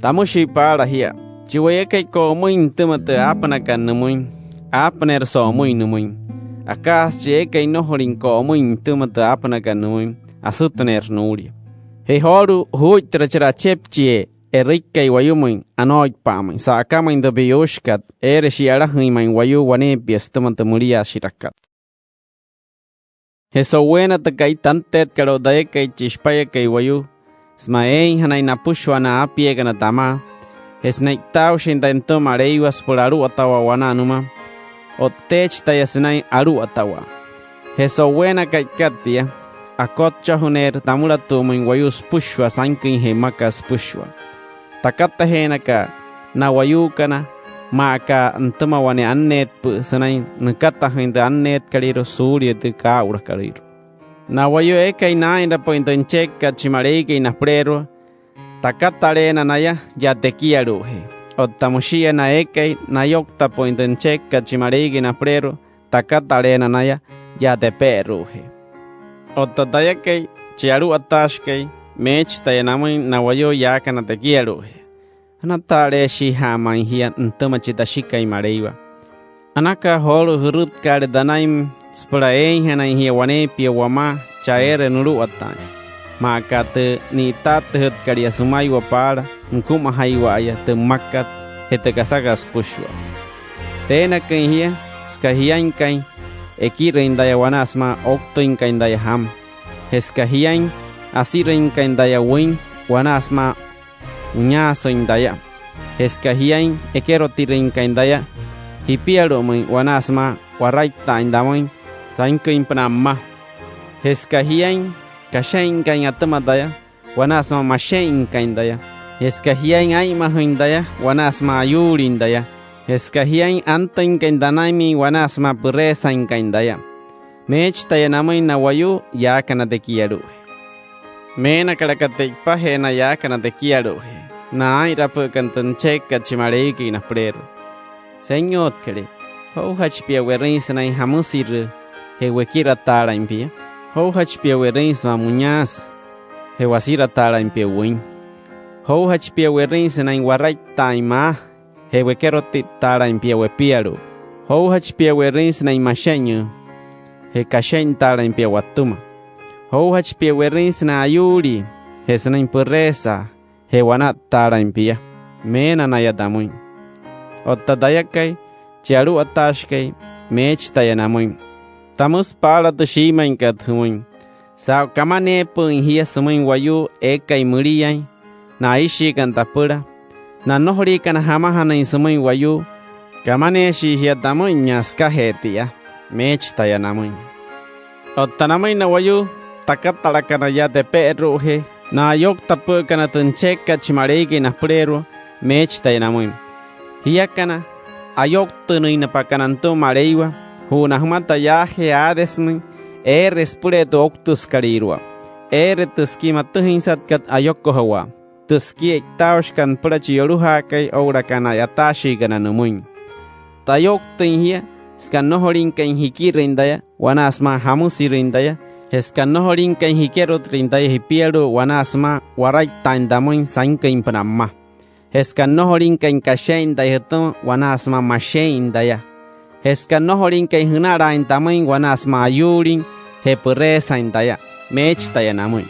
tamushi para hia chiwaye kai ko muin tumate apna kan numuin apner so muin numuin akas che kai no horin ko muin tumate apna kan numuin asutner nuri he horu hui trachra chepchie erikai wayumuin anoy pam sa kama inda bioshkat ereshi ara huimain wayu wane biestamante muria shirakat Heso buena te kai tantet karo dae kai chispaya kai wayu smaein hanai na pushwa na apie kana tama hesnai tau shinda ento mareiwas por aru atawa wana numa otech tayasnai aru atawa heso buena kai katia akot chahuner tamura tumin wayus pushwa sankin hemakas pushwa takata henaka na wayu kana maka antama wane annet sanai nakata hinda annet kaliro surya de ka ura kaliro na wayo ekai na inda pointo encheka chimarei ke na prero takata rena naya ya te kiaru he otamushia na ekai na yokta pointo encheka chimarei ke na prero takata rena naya ya te perru he otataya kai chiaru atash kai mech tayanamai na wayo ya kana te kiaru he Anatare shi hamai hia ntama chita shikai mareiwa anaka holu hurut kar danaim spura hanai hia wane pia wama chaere nuru atan maka te ni tat hut karia sumai wa para nkuma haiwa ya te makat hete kasagas pushwa tena kai hia ska hiain kai ekire indaya wanasma okto inka indaya ham heska hiain asire inka indaya win wanasma Unyasa indaya Heskahiain ekero tirin kaindaya Hipiaro mun wanasma waraita indamoin Sainko impanamma Heskahiain kashain kain atamadaya Wanasma mashain kaindaya Heskahiain aima huindaya Wanasma ayuri indaya Heskahiain antain kaindanaimi Wanasma puresa inkaindaya Mech tayanamai na wayu yakana de kiaru Mena karakate pahena ya kana te kiaru na irapu kantan cheka chimarei ki na prero señot kale ho hachpia werin sanai hamusir he wekira tara impia ho hachpia werin sa muñas he wasira tara impia win ho hachpia werin sanai warai taima he wekero tara impia wepiaru ho hachpia werin sanai mashenyo he kashen tara impia watuma Ho hachpia werin na ayuri, hesna impuresa, hewana tara impia, mena nayadamuin. Otadayakai, chiaru atashkai, mech tayanamuin. Tamus para to shima inkathuin. Sao kamane pun hia sumuin wayu ekai muriai, na ishi kantapura, na nohori kana hamahana insumuin wayu, kamane shi hia damuin nyaska hetia, mech tayanamuin. Otanamuin na wayu, takatara kana ya de perro he na yok tapu kana tuncheka chimaregi na prero mech tainamuin hiya kana ayok tunu ina pakananto mareiwa huna humata ya he adesmin respure to octus karirwa tuskima tuhinsat kat ayokko hawa tuski taush kan prachi yoruha kai ora kana yatashi kana numuin tayok tin hiya skan nohorin kan hikirindaya wanasma hamusirindaya Heskan nohorin kan hikero trintaya hipiero wanasma warai taindamoin sainka impanamma. Heskan nohorin kan kashain dayato wanasma mashain daya. Heskan nohorin kan hunara intamoin wanasma ayurin hepuresa indaya. Mech tayanamoin.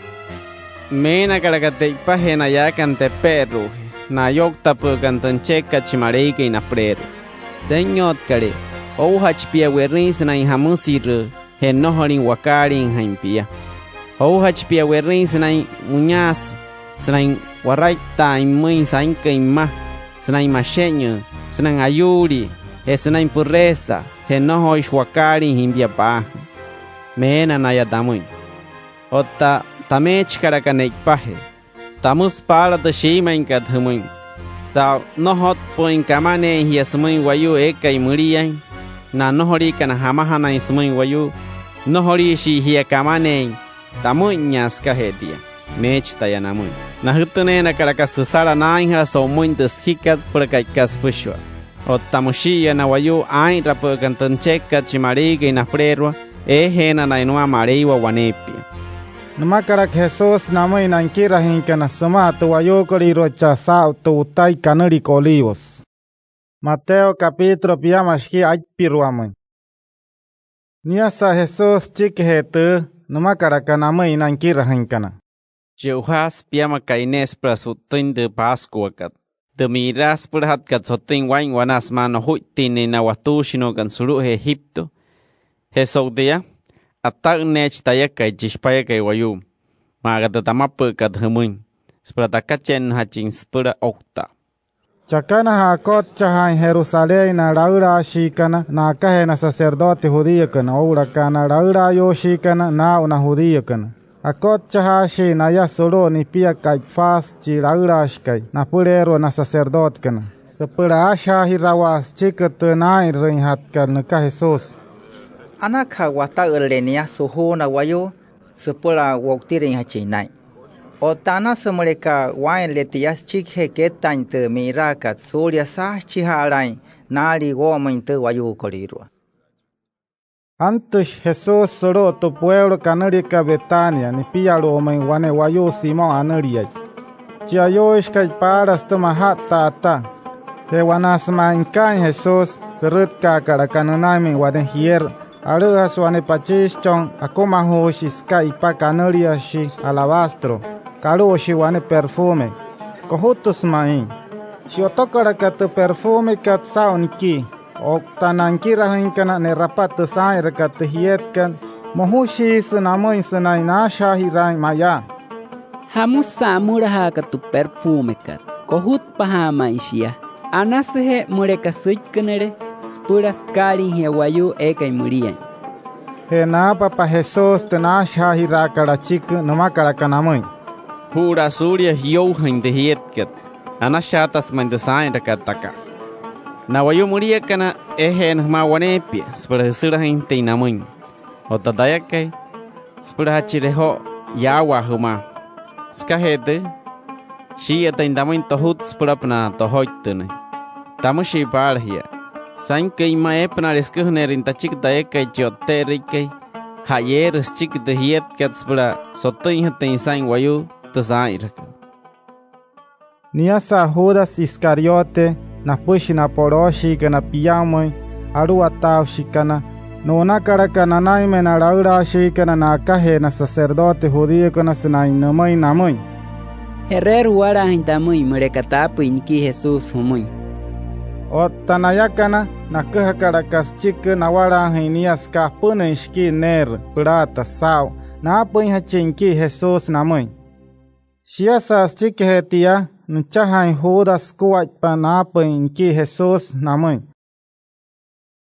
Mena karagate pahena ya kan te perro. Na yok tapu kan toncheka chimareke ina prero. Señot kare. O hachpia werins na hamusir. He nohorin wakarin haimpia. Ho hachpia werin sanai muñas sanai Waraita imui sain keima. Senang masenyo, senang ayuri, senang pureza, noho ishwakari himbia pa. Mena naya damui. Ota tamech karakanek pahe. Tamus pala de shima inkat humui. Sa nohot poin kamane hiasmui wayu eka imurian. Na nohori kana hamahana ismui wayu. Nohori shi hia kamane. Tamu nyas kahedia. Mech tayanamui. Na hutune na karakasusara na inha so muitas hikat prakaikas pushwa. O tamushia na wayu ai rapakantancheka chimariga ina prerwa. Hena na inua mareiwa wanepia. Namakarak Jesus namay nankira hinkana sama tu wayo koriro chasa tu utai kanari kolivos. Mateo capítulo piamashki aipiruamay. Niasa Jesus chikhetu namakarak namay nankira hinkana. Jeuhas piama kaines prasutin de Pascuakat. De miras perhat kat sotin wain wanas mano huitini na watushino kan suru Egipto. Hesodia atak nech tayakay jispayakay wayu. Magata tamapa kat humuin. Spratakachen hachin spura okta. Chakana hakot chahan Jerusalén na raura shikana na kahe na sacerdote judíakana oura kana raura yo shikana na una judíakana. Akot chahashi na ya solo ni pia Caifás chi raurashkai na purero na sacerdote kana. Sepura asha hirawas chikat na irinhat kana ka Jesus. Anaka wata erlenia suhu na wayo sepura woktirin hachinai. Otana semereka wain letias chikhe ketan te mirakat surya sah chiharain nari women te wayu korirua. Antes Jesús soró tu pueblo canarica Betania ni piyalo omen wane wayo Simón anariay. Chiayo iskay paras tumahata ata. He wanasma inkan Jesús serut kakarakananami wane hier. Aruhas wane pachichon akoma hoshis ipa canariashi alabastro. Kaluoshi wane perfume. Kohutus main. Si otokarakat perfume kat sauniki. O tanankira hinkana ne rapat sai rakat hietkan mohushi senamoy senai na shahirai maya. Hamus samuraha katu perfume kat. Kohut pahama ishia. Anasehe mureka suikanere spura skari he wayu ekai murian. He na papa Jesus tena shahira karachik numa karakanamoy. Hura surya hiyo hinde hietkat. Anashatas mandasai rakataka. Na wayo muria kana ehen ma wanepia spura sura hinte inamun. Otadayakay spura hachireho yawa huma. Skahede shi ataindamun tohut spura pna tohoitune. Tamushi barhia. Sain kay maepna reskuhnerin tachik dayakay joterikay. Hayer chik de hiet kat spura sotin hatin sain wayo tasairaka. Niasa Judas Iscariote na pushi na poroshi kana piyamoy aru ataw shikana no na karakana naime na raura shikana na kahe na sacerdote judío kana sinai namoy namoy. Herrer wara hintamoy murekatapu inki Jesus humuy. O tanayakana na kaha karakas chik na wara hinias ka puna ishki ner plata sao na apuin hachinki Jesus namoy. Siasas chik hetia Nchahan Judas kuwait panapin ki Jesus namoy.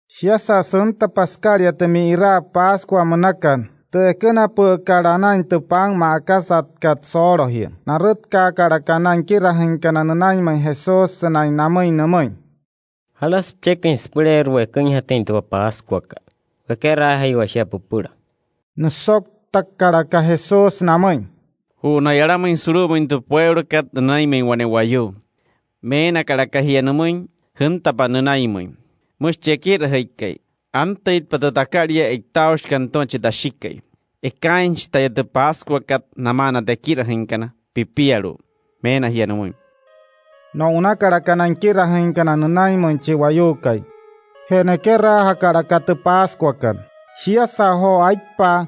Siasa Santa Pascalia te mira Pascua manakan. Te kena pe karanan te pang makasat kat soro hi. Narut ka karakanan kirahin kananay man Jesus sanay namoy namoy. Halas chekin spiler we kanya hatin te Pascua ka. Kakera hay wasya pupura. Nusok tak karaka Jesus namoy. Na yaramin surumin tu pueblo kat naimin wanewayo. Mena karakahiyanamun, hunta pa nanaimin. Mus chekir haikay. Antait patatakaria iktaush kanton chidashikay. Ekainch tayat Pascua kat namana de kirahinkana, pipiaru. Mena hiyanamun. No una karakanan kirahinkana nanaimin chiwayukay. Henekera hakarakat Pascua kat. Siya saho aikpa.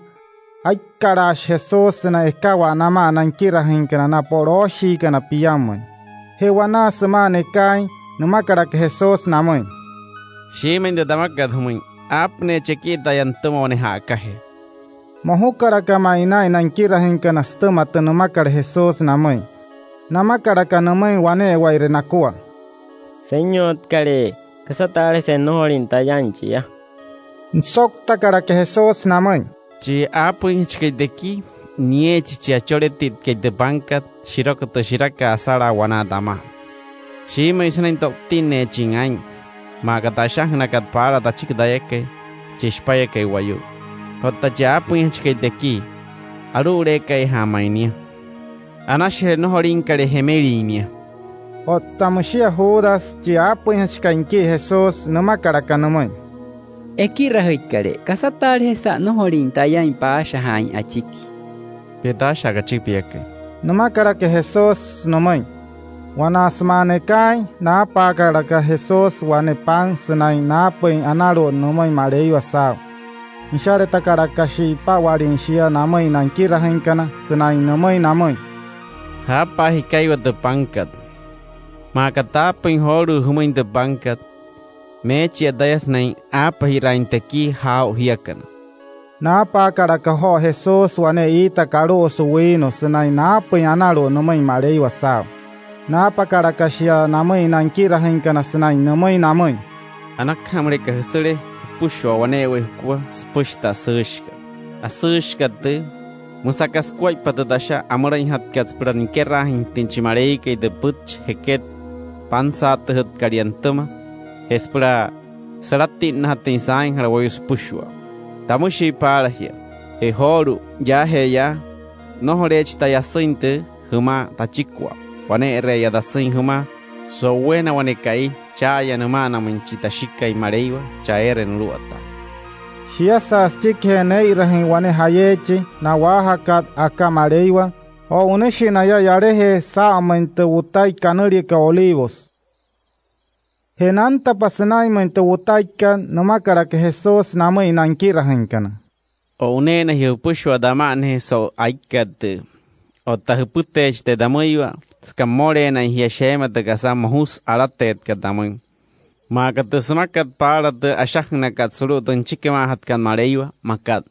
Ay karash Jesus na ikawa nama nankira hinkana na poroshi kana piyamoy. Hewana semane kai numakarak Jesus namoy. Shimen de damakad humuy. Apne chekita yantumo ne hakahe. Mohukara kama inay nankira hinkana stumata numakar Jesus namoy. Nama karaka namay wane waire nakua. Señor kare, kasatare se nohorin tayanchi ya. Nsokta karaka Jesús namay. Chi apun chike deki, nie chi achoretit ke de bankat, shirokto shiraka asara wana dama. Shi me isna intoktin chingain. Magatashah nakat para da chik dayake, chispaya ke wayu. Hotta cha apun chike deki, arure ke hamainia. Anashe nohorin kare hemerinia. Hotta mushia Judas chi apun chikainki Jesús nama karaka namay. Eki rahoikare, kasatare sa nohorin tayan pa shahain achiki. Peta shaga chipiake. Nama karaka Jesús namay. Wana asmane kai na pa karaka Jesús wane pang senai na peng anaro namay marei wasao. Inshare ta karaka shi pa warin shia namay nanki rahinkana senai namay. Hapa hikai wa de pangkat. Makata peng horu humain de pangkat. Mechi adayas nain apa hirain teki hau hiakan. Na pa karaka ho Jesús wane ita karo suwino senai na peng anaro namay marei wasao. Na pa karaka shia namay nanki rahinkana senai namay. Anak hamre ka hesere pushwa wane we kwa spushta sushka. A sushka de musakas kwai patadasha amorain hat kats pran kerahin tinchimarei ke de puch heket pansat hut kariantama. Espera saratin hatin sain harawoyus pushwa. Tamushi para hia. E horu ya heya no horech tayasinte huma tachikwa. Wane reya da sin huma so buena wane kai chaya namana manchita shika y mareiwa chaere nuluata. Shia sas chike nei rahin wane hayechi na wahakat aka mareiwa o uneshi na ya yarehe sa mente utai kanuri ka olivos. Henanta pasanai mente utai kan nama karaka Jesús nama inanki rahinkana. O unena hiu pushwa damane so aikat. O tahuputech te damoiwa. Skamore na hiashema te kasam hus alatet ka damoy. Makat smakat para te ashahna kat surutun chikema hat kan mareiwa makat.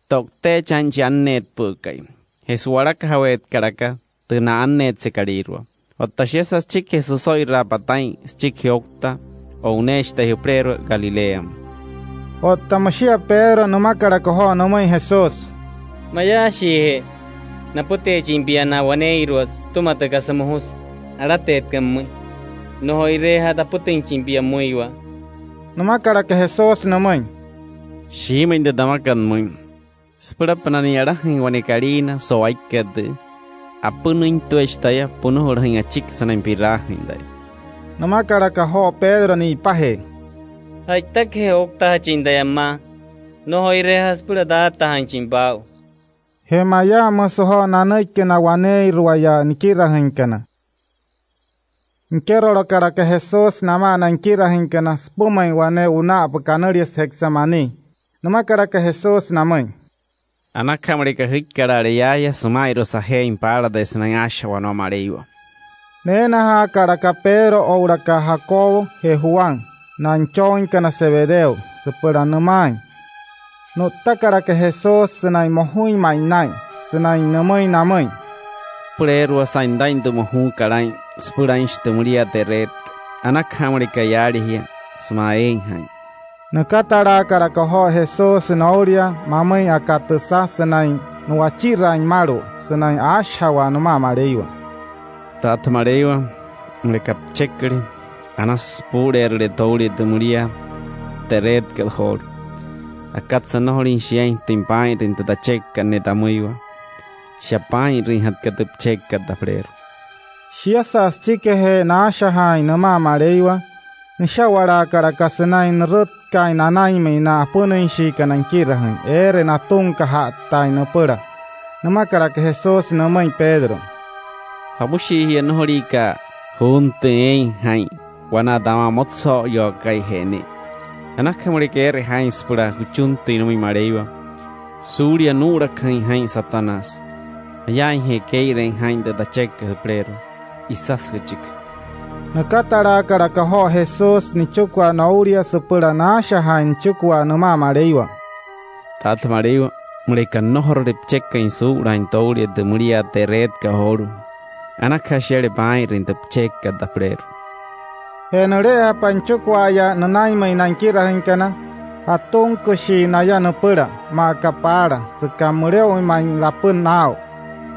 Tokte chanchi annet pukai. Hesuarak hawet karaka te na annet se karirwa. O tashesas chik Jesusoi rapatain chik hiokta o unesh te hiuprero Galilea. O tamashia Pedro numa karaka ho namay Jesús. Mayashi napute chimpia na waneiros tumata kasamuhus aratet kamui no hoireha taputin chimpia muiwa nama karaka Jesús namay shima inda damakan muy spura panani arahin wane karina so aikad apunu into estaya puno horhin achik sana impirahin dai nama karaka ho Pedro ni pahe ai tak he okta chindayamma no hoireha spura data han chimpao Hemaya masoho nanay kena wane ruaya nikira hinkana. Nkero karaka Jesús nama nankira hinkana spumay wane una apakanaris hexamani. Nama karaka Jesús namay. Anak kamarika hikkarariyaya sumairo sahe impara desnayasha wano mareiwa. Nena ha karaka Pedro ouraka Jacobo he Juan. Nanchoin kana Zebedeo sepura namay. No takaraka Jesús senai mohui mainai, senai namay. Purero saindain do mohu karai, spurain stemuria teret, anak hamarika yarihia, smaen hai. Nakatara karaka ho Jesús nauria, mamai akatasa senai, nuachira maru, senai ashawa no mamareiwa. Tat mareiwa, mrekap chekri, anas purere touri de muria, teret kelhor. Akat sanorin siang timpain rin tata chekka neta muiwa. Siapain rin hat katup chekka ta frero. Siasas chike he na shahai nama mareiwa. Nshawara karakasanay nrut kay nanay may na punoy shika ng kirahan. Ere na tungka hatay na pura. Nama karaka Jesús namay Pedro. Habushi hiya nohorika hunte hai. Wana dama motso yo kay hene. Anak kamarika hain spura huchunti no mi mareiwa. Surya nura kain hain Satanas. Ayain he keiren hain da cheka huprero. Isas huchik. Nakatara karaka ho Jesús ni chukwa nauria sepura nasha hain chukwa no ma mareiwa. Tat mareiwa. Mureka nohor de cheka in sura in tauria de muria teret ka horu. anakashele bai rinta cheka da prero Henure panchukwaya nanay may nankira hinkana atong kushi naya napura makapara sekamureo may lapun nao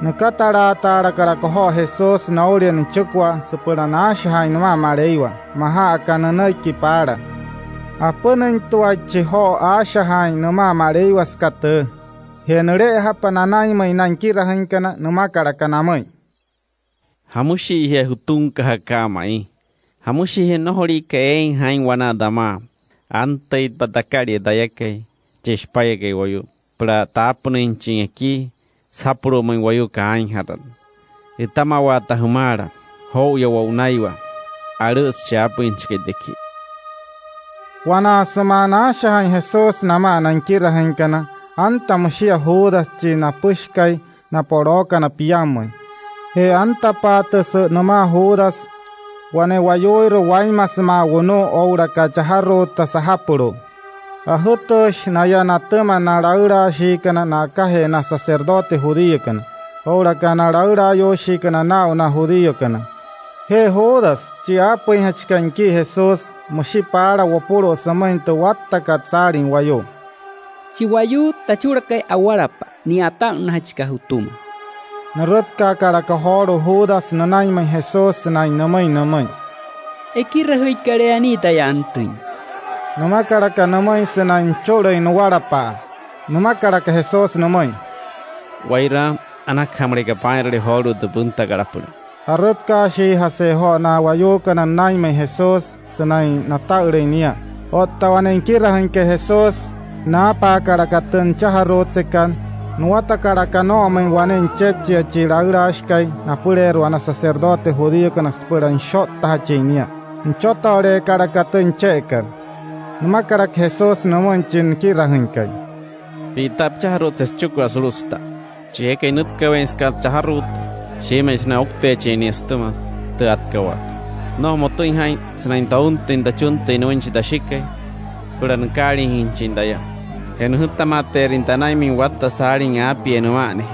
nakatara tara karakoho Jesus nauria ni chukwa sepura nashahay nama mareiwa maha akananay kipara apunan tuwa chiho ashahay nama mareiwa skate henure hapananay may nankira hinkana nama karakanamay hamushi he hutung kahakamai hamushi he nohori kain hain wana dama antai patakari dayake chespaya ke wayu pra tapunin chin aqui sapuro mãe wayu kain haran itama wa tahumara ho ya wa unaiwa arus chapin chike deki wana samana shahan Jesus nama nankira hinkana anta mushia hudas chi na pushkai na poroka na piyamoi he anta patas nama hudas wane wayoiro waimas ma wono oura kachaharo tasahapuro ahutosh naya natema na raura shikana na kahe na sacerdote judío kana oura kana raura yo shikana na judío kana he hodas chi apoin hachkanki Jesus mushi para wapuro samainto watta katsarin wayo chiwayu tachura kai awarapa ni ata na hachka hutuma narot ka karakahoro hodas nanay may Jesus nay namay ekirahoy kare anita yantuin namakaraka namay sanay choray nuwarapa namakaraka Jesus namay waira anak hamre ka paire horo de bunta garapura arot ka shi haseho na wayo kana nay may Jesus sanay nataure niya o tawanen kirahan ke Jesus na pa karakatan chaharot sekan nuwata karakano men wanen cheche chiraurashkai na purero ana sacerdote judío kana spiran shot tachinia nchota ore karakatan chekan numa karak Jesus nomonchin kirahankai pitap chaharot chukwa sulusta cheke nut kawenska chaharot shemesh na okte cheni stuma tat kawak no motoin hai snain taun tinda chunte noinchi da shikai spiran kari hincindaya en hutamate rintanay min watta sarin api enuane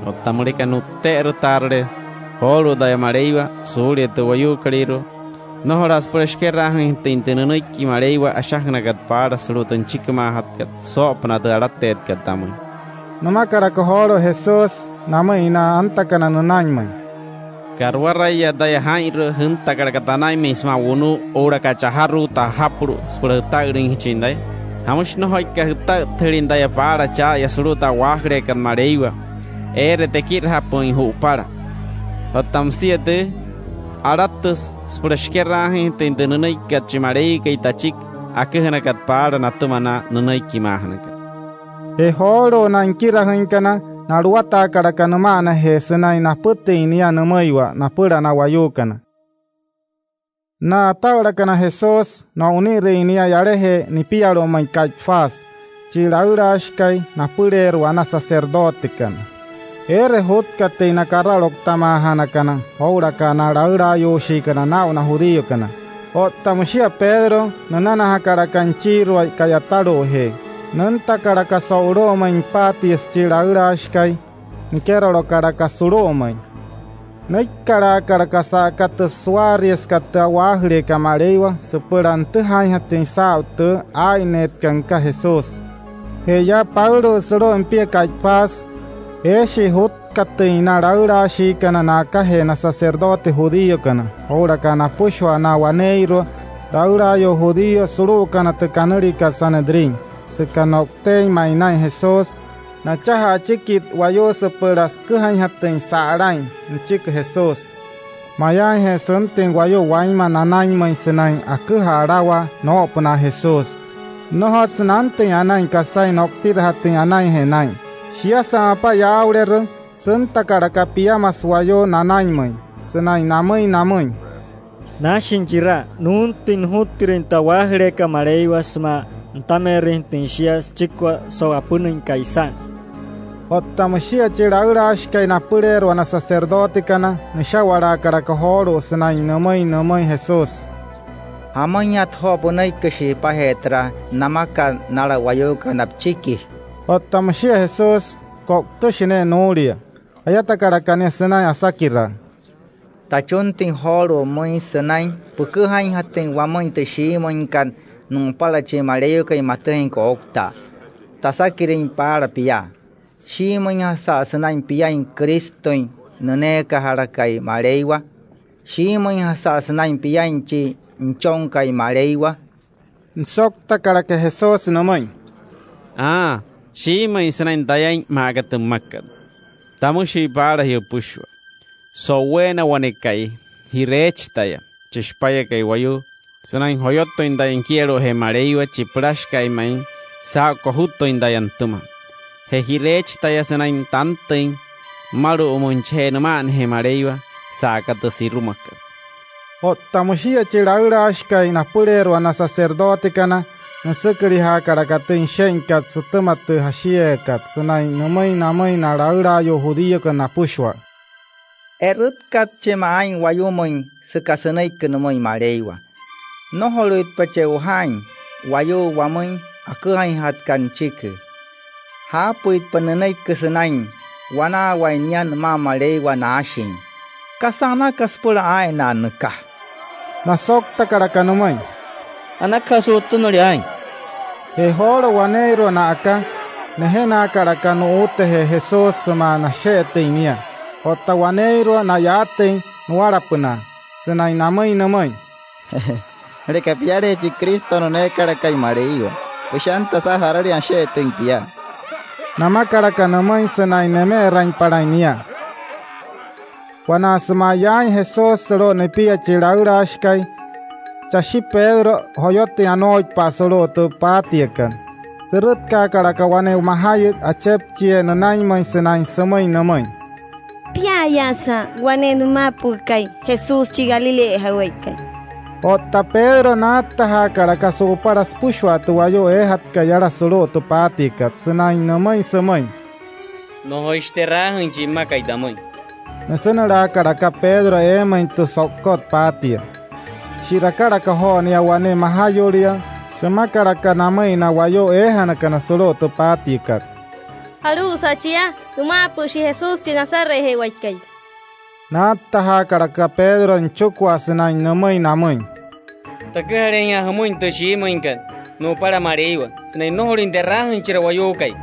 otamurika nutter tarde holo da mareiwa suri to wayu kaliro no horas por esquerra hintentenoi ki mareiwa ashahna gat para sulutan chikma hatkat sopna da ratet katam namakara ko holo Jesus namaina antakana nanaimai karwaraya da hairo huntakara katanai misma wonu ora ka chaharu ta hapuru spurta ring chindai hamush no hoy ka hutta thirinda ya para cha ya suruta wahre kan mareiwa ere tekir hapon hu para hotam siete aratus sprashkera hin tendenai ka chimarei ka itachik akhana kat para natumana nanai kimahana he horo nankira hinkana naruata karakanama na hesenai na putinia namaiwa na pura na wayukana na taura kana Jesus na unire inia yarehe ni piaro mai Caifás chiraurashkai na purero ana sacerdote kana ere hotkate na karalok tamahana kana ora kana raura yoshi kana na judío kana o tamushia Pedro nana hakara kanchiro kayataro he nanta karaka sauro mai patis chiraurashkai ni keroro karaka suro mai Naikara karakasa kata suaries kata wahre kamarewa seperante hai hatin sautu ainet kanka Jesus. Heya Paulo soro empie Caifás eshi hut kata ina raura shi kana naka he na sacerdote judío kana. Ora kana pushwa na waneiro raura yo judío suru kana te kanurika Sanedrin. Sekanokte mainai Jesus. Na chaha chikit wayo seperas kehan hatin saarain chik Jesus. Maya he senting wayo waima nanai mai senai akuha rawa no puna Jesus. No hot senante anai kasai noktir hatin anai he nai. Shia sa apa yaurer senta karaka piamas wayo nanai mai senai namai. Nashin jira nun tin hutirin tawahre kamareiwa sma ntamerin tin shias chikwa so apunin kaisan. Otamashia chiraurashkai na purero na sacerdote kana nishawara karakahoro senai namai Jesus. Amanyat ho bunai kashi pahetra namaka nara wayoka napchiki. Otamashia Jesus koktoshine noria ayata karakane senai asakira tachun ting horo muy senai puku hain hating wamoy te shi moin kan nung pala che mareo kay matehin ko okta tasakirin para pia shi moin hasa senai pia in kristoin nene kahara kay marewa shi moin hasa senai pia in chi nchong kay marewa nsok takara ke Jesus namoy shi moin senai dayain magat makkad tamu shi para hiyo pushwa so wena wanekai hirech taya chishpaya kay wayu senai hoyoto indayan quiero he mareiwa chiprash kay main sa kohuto indayan tuma he hirech taya senai tantin maru umonche naman he mareiwa sa katasirumakka o tamushia chiraurash kay na purero na sacerdote kana nasakri ha karakatin shenkat sutamatu hashiekat senai namay na raura yo judío kana pushwa erut kat chemain wayumoy sekasenay kenemoy mareiwa no holuit pacheuhain wayu wamoy akuhain hatkan chike hapuit panenay kesenain wana wainyan ma mareiwa nashin kasana kaspula ay na neka nasok takarakanumoy anak kasuto no riain he holo waneiro na aka nehena karakanu ute he Jesus ma na shete inia Ota waneiro na yate nuarapuna senai namay reka piare chi Kristo no ne karakai mareiwa pushanta sa harari anshe pia nama karaka namay senai neme rain parainia wana semayan Jesus ro ne pia chiraura ashkai chashi Pedro hoyote anoy pasoro to patiekan serut ka karaka wane mahayut achep chie nanay may senai samay namay Pia yasa wanenu mapukai Jesus chi Galilea hawaikai. Ota Pedro nata ha karaka so paras pushwa tu wayo hat kayara solo to patikat senai namay samay. No hoistera hanji makai damay. Nasanara karaka Pedro main tu sokot patia. Shira karaka ho ni awane mahayoria sema karaka namay na wayo hanakana solo to patikat. Halu sachia, tumapu si Jesus chi Nazaret he waikai. Nataha karaka Pedro nchukwa senai namay. Takarenya hamuin to shi moinkan. No para mareiwa. Senai no horin derrahan chira wayokai.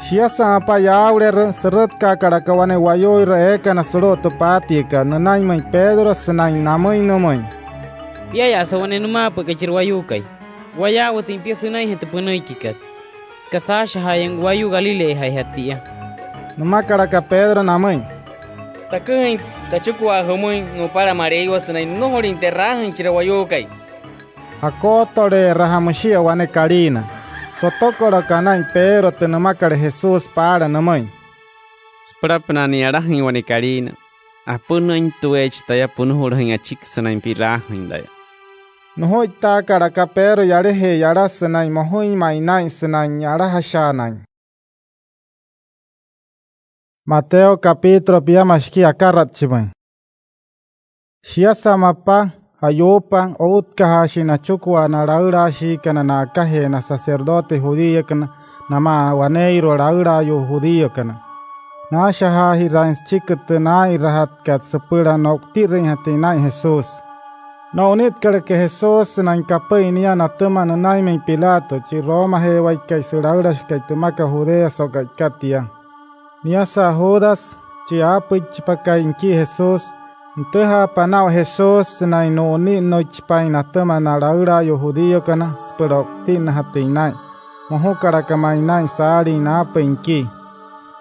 Shia apa yaurer serut ka karaka wane wayo eka na solo to patika nanay may Pedro senai namay. Ya sa wane numapu ka chira wayokai. Waya watin pia senai hete punay kikat. Kasasha hayang wayu Galilea hay hatia. Numa karaka Pedro namay. Takuin tachukwa hamuin no para mareiwa senai no horin derrahan chira wayokai. Hakotore rahamushia wane karina. Sotokoro kanay Pedro te namakare Jesus para namay. Sprapnani arahin wane karina. Apunoin tuech taya punuhurhin achik senai pirahin daya. Nohoy ta karaka Pedro yarehe yara senai mohoy mainay senai yara hashanay. Mateo capítulo pia mashki akarat chimay. Shia samapa hayopa outka hashina chukwa na raura shi kana na kahe na sacerdote judío kana nama waneiro raura yo judío kana. Na shaha hi rains chikit na irahat kat sepura nokti ring hati na Jesus. Na unit karake Jesus na inkapay niya na tuma na may Pilato chi Roma heway kay siraurash kay tumaka Judea so kay katia. Niya sa Judas chi apit chipakay inki Jesus nteha panaw Jesus na inuni no chipay na tuma na raura yo Judío kana spirokti na hatinay. Moho karakamay na isari na apay inki.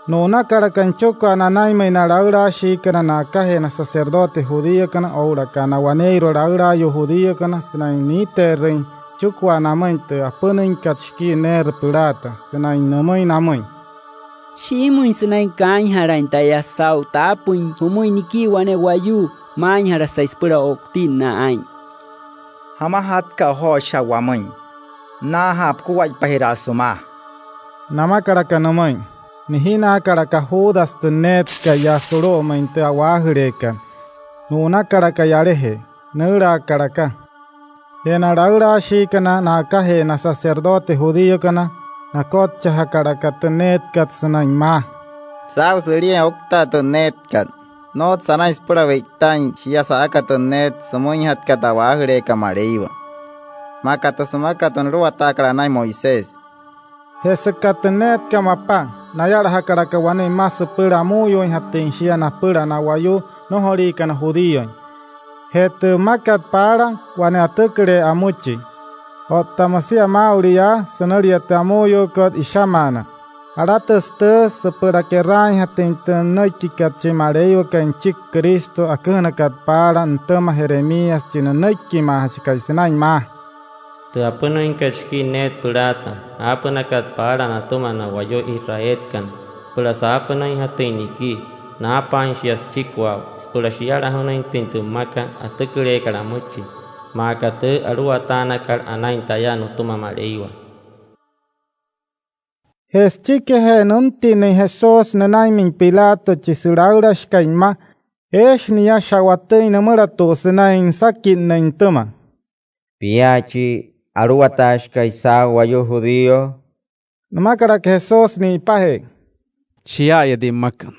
Nuna karakanchoko ananay may naraura shi kana na kahe na sacerdote judío kana ora kana waneiro raura yo judío kana sina ni terren chukwa namay te apunin katshki ner pirata sina namay namay. Shimun sina kain harain taya sau tapuin humui niki wane wayu main hara saispura oktin na ain. Hamahat ka ho sha wamay. Na hap kuway pahirasuma. Nama karakanamay. Nihina karaka Judas tenet ka yasuro mainte awahireka. Nuna karaka yarehe, nura karaka. Yena raura shi kana na kahe na sacerdote judío kana na kotcha karaka tenet kat sana ima. Sao seria okta tenet kat. not sanais pura veitan shia saakaton net samoy hat katawagre kamareiwa. Makata samakaton ruata karanay Moisés. Hesekatenet kamapa nayara hakaraka wane mas pura muyo hatin shia na pura na wayu no hori kana judío. Het makat para wane atukre amuchi. Otamasia mauria sanaria tamoyo kot ishamana. Aratas te sepura kerai hatin tenaikikat chimareyo kanchik Cristo akunakat para ntama Jeremías chinanaiki ma hachikaisenai ma. Te apuna inkachki net purata, apuna kat para na tuma na wayo Israel kan. Spura sa apuna hatiniki, na apan shias chikwa, spura shiara huna intintu maka atukure karamuchi. Maka te aruatana kar anain tayano tuma mareiwa. Chike he nunti ni Jesus nanay min Pilato chisuraura shkaima, niya shawate inamurato sanayin sakit na intuma. Piachi aruatash kaisa wayo judío. Namakara que Jesus ni pahe. Chia di makan.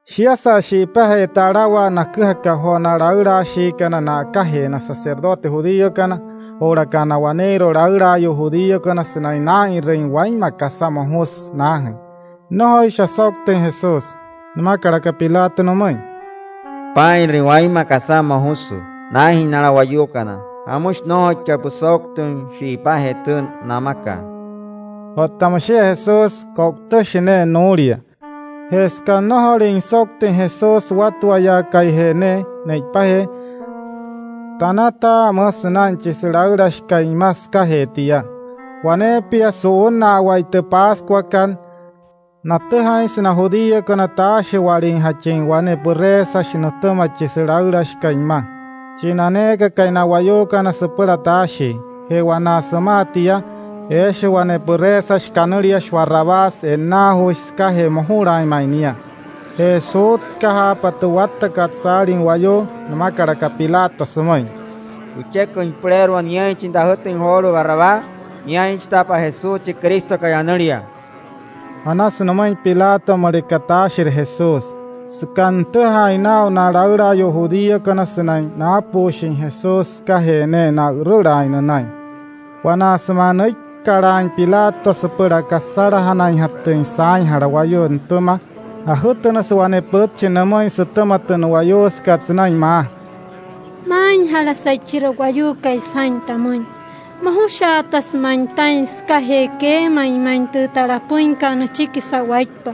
Shiasa shi pahe tarawa na kuhaka ho na raura shi kana na kahe na sacerdote judío kana. Ora kana wanero raura yo judío kana sinay na rein waima kasama hos nahe. No hoy shasokte Jesus. Namakara que Pilato no moy. Pain rein waima kasama hosu. Nahi nara wayo kana. Amush no kapusoktun shi pahe tun namaka. Otamashe Jesus kokto shine noria. Heska no horin sokte Jesus watwaya kaihene neipahe. Tanata masnanchi siraurash kaimas kahetia. Wanepia suuna waite Pascua kan. Natuhais na judío kana tashi warin hachin wane puresa shinotoma chisiraurash kaima. Chinanega kaina wayo kana sepura tashi. Hewana samatia. Eshe wane puresa shkanuria shwarabas enahu iskahe mohura imainia. Sot kaha patuwata katsarin wayo namakara ka Pilato sumoy. Ucheko implero nianchin da hutin horo barraba, nianchin tapa Jesus chi Cristo kayanuria. Anas namoy Pilato marikatashir Jesus. Skantuha inao na raura yo judío kanasinay na pushin Jesus kahene na rura inanay. Wanasmanay karain Pilato sepura kasara hanay hatin say harawayo ntuma. Ahutana suwane putchi namoy sutamatan wayos katsanay ma. Main halasay chirawayo kay santa moy. Mahusha tas maintains kaheke main tutarapuin kana chikisa waitpa.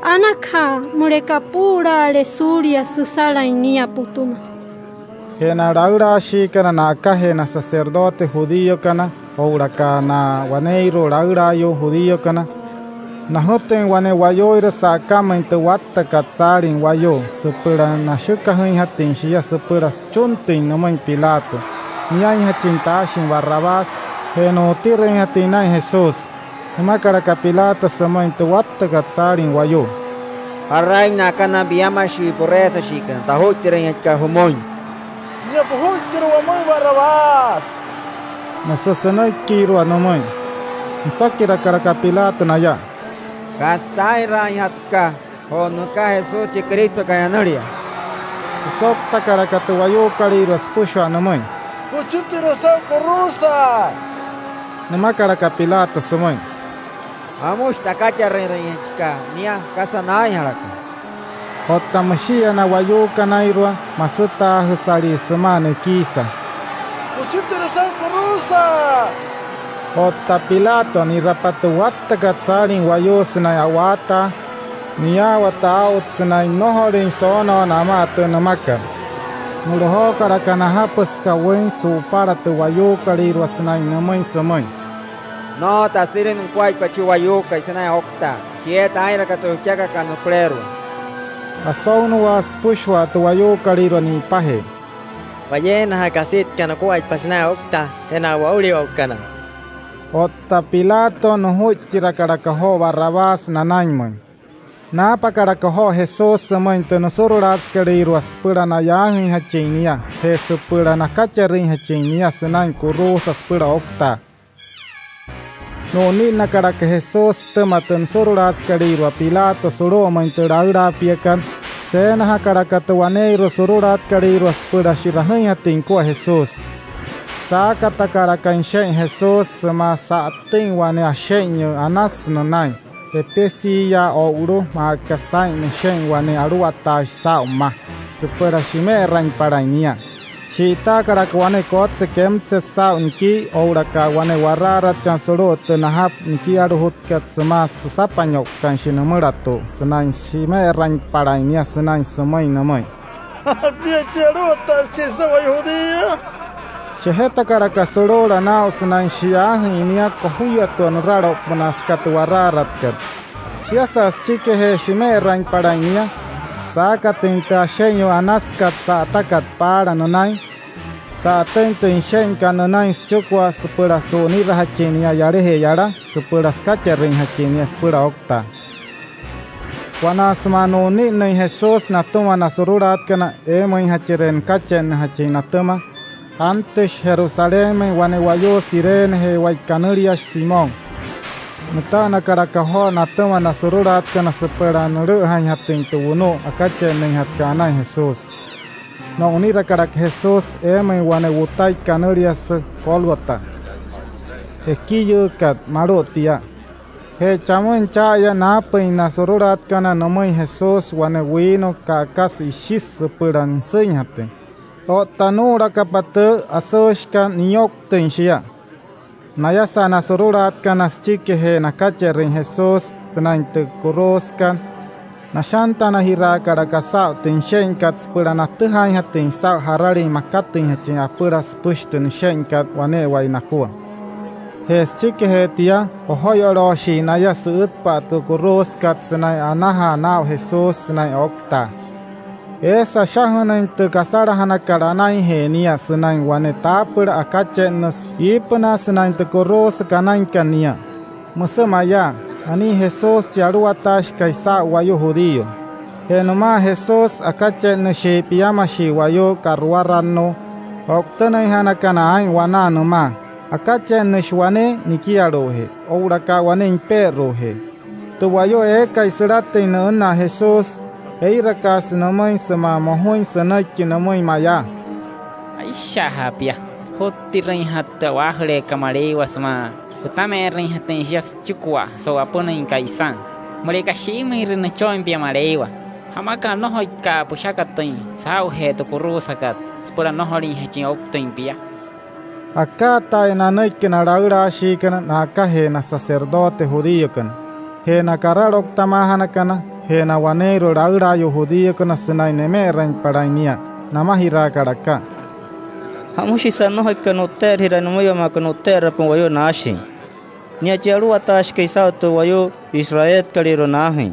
Anakha mureka pura le suria susala inia putuma. Hena raura shi kana na kahena sacerdote judío kana. Ora kana waneiro raura yo judío kana. Nahoten wane wayo ira sakama inte watta katsarin wayo sepura nashuka hin hatin shia sepura chuntin namoy Pilato niay hachintashin Barrabás heno tiren hatinay Jesus namakara ka Pilato samoy inte watta katsarin wayo Array na kana biyama shi puresa shika tahoy tiren ka humoy Nya puhoy tiro wamoy Barrabás nasasanay kiro anomoy nsakira kara ka Pilato na ya Kastai rayatka, honuka Jesus chi Cristo kayanuria. Sopta karakatu wayo kaliro spusho anamoy. Puchutiro sa korusa. Namakara ka Pilato sumoy. Amush takacha reyachka, nia kasanay haraka. Otamashia na wayo kanairwa masuta husari semane kisa. Puchutiro sa korusa. Ota Pilato ni rapatu watta katsarin wayos na awata niya wata out na nohorin sono na mata namaka. Nuroho karakana hapas kawen su para tu wayo kalirwas na namay samay. No tasirin ng kway pachu wayo kay sanay okta. Kieta ay rakatuchaka kanuklero. Asaunu was pushwa tu wayo kaliro ni pahe. Wayen hakasit kanakuay pasinay okta hena wauli okana. Ota Pilato no huitira karakaho Barrabás nanaymoy. Napa karakaho Jesus samoy tenusururas kariruas pura na yahin hachinia. Jesu pura na kacharin hachinia sanay kurusas pura okta. No ni na karaka Jesus tematen sururas karirua Pilato suro moy teraura piakan Sena hakarakatewaneiro sururat kariro spura shirahanha tinko Jesus. Saka takaraka enxen Jesus sama saating wane ashenyo anas nanai. Epesi ya ouro makasai enxen wane aruata sauma. Spura shime rain parainia. Chita karakwane kot sekem se sa unki ouraka wane warara chansoro tenahap niki aruhut kat semas sapanyok kan shinamurato senain shime rain parainia senain semai namai. Biacherota chesa Yahudia. Sheheta karaka sorora nao senain shia inia kohuya tuan raro penaskat wararat kat. Shiasas chike he shime rain parainia. Saka tinta shenyo anaskat sa atakat para nanai. Sa tinta shen kananai chukwa sepura suni rahachenia yarehe yara sepura skachering hachenia sepura okta. Wana semano ni nei Jesus na tuma na sururat kana emoi hachiren kachen hachina tuma. Antes Jerusalem wane wayo sirene he waikanaria Simon. Mutana karakaho na tuma na sururat kana sepura nuru hai hating tuwuno akachen nei hatkana Jesus. No unira karak Jesus emoi wane wutai kanaria se kolwata. Ekiyo kat marotia. He chamun chaya na peina sururat kana namoi Jesus wane wino kakas ishis sepuran senyate. O tanura kapate asoshka niyok tenshia. Nayasa na sururat kana schike he nakacherin Jesus senainte kuroskan. Nashanta na hira karakasao tenshen kat sepuran atuhai hatin sao harari makatin hachin apuras pushten shen kat wane wainakua. Hes chike he tia ohoyoro shi naya suut patu kurus kat senai anaha nao Jesus senai okta. Esa shahanan te kasara hana karanai he nia senai wane tapur akachenas ipna senai te kurus kanai kania. Musemaya ani Jesus charu atash kaisa wayo judío. He numa Jesus akachenas shi piyama shi wayo karwarano oktanai hana kanai wana numa. Akachen neshwane nikiarohe, ouraka wane imperohe. Tuwayo kaisirate na Jesus, eiraka sinamai sama mohoin sanaki namai maya. Aisha hapia, hoti rein hatta wahle kamare wasma, utame rein hatta jas chukwa, so apona in kaisan. Mereka shimi rina choin pia marewa. Hamaka no hoika pushakatin, sao he to kurusakat, spura no hori hechin optin pia. Acá ta enanoik na raura shikan na kahe na sacerdote judío kan. He na kararok tamahana kana, he na wanero raura yo judío kana senai neme rain parainia, namahira karaka. Hamushi sano hoikanoter hiranoyo makanoter pon wayo nashi. Nia charu atash kaisa to wayo Israel kaliro nahi.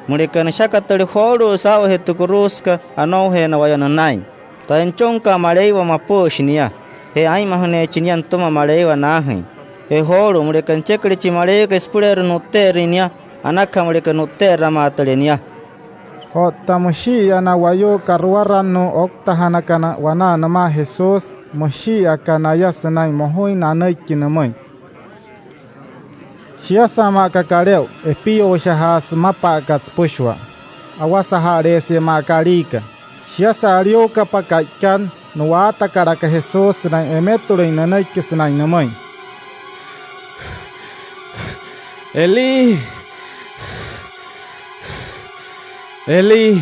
Mereka nashakatari horo sao he tukuruska ano he na wayo nanai. Ta enchonka mareiwa maposhnia. He ai mahane chinian toma marewa nahi. He horo mereka chekri chimareka spurero noterinia anaka mereka notera matalenia. O tamushi ana wayo karwarano oktahana kana wana nama Jesus moshi akana yasanai mohoi nanai kinamai. Shia sama kakareo epio shahas mapa katspushwa. Awasa harese makarika. Shia sario kapakaikan nuata karaka Jesus na emetore nanai kisnai namai. Eli, Eli,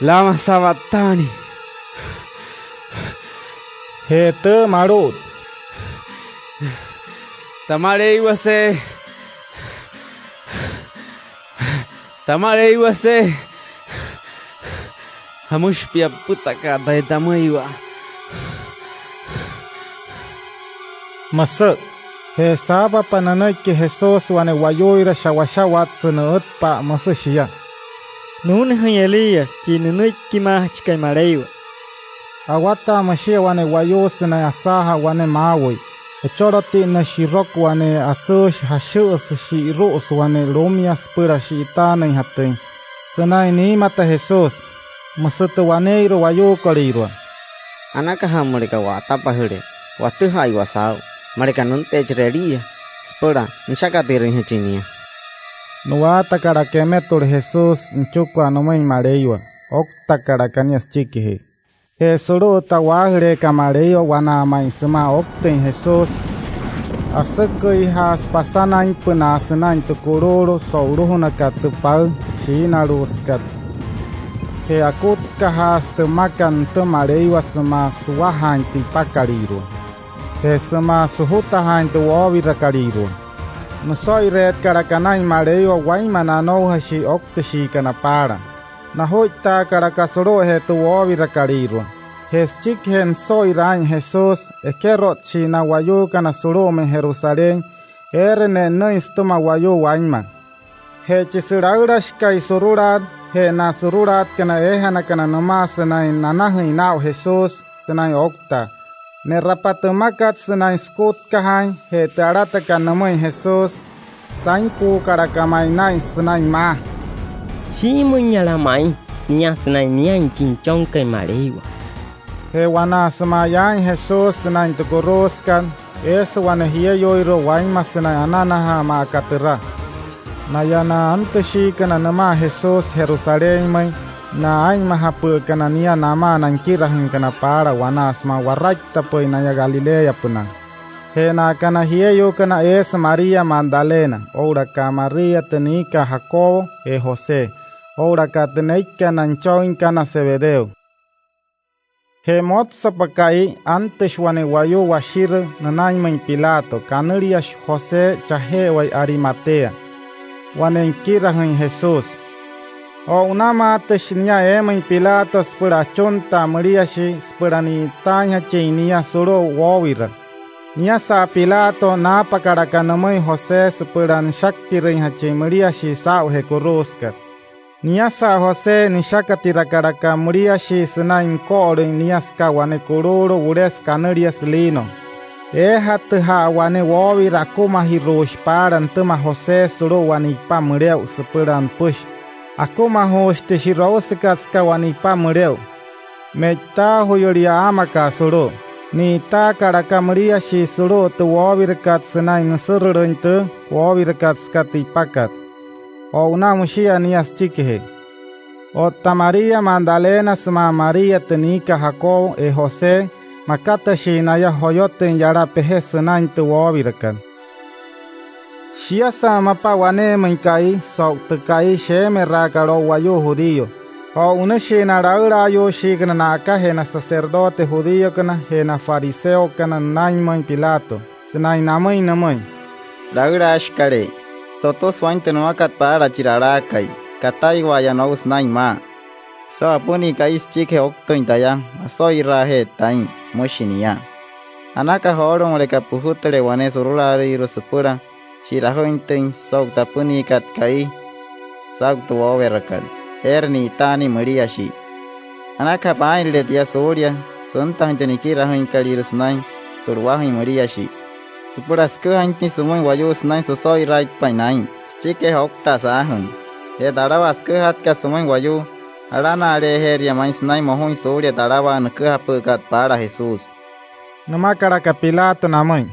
lama sabatani. Hete marut. Tamare iwase. Tamare iwase. Hamush pia puta kata tamaiwa. Masak. He saba pananai ke Jesus wane wayoira shawashawat senut pa masashia. Nun han Elias chinunui kima chikai mareiwa. Awata mashia wane wayo sena asaha wane mawoi. Echoroti na shirok wane asush hashus shirus wane romia spura shitana hatin. Sena ini mata Jesus. Masatu waneiro wayo kalirwa. Anaka hamurika wata pahire. Watu hai wasau. Mereka nunte cereria, sepeda, nshaka tiring hecinia. Nuata karakemetur Jesús nchukwa nomay mareiwa. Okta karakanias chikihe. Jesuru tawagre kamareyo wana maisma okten Jesús. Asakay has pasanain penasanain tukururu sauruhuna katupal shinaruskat. He akut kahas temakan temareiwa sama suahan tipakariru. He sama suhutahan tuwawira Nusoy red karakanay mareiwa waimanano hashi oktashi kanapara. Nahoita karakasuro he tuwawira kariru. Hes chikhen soy rain Jesús ekerot china wayu kana surume Jerusalén erne neistuma wayu waima. He chisiraurash kai sururat he na sururat kana ehana kana nama senay nanahi nao Jesús senay okta. Ne rapatumakat senay skut kahay he tarata kanamay Jesús sainku karakamay nai senay ma. Simunya lamay niya senay niya chinchong kay mareiwa. He wana samayan Jesús senay tukuruskan es wana hiyayoiro waima senay ananaha maakatira. Nayana antashi kana nama Jesús Jerusalén may na ay mahapul kana niya nama nangkirahin kana para wanas ma warakta poy naya Galilea puna. He na kana hiyayo kana es Maria Magdalena, ora ka Maria tenika Jacobo e José, ora ka tenika nanchoin kana Zebedeo. He mot sapakai antes wane wayo washir nanay may Pilato, kanurias José chahe way Arimatea. Wane kirahin Jesús. O unama teshnia emay Pilato spura chonta Mariashi spura ni tanya cheinia suro wawira. Nia sa Pilato na pakarakanamay José spura ni shakti rinhache Mariashi sao he kuruskat. Nia sa José ni shakatira karaka Mariashi sinain kore niaska wane kururo ures kanurias lino. Hatha wane wawira kuma hirosh paran tuma José suro wanipa mureu seperan push. Akuma hoste shirosikaska wanipa mureu. Meta hoyoria amaka suro. Ni ta karaka Maria shi suro tu wawira kat senain sururuntu wawira kat skatipakat. O una mushia nias chikehe. O ta Maria Magdalena sama Maria tenika Jacobo e José. Makata shi naya hoyoten yara pehe senain tu wawirakan. Shia sama pa wane menkai sok tekai sheme rakaro wayo judío. O una shi na raura yo shi kana naka he na sacerdote judío kana he na fariseo kana naimay Pilato. Senay namay namay. Raura ashkare. Soto swante no akat para chirarakai. Katay wayanos naima. So apuni kais chike okto intaya. Asoy rahe tain. Moshinia. Anaka horo moleka puhutere wane surulari rusupura. Shirahointen sok tapuni kat kai. Sok tu overakan. Erni tani Maria shi. Anaka pain le dia soria. Santa hantaniki rahoin kali rusnai. Surwahin Maria shi. Supura sku hantin sumoy wayus nai sosoy right painai. Chike hokta sahun. He darawa sku hat ka sumoy wayu. Alana ale heria mais nai mohon soria darawa nukha pukat para Jesús. Nama karaka Pilato namay.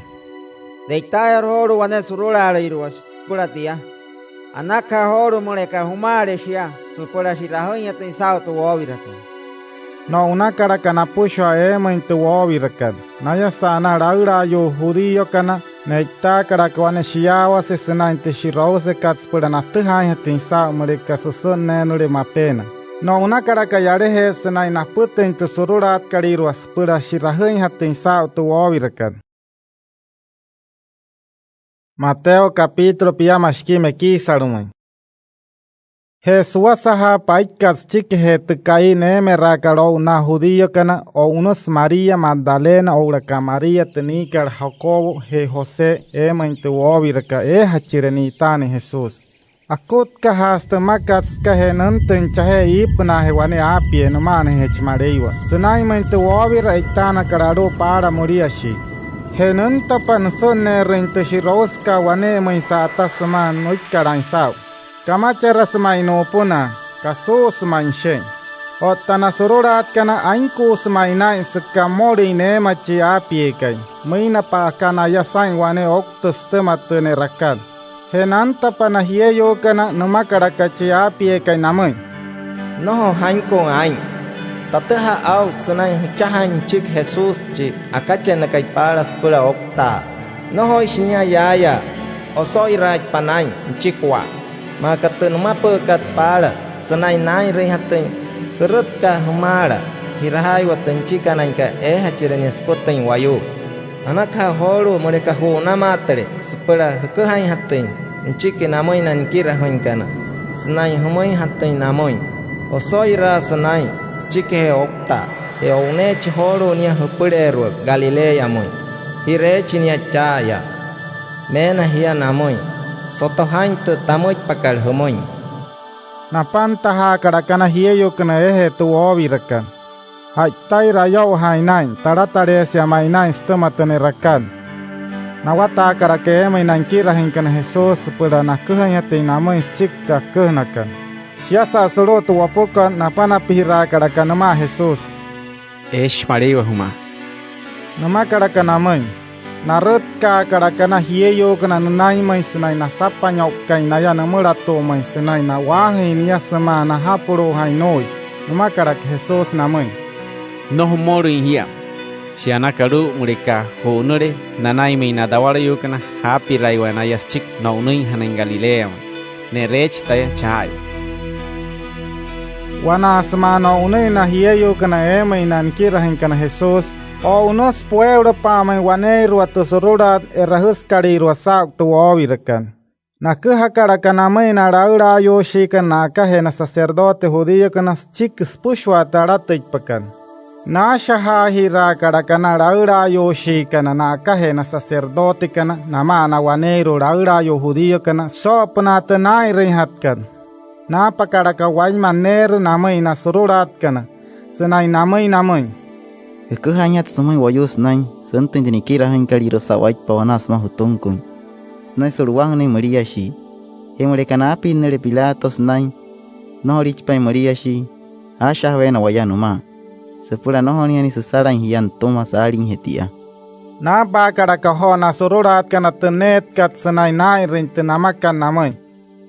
Deitaya horo wane surula iruas puratia. Anaka horo moleka humare shia. Supura shirahoin yatin sao tu wawirakan. No una karaka napusho ema intu wawirakan. Naya sana raura yo judío kana. Neita karaka wane shiawa se sena inte shirose katspura natuha yatin sao moleka susun nenure mapena. No una karaka yarehe senay napute intu sururat kariruas pura shirahin hatin sao tu wawirakan. Mateo capítulo piyamashkime kisarumay. Jesús saha paikas chikhe tukai neme rakaro na judío kana o unos Maria Magdalena o raka Maria tenikar Jacobo he José ema intu wawiraka hachireni tani Jesús. Akut kahasta makats kahenanten chahe ipna hewane apie no mane hechmareiwa. Senai mente wawira itana kararo para muriashi. Henanta pansone rente shiroska wane maisata saman noikaransau. Kamachara samaino puna kaso samanshen. Otana sororat kana ainku samaina sekamori ne machi apie kai. Maina pa kana yasain wane oktos tematene rakal. Henanta panahieyo kana numakarakache apie kai namai. No hain con ain. Tateha out senai chahan chik Jesus chik akache na kai paras pula okta. No hoi shinya yaya. Osoi raj panai chikwa. Maka tenumapa kat pala senai nai rehatin. Kerut ka humara. Hirahai watan chika naika hachirani spotain wayu. Anakha holo mereka ho namatare sepela hekahai hatin. Chiki namoi nan kira hoinkana. Senai humoi hatin namoi. Osoi ra senai chiki he okta. He one chiholo nia hupurero Galilea moi. Hire chinia chaya. Mena hia namoi. Soto hain tu tamoit pakal humoi. Napantaha karakana hieyo kana tu ovirakan. Hai tai rayau hai nain taratare sia mai nain stomatane rakan. Nawata karake mai nain kira hinkan Jesus pura nakuhanya te namai chikta kuhnakan. Siasa soro tu wapokan napana pihira karaka nama Jesus. Esh Maria huma. Nama karaka namai. Narut ka karaka na hieyo kana nai mai senai na sapanya kai naya namurato mai senai na wahi niya sama na hapuro hai noi. Nama karaka Jesus namai. No morin hia. Siana karu mereka honore nanai me na dawara yukana happy raiwa na yaschik na unui hanan Galilea. Ne rech taya chai. Wana semana unui na hieyo kana eme na nkira hinkana Jesus. O unos pueblo pa mai waneiru atusururat erahus kariru asak tu ovirakan. Na kuhakara kana mai na raura yoshi kana kahe na sacerdote judío kana chik spushwa tarata ikpakan. Na shaha hira karakana raura yoshi kana na kahe na sacerdote kana na mana waneiru raura yo judío kana sopna tenai rehatkan. Na pakaraka wain maneru namai na sururat kana senai namai. Hanya semai wayus nai senten jeni kira hankali rosa wait pawanas mahutungkun. Senai suruang ni Maria shi. He mereka napi nere Pilatos nai. No rich pai Maria shi. Asha wena wayanuma. Sepula no ni sesaran hian Thomas aling hetia. Na pakaraka ho na sururat kana tenet kat senai nai rente namakan namai.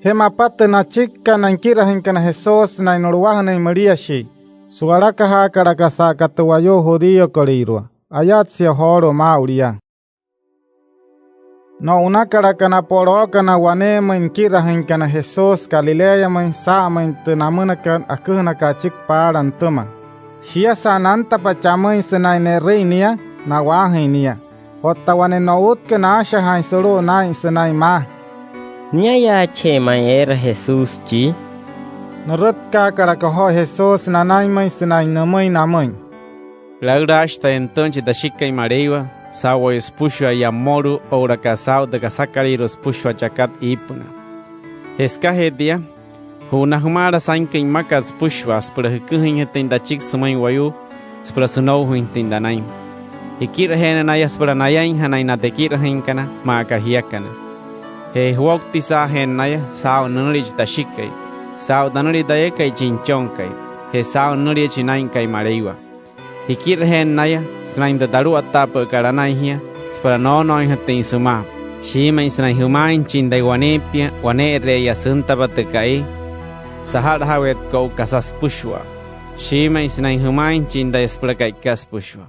He mapate na chikka na kira hankana Jesus nai noruah nai Maria shi. Suarakaha karakasa katuwayo judío korirua. Ayat sia horo mauria. No una karakana porokana wane main kira hinkana Jesus Galilea main sa main tenamunakan akuhnaka chik paran tuma. Shia sananta pachamai senai ne reinia na wahinia. Otawane no utke na asha hain suru nai senai ma. Nia ya che mai era Jesus chi. Nurut ka karakaho Jesus nanai mai senai namai namai. Laurash ta entonces da shika imareiwa, sawo espusho ya moru ora casao de casacariros pusho chakat ipuna. Eskahe dia, huna humara sanke imakas pushwas por hikuhin hetinda chik sumai wayu, spra sunou hintinda naim. Ikira hena nayas para nayain hanaina de kira hinkana, maka hiakana. He huokti sa hen naya, sao nunrich da shikai. Sao danuri dae kai chinchon kai. He sao nuri chinain kai mareiwa. Hikir hen naya, snain da daru atapa karanai hia, spara no hatin suma. Shima snain humain chindai wanepia, wane reya suntaba tekai. Sahar hawet kau kasas pushwa. Shima snain humain chindai spara kai kas pushwa.